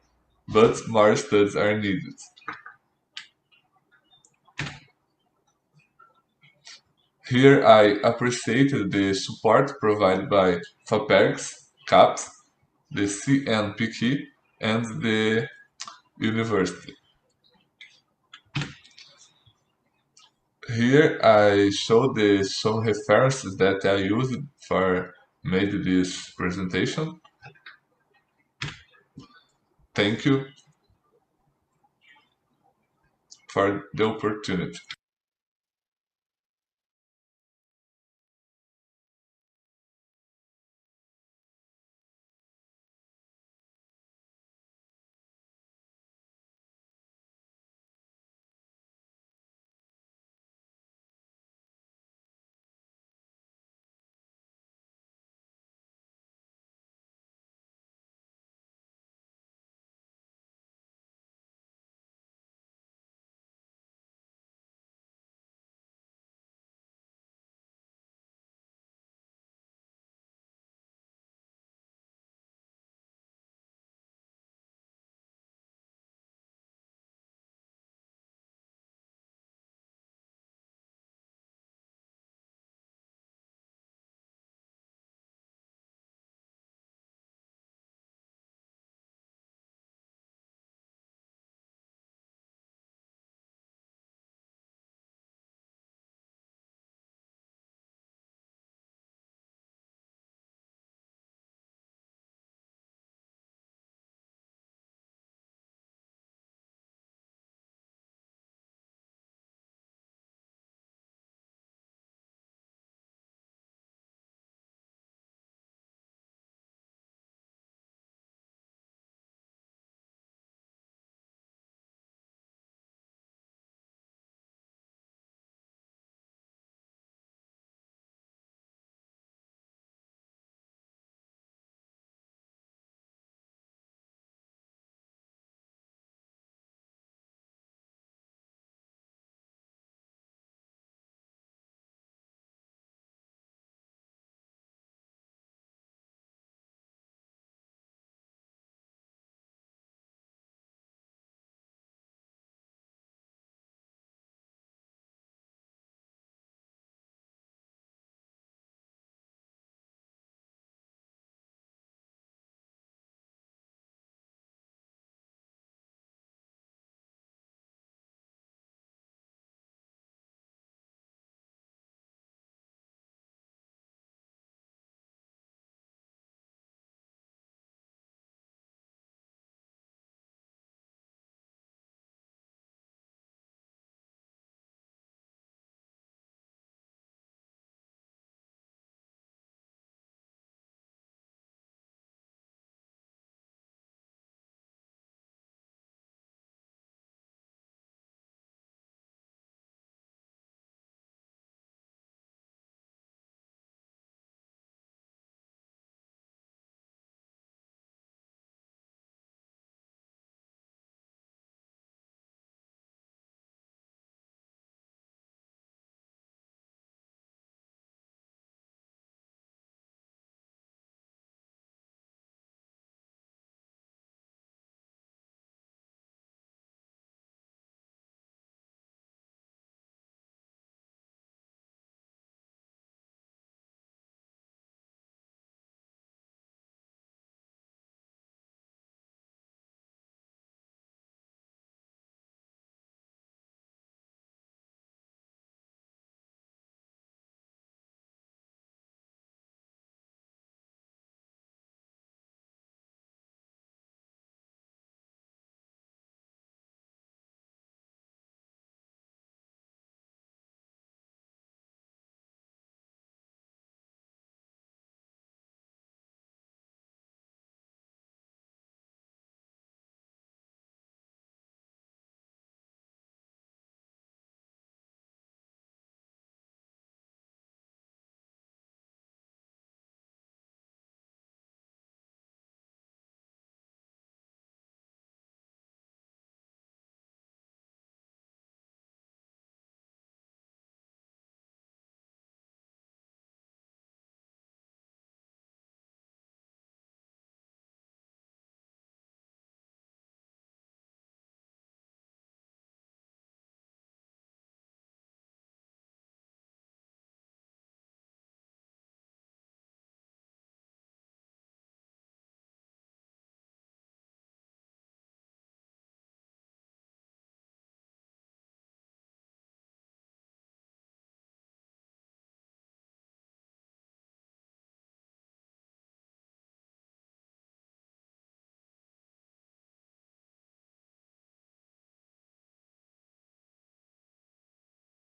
but more studies are needed. Here I appreciated the support provided by FAPERGS, CAPS, the CNPq, and the university. Here I show some references that I used for made this presentation. Thank you for the opportunity.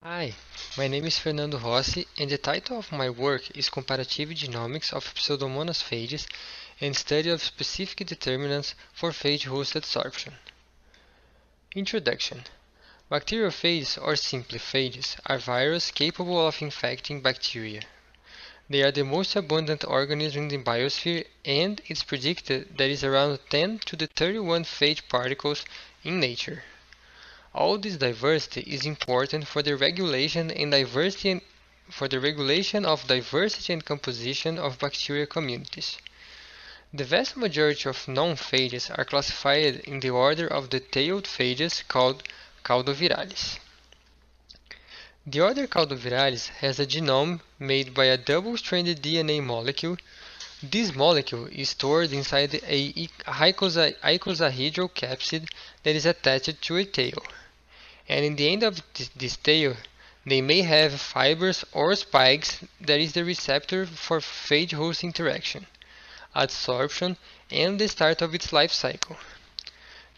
Hi, my name is Fernando Rossi, and the title of my work is Comparative Genomics of Pseudomonas phages and Study of Specific Determinants for Phage Host Adsorption. Introduction. Bacteriophages, or simply phages, are viruses capable of infecting bacteria. They are the most abundant organism in the biosphere, and it's predicted there is around 10 to the 31 phage particles in nature. All this diversity is important for the regulation of diversity and composition of bacterial communities. The vast majority of known phages are classified in the order of the tailed phages called Caudoviralis. The order Caudoviralis has a genome made by a double-stranded DNA molecule. This molecule is stored inside a icosahedral capsid that is attached to a tail. And in the end of this tail, they may have fibers or spikes that is the receptor for phage-host interaction, adsorption, and the start of its life cycle.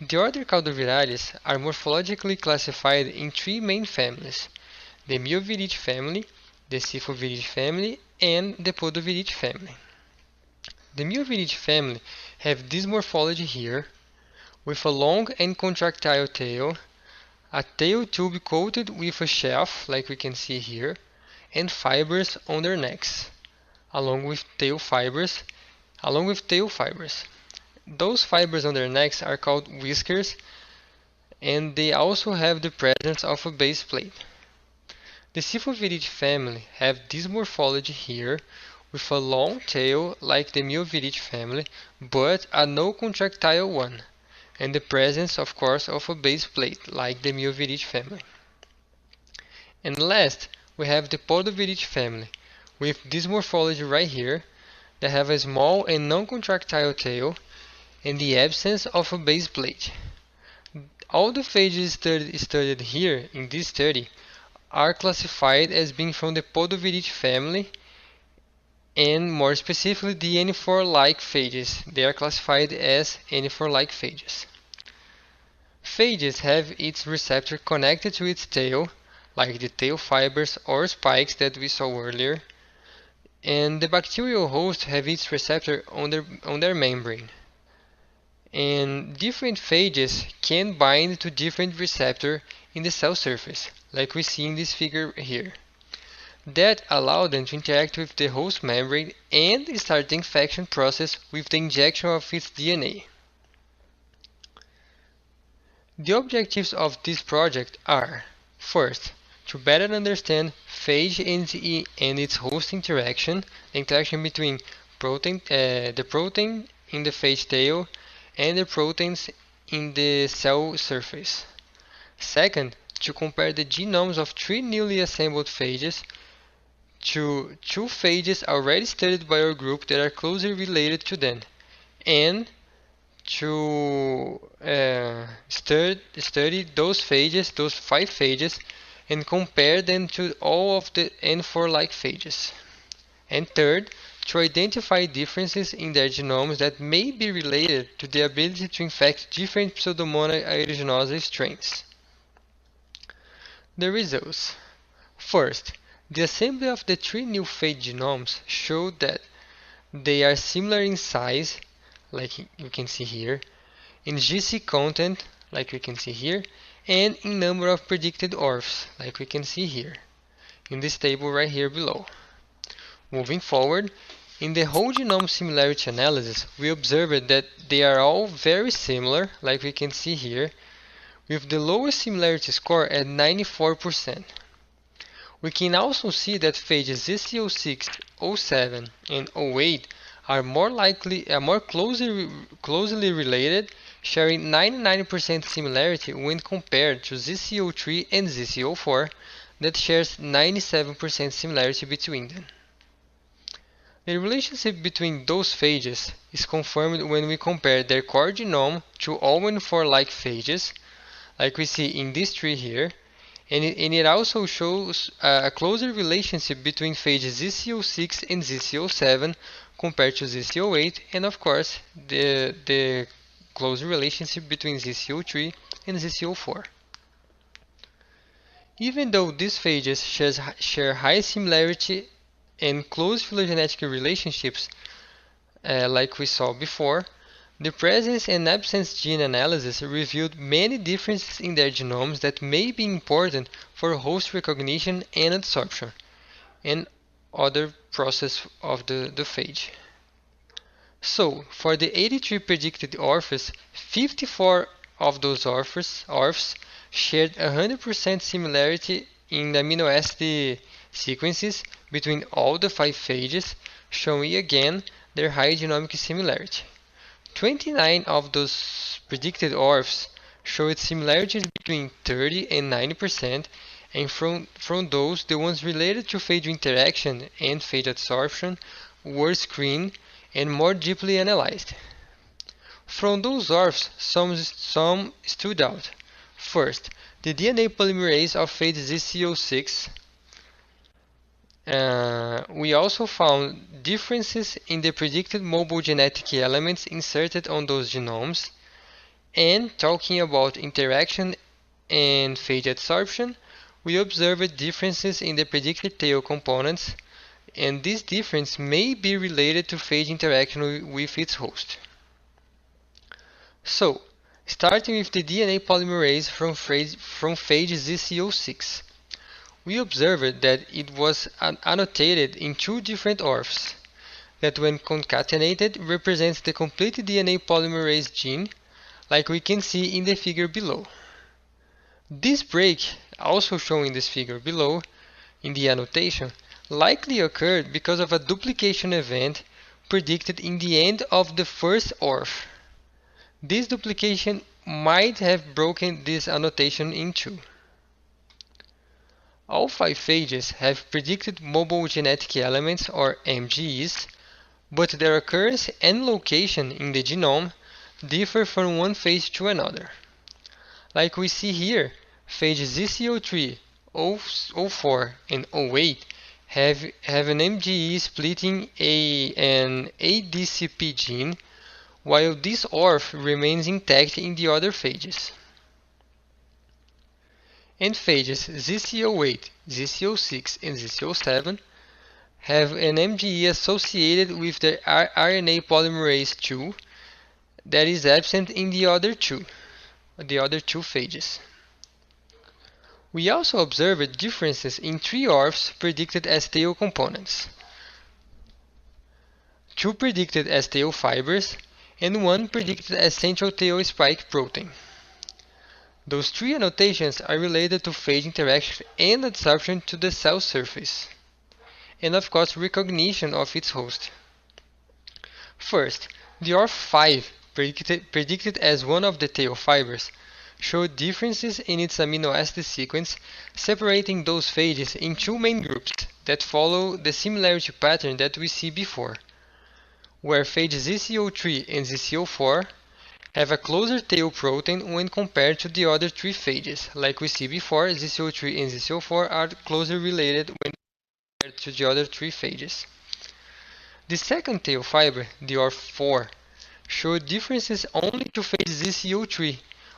The order Caudoviralis are morphologically classified in three main families: the Myoviridae family, the Scyphoviridae family, and the Podoviridae family. The Myoviridae family have this morphology here, with a long and contractile tail, a tail tube coated with a sheath, like we can see here, and fibers on their necks, along with tail fibers. Those fibers on their necks are called whiskers, and they also have the presence of a base plate. The Scyphoviridae family have this morphology here, with a long tail like the Myoviridae family, but a no-contractile one, and the presence, of course, of a base plate, like the Myoviridae family. And last, we have the Podoviridae family, with this morphology right here, that have a small and non-contractile tail, and the absence of a base plate. All the phages studied here in this study are classified as being from the Podoviridae family, and more specifically the N4-like phages. They are classified as N4-like phages. Phages have its receptor connected to its tail, like the tail fibers or spikes that we saw earlier, and the bacterial host have its receptor on their membrane. And different phages can bind to different receptors in the cell surface, like we see in this figure here. That allow them to interact with the host membrane and start the infection process with the injection of its DNA. The objectives of this project are: first, to better understand phage and its host interaction, the interaction between the protein in the phage tail and the proteins in the cell surface. Second, to compare the genomes of three newly assembled phages to two phages already studied by our group that are closely related to them, and to study those phages, those 5 phages, and compare them to all of the N4-like phages. And third, to identify differences in their genomes that may be related to the ability to infect different Pseudomonas aeruginosa strains. The results. First, the assembly of the 3 new phage genomes showed that they are similar in size, like you can see here, in GC content, like we can see here, and in number of predicted ORFs, like we can see here, in this table right here below. Moving forward, in the whole genome similarity analysis, we observed that they are all very similar, like we can see here, with the lowest similarity score at 94%. We can also see that phages ZC06, 07, and 08 are more closely related, sharing 99% similarity when compared to ZC03 and ZC04 that shares 97% similarity between them. The relationship between those phages is confirmed when we compare their core genome to all N4-like phages, like we see in this tree here, and it also shows a closer relationship between phages ZC06 and ZC07 compared to ZC08, and of course the closer relationship between ZC03 and ZC04. Even though these phages share high similarity and close phylogenetic relationships, like we saw before, the presence and absence gene analysis revealed many differences in their genomes that may be important for host recognition and adsorption, and other process of the phage. So, for the 83 predicted orphs, 54 of those orphs shared 100% similarity in the amino acid sequences between all the 5 phages, showing again their high genomic similarity. 29 of those predicted orphs showed similarities between 30 and 90%, and from those, the ones related to phage interaction and phage adsorption were screened and more deeply analyzed. From those orphs, some stood out. First, the DNA polymerase of phage ZCO6. We also found differences in the predicted mobile genetic elements inserted on those genomes. And talking about interaction and phage adsorption, we observed differences in the predicted tail components, and this difference may be related to phage interaction with its host. So, starting with the DNA polymerase from phage ZCO6, we observed that it was annotated in 2 different orphs, that when concatenated represents the complete DNA polymerase gene, like we can see in the figure below. This break, also shown in this figure below, in the annotation, likely occurred because of a duplication event predicted in the end of the first orph. This duplication might have broken this annotation in 2. All 5 phages have predicted mobile genetic elements, or MGEs, but their occurrence and location in the genome differ from one phage to another. Like we see here, phages ZCO3, 04, and 08 have an MGE splitting an ADCP gene, while this orph remains intact in the other phages. And phages ZCO8, ZCO6, and ZCO7 have an MGE associated with the RNA polymerase II that is absent in the other two phages. We also observed differences in 3 orphs predicted as tail components, 2 predicted as tail fibers, and 1 predicted as central tail spike protein. Those 3 annotations are related to phage interaction and adsorption to the cell surface, and of course recognition of its host. First, the orph 5, predicted as one of the tail fibers, showed differences in its amino acid sequence, separating those phages in 2 main groups that follow the similarity pattern that we see before, where phages ZCO3 and ZCO4 have a closer tail protein when compared to the other 3 phages. Like we see before, ZCO3 and ZCO4 are closely related when compared to the other 3 phages. The second tail fiber, the orph 4, showed differences only to phage ZCO3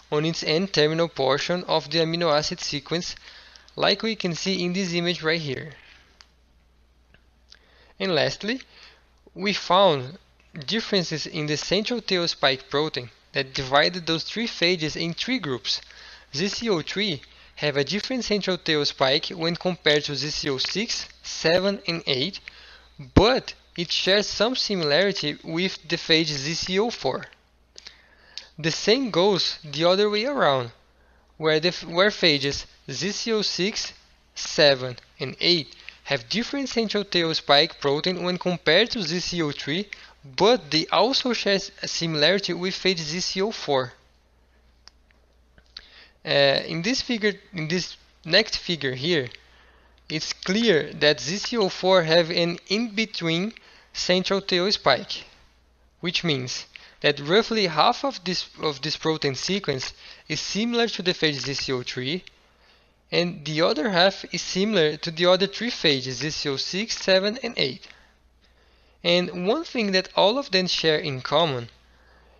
on its N-terminal portion of the amino acid sequence, like we can see in this image right here. And lastly, we found differences in the central tail spike protein that divided those 3 phages in 3 groups. ZCO3 have a different central tail spike when compared to ZCO6, 7, and 8, but it shares some similarity with the phage ZCO4. The same goes the other way around, where phages ZCO6, 7, and 8 have different central tail spike protein when compared to ZCO3, but they also share a similarity with phage ZCO4. In this next figure here, it's clear that ZCO4 have an in-between central tail spike, which means that roughly half of this protein sequence is similar to the phage ZCO3, and the other half is similar to the other 3 phages, ZCO6, 7, and 8. And one thing that all of them share in common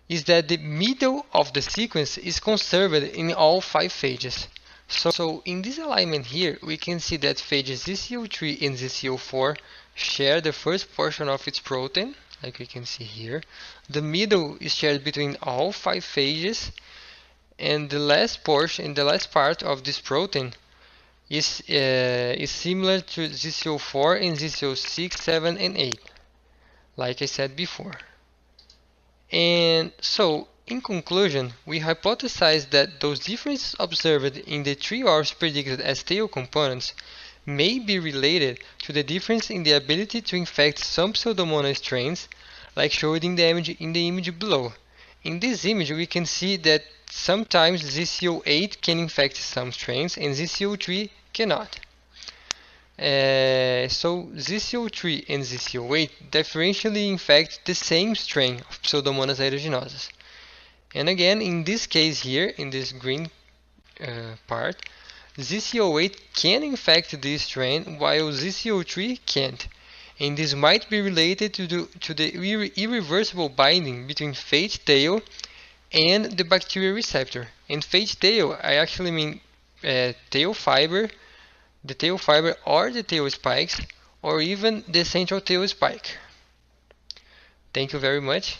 is that the middle of the sequence is conserved in all 5 phages, So in this alignment here, we can see that phage ZCO3 and ZCO4 share the first portion of its protein, like we can see here. The middle is shared between all 5 phages, and the last portion, the last part of this protein is similar to ZCO4 and ZCO6, 7, and 8, like I said before. And so, in conclusion, we hypothesized that those differences observed in the 3 Rs predicted as tail components may be related to the difference in the ability to infect some Pseudomonas strains, like shown in the image below. In this image, we can see that sometimes ZCO8 can infect some strains and ZCO3 cannot. So ZCO3 and ZCO8 differentially infect the same strain of Pseudomonas aeruginosus. And again, in this case here, in this green part, ZCO8 can infect this strain while ZCO3 can't. And this might be related to the irreversible binding between phage tail and the bacterial receptor. And phage tail, I actually mean tail fiber, the tail fiber or the tail spikes, or even the central tail spike. Thank you very much.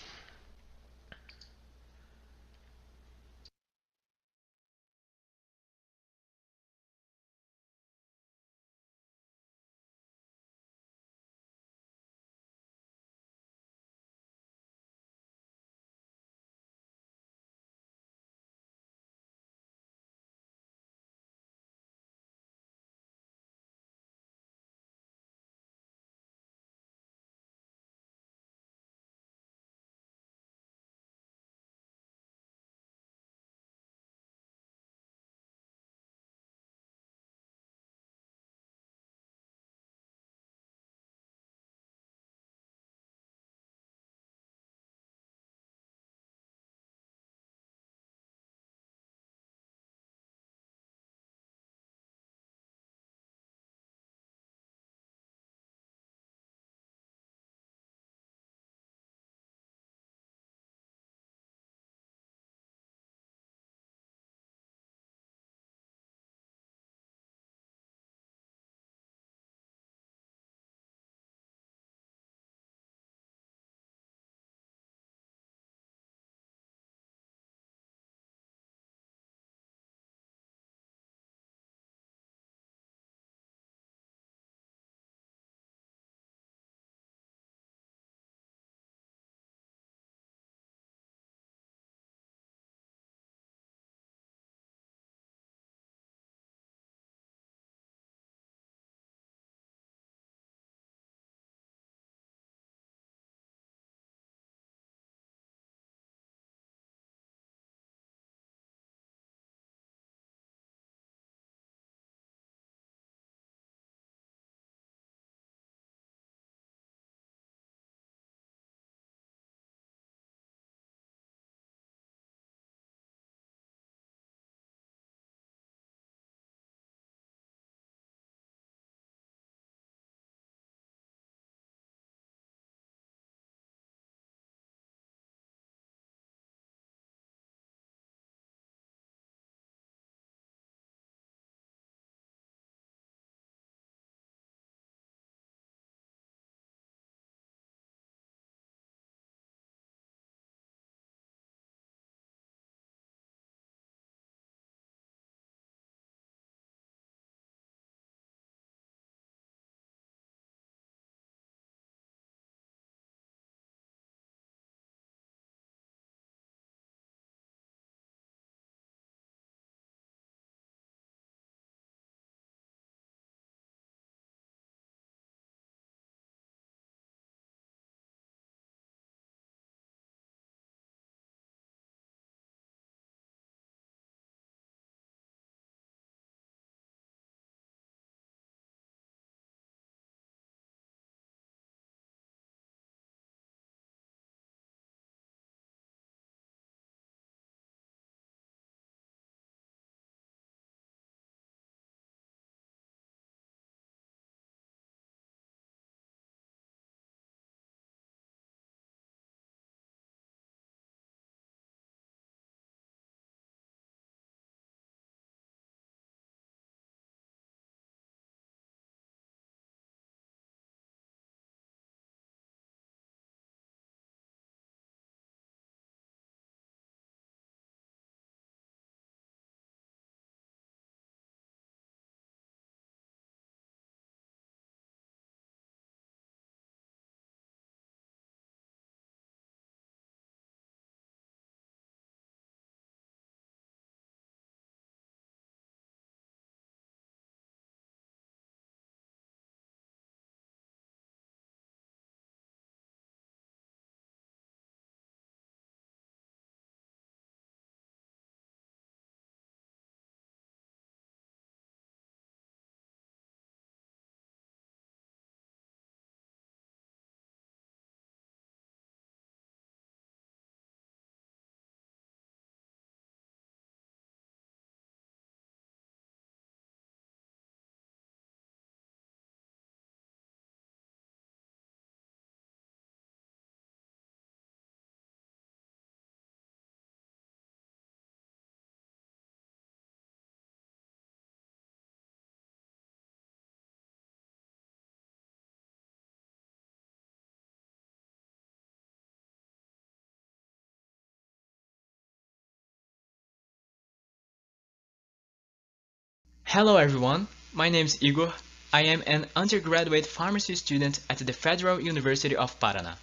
Hello everyone, my name is Igor. I am an undergraduate pharmacy student at the Federal University of Paraná.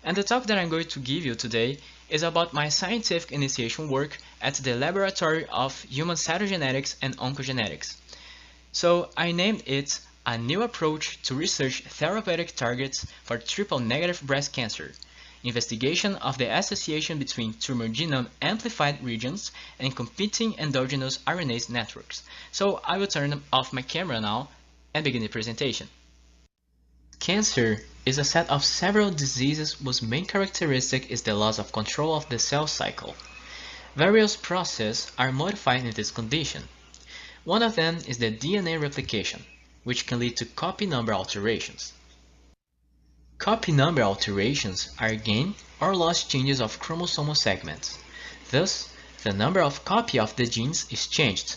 And the talk that I'm going to give you today is about my scientific initiation work at the Laboratory of Human Cytogenetics and Oncogenetics. So I named it A New Approach to Research Therapeutic Targets for Triple-Negative Breast Cancer, investigation of the association between tumor genome amplified regions and competing endogenous RNase networks. So I will turn off my camera now and begin the presentation. Cancer is a set of several diseases whose main characteristic is the loss of control of the cell cycle. Various processes are modified in this condition. One of them is the DNA replication, which can lead to copy number alterations. Copy number alterations are gain or loss changes of chromosomal segments. Thus, the number of copy of the genes is changed.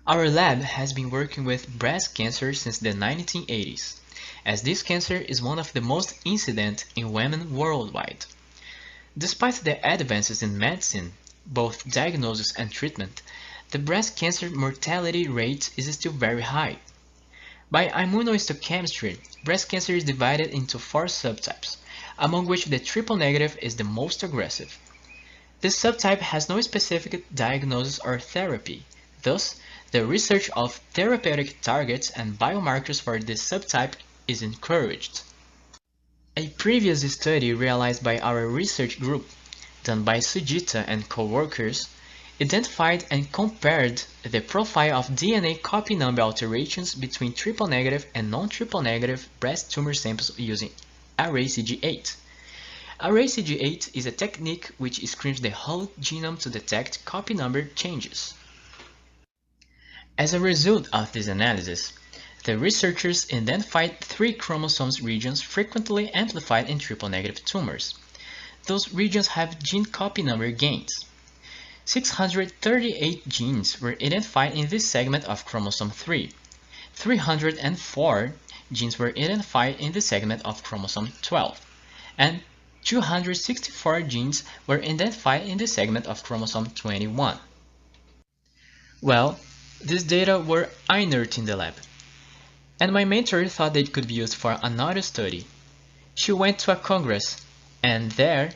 Our lab has been working with breast cancer since the 1980s, as this cancer is one of the most incident in women worldwide. Despite the advances in medicine, both diagnosis and treatment, the breast cancer mortality rate is still very high. By immunohistochemistry, breast cancer is divided into 4 subtypes, among which the triple-negative is the most aggressive. This subtype has no specific diagnosis or therapy. Thus, the research of therapeutic targets and biomarkers for this subtype is encouraged. A previous study realized by our research group, done by Sujita and co-workers, identified and compared the profile of DNA copy number alterations between triple-negative and non-triple-negative breast tumor samples using RSG-8. RSG-8 is a technique which screens the whole genome to detect copy number changes. As a result of this analysis, the researchers identified 3 chromosomes regions frequently amplified in triple-negative tumors. Those regions have gene copy number gains. 638 genes were identified in this segment of chromosome 3. 304 genes were identified in the segment of chromosome 12. And 264 genes were identified in the segment of chromosome 21. Well, these data were inert in the lab, and my mentor thought they could be used for another study. She went to a congress, and there,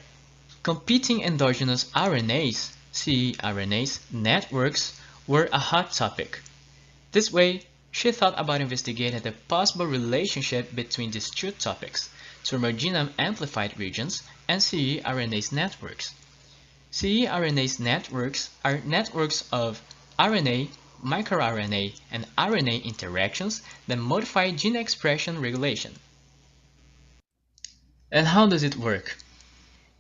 competing endogenous RNAs, cRNAs, networks were a hot topic. This way, she thought about investigating the possible relationship between these 2 topics, tumor genome amplified regions and cRNase networks. cRNase networks are networks of RNA, microRNA, and RNA interactions that modify gene expression regulation. And how does it work?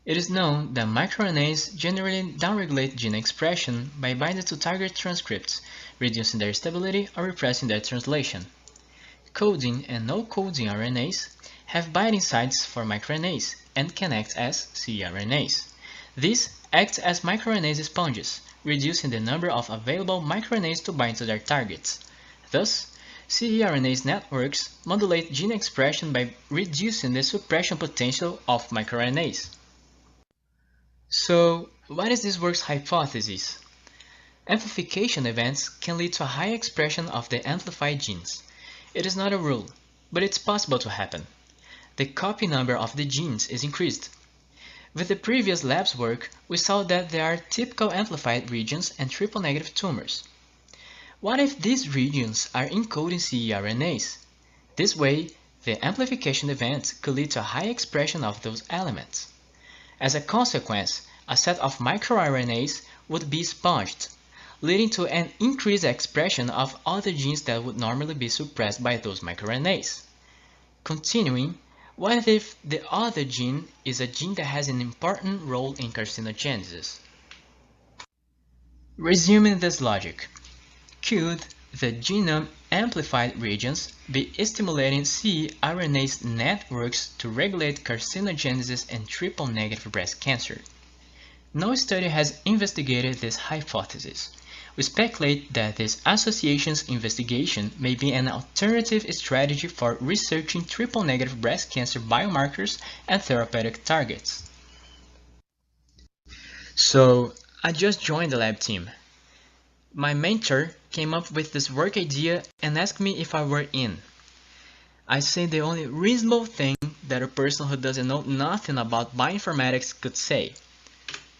It is known that microRNAs generally downregulate gene expression by binding to target transcripts, reducing their stability or repressing their translation. Coding and no-coding RNAs have binding sites for microRNAs and can act as cRNAs. These act as microRNase sponges, reducing the number of available microRNAs to bind to their targets. Thus, cRNase networks modulate gene expression by reducing the suppression potential of microRNAs. So, what is this work's hypothesis? Amplification events can lead to a high expression of the amplified genes. It is not a rule, but it's possible to happen. The copy number of the genes is increased. With the previous lab's work, we saw that there are typical amplified regions and triple-negative tumors. What if these regions are encoding cRNAs? This way, the amplification events could lead to a high expression of those elements. As a consequence, a set of microRNAs would be sponged, leading to an increased expression of other genes that would normally be suppressed by those microRNAs. Continuing, what if the other gene is a gene that has an important role in carcinogenesis? Resuming this logic, could the genome amplified regions be stimulating cRNase networks to regulate carcinogenesis in triple-negative breast cancer? No study has investigated this hypothesis. We speculate that this associations investigation may be an alternative strategy for researching triple-negative breast cancer biomarkers and therapeutic targets. So, I just joined the lab team. My mentor came up with this work idea and asked me if I were in. I said the only reasonable thing that a person who doesn't know nothing about bioinformatics could say.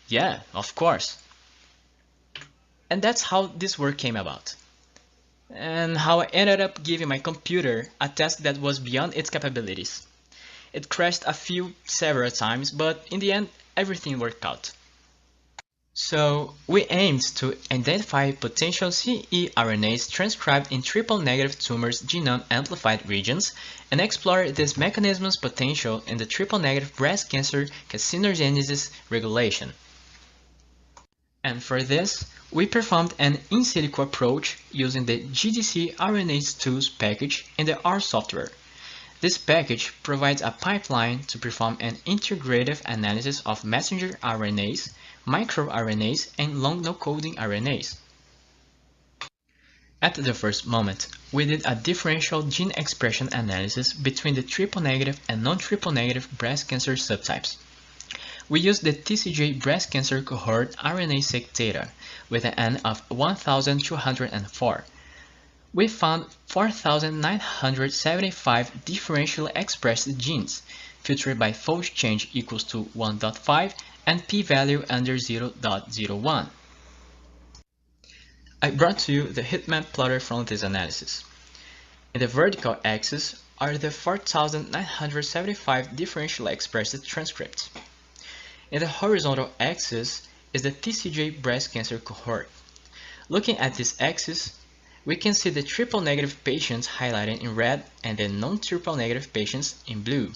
Yeah, of course. And that's how this work came about. And how I ended up giving my computer a task that was beyond its capabilities. It crashed several times, but in the end, everything worked out. So, we aimed to identify potential ceRNAs transcribed in triple-negative tumors' genome-amplified regions and explore this mechanism's potential in the triple-negative breast cancer carcinogenesis regulation. And for this, we performed an in silico approach using the GDC RNase Tools package in the R software. This package provides a pipeline to perform an integrative analysis of messenger RNAs, microRNAs, and long no-coding RNAs. At the first moment, we did a differential gene expression analysis between the triple-negative and non-triple-negative breast cancer subtypes. We used the TCGA breast cancer cohort RNA-seq data with an N of 1,204. We found 4,975 differentially expressed genes, filtered by fold change equals to 1.5 and p-value under 0.01. I brought to you the heat map plotter from this analysis. In the vertical axis are the 4,975 differentially expressed transcripts. In the horizontal axis is the TCGA breast cancer cohort. Looking at this axis, we can see the triple-negative patients highlighted in red and the non-triple-negative patients in blue.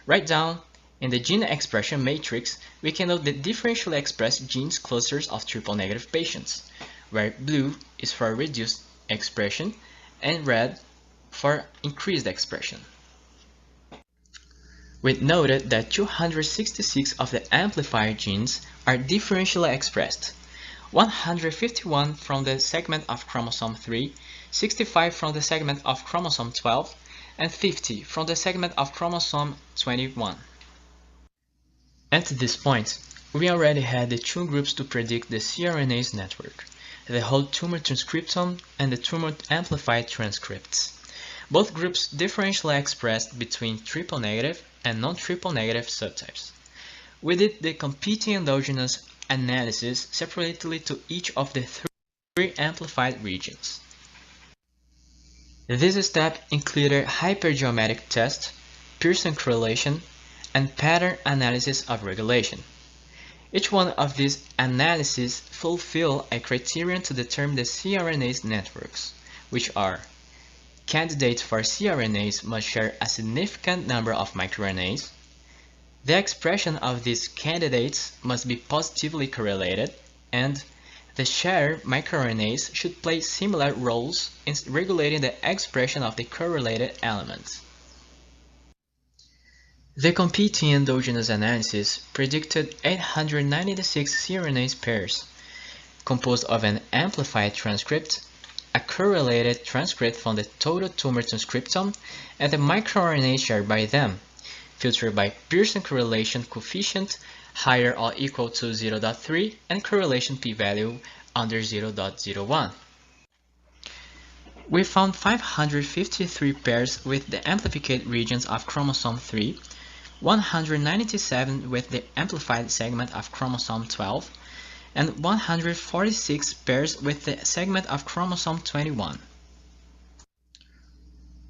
Right down in the gene expression matrix, we can note the differentially expressed genes clusters of triple-negative patients, where blue is for reduced expression and red for increased expression. We noted that 266 of the amplifier genes are differentially expressed. 151 from the segment of chromosome 3, 65 from the segment of chromosome 12, and 50 from the segment of chromosome 21. At this point, we already had the two groups to predict the cRNA's network, the whole tumor transcriptome and the tumor amplified transcripts. Both groups differentially expressed between triple-negative and non-triple-negative subtypes. We did the competing endogenous analysis separately to each of the three amplified regions. This step included hypergeometric test, Pearson correlation, and pattern analysis of regulation. Each one of these analyses fulfill a criterion to determine the cRNA's networks, which are: candidates for cRNAs must share a significant number of microRNAs, the expression of these candidates must be positively correlated, and the shared microRNAs should play similar roles in regulating the expression of the correlated elements. The competing endogenous analysis predicted 896 cRNA pairs, composed of an amplified transcript, a correlated transcript from the total tumor transcriptome, and the microRNA shared by them, filtered by Pearson correlation coefficient higher or equal to 0.3 and correlation p-value under 0.01. We found 553 pairs with the amplified regions of chromosome 3, 197 with the amplified segment of chromosome 12, and 146 pairs with the segment of chromosome 21.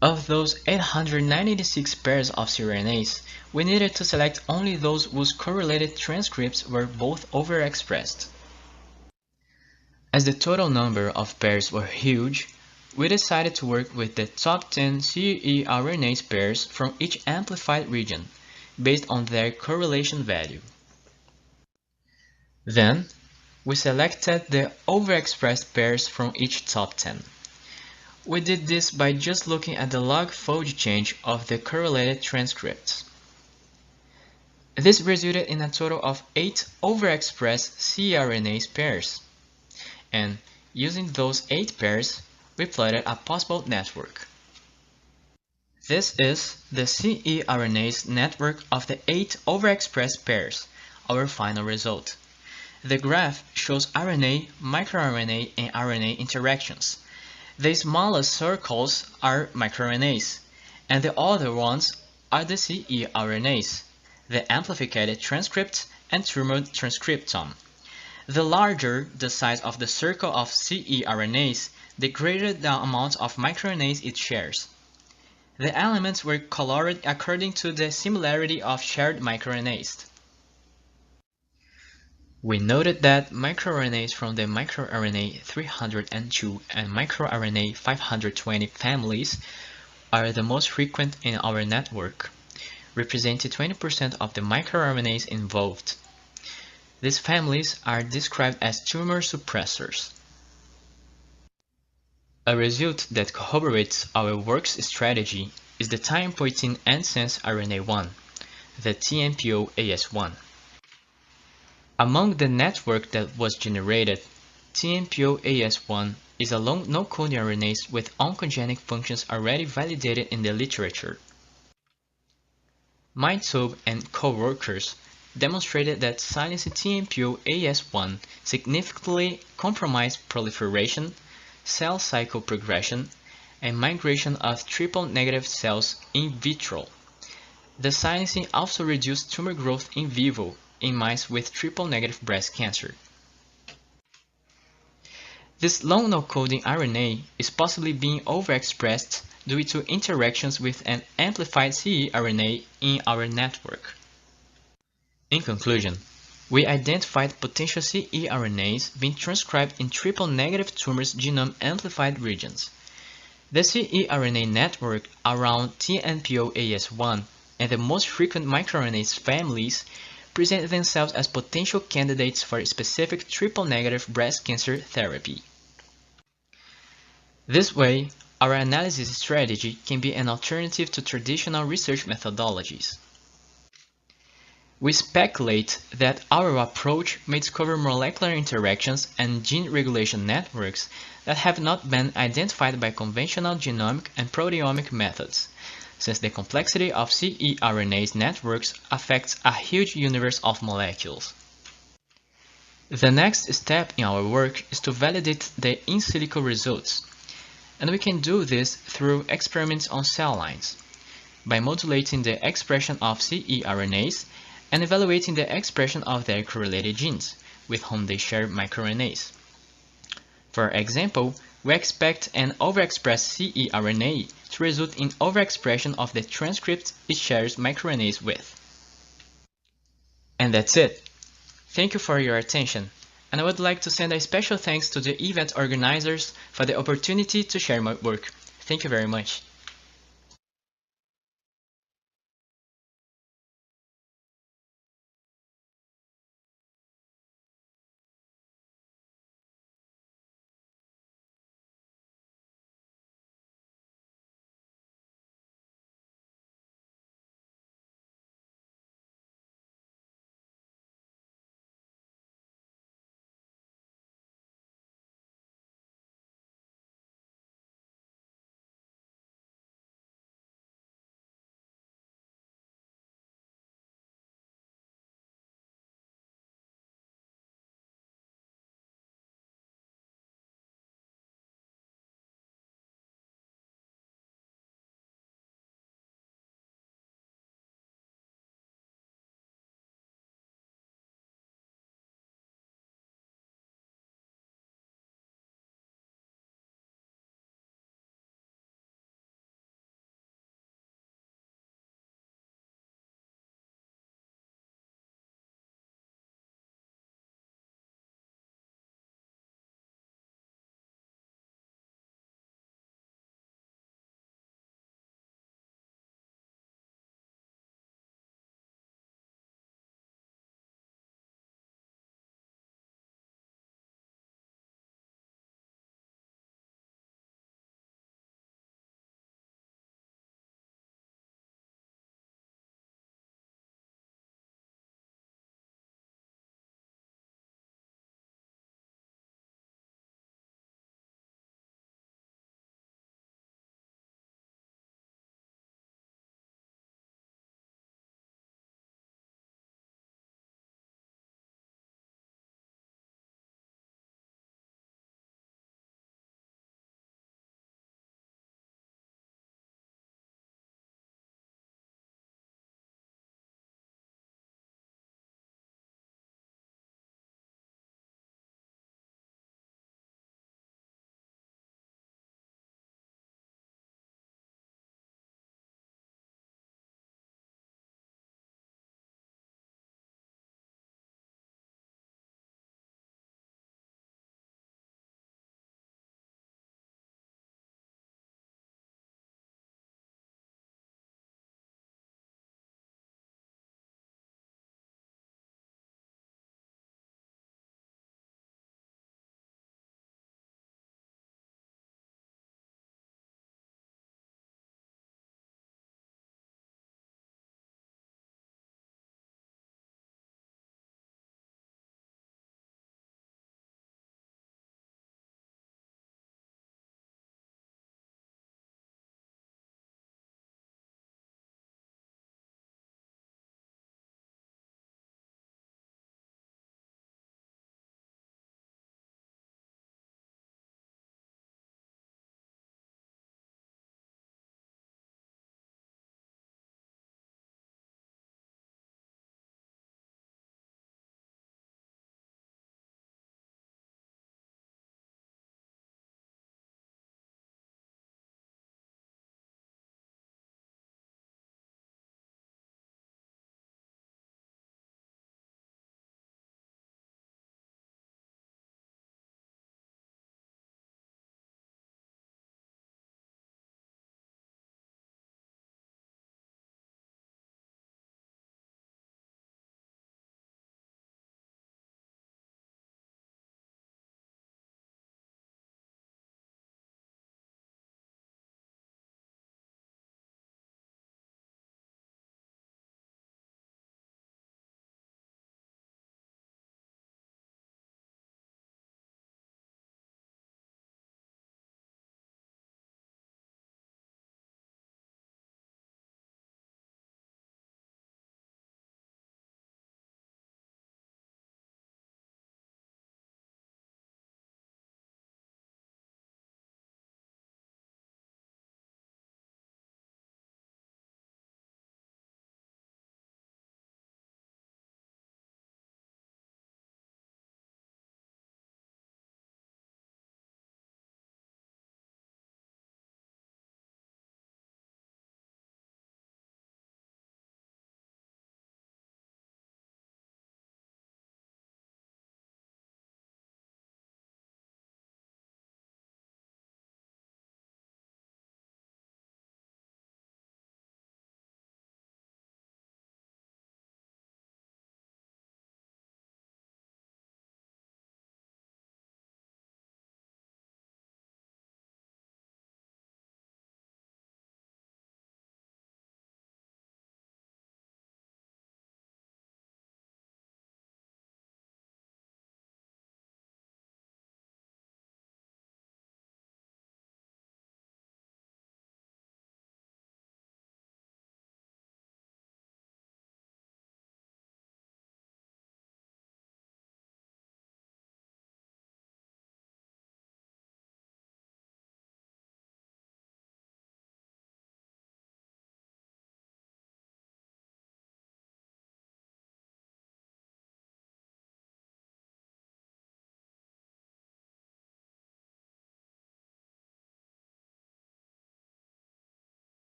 Of those 896 pairs of cRNAs, we needed to select only those whose correlated transcripts were both overexpressed. As the total number of pairs were huge, we decided to work with the top 10 cRNA pairs from each amplified region, based on their correlation value. Then, we selected the overexpressed pairs from each top 10. We did this by just looking at the log fold change of the correlated transcripts. This resulted in a total of 8 overexpressed cRNA pairs, and using those 8 pairs, we plotted a possible network. This is the cRNA's network of the 8 overexpressed pairs, our final result. The graph shows RNA, microRNA, and RNA interactions. The smallest circles are microRNAs, and the other ones are the ceRNAs, the amplified transcript and tumor transcriptome. The larger the size of the circle of ceRNAs, the greater the amount of microRNAs it shares. The elements were colored according to the similarity of shared microRNAs. We noted that microRNAs from the microRNA 302 and microRNA 520 families are the most frequent in our network, representing 20% of the microRNAs involved. These families are described as tumor suppressors. A result that corroborates our work's strategy is the time protein antisense RNA1, the TMPO-AS1. Among the network that was generated, TMPO-AS1 is a long no-coding RNase with oncogenic functions already validated in the literature. Mitobe and co-workers demonstrated that silencing TMPO-AS1 significantly compromised proliferation, cell cycle progression, and migration of triple-negative cells in vitro. The silencing also reduced tumor growth in vivo in mice with triple-negative breast cancer. This long no-coding RNA is possibly being overexpressed due to interactions with an amplified ceRNA in our network. In conclusion, we identified potential ceRNAs being transcribed in triple-negative tumors' genome-amplified regions. The ceRNA network around TMPO-AS1 and the most frequent microRNAs families present themselves as potential candidates for specific triple-negative breast cancer therapy. This way, our analysis strategy can be an alternative to traditional research methodologies. We speculate that our approach may discover molecular interactions and gene regulation networks that have not been identified by conventional genomic and proteomic methods, since the complexity of ceRNAs networks affects a huge universe of molecules. The next step in our work is to validate the in silico results, and we can do this through experiments on cell lines, by modulating the expression of ceRNAs and evaluating the expression of their correlated genes, with whom they share microRNAs. For example, we expect an overexpressed ceRNA to result in overexpression of the transcript it shares microRNAs with. And that's it. Thank you for your attention, and I would like to send a special thanks to the event organizers for the opportunity to share my work. Thank you very much.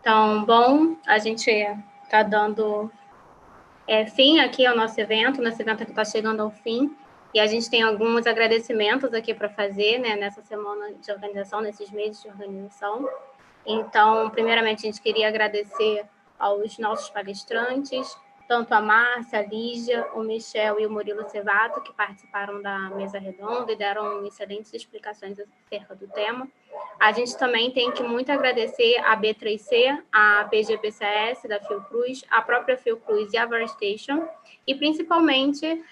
Então, bom, a gente está dando fim aqui ao nosso evento está chegando ao fim, e a gente tem alguns agradecimentos aqui para fazer, né, nessa semana de organização, nesses meses de organização. Então, primeiramente, a gente queria agradecer aos nossos palestrantes, tanto a Márcia, a Lígia, o Michel e o Murilo Cevato, que participaram da mesa redonda e deram excelentes explicações acerca do tema. A gente também tem que muito agradecer a B3C, a PGPCS da Fiocruz, a própria Fiocruz e a Varstation, e principalmente,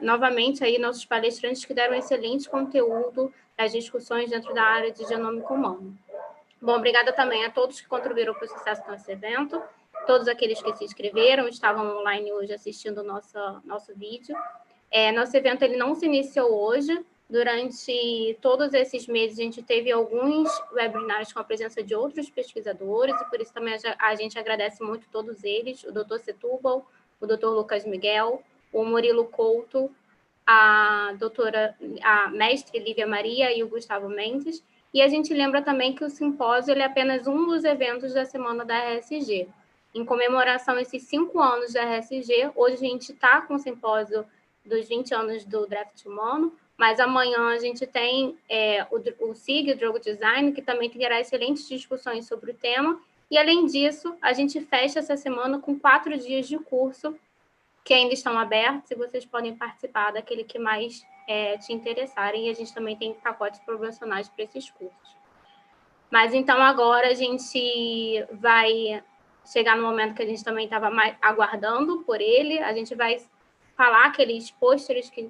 novamente, aí, nossos palestrantes que deram excelente conteúdo das discussões dentro da área de genômica humana. Bom, obrigada também a todos que contribuíram para o sucesso do nosso evento, todos aqueles que se inscreveram, estavam online hoje assistindo o nosso vídeo. Nosso evento ele não se iniciou hoje. Durante todos esses meses, a gente teve alguns webinars com a presença de outros pesquisadores, e por isso também a gente agradece muito todos eles, o Dr. Setúbal, o Dr. Lucas Miguel, o Murilo Couto, a mestre Lívia Maria e o Gustavo Mendes. E a gente lembra também que o simpósio ele é apenas um dos eventos da semana da RSG. Em comemoração a esses 5 anos da RSG, hoje a gente está com o simpósio dos 20 anos do draft humano, mas amanhã a gente tem o SIG, o Drug Design, que também terá excelentes discussões sobre o tema. E, além disso, a gente fecha essa semana com 4 dias de curso que ainda estão abertos, e vocês podem participar daquele que mais te interessarem, e a gente também tem pacotes promocionais para esses cursos. Mas, então, agora a gente vai chegar no momento que a gente também estava aguardando por ele, a gente vai falar aqueles pôsteres que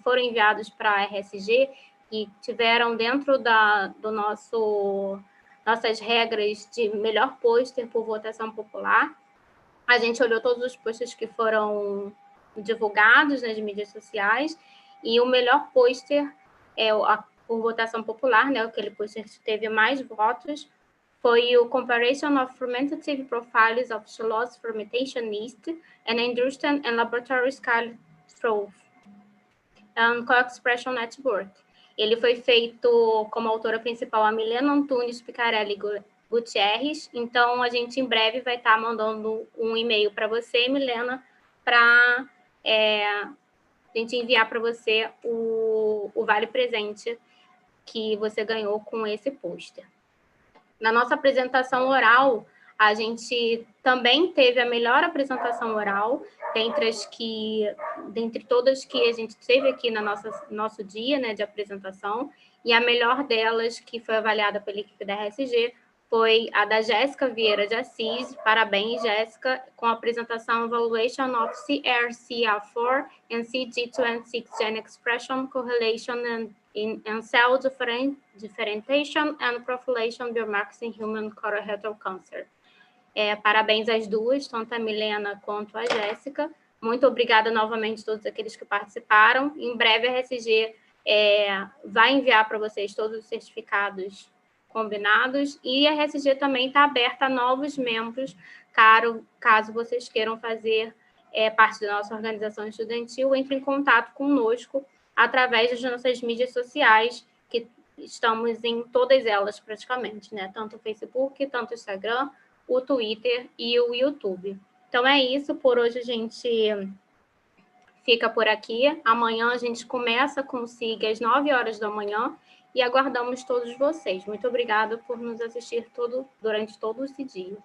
foram enviados para a RSG e tiveram dentro nossas regras de melhor pôster por votação popular. A gente olhou todos os pôsteres que foram divulgados nas mídias sociais, e o melhor pôster, por votação popular, né, aquele pôster que teve mais votos, foi o Comparison of Fermentative Profiles of Cellulose Fermentation Yeast and Industrial and Laboratory Scale Through and Co-Expression Network. Ele foi feito como autora principal a Milena Antunes Picarelli Gutierrez. Então, a gente em breve vai estar mandando um e-mail para você, Milena, para a gente enviar para você o vale presente que você ganhou com esse pôster. Na nossa apresentação oral, a gente também teve a melhor apresentação oral, dentre todas que a gente teve aqui no nosso dia, né, de apresentação, e a melhor delas, que foi avaliada pela equipe da RSG, foi a da Jéssica Vieira de Assis. Parabéns, Jéssica, com a apresentação Evaluation of CRCA4 and CG26 Gene Expression Correlation and Cell Differentiation and Proliferation Biomarkers in Human Colorectal Cancer. Parabéns às duas, tanto a Milena quanto a Jéssica. Muito obrigada novamente a todos aqueles que participaram. Em breve a RSG vai enviar para vocês todos os certificados combinados, e a RSG também está aberta a novos membros, caso vocês queiram fazer parte da nossa organização estudantil. Entre em contato conosco através das nossas mídias sociais, que estamos em todas elas praticamente, né? Tanto o Facebook, tanto o Instagram, o Twitter e o YouTube. Então é isso, por hoje a gente fica por aqui. Amanhã a gente começa com o SIG às 9 horas da manhã, e aguardamos todos vocês. Muito obrigada por nos assistir durante todo esse dia.